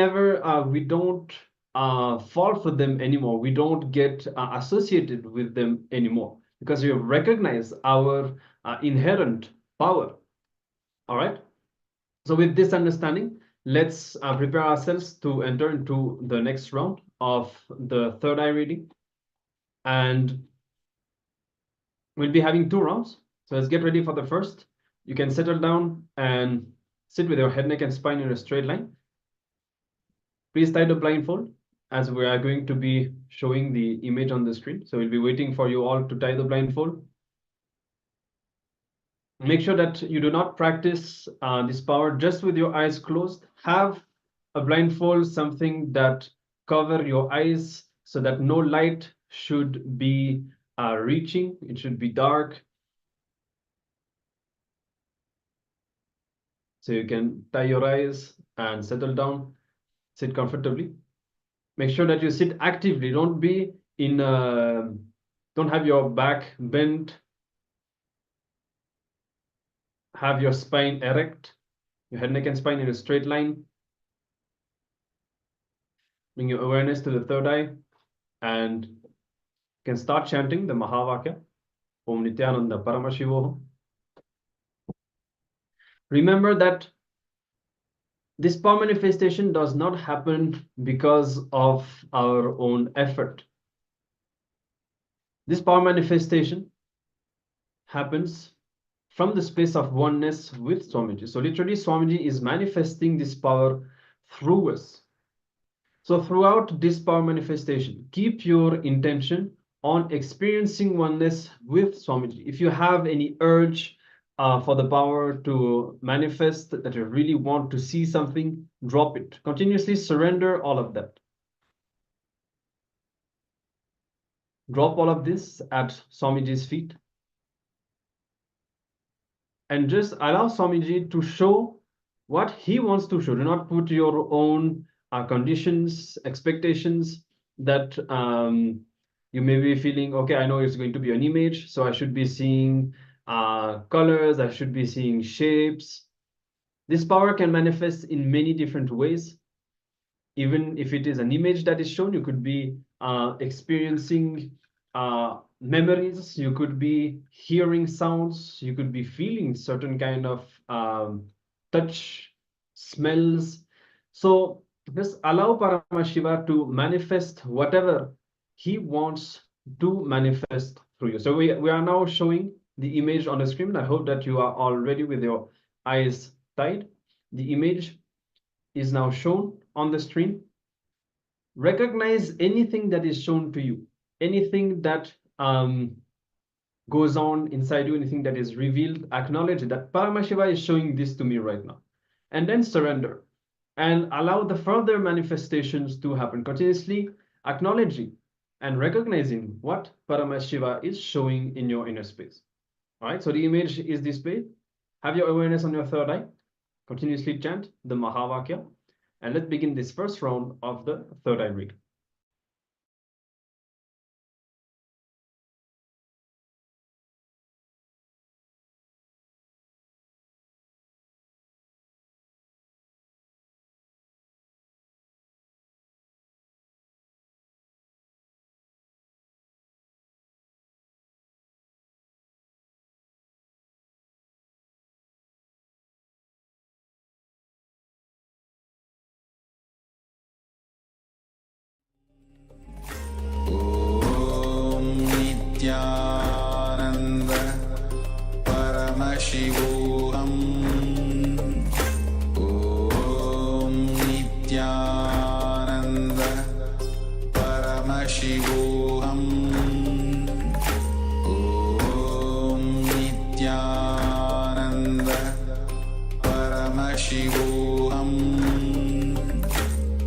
don't fall for them anymore. We don't get associated with them anymore, because we have recognized our inherent power. All right. So with this understanding, let's prepare ourselves to enter into the next round of the third eye reading. And we'll be having 2 rounds. So let's get ready for the first. You can settle down and sit with your head, neck, and spine in a straight line. Please tie the blindfold as we are going to be showing the image on the screen. So we'll be waiting for you all to tie the blindfold. Make sure that you do not practice this power just with your eyes closed. Have a blindfold, something that cover your eyes so that no light should be reaching. It should be dark. So you can tie your eyes and settle down, sit comfortably. Make sure that you sit actively. Don't be in, don't have your back bent. Have your spine erect, your head, neck, and spine in a straight line. Bring your awareness to the third eye, and you can start chanting the Mahavakya, Om Nityananda Paramashivoham. Remember that this power manifestation does not happen because of our own effort. This power manifestation happens from the space of oneness with Swamiji. So literally, Swamiji is manifesting this power through us. So throughout this power manifestation, keep your intention on experiencing oneness with Swamiji. If you have any urge for the power to manifest, that you really want to see something, drop it. Continuously surrender all of that. Drop all of this at Swamiji's feet. And just allow Swamiji to show what he wants to show. Do not put your own conditions, expectations that you may be feeling, okay, I know it's going to be an image, so I should be seeing colors, I should be seeing shapes. This power can manifest in many different ways. Even if it is an image that is shown, you could be experiencing memories, you could be hearing sounds, you could be feeling certain kind of touch, smells. So just allow Paramashiva to manifest whatever he wants to manifest through you. So we are now showing the image on the screen. I hope that you are all ready with your eyes tied. The image is now shown on the screen. Recognize anything that is shown to you. Anything that goes on inside you, anything that is revealed, acknowledge that Paramashiva is showing this to me right now. And then surrender and allow the further manifestations to happen, continuously acknowledging and recognizing what Paramashiva is showing in your inner space. All right, so the image is displayed. Have your awareness on your third eye. Continuously chant the Mahavakya. And let's begin this first round of the third eye reading. Om Nityananda Paramashivoham. Om Nityananda Paramashivoham. Om Nityananda Paramashivoham.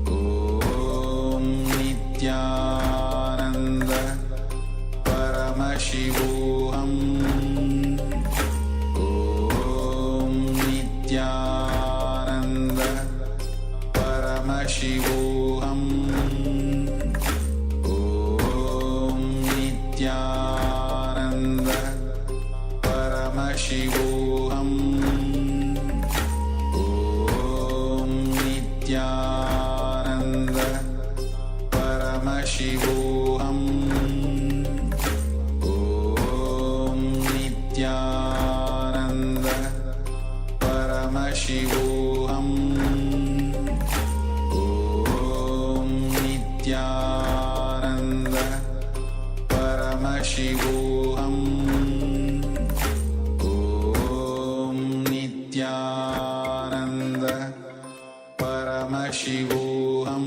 Om Nityananda Paramashivoham. Om Nityananda Paramashivoham. Om Nityananda Paramashivoham. Om Nityananda Paramashivoham. Om Nityananda Paramashivoham. Om Nityananda Paramashivoham. Om Nityananda Paramashivoham.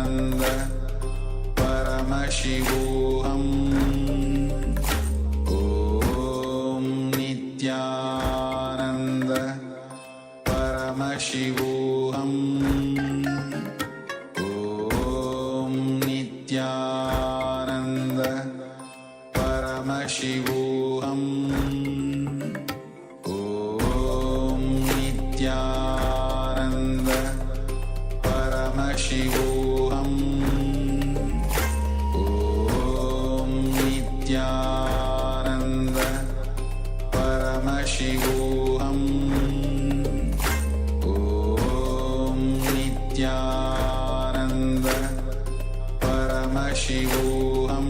Paramashivoham Om Nityananda Paramashivoham Om Nityananda Paramashivoham Om Nityananda Paramashivoham Om Nityananda Paramashivoham Om Nityananda Paramashivoham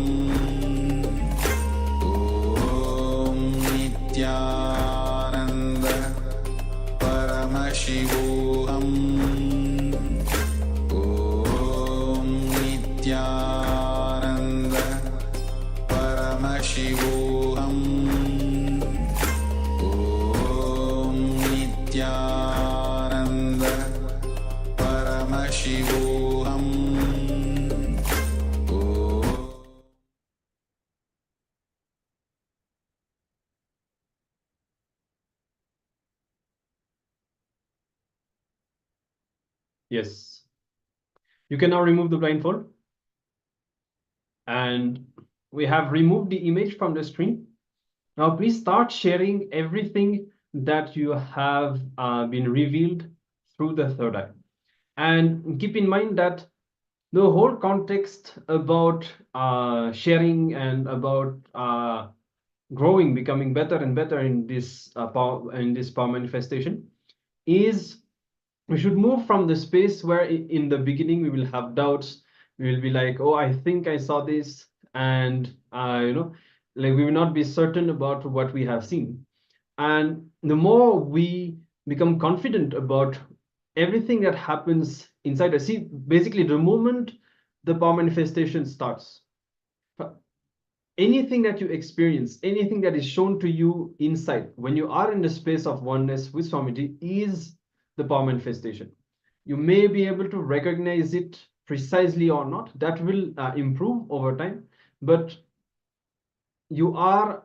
Om Nityananda Paramashivoham Om Nityananda Paramashivoham Om Nityananda Paramashivoham Yes. You can now remove the blindfold. And we have removed the image from the screen. Now please start sharing everything that you have been revealed through the third eye. And keep in mind that the whole context about sharing and about growing, becoming better and better in this power manifestation is we should move from the space where in the beginning we will have doubts. We will be like, oh, I think I saw this, and like we will not be certain about what we have seen. And the more we become confident about everything that happens inside us, see, basically the moment the power manifestation starts, anything that you experience, anything that is shown to you inside, when you are in the space of oneness with Swamiji, is the power manifestation. You may be able to recognize it precisely or not. That will improve over time, but you are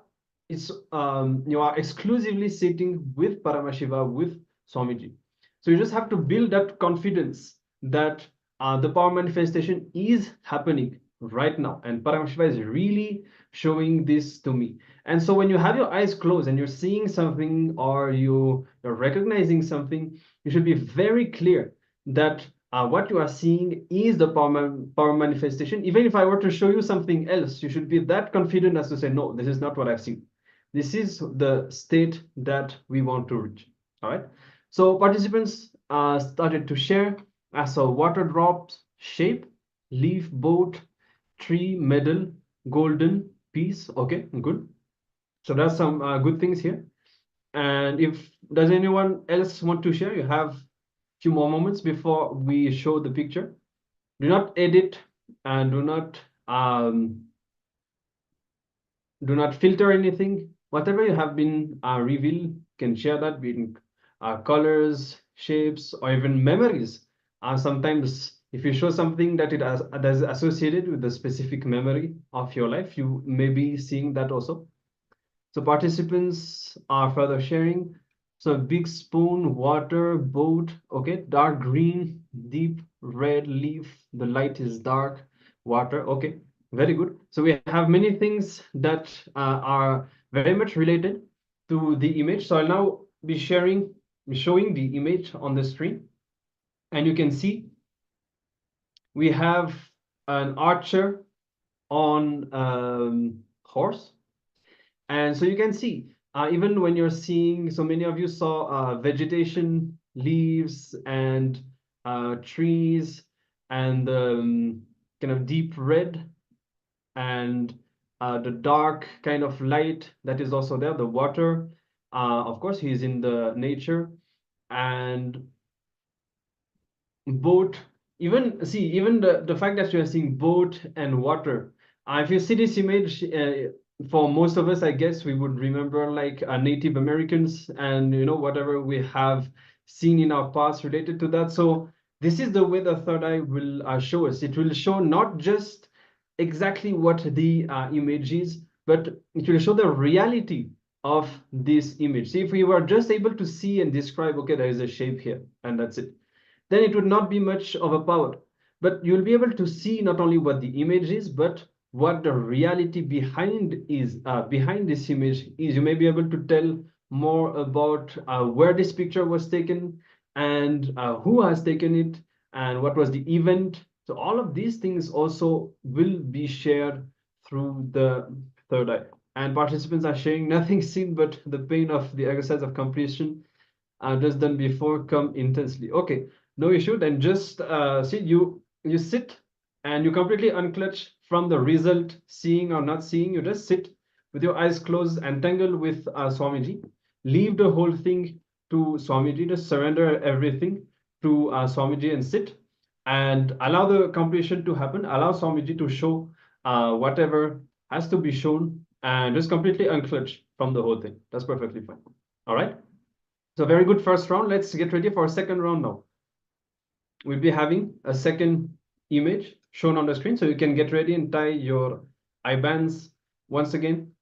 exclusively sitting with Paramashiva, with Swamiji. So you just have to build that confidence that the power manifestation is happening right now, and Paramashiva is really showing this to me. And so when you have your eyes closed and you're seeing something or you're recognizing something, you should be very clear that what you are seeing is the power manifestation. Even if I were to show you something else, you should be that confident as to say, no, this is not what I've seen. This is the state that we want to reach. All right. So participants started to share. I saw water drops, shape, leaf, boat, tree, medal, golden, peace. Okay, good. So that's some good things here. And if does anyone else want to share, you have few more moments before we show the picture. Do not edit and do not filter anything. Whatever you have been revealed, can share that, be in colors, shapes, or even memories. Sometimes if you show something that that is associated with the specific memory of your life, you may be seeing that also. So participants are further sharing. So big spoon, water, boat, okay, dark green, deep red leaf, the light is dark, water, okay, very good. So we have many things that are very much related to the image. So I'll now be showing the image on the screen, and you can see we have an archer on horse. And so you can see, even when you're seeing, so many of you saw vegetation, leaves, and trees, and kind of deep red, and the dark kind of light that is also there, the water. Of course, he's in the nature, and boat. Even the fact that you are seeing boat and water. If you see this image, for most of us, I guess we would remember like Native Americans and whatever we have seen in our past related to that. So this is the way the third eye will show us. It will show not just exactly what the image is, but it will show the reality of this image. See, if we were just able to see and describe, okay, there is a shape here and that's it, then it would not be much of a power. But you'll be able to see not only what the image is, but what the reality behind this image is. You may be able to tell more about where this picture was taken and who has taken it and what was the event. So all of these things also will be shared through the third eye. And participants are sharing nothing seen but the pain of the exercise of completion just done before come intensely. Okay, no issue. Then just see, you sit and you completely unclutch from the result, seeing or not seeing. You just sit with your eyes closed, entangled with Swamiji. Leave the whole thing to Swamiji. Just surrender everything to Swamiji and sit and allow the completion to happen. Allow Swamiji to show whatever has to be shown and just completely unclutch from the whole thing. That's perfectly fine. All right. So very good first round. Let's get ready for a second round now. We'll be having a second image shown on the screen. So you can get ready and tie your eye bands once again.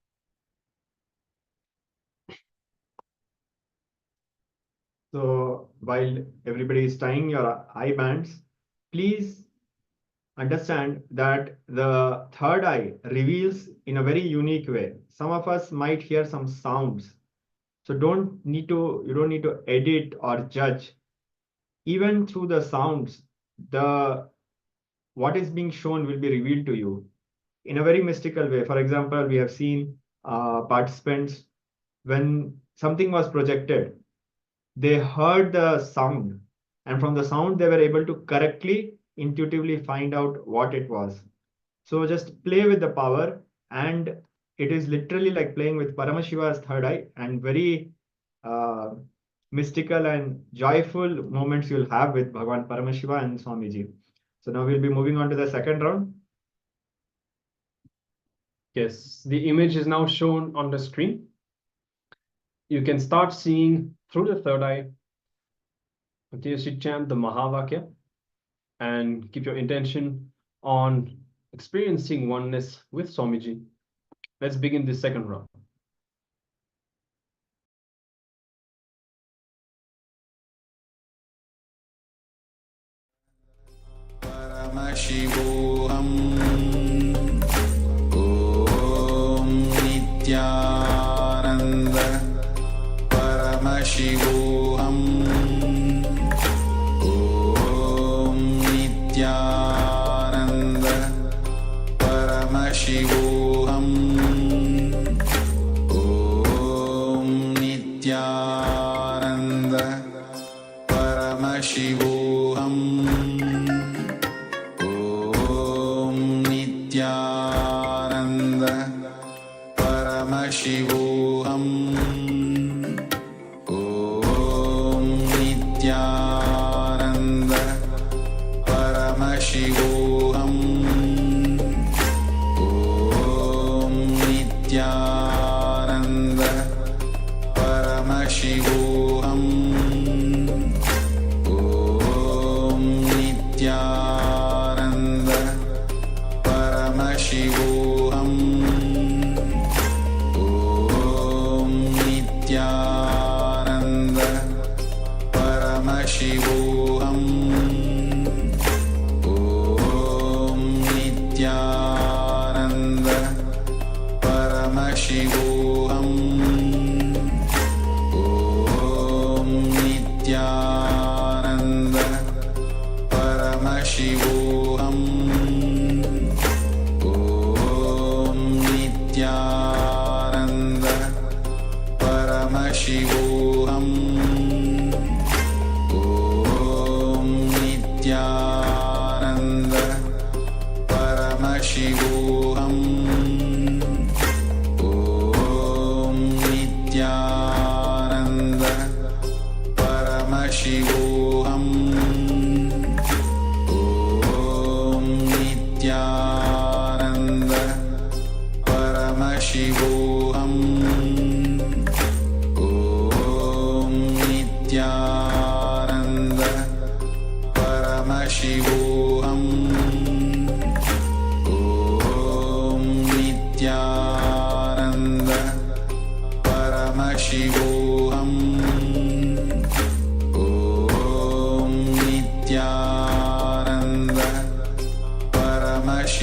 So while everybody is tying your eye bands, please understand that the third eye reveals in a very unique way. Some of us might hear some sounds. So you don't need to edit or judge. Even through the sounds, what is being shown will be revealed to you in a very mystical way. For example, we have seen participants, when something was projected, they heard the sound, and from the sound they were able to correctly, intuitively find out what it was. So just play with the power, and it is literally like playing with Paramashiva's third eye, and very mystical and joyful moments you'll have with Bhagavan Paramashiva and Swamiji. So now we'll be moving on to the second round. Yes, the image is now shown on the screen. You can start seeing through the third eye. Continuously chant the Mahavakya and keep your intention on experiencing oneness with Swamiji. Let's begin this second round. Paramashivoham Om Nityananda Paramashivoham Om Nityananda Paramashivoham Om Nityananda Paramashivoham Nityananda Paramashivoham Om Nityananda Paramashivoham Om Nityananda Paramashivoham Om Nityananda Paramashivoham Om Nityananda Paramashivoham Om Nityananda Paramashivoham Om Nityananda Paramashivoham Om Nityananda Paramashivoham Om Nityananda Paramashivoham Om Nityananda Paramashivoham Om Nityananda Paramashivoham Om Nityananda Paramashivoham Om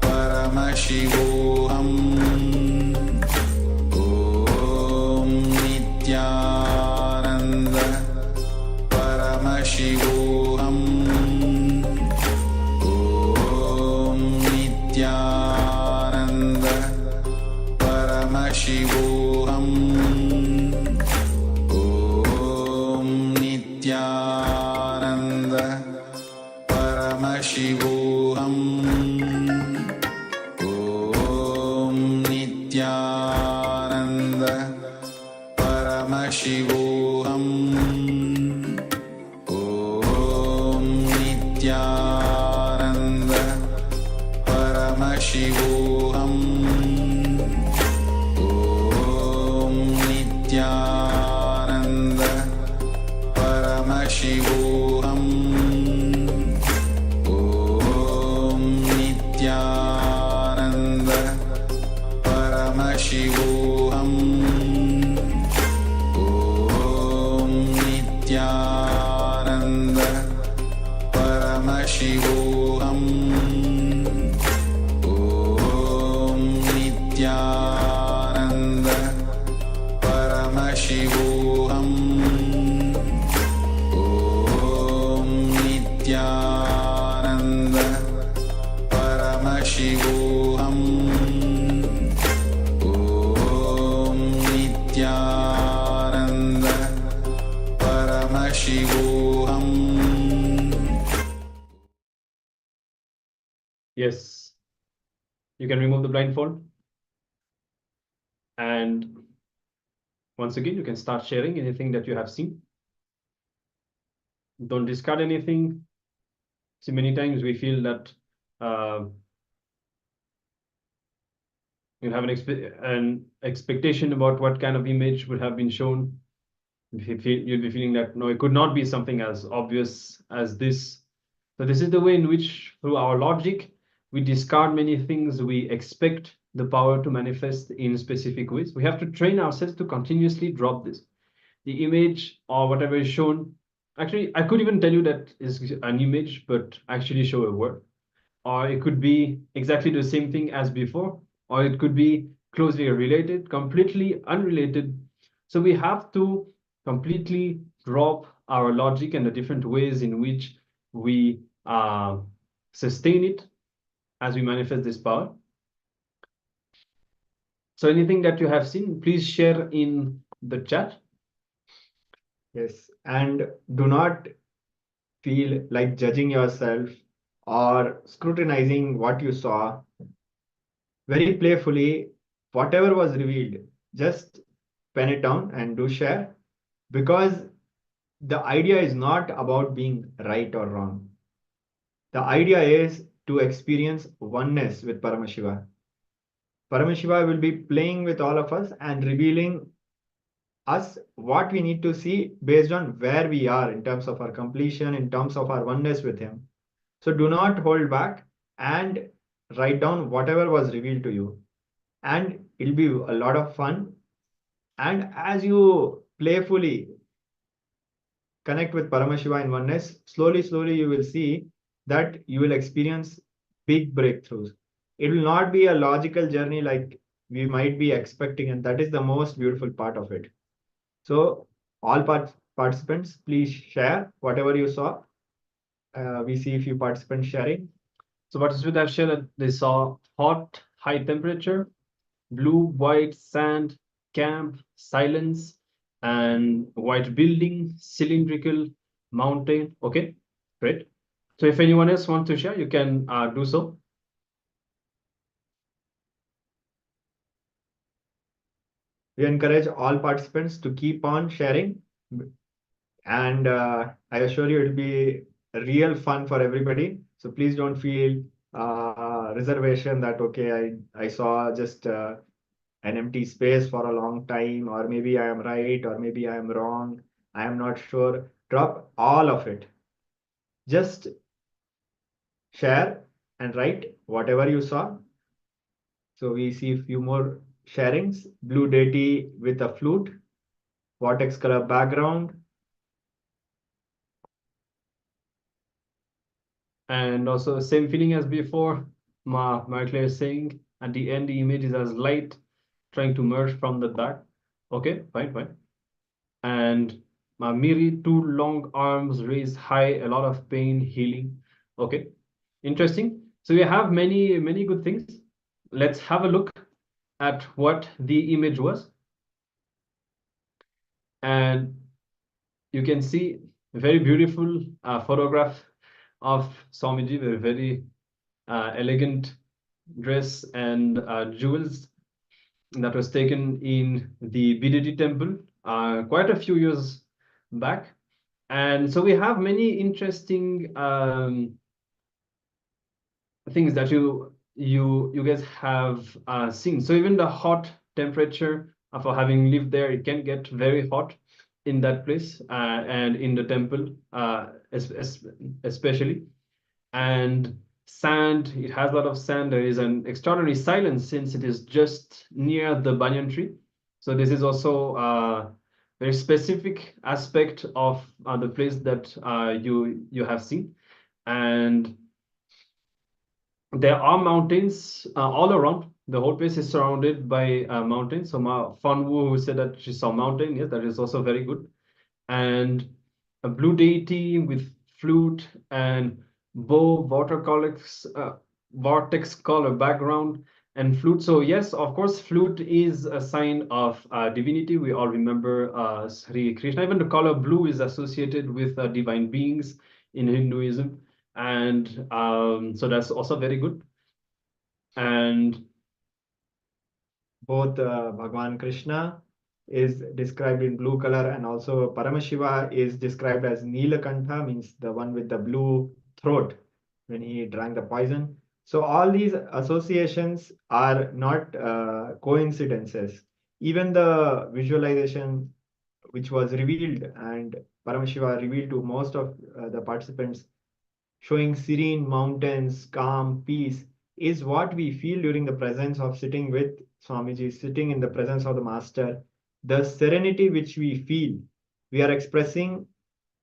Paramashivoham Om Nityananda Paramashivoham Om Nityananda Paramashivoham Om Nityananda Paramashivoham Om Nityananda Paramashivoham Om Nityananda Paramashivoham Om Nityananda Paramashivoham Om Nityananda Paramashivoham Om Nityananda Paramashivoham Om Nityananda Paramashivoham Om Nityananda Paramashivoham Om Nityananda Paramashivoham. Yes, you can remove the blindfold. And once again, you can start sharing anything that you have seen. Don't discard anything. See, many times we feel that you have an expectation about what kind of image would have been shown. You'll be feeling that, no, it could not be something as obvious as this. So this is the way in which, through our logic, we discard many things. We expect the power to manifest in specific ways. We have to train ourselves to continuously drop this. The image or whatever is shown, actually, I could even tell you that is an image, but actually show a word. Or it could be exactly the same thing as before, or it could be closely related, completely unrelated. So we have to completely drop our logic and the different ways in which we sustain it as we manifest this power. So anything that you have seen, please share in the chat. Yes, and do not feel like judging yourself or scrutinizing what you saw. Very playfully, whatever was revealed, just pen it down and do share, because the idea is not about being right or wrong. The idea is to experience oneness with Paramashiva. Paramashiva will be playing with all of us and revealing us what we need to see based on where we are in terms of our completion, in terms of our oneness with him. So do not hold back and write down whatever was revealed to you. And it'll be a lot of fun. And as you playfully connect with Paramashiva in oneness, slowly you will see that you will experience big breakthroughs. It will not be a logical journey like we might be expecting, and that is the most beautiful part of it. So all participants, please share whatever you saw. We see a few participants sharing. So participants have shared that they saw hot, high temperature, blue, white, sand, camp, silence, and white building, cylindrical, mountain. Okay, great. So if anyone else wants to share, you can do so. We encourage all participants to keep on sharing, and I assure you it'll be real fun for everybody. So please don't feel reservation that, okay, I saw just an empty space for a long time, or maybe I am right, or maybe I am wrong. I am not sure. Drop all of it. Just share and write whatever you saw. So we see a few more sharings. Blue deity with a flute, vortex color background. And also same feeling as before. Marie Claire is saying at the end the image is as light trying to merge from the dark. Okay, fine. And Miri, two long arms raised high, a lot of pain, healing. Okay, interesting. So we have many good things. Let's have a look at what the image was. And you can see a very beautiful photograph of Swamiji with a very elegant dress and jewels that was taken in the BDD temple quite a few years back. And so we have many interesting things that you guys have seen. So even the hot temperature for having lived there, it can get very hot in that place and in the temple especially. And sand, it has a lot of sand. There is an extraordinary silence since it is just near the banyan tree. So this is also a very specific aspect of the place that you have seen. And there are mountains all around. The whole place is surrounded by mountains. So Fanwu, who said that she saw mountain, yes, that is also very good. And a blue deity with flute and bow, vortex color background and flute. So yes, of course, flute is a sign of divinity. We all remember Sri Krishna. Even the color blue is associated with divine beings in Hinduism. And so that's also very good. And both Bhagwan Krishna is described in blue color, and also Paramashiva is described as Neelakantha, means the one with the blue throat when he drank the poison. So all these associations are not coincidences. Even the visualization which was revealed, and Paramashiva revealed to most of the participants, showing serene mountains, calm, peace, is what we feel during the presence of sitting with Swamiji, sitting in the presence of the Master. The serenity which we feel, we are expressing,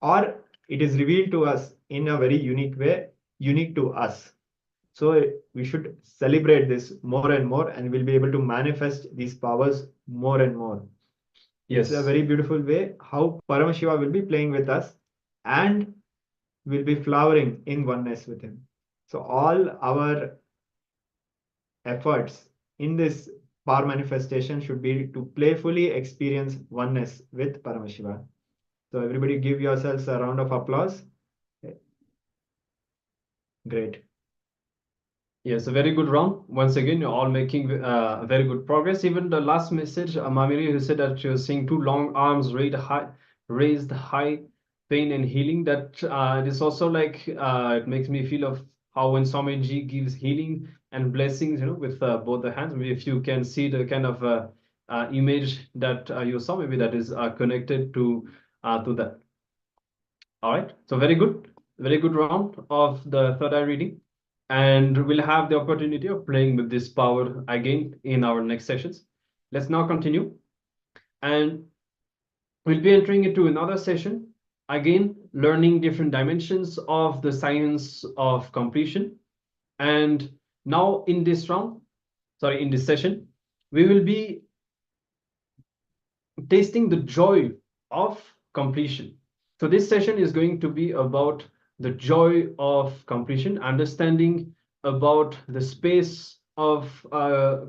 or it is revealed to us in a very unique way, unique to us. So we should celebrate this more and more, and we'll be able to manifest these powers more and more. Yes. It's a very beautiful way how Paramashiva will be playing with us and will be flowering in oneness with him. So all our efforts in this power manifestation should be to playfully experience oneness with Paramashiva. So everybody give yourselves a round of applause. Great. Yes, a very good round. Once again, you're all making very good progress. Even the last message, Mamiri, who said that she was seeing two long arms raised high, pain and healing. That it is also like it makes me feel of how when Swamiji gives healing and blessings, with both the hands. Maybe if you can see the kind of image that you saw, maybe that is connected to that. All right. So very good round of the third eye reading. And we'll have the opportunity of playing with this power again in our next sessions. Let's now continue. And we'll be entering into another session, again, learning different dimensions of the science of completion. And now in this session, we will be tasting the joy of completion. So this session is going to be about the joy of completion, understanding about the space of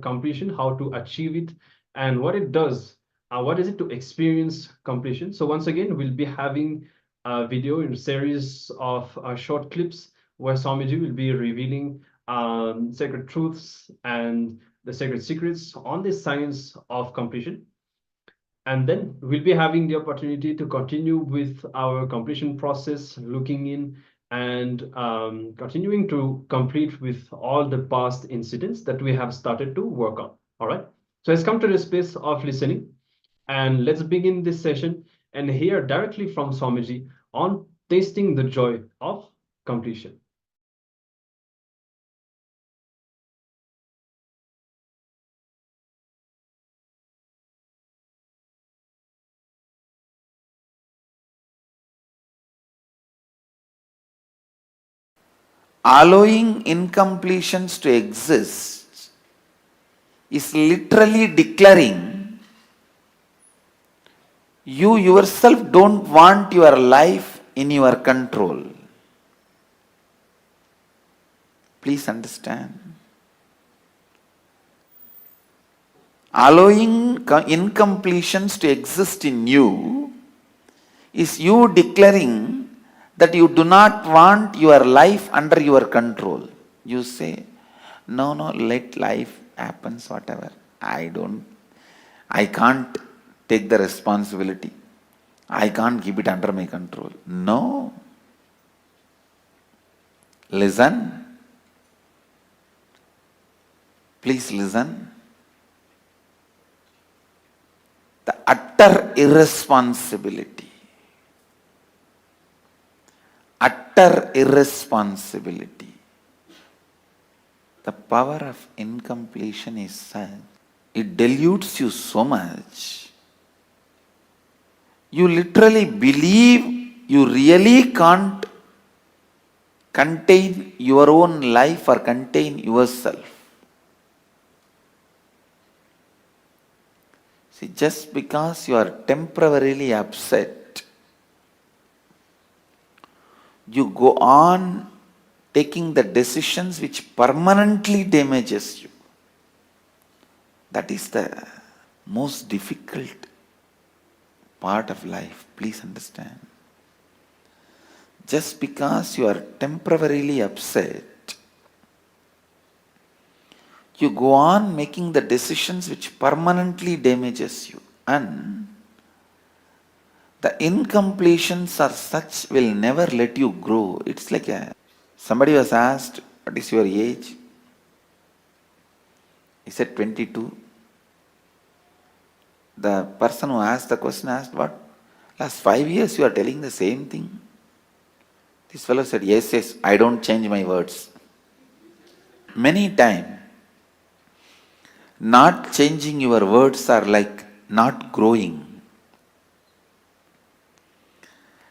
completion, how to achieve it, and what it does. What is it to experience completion? So once again, we'll be having a video in a series of short clips where Swamiji will be revealing sacred truths and the sacred secrets on the science of completion. And then we'll be having the opportunity to continue with our completion process, looking in and continuing to complete with all the past incidents that we have started to work on. All right. So let's come to the space of listening and let's begin this session and hear directly from Swamiji on tasting the joy of completion. allowing incompletions to exist is literally declaring you yourself don't want your life in your control. Please understand. Allowing incompletions to exist in you is you declaring that you do not want your life under your control. You say, no, let life happen, whatever. I can't take the responsibility. I can't keep it under my control. No. Listen. Please listen. The utter irresponsibility. Utter irresponsibility. The power of incompletion is such, it dilutes you so much. You literally believe you really can't contain your own life or contain yourself. See, just because you are temporarily upset, you go on taking the decisions which permanently damages you. That is the most difficult part of life. Please understand. Just because you are temporarily upset, you go on making the decisions which permanently damages you, and the incompletions are such will never let you grow. It's like somebody was asked, what is your age? He said 22. The person who asked the question asked, what? Last 5 years you are telling the same thing? This fellow said, yes, I don't change my words. Many times, not changing your words are like not growing.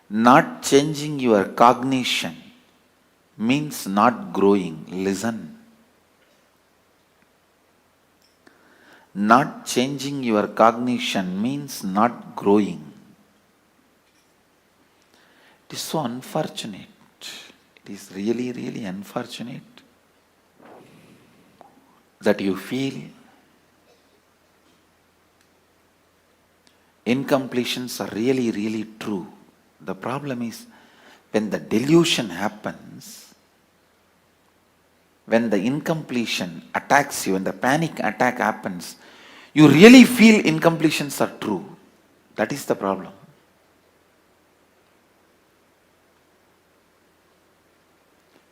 Not changing your cognition means not growing. Listen. Not changing your cognition means not growing. It is so unfortunate. It is really, really unfortunate that you feel incompletions are really, really true. The problem is when the delusion happens, when the incompletion attacks you, when the panic attack happens, you really feel incompletions are true. That is the problem.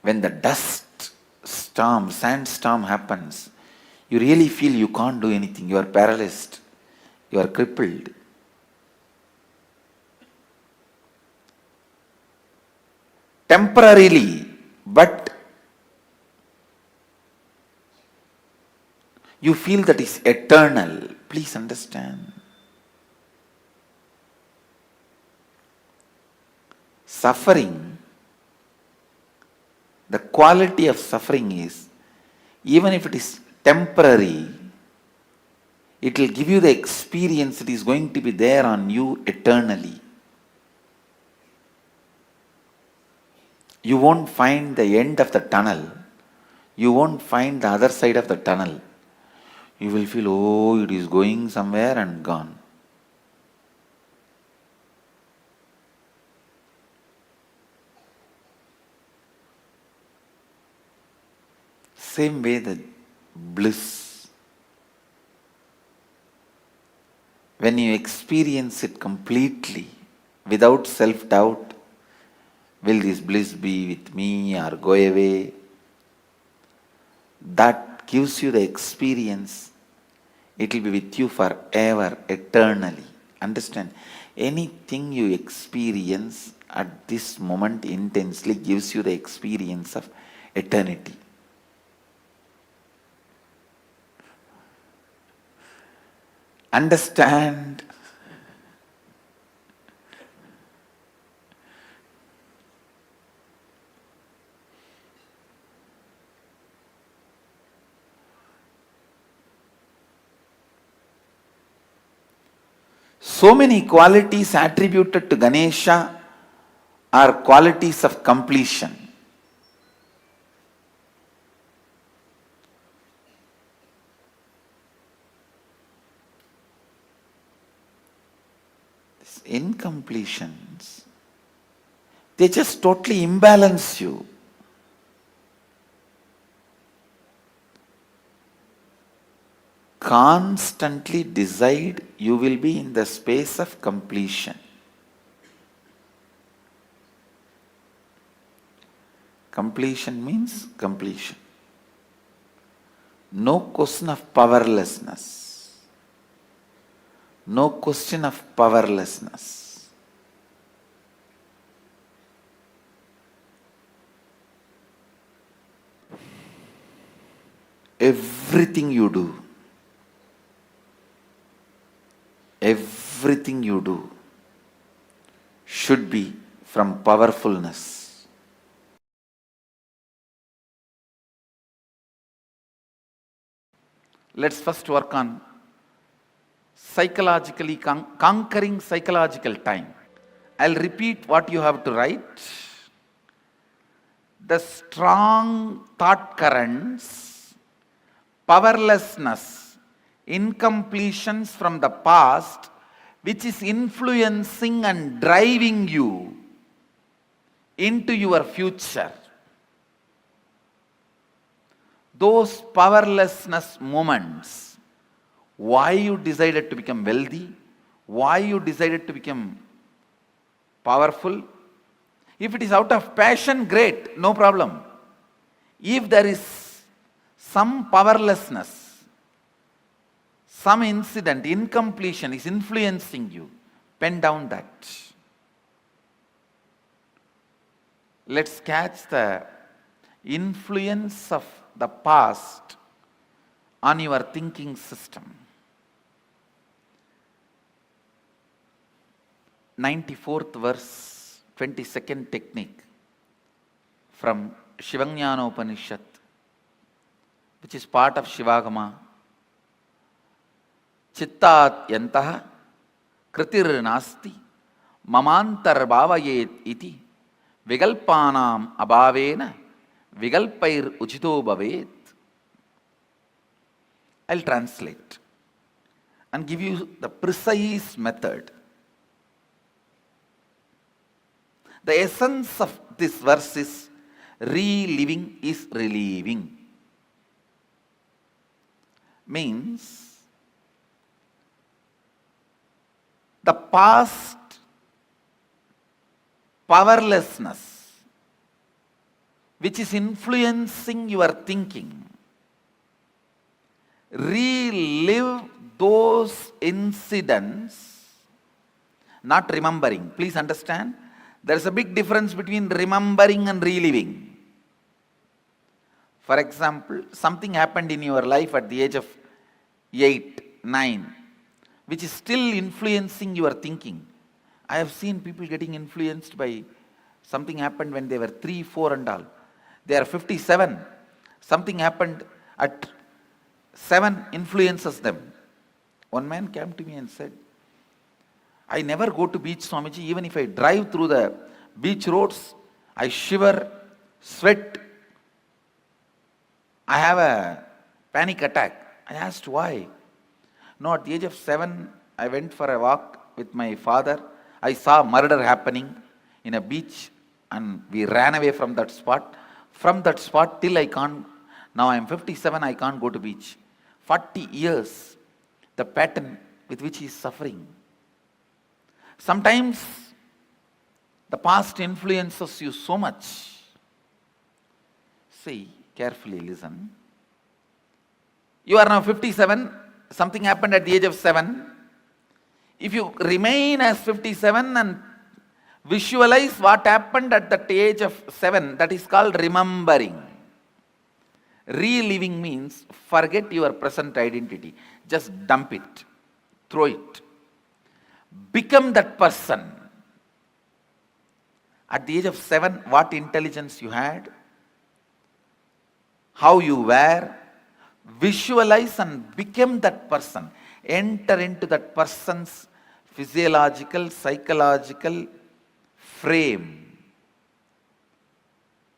When the dust storm, sandstorm happens, you really feel you can't do anything. You are paralyzed. You are crippled. Temporarily, but you feel that is eternal. Please understand. Suffering, the quality of suffering is, even if it is temporary, it will give you the experience that is going to be there on you eternally. You won't find the end of the tunnel. You won't find the other side of the tunnel. You will feel, oh, it is going somewhere and gone. Same way the bliss. When you experience it completely, without self-doubt, will this bliss be with me or go away? That gives you the experience. It will be with you forever, eternally. Understand? Anything you experience at this moment intensely gives you the experience of eternity. Understand? So many qualities attributed to Ganesha are qualities of completion. These incompletions, they just totally imbalance you. Constantly decide you will be in the space of completion. Completion means completion. No question of powerlessness. No question of powerlessness. Everything you do should be from powerfulness. Let's first work on psychologically conquering psychological time. I'll repeat what you have to write. The strong thought currents, powerlessness, incompletions from the past, which is influencing and driving you into your future. Those powerlessness moments, why you decided to become wealthy, why you decided to become powerful. If it is out of passion, great, no problem. If there is some powerlessness, some incident, incompletion is influencing you, pen down that. Let's catch the influence of the past on your thinking system. 94th verse, 22nd technique from Shivanyana Upanishad, which is part of Shivagama. Chittat yantaha kritir nasti mamantar bhavayet iti vigalpanam abhavena vigalpair uchito bhavet. I'll translate and give you the precise method. The essence of this verse is reliving is relieving. Means the past powerlessness which is influencing your thinking, relive those incidents, not remembering. Please understand, there is a big difference between remembering and reliving. For example, something happened in your life at the age of 8, 9, which is still influencing your thinking. I have seen people getting influenced by something happened when they were 3, 4 and all. They are 57. Something happened at 7 influences them. One man came to me and said, I never go to beach, Swamiji. Even if I drive through the beach roads, I shiver, sweat. I have a panic attack. I asked why. No, at the age of 7, I went for a walk with my father. I saw murder happening in a beach and we ran away from that spot. From that spot till I can't, now I am 57, I can't go to beach. 40 years, the pattern with which he is suffering. Sometimes the past influences you so much. See, carefully listen. You are now 57, something happened at the age of 7. If you remain as 57 and visualize what happened at that age of 7, that is called remembering. Reliving means forget your present identity. Just dump it, throw it. Become that person. At the age of 7, what intelligence you had, how you were, visualize and become that person. Enter into that person's physiological, psychological frame.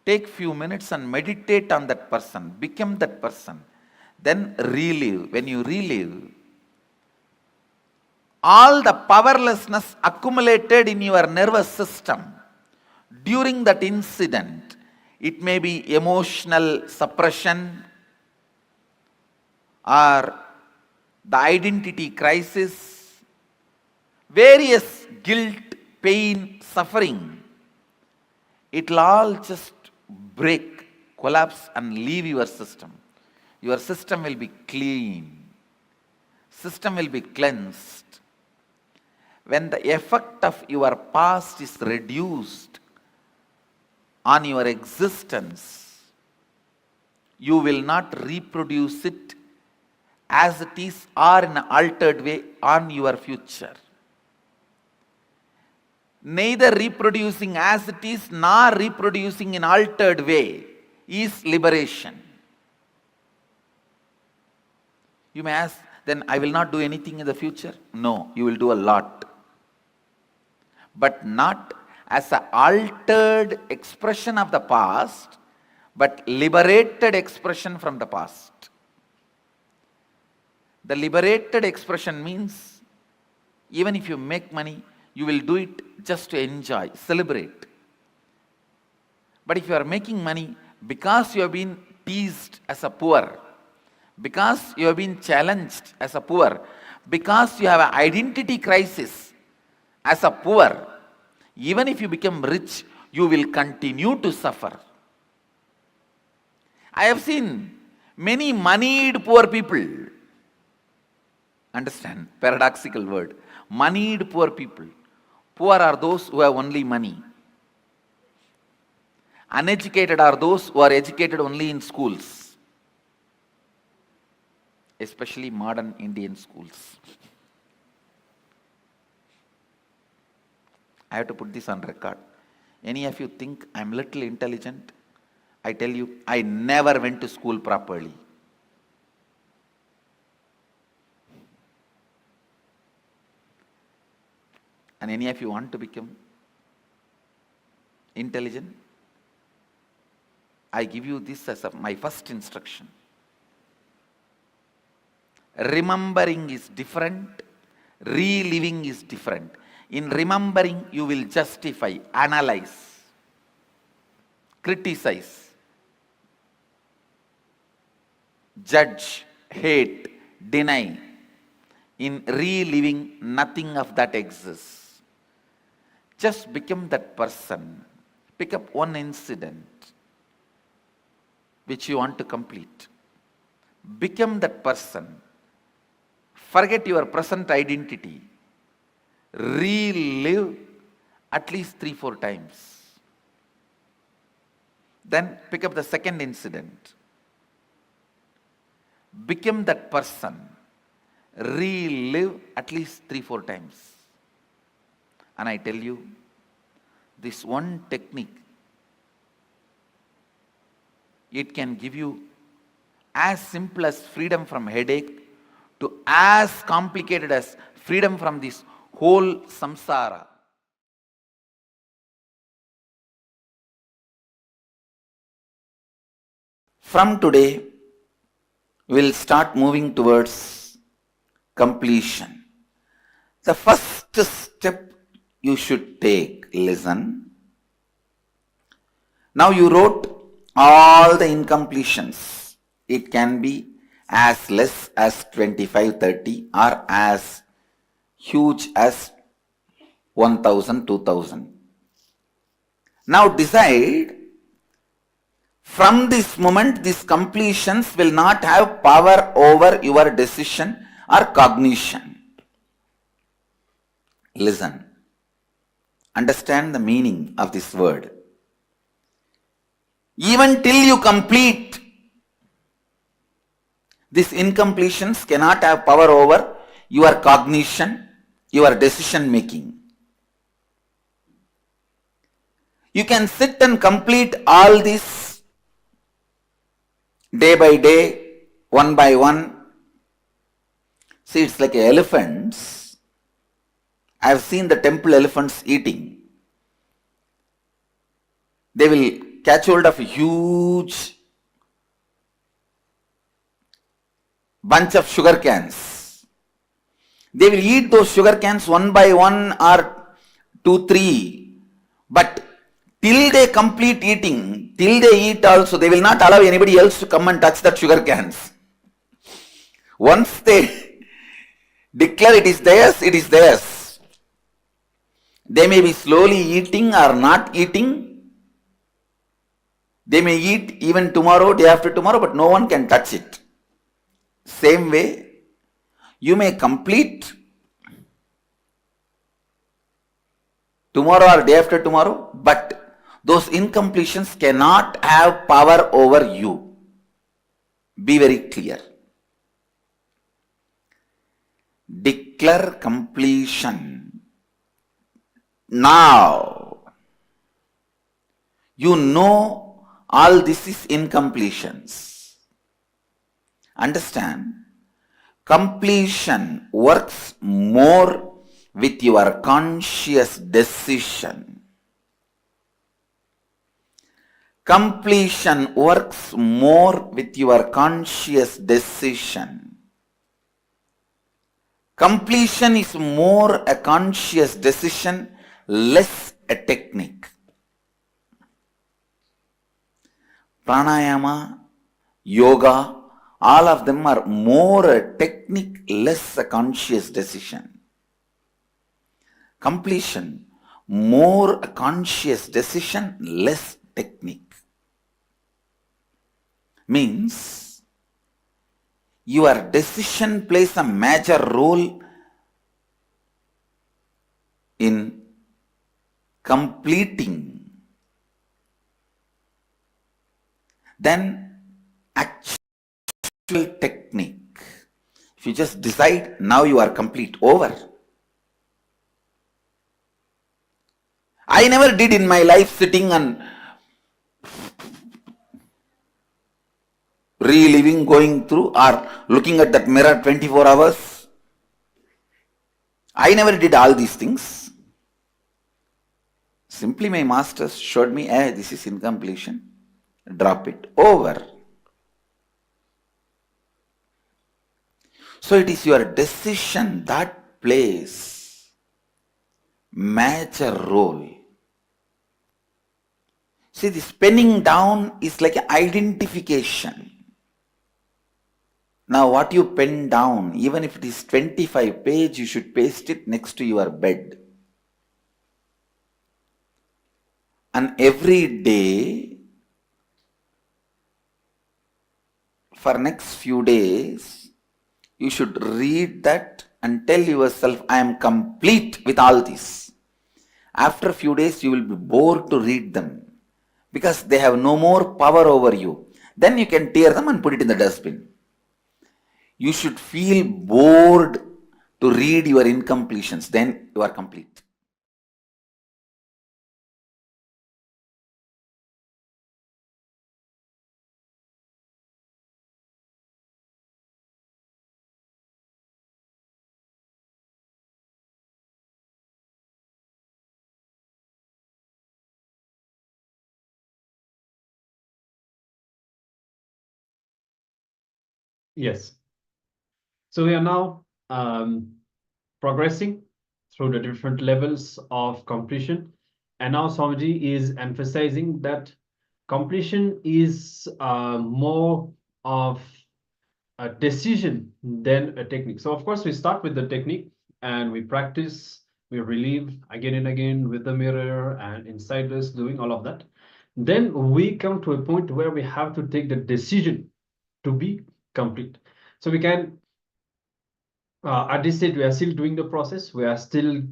Take few minutes and meditate on that person, become that person. Then relive. When you relive, all the powerlessness accumulated in your nervous system during that incident, it may be emotional suppression or the identity crisis, various guilt, pain, suffering, it will all just break, collapse and leave your system. Your system will be clean. System will be cleansed. When the effect of your past is reduced on your existence, you will not reproduce it as it is or in an altered way on your future. Neither reproducing as it is nor reproducing in altered way is liberation. You may ask, then I will not do anything in the future? No, you will do a lot. But not as an altered expression of the past, but liberated expression from the past. The liberated expression means even if you make money, you will do it just to enjoy, celebrate. But if you are making money because you have been teased as a poor, because you have been challenged as a poor, because you have an identity crisis as a poor, even if you become rich, you will continue to suffer. I have seen many moneyed poor people. Understand, paradoxical word. Moneyed poor people. Poor are those who have only money. Uneducated are those who are educated only in schools, especially modern Indian schools. I have to put this on record. Any of you think I'm little intelligent? I tell you, I never went to school properly. And any of you want to become intelligent? I give you this as my first instruction. Remembering is different, reliving is different. In remembering, you will justify, analyze, criticize, judge, hate, deny. In reliving, nothing of that exists. Just become that person. Pick up one incident which you want to complete. Become that person. Forget your present identity. Relive at least 3-4 times. Then pick up the second incident. Become that person. Relive at least 3-4 times. And I tell you, this one technique, it can give you as simple as freedom from headache to as complicated as freedom from this whole samsara. From today, we will start moving towards completion. The first step you should take, listen. Now you wrote all the incompletions. It can be as less as 25, 30 or as huge as 1,000, 2,000. Now decide, from this moment, these completions will not have power over your decision or cognition. Listen. Understand the meaning of this word. Even till you complete, these incompletions cannot have power over your cognition, your decision making. You can sit and complete all this day by day, one by one. See, it's like elephants. I have seen the temple elephants eating. They will catch hold of a huge bunch of sugar cans. They will eat those sugar cans one by one or 2, 3. But till they complete eating, till they eat also, they will not allow anybody else to come and touch that sugar cans. Once they declare it is theirs, it is theirs. They may be slowly eating or not eating. They may eat even tomorrow, day after tomorrow, but no one can touch it. Same way, you may complete tomorrow or day after tomorrow, but those incompletions cannot have power over you. Be very clear. Declare completion. Now, you know all this is incompletions. Understand? Completion works more with your conscious decision. Completion works more with your conscious decision. Completion is more a conscious decision, less a technique. Pranayama, yoga, all of them are more a technique, less a conscious decision. Completion, more a conscious decision, less technique. Means your decision plays a major role in completing. Then actual technique. If you just decide, now you are complete, over. I never did in my life sitting and reliving, going through or looking at that mirror 24 hours. I never did all these things. Simply my masters showed me, this is incompletion. Drop it, over. So it is your decision that plays major role. See, this penning down is like an identification. Now what you pen down, even if it is 25 pages, you should paste it next to your bed. And every day, for next few days, you should read that and tell yourself, I am complete with all this. After a few days, you will be bored to read them because they have no more power over you. Then you can tear them and put it in the dustbin. You should feel bored to read your incompletions. Then you are complete. Yes. So we are now progressing through the different levels of completion. And now Swamiji is emphasizing that completion is more of a decision than a technique. So of course we start with the technique and we practice, we relieve again and again with the mirror and inside us, doing all of that. Then we come to a point where we have to take the decision to be complete. So we can, at this stage, we are still doing the process. We are still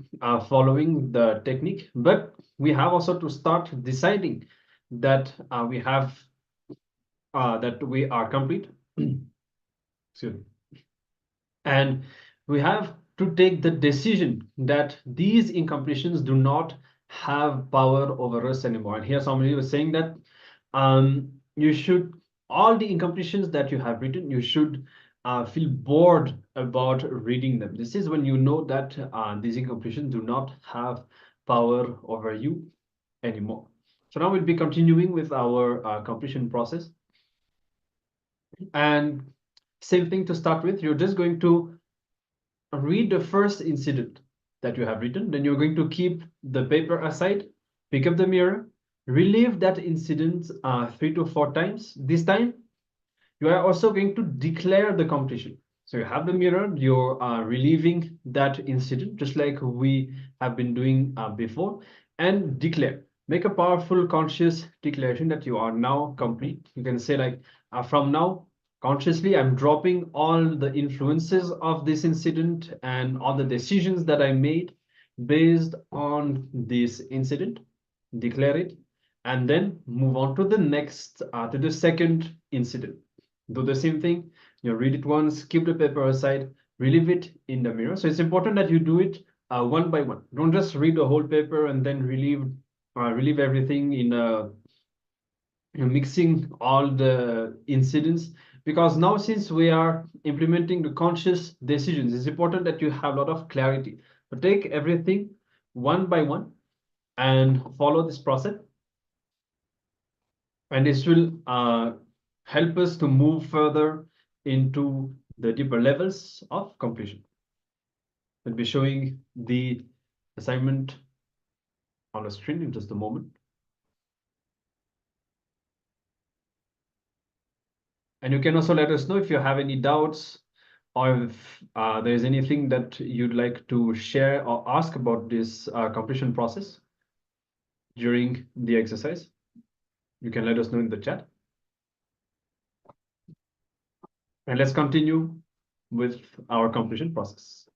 following the technique, but we have also to start deciding that we have, that we are complete. Excuse me. And we have to take the decision that these incompletions do not have power over us anymore. And here somebody was saying that you should, all the incompletions that you have written, you should feel bored about reading them. This is when you know that these incompletions do not have power over you anymore. So now we'll be continuing with our completion process. And same thing to start with, you're just going to read the first incident that you have written. Then you're going to keep the paper aside, pick up the mirror, relive that incident 3 to 4 times. This time, you are also going to declare the completion. So you have the mirror, you're reliving that incident, just like we have been doing before, and declare. Make a powerful conscious declaration that you are now complete. You can say like, from now, consciously, I'm dropping all the influences of this incident and all the decisions that I made based on this incident. Declare it, and then move on to the next, to the second incident. Do the same thing. You read it once, keep the paper aside, relive it in the mirror. So it's important that you do it one by one. Don't just read the whole paper and then relive everything in mixing all the incidents. Because now, since we are implementing the conscious decisions, it's important that you have a lot of clarity. So take everything one by one and follow this process. And this will help us to move further into the deeper levels of completion. I'll be showing the assignment on the screen in just a moment. And you can also let us know if you have any doubts or if there's anything that you'd like to share or ask about this completion process during the exercise. You can let us know in the chat. And let's continue with our completion process.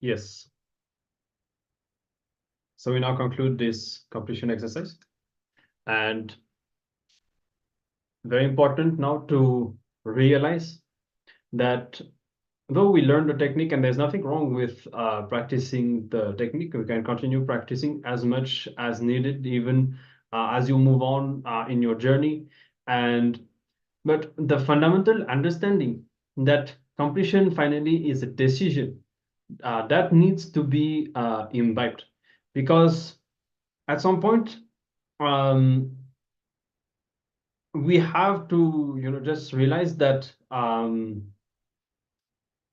Yes. So we now conclude this completion exercise. And very important now to realize that though we learn the technique, and there's nothing wrong with practicing the technique, we can continue practicing as much as needed, even as you move on in your journey. But the fundamental understanding that completion finally is a decision that needs to be imbibed, because at some point we have to just realize that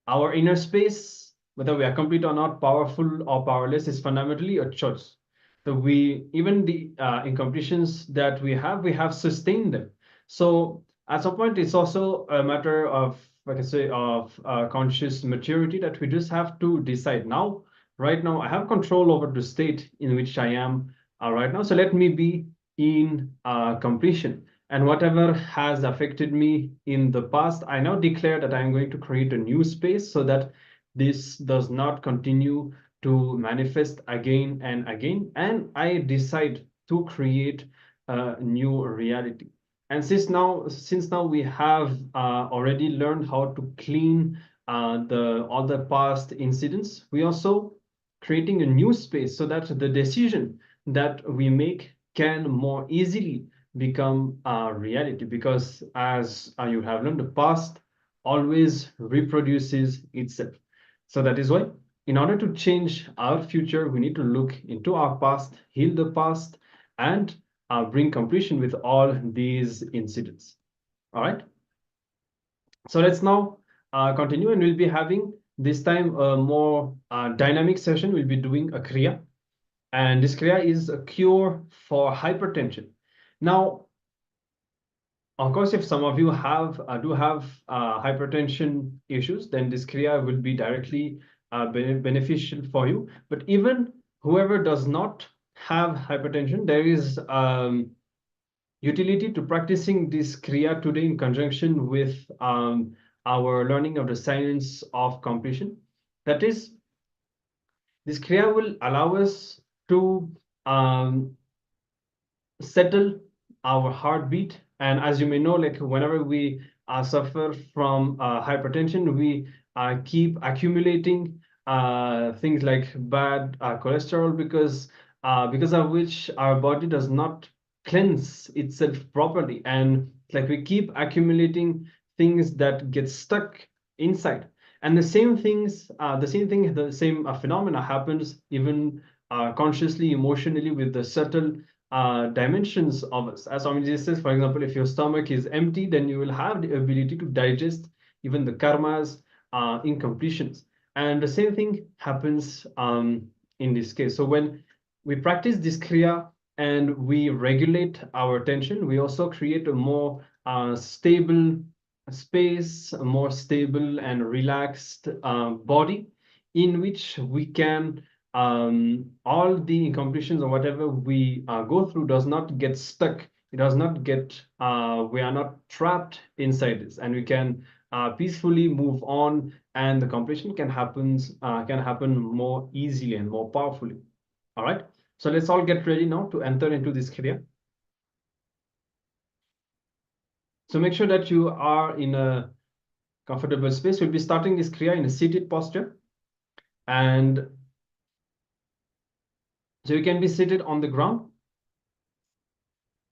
our inner space, whether we are complete or not, powerful or powerless, is fundamentally a choice. So we, even the incompletions that we have sustained them. So at some point, it's also a matter of, like I say, of conscious maturity, that we just have to decide now, right now, I have control over the state in which I am right now. So let me be in completion. And whatever has affected me in the past, I now declare that I am going to create a new space so that this does not continue to manifest again and again. And I decide to create a new reality. And since now we have already learned how to clean all the past incidents, we also creating a new space so that the decision that we make can more easily become a reality, because as you have learned, the past always reproduces itself. So that is why, in order to change our future, we need to look into our past, heal the past, and bring completion with all these incidents. All right. So let's now continue, and we'll be having this time a more dynamic session. We'll be doing a kriya, and this kriya is a cure for hypertension. Now, of course, if some of you do have hypertension issues, then this kriya will be directly beneficial for you. But even whoever does not have hypertension, there is utility to practicing this kriya today in conjunction with our learning of the science of completion. That is, this kriya will allow us to settle our heartbeat. And as you may know, like whenever we suffer from hypertension, we keep accumulating things like bad cholesterol, because of which our body does not cleanse itself properly, and like we keep accumulating things that get stuck inside. And the same phenomena happens even consciously, emotionally, with the subtle dimensions of us. As Swamiji says, for example, if your stomach is empty, then you will have the ability to digest even the karmas, incompletions. And the same thing happens in this case. So when we practice this kriya and we regulate our attention, we also create a more stable space, a more stable and relaxed body, in which we can all the incompletions or whatever we go through does not get stuck. It does not get, we are not trapped inside this, and we can peacefully move on, and the completion can happen more easily and more powerfully. All right. So let's all get ready now to enter into this kriya. So make sure that you are in a comfortable space. We'll be starting this kriya in a seated posture, and so you can be seated on the ground.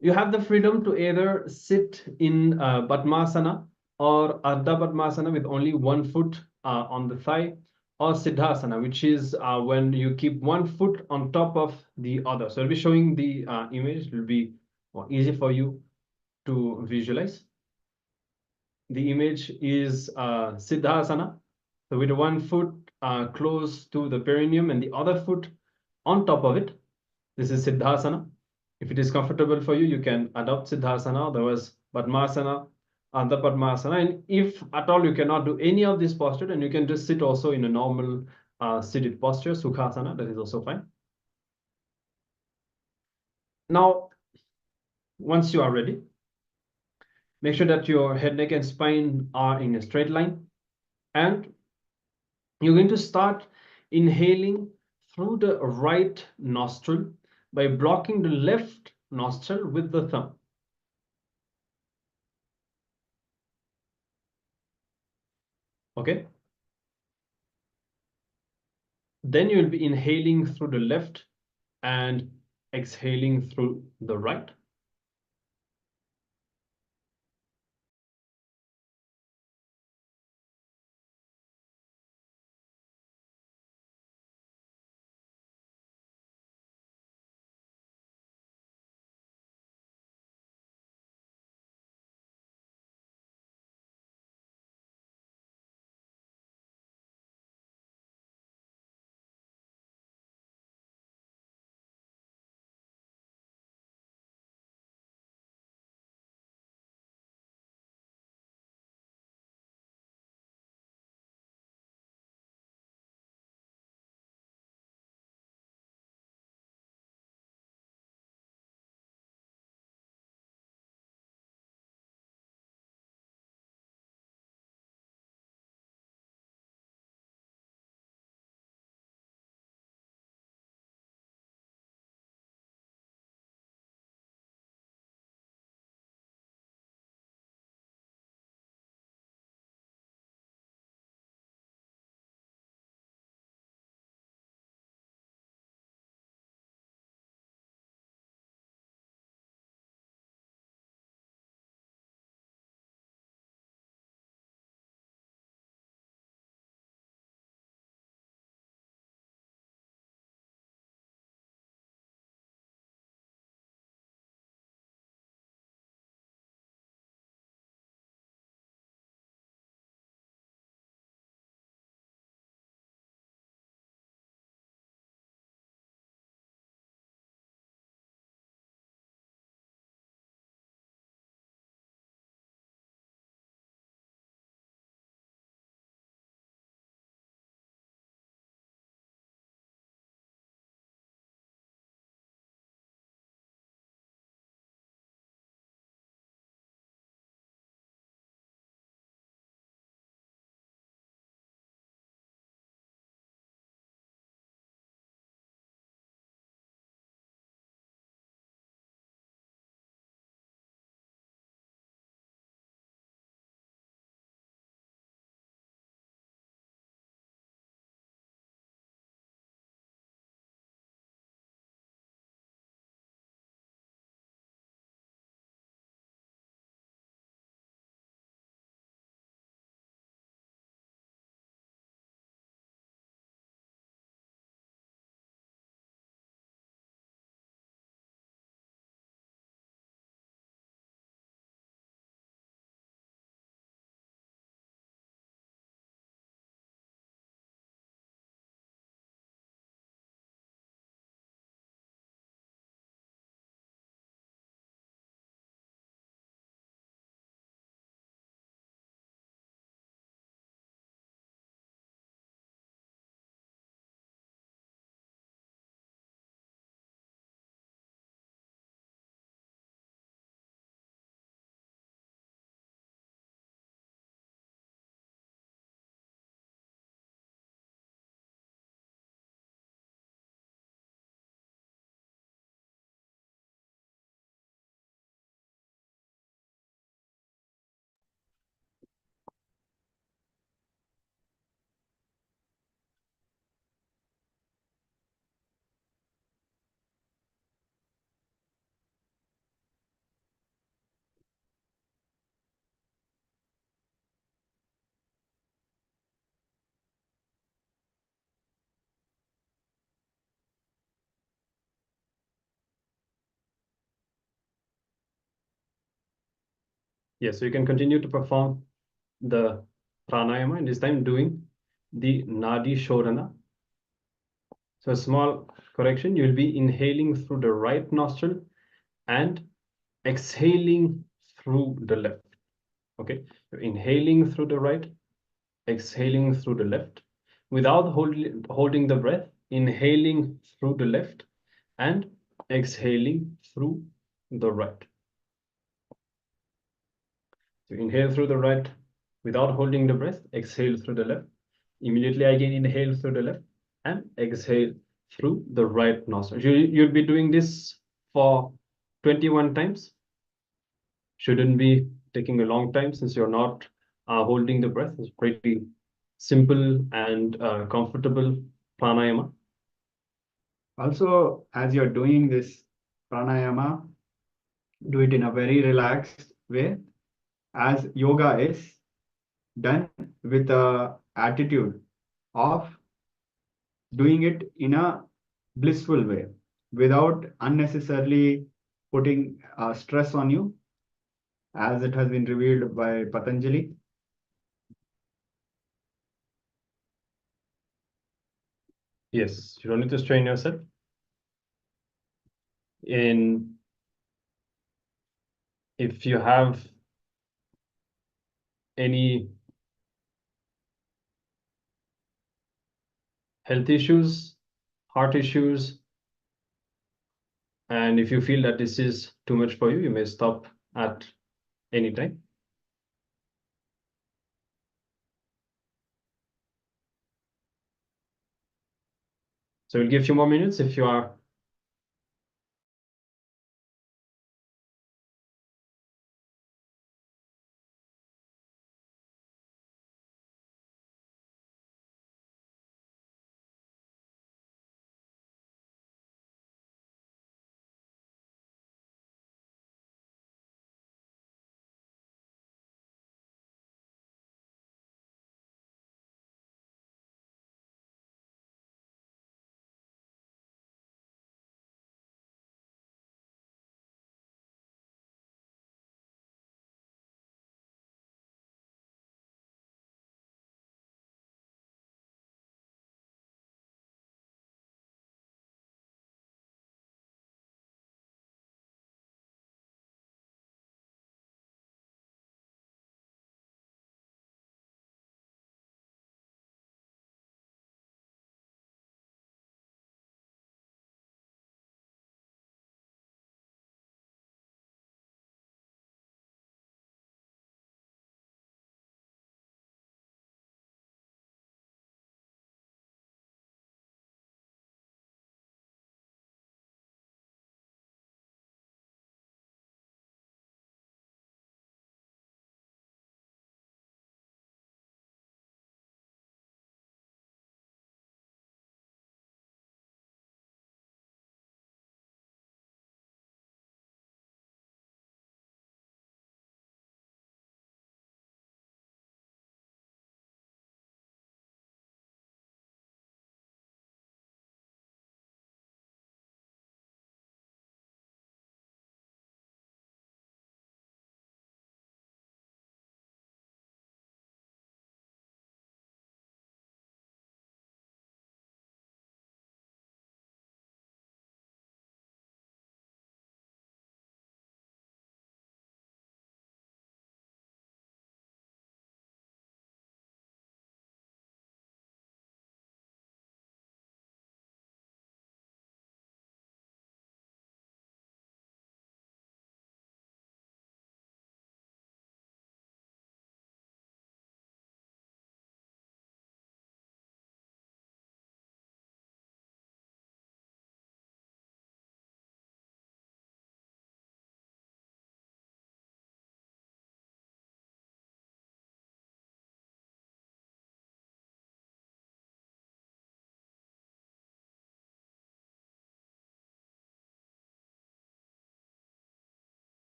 You have the freedom to either sit in Padmasana or Ardha Padmasana with only one foot on the thigh, or Siddhasana, which is when you keep one foot on top of the other. So I'll be showing the image. It will be more easy for you to visualize. The image is Siddhasana. So with one foot close to the perineum and the other foot on top of it, this is Siddhasana. If it is comfortable for you, you can adopt Siddhasana, otherwise Padmasana, Ardha Padmasana. And if at all you cannot do any of this posture, then you can just sit also in a normal seated posture, Sukhasana, that is also fine. Now, once you are ready, make sure that your head, neck, and spine are in a straight line. And you're going to start inhaling through the right nostril by blocking the left nostril with the thumb. Okay. Then you will be inhaling through the left and exhaling through the right. Yes, so you can continue to perform the pranayama, and this time doing the Nadi Shodhana. So a small correction, you'll be inhaling through the right nostril and exhaling through the left. Okay, you're inhaling through the right, exhaling through the left, without holding the breath, inhaling through the left and exhaling through the right. So inhale through the right without holding the breath, exhale through the left. Immediately again inhale through the left, and exhale through the right nostril. You'll be doing this for 21 times. Shouldn't be taking a long time since you're not holding the breath. It's pretty simple and comfortable pranayama. Also, as you're doing this pranayama, do it in a very relaxed way, as yoga is done with a attitude of doing it in a blissful way without unnecessarily putting stress on you, as it has been revealed by Patanjali. Yes, you don't need to strain yourself. If you have any health issues, heart issues, and if you feel that this is too much for you, you may stop at any time. So we'll give a few more minutes if you are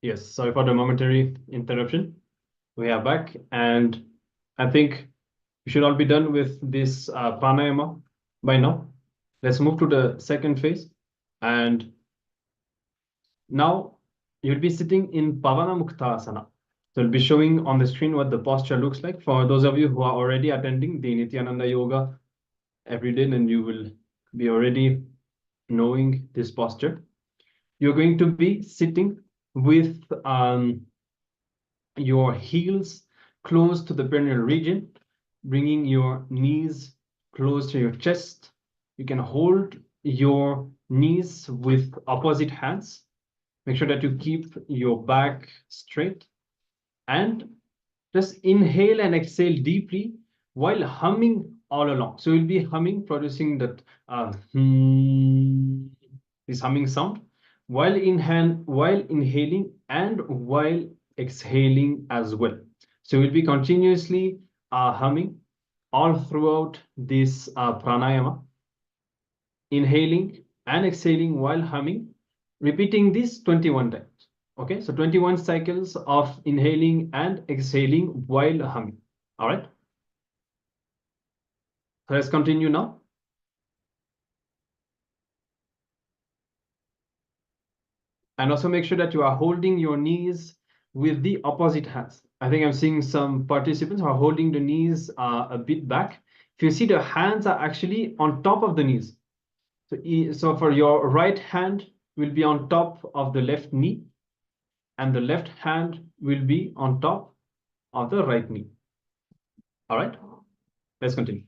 Yes, sorry for the momentary interruption. We are back, and I think we should all be done with this pranayama by now. Let's move to the second phase. And now you'll be sitting in Pavana Muktasana. So it'll be showing on the screen what the posture looks like. For those of you who are already attending the Nityananda Yoga every day, then you will be already knowing this posture. You're going to be sitting with your heels close to the perineal region, bringing your knees close to your chest. You can hold your knees with opposite hands. Make sure that you keep your back straight, and just inhale and exhale deeply while humming all along. So you'll be humming, producing that this humming sound while inhaling and while exhaling as well. So we'll be continuously humming all throughout this pranayama, inhaling and exhaling while humming, repeating this 21 times. Okay, so 21 cycles of inhaling and exhaling while humming. All right. So let's continue now. And also make sure that you are holding your knees with the opposite hands. I think I'm seeing some participants who are holding the knees a bit back. If you see, the hands are actually on top of the knees. So for your right hand will be on top of the left knee, and the left hand will be on top of the right knee. All right, let's continue.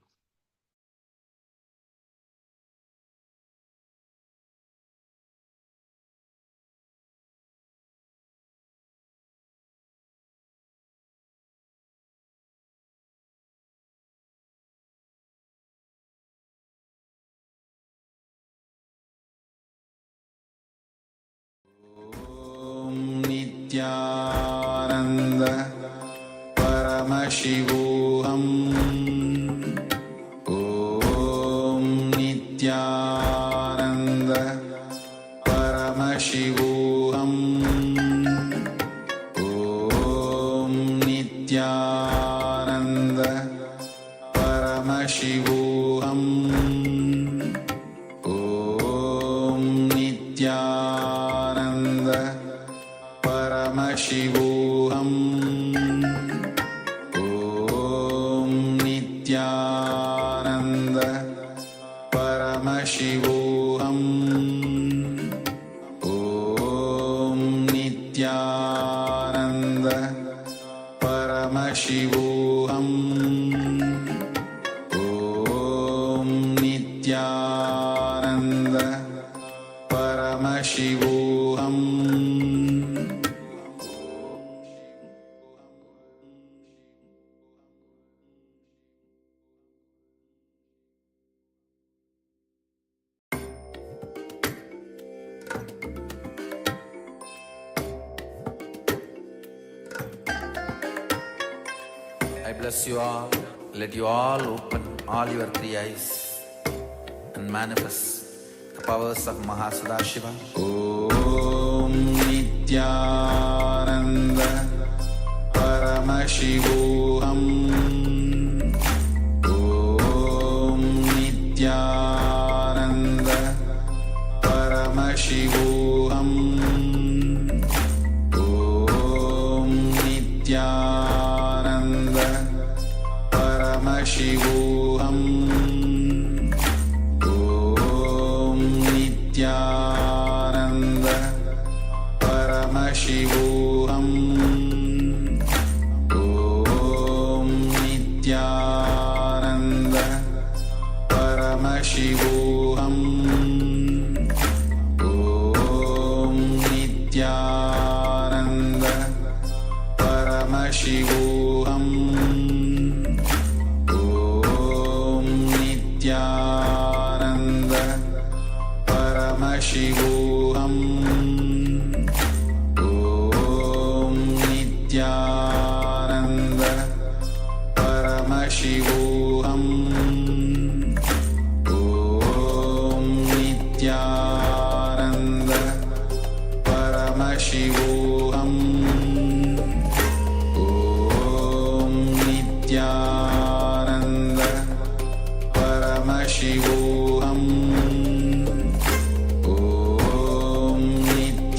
Nityanand परमशिवोऽहम् ॐ नित्यानन्द परमशिवोऽहम् ॐ नित्यानन्द परमशिवोऽहम् ॐ नित्यानन्द परमशिवोऽहम् ॐ नित्यानन्द परमशिवोऽहम् ॐ नित्यानन्द परमशिवोऽहम् ॐ नित्यानन्द परमशिवोऽहम् I bless you all. Let you all open all your three eyes and manifest the powers of Mahasadashiva. Om Nityananda Paramashivoham. Om Nityananda Paramashivoham. Om Nityananda Paramashivoham. Om Nityananda Paramashivoham. Om Nityananda Paramashivoham. Om Nityananda Paramashivoham. Om Nityananda Paramashivoham. Om Nityananda Paramashivoham. Om Nityananda Paramashivoham.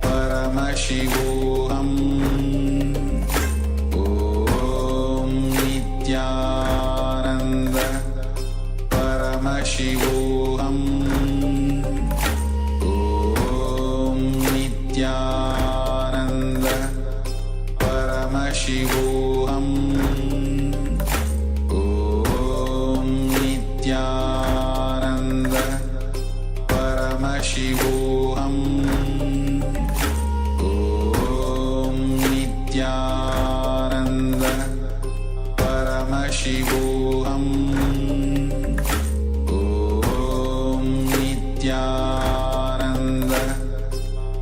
Paramashivoham. Om Nityananda Paramashivoham. Om Nityananda Paramashivoham. Om Nityananda Paramashivoham. Om Nityananda Paramashivoham. Om Nityananda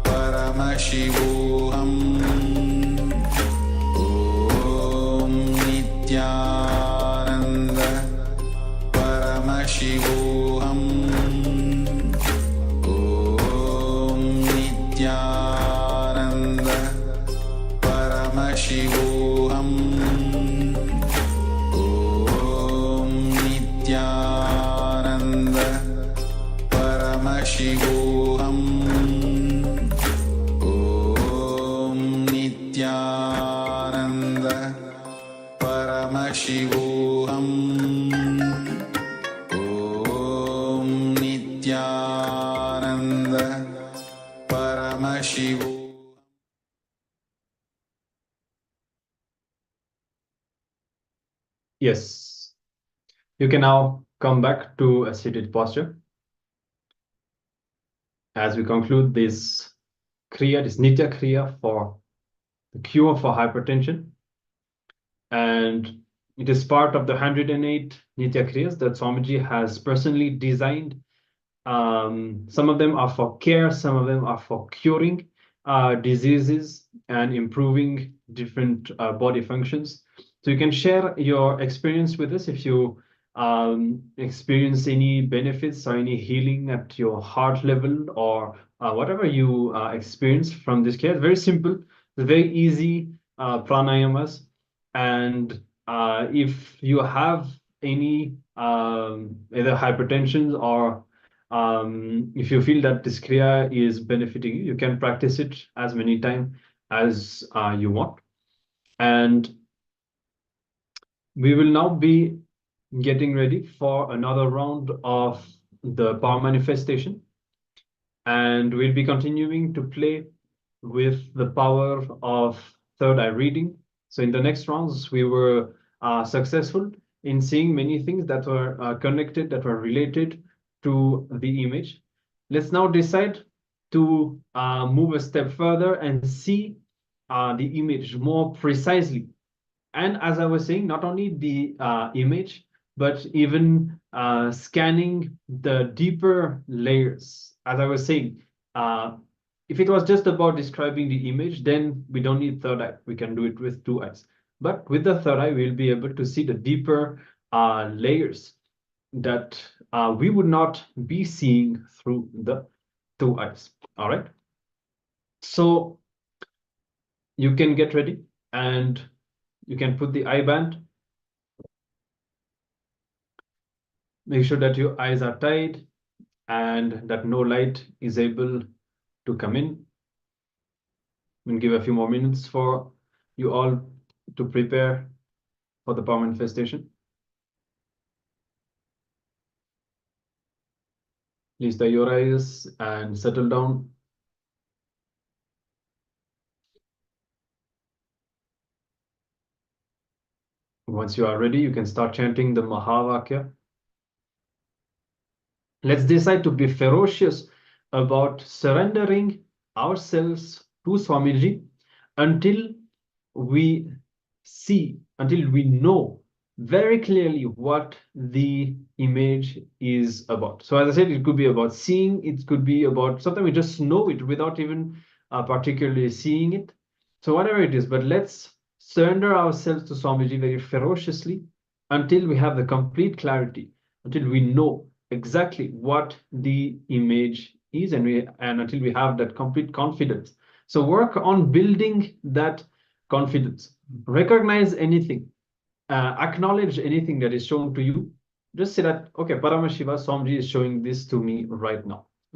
Paramashivoham. Om Nityananda Paramashivoham. Om Nityananda Paramashivoham. Om Nityananda Paramashivoham. Om Nityananda Paramashivoham. Om Nityananda Paramashivoham. Yes. You can now come back to a seated posture. As we conclude this Kriya, this Nitya Kriya for the cure for hypertension. And it is part of the 108 Nitya Kriyas that Swamiji has personally designed. Some of them are for care, some of them are for curing diseases and improving different body functions. So you can share your experience with us if you experience any benefits or any healing at your heart level or whatever you experience from this care. It's very simple, it's very easy pranayamas. And if you have any either hypertension or if you feel that this Kriya is benefiting you, you can practice it as many times as you want. And we will now be getting ready for another round of the power manifestation. And we'll be continuing to play with the power of third eye reading. So in the next rounds, we were successful in seeing many things that were connected, that were related to the image. Let's now decide to move a step further and see the image more precisely. And as I was saying, not only the image, but even scanning the deeper layers. As I was saying, if it was just about describing the image, then we don't need third eye. We can do it with two eyes. But with the third eye, we'll be able to see the deeper layers that we would not be seeing through the two eyes. All right. So you can get ready and you can put the eye band. Make sure that your eyes are tight and that no light is able to come in. We'll give a few more minutes for you all to prepare for the power manifestation. Please tie your eyes and settle down. Once you are ready, you can start chanting the Mahavakya. Let's decide to be ferocious about surrendering ourselves to Swamiji until we see, until we know very clearly what the image is about. So as I said, it could be about seeing, it could be about something we just know it without even particularly seeing it. So whatever it is, but let's surrender ourselves to Swamiji very ferociously until we have the complete clarity, until we know exactly what the image is, and until we have that complete confidence. So work on building that confidence. Recognize anything, acknowledge anything that is shown to you. Just say that, okay, Paramashiva, Swamiji is showing this to me right now.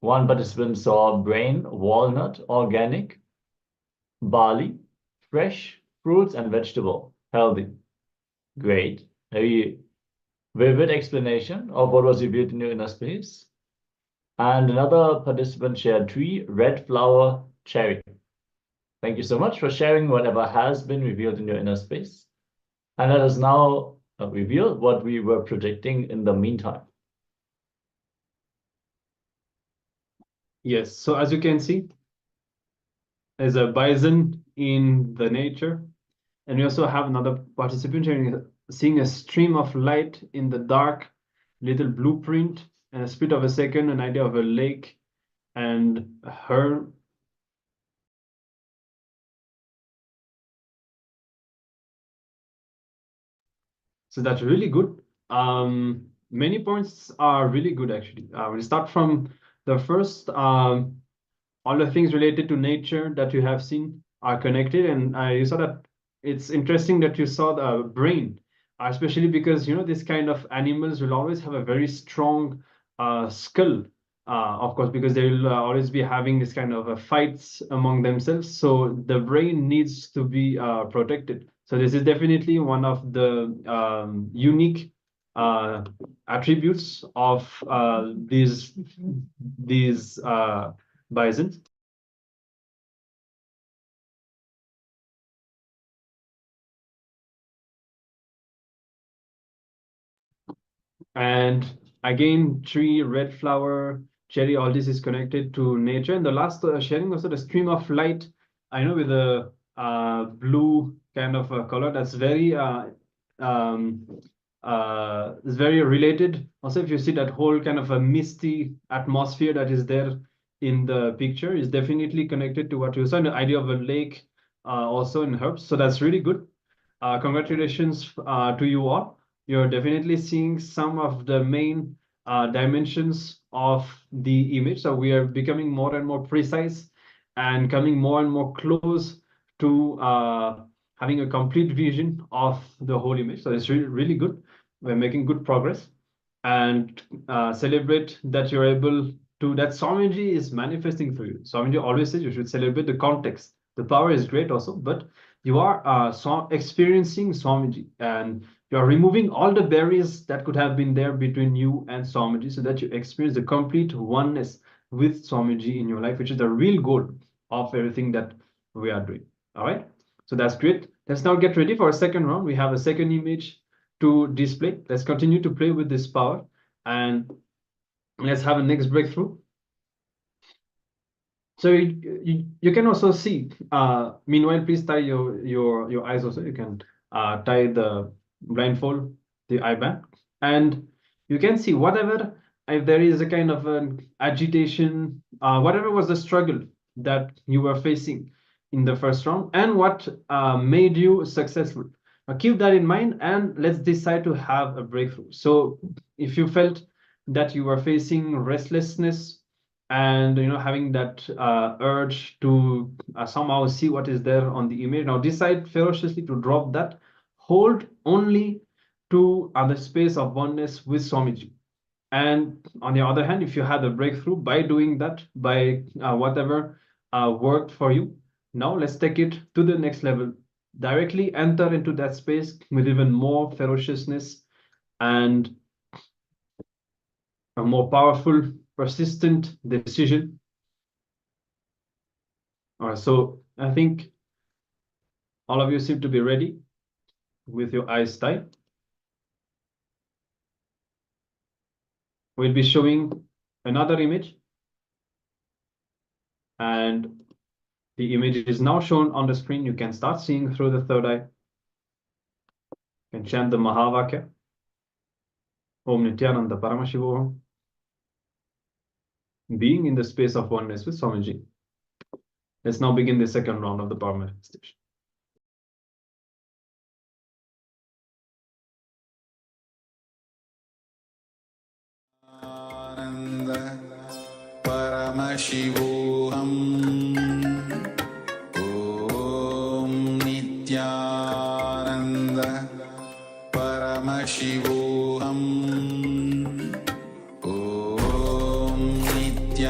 One participant saw brain, walnut, organic, barley, fresh, fruits and vegetable, healthy. Great. Very vivid explanation of what was revealed in your inner space. And another participant shared tree, red flower, cherry. Thank you so much for sharing whatever has been revealed in your inner space. And let us now reveal what we were projecting in the meantime. Yes, so as you can see, there's a bison in the nature. And we also have another participant seeing a stream of light in the dark, little blueprint, and a split of a second, an idea of a lake and her. So that's really good. Many points are really good, actually. We'll start from the first. All the things related to nature that you have seen are connected, and you saw that it's interesting that you saw the brain, especially because this kind of animals will always have a very strong skull, of course, because they will always be having this kind of fights among themselves. So the brain needs to be protected. So this is definitely one of the unique attributes of these bisons. And again, tree, red flower, cherry, all this is connected to nature. And the last sharing also the stream of light, I know with the blue kind of color, that's very is very related. Also, if you see that whole kind of a misty atmosphere that is there in the picture, is definitely connected to what you saw, the idea of a lake also in herbs. So that's really good. Congratulations to you all. You're definitely seeing some of the main dimensions of the image. So we are becoming more and more precise and coming more and more close to having a complete vision of the whole image. So it's really, really good. We're making good progress, and celebrate that you're able to, that Swamiji is manifesting through you. Swamiji always says you should celebrate the context. The power is great also, but you are experiencing Swamiji, and you are removing all the barriers that could have been there between you and Swamiji, so that you experience the complete oneness with Swamiji in your life, which is the real goal of everything that we are doing. All right, so that's great. Let's now get ready for a second round. We have a second image to display. Let's continue to play with this power, and let's have a next breakthrough. So you can also see, meanwhile, please tie your eyes also. You can tie the blindfold, the eye band, and you can see whatever, if there is a kind of an agitation, whatever was the struggle that you were facing in the first round, and what made you successful. Now keep that in mind, and let's decide to have a breakthrough. So if you felt that you were facing restlessness, and having that urge to somehow see what is there on the image, now decide ferociously to drop that. Hold only to the space of oneness with Swamiji. And on the other hand, if you had a breakthrough by doing that, by whatever worked for you, now let's take it to the next level. Directly enter into that space with even more ferociousness and a more powerful, persistent decision. All right, so I think all of you seem to be ready with your eyes tight. We'll be showing another image, and the image is now shown on the screen. You can start seeing through the third eye. You can chant the Mahavakya, Om Nityananda Paramashivoham, being in the space of oneness with Swamiji. Let's now begin the second round of the power manifestation. Paramashivoham Om Nityananda Paramashivoham Om Nityananda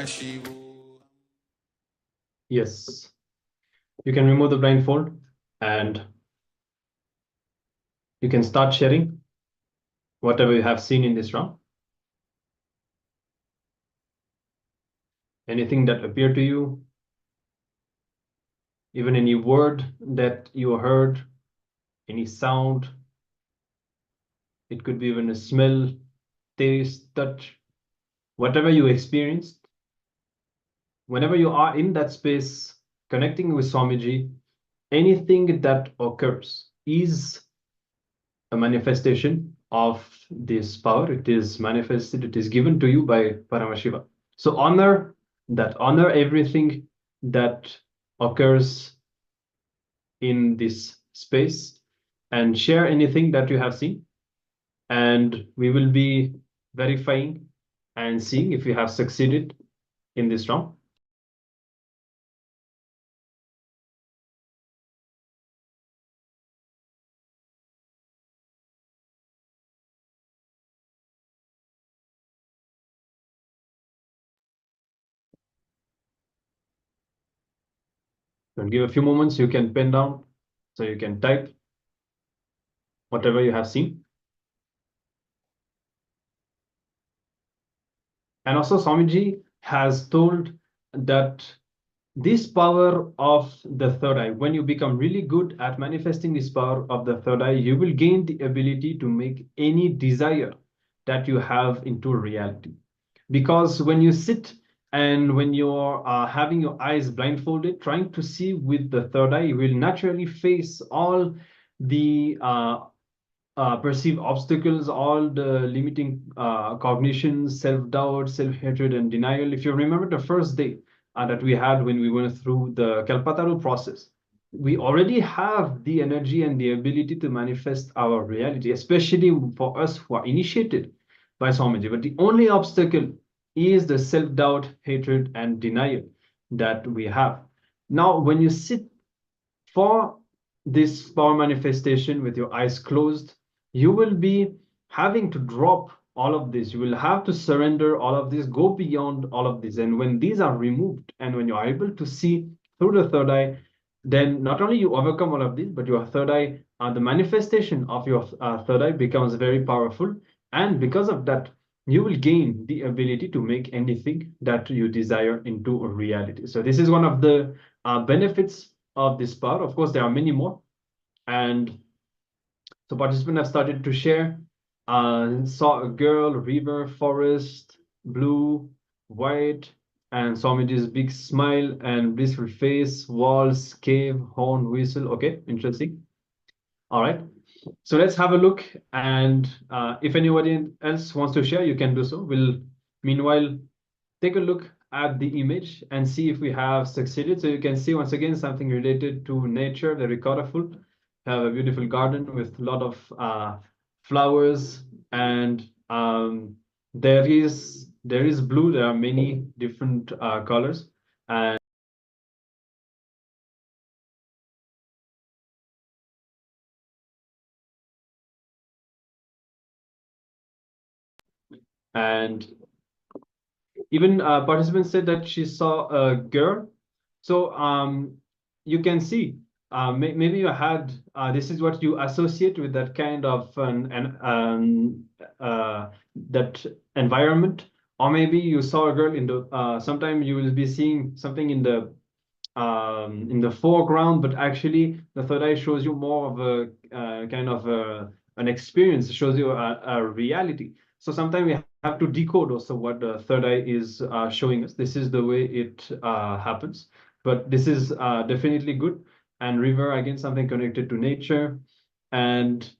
Paramashivoham. Yes. You can remove the blindfold and you can start sharing whatever you have seen in this round. Anything that appeared to you, even any word that you heard, any sound. It could be even a smell, taste, touch, whatever you experienced. Whenever you are in that space, connecting with Swamiji, anything that occurs is a manifestation of this power. It is manifested, it is given to you by Paramashiva. So honor that, honor everything that occurs in this space and share anything that you have seen. And we will be verifying and seeing if you have succeeded in this round. And give a few moments, you can pen down, so you can type whatever you have seen. And also Swamiji has told that this power of the third eye, when you become really good at manifesting this power of the third eye, you will gain the ability to make any desire that you have into reality. Because when you sit and when you're having your eyes blindfolded, trying to see with the third eye, you will naturally face all the perceived obstacles, all the limiting cognitions, self-doubt, self-hatred, and denial. If you remember the first day that we had when we went through the Kalpataru process, we already have the energy and the ability to manifest our reality, especially for us who are initiated by Swamiji. But the only obstacle is the self-doubt, hatred, and denial that we have. Now, when you sit for this power manifestation with your eyes closed, you will be having to drop all of this. You will have to surrender all of this, go beyond all of this. And when these are removed and when you are able to see through the third eye, then not only you overcome all of this, but your third eye, the manifestation of your third eye becomes very powerful. And because of that, you will gain the ability to make anything that you desire into a reality. So this is one of the benefits of this power. Of course, there are many more. And so participants have started to share. Saw a girl, river, forest, blue, white, and Swamiji's big smile and blissful face, walls, cave, horn, whistle. Okay, interesting. All right. So let's have a look. And if anybody else wants to share, you can do so. We'll meanwhile take a look at the image and see if we have succeeded. So you can see once again something related to nature, very colorful. Have a beautiful garden with a lot of flowers, and there is blue. There are many different colors, and even participants said that she saw a girl. So you can see maybe you had this is what you associate with that kind of that environment, or maybe you saw a girl in the sometime you will be seeing something in the foreground, but actually the third eye shows you more of a kind of an experience. It shows you a reality. So sometimes we have to decode also what the third eye is showing us. This is the way it happens, but this is definitely good. And river, again, something connected to nature. And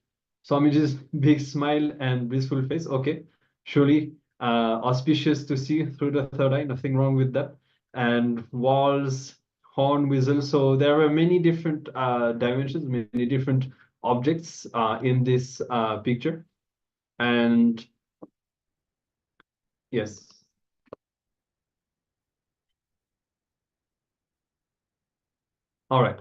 Swamiji's big smile and blissful face. Okay, surely auspicious to see through the third eye, nothing wrong with that. And walls, horn, whistle. So there are many different dimensions, many different objects in this picture. And yes. All right.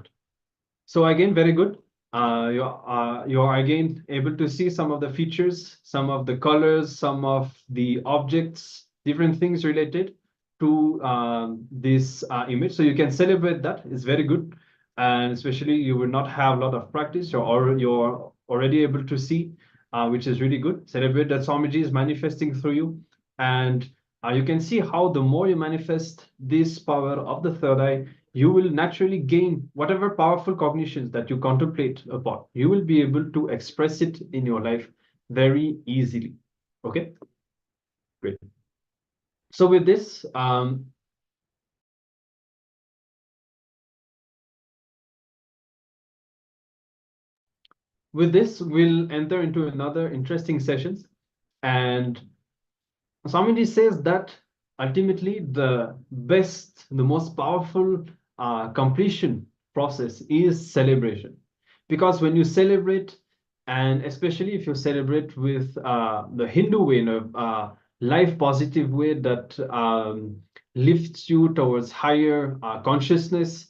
So again, very good. You are again able to see some of the features, some of the colors, some of the objects, different things related. to this image. So you can celebrate that. It's very good. And especially you will not have a lot of practice. You're already able to see, which is really good. Celebrate that Swamiji is manifesting through you. And you can see how the more you manifest this power of the third eye, you will naturally gain whatever powerful cognitions that you contemplate upon. You will be able to express it in your life very easily. Okay, great. So with this, we'll enter into another interesting sessions. And Swamiji says that ultimately the best, the most powerful completion process is celebration. Because when you celebrate, and especially if you celebrate with the Hindu way, in a life positive way that lifts you towards higher consciousness,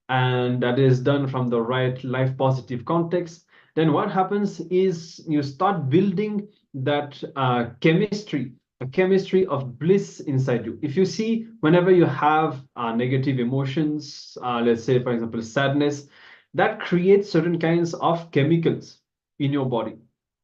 and that is done from the right life positive context, then what happens is you start building that chemistry, a chemistry of bliss inside you. If you see, whenever you have negative emotions, let's say, for example, sadness, that creates certain kinds of chemicals in your body.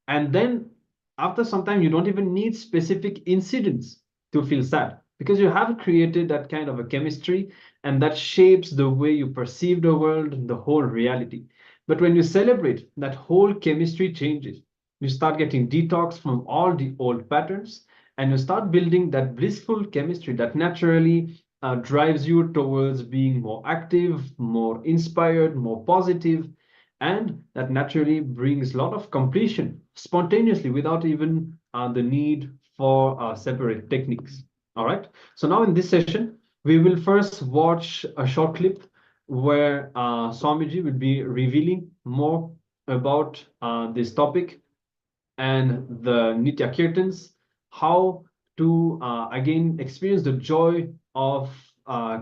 And then after some time, you don't even need specific incidents to feel sad, because you have created that kind of a chemistry, and that shapes the way you perceive the world, the whole reality. But when you celebrate, that whole chemistry changes. You start getting detox from all the old patterns, and you start building that blissful chemistry that naturally drives you towards being more active, more inspired, more positive, and that naturally brings a lot of completion spontaneously without even the need for separate techniques. All right. So now in this session, we will first watch a short clip where Swamiji will be revealing more about this topic and the Nitya Kirtans, how to again experience the joy of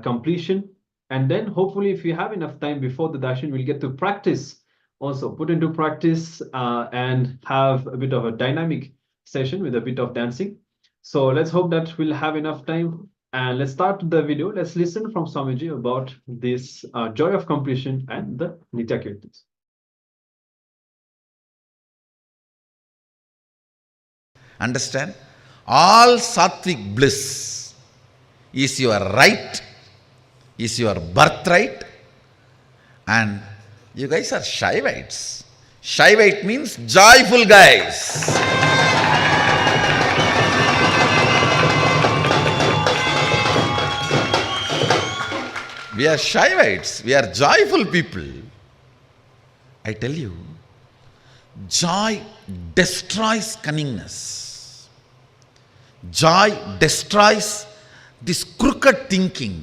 completion. And then hopefully, if we have enough time before the darshan, we'll get to practice, also put into practice and have a bit of a dynamic session with a bit of dancing. So let's hope that we'll have enough time. And let's start the video. Let's listen from Swamiji about this joy of completion and the Nitya Kirtans. Understand? All sattvic bliss is your right, is your birthright, and you guys are Shaivites. Shaivite means joyful guys. We are Shaivites, we are joyful people. I tell you, joy destroys cunningness. Joy destroys this crooked thinking.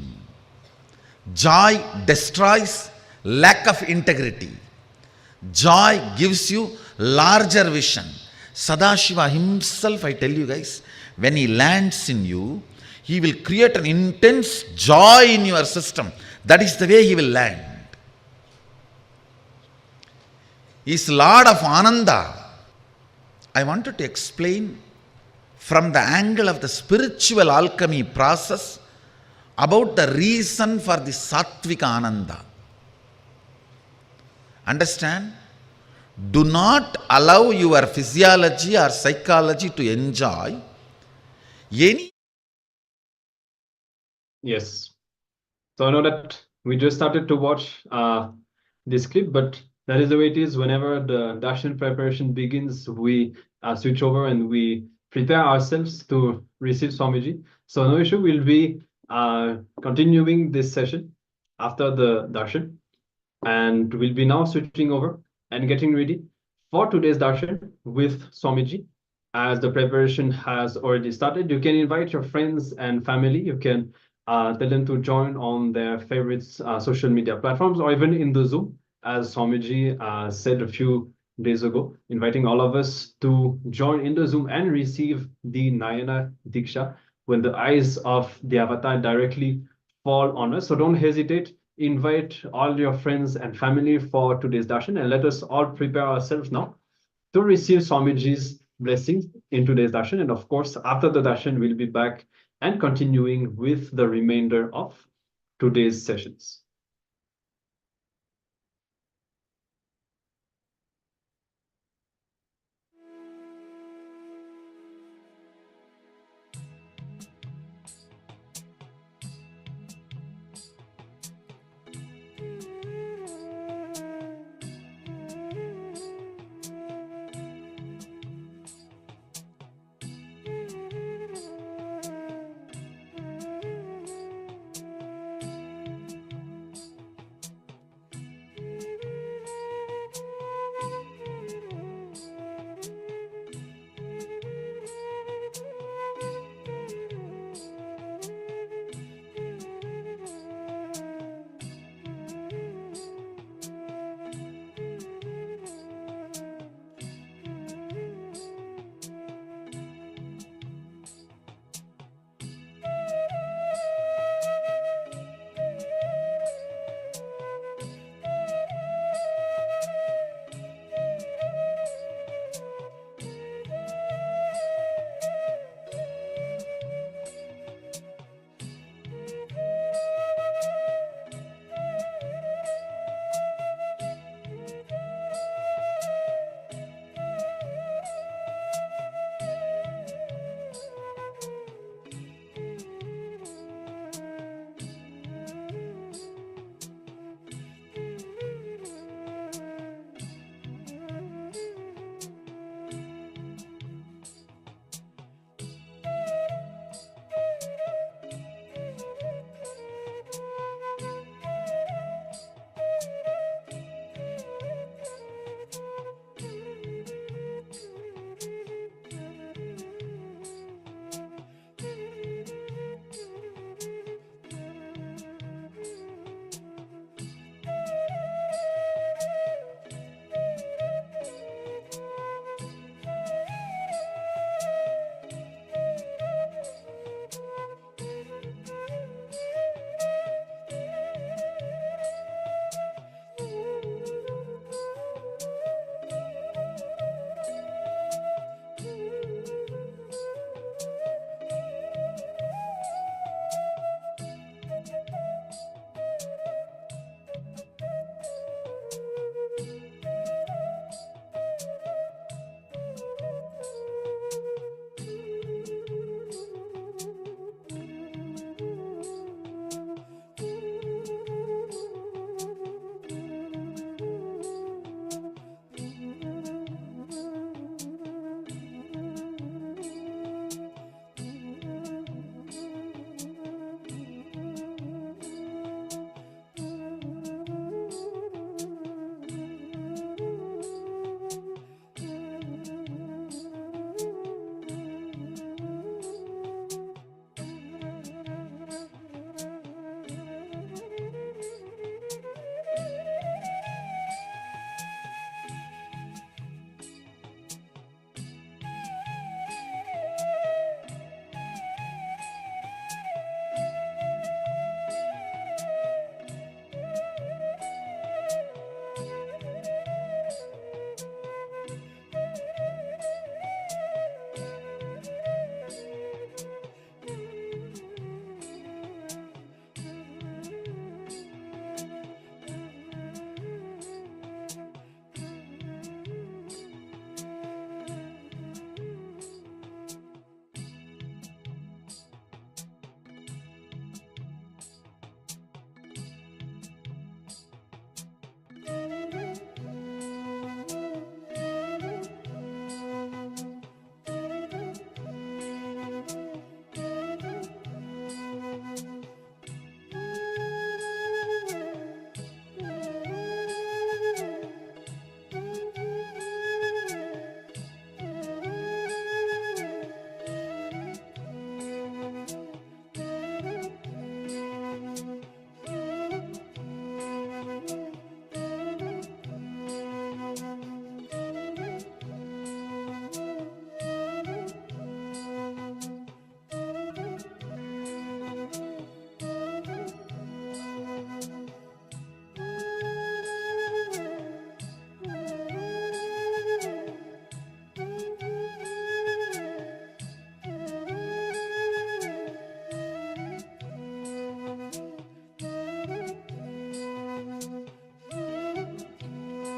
Joy destroys lack of integrity. Joy gives you larger vision. Sadashiva himself, I tell you guys, when he lands in you, he will create an intense joy in your system. That is the way he will land. He is Lord of Ananda. I wanted to explain from the angle of the spiritual alchemy process about the reason for the Sattvika Ananda. Understand? Do not allow your physiology or psychology to enjoy any. Yes. So I know that we just started to watch this clip, but that is the way it is. Whenever the darshan preparation begins, we switch over and we prepare ourselves to receive Swamiji. So no issue, we'll be continuing this session after the darshan, and we'll be now switching over and getting ready for today's darshan with Swamiji. As the preparation has already started, you can invite your friends and family. You can tell them to join on their favorite social media platforms, or even in the Zoom, as Swamiji said a few days ago, inviting all of us to join in the Zoom and receive the Nayana Diksha when the eyes of the avatar directly fall on us. So don't hesitate. Invite all your friends and family for today's darshan, and let us all prepare ourselves now to receive Swamiji's blessings in today's darshan. And of course, after the darshan, we'll be back and continuing with the remainder of today's sessions.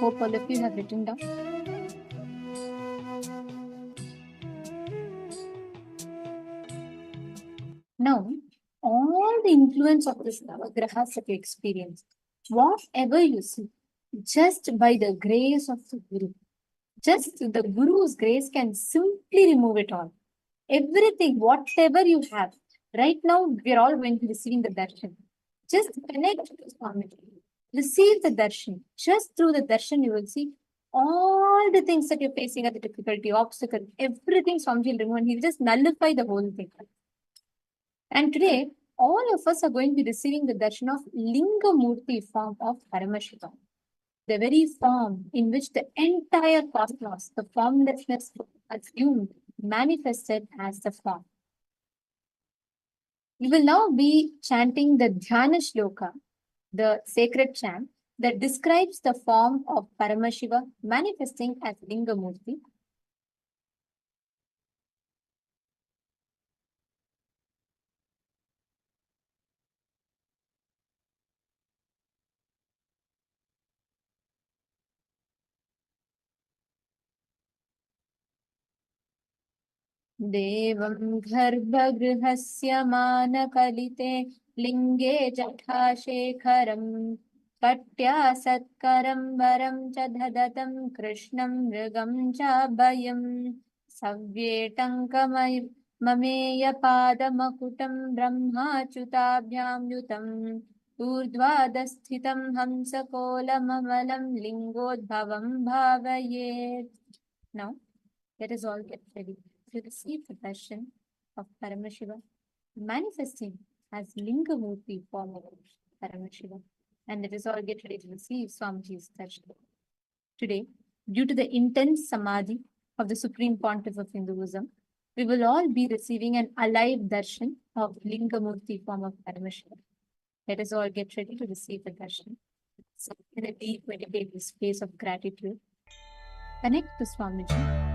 Hope all of you have written down. Now, all the influence of this Navagrahas that you experience, whatever you see, just by the grace of the Guru, just the Guru's grace can simply remove it all. Everything, whatever you have, right now we are all going to be receiving the darshan. Just connect to Swami. Receive the darshan. Just through the darshan, you will see all the things that you're facing as a difficulty, obstacle, everything Swami will remove, and he will just nullify the whole thing. And today, all of us are going to be receiving the darshan of Linga Murti form of Paramashivoham, the very form in which the entire cosmos, the formlessness assumed, manifested as the form. We will now be chanting the Dhyana Shloka, the sacred chant that describes the form of Paramashiva manifesting as Linga Murti. Devam garbhagृहस्य मानकलिते लिंगे जठा शेखरं कट्या सत्करं वरं च ददतं कृष्णं मृगं च अभयं सव्येटङ्कमय ममेय पादमकुटं ब्रह्माच्युताभ्यां युतम् ऊर्ध्वाधस्थितं हंसकोलममलं लिंगोद्भवं भावयेत्. Now, let us all get ready to receive the darshan of Paramashiva manifesting as Linga Murti form of Paramashiva. And let us all get ready to receive Swamiji's darshan. Today, due to the intense samadhi of the Supreme Pontiff of Hinduism, we will all be receiving an alive darshan of Linga Murti form of Paramashiva. Let us all get ready to receive the darshan. So, in a deep meditative space of gratitude, connect to Swamiji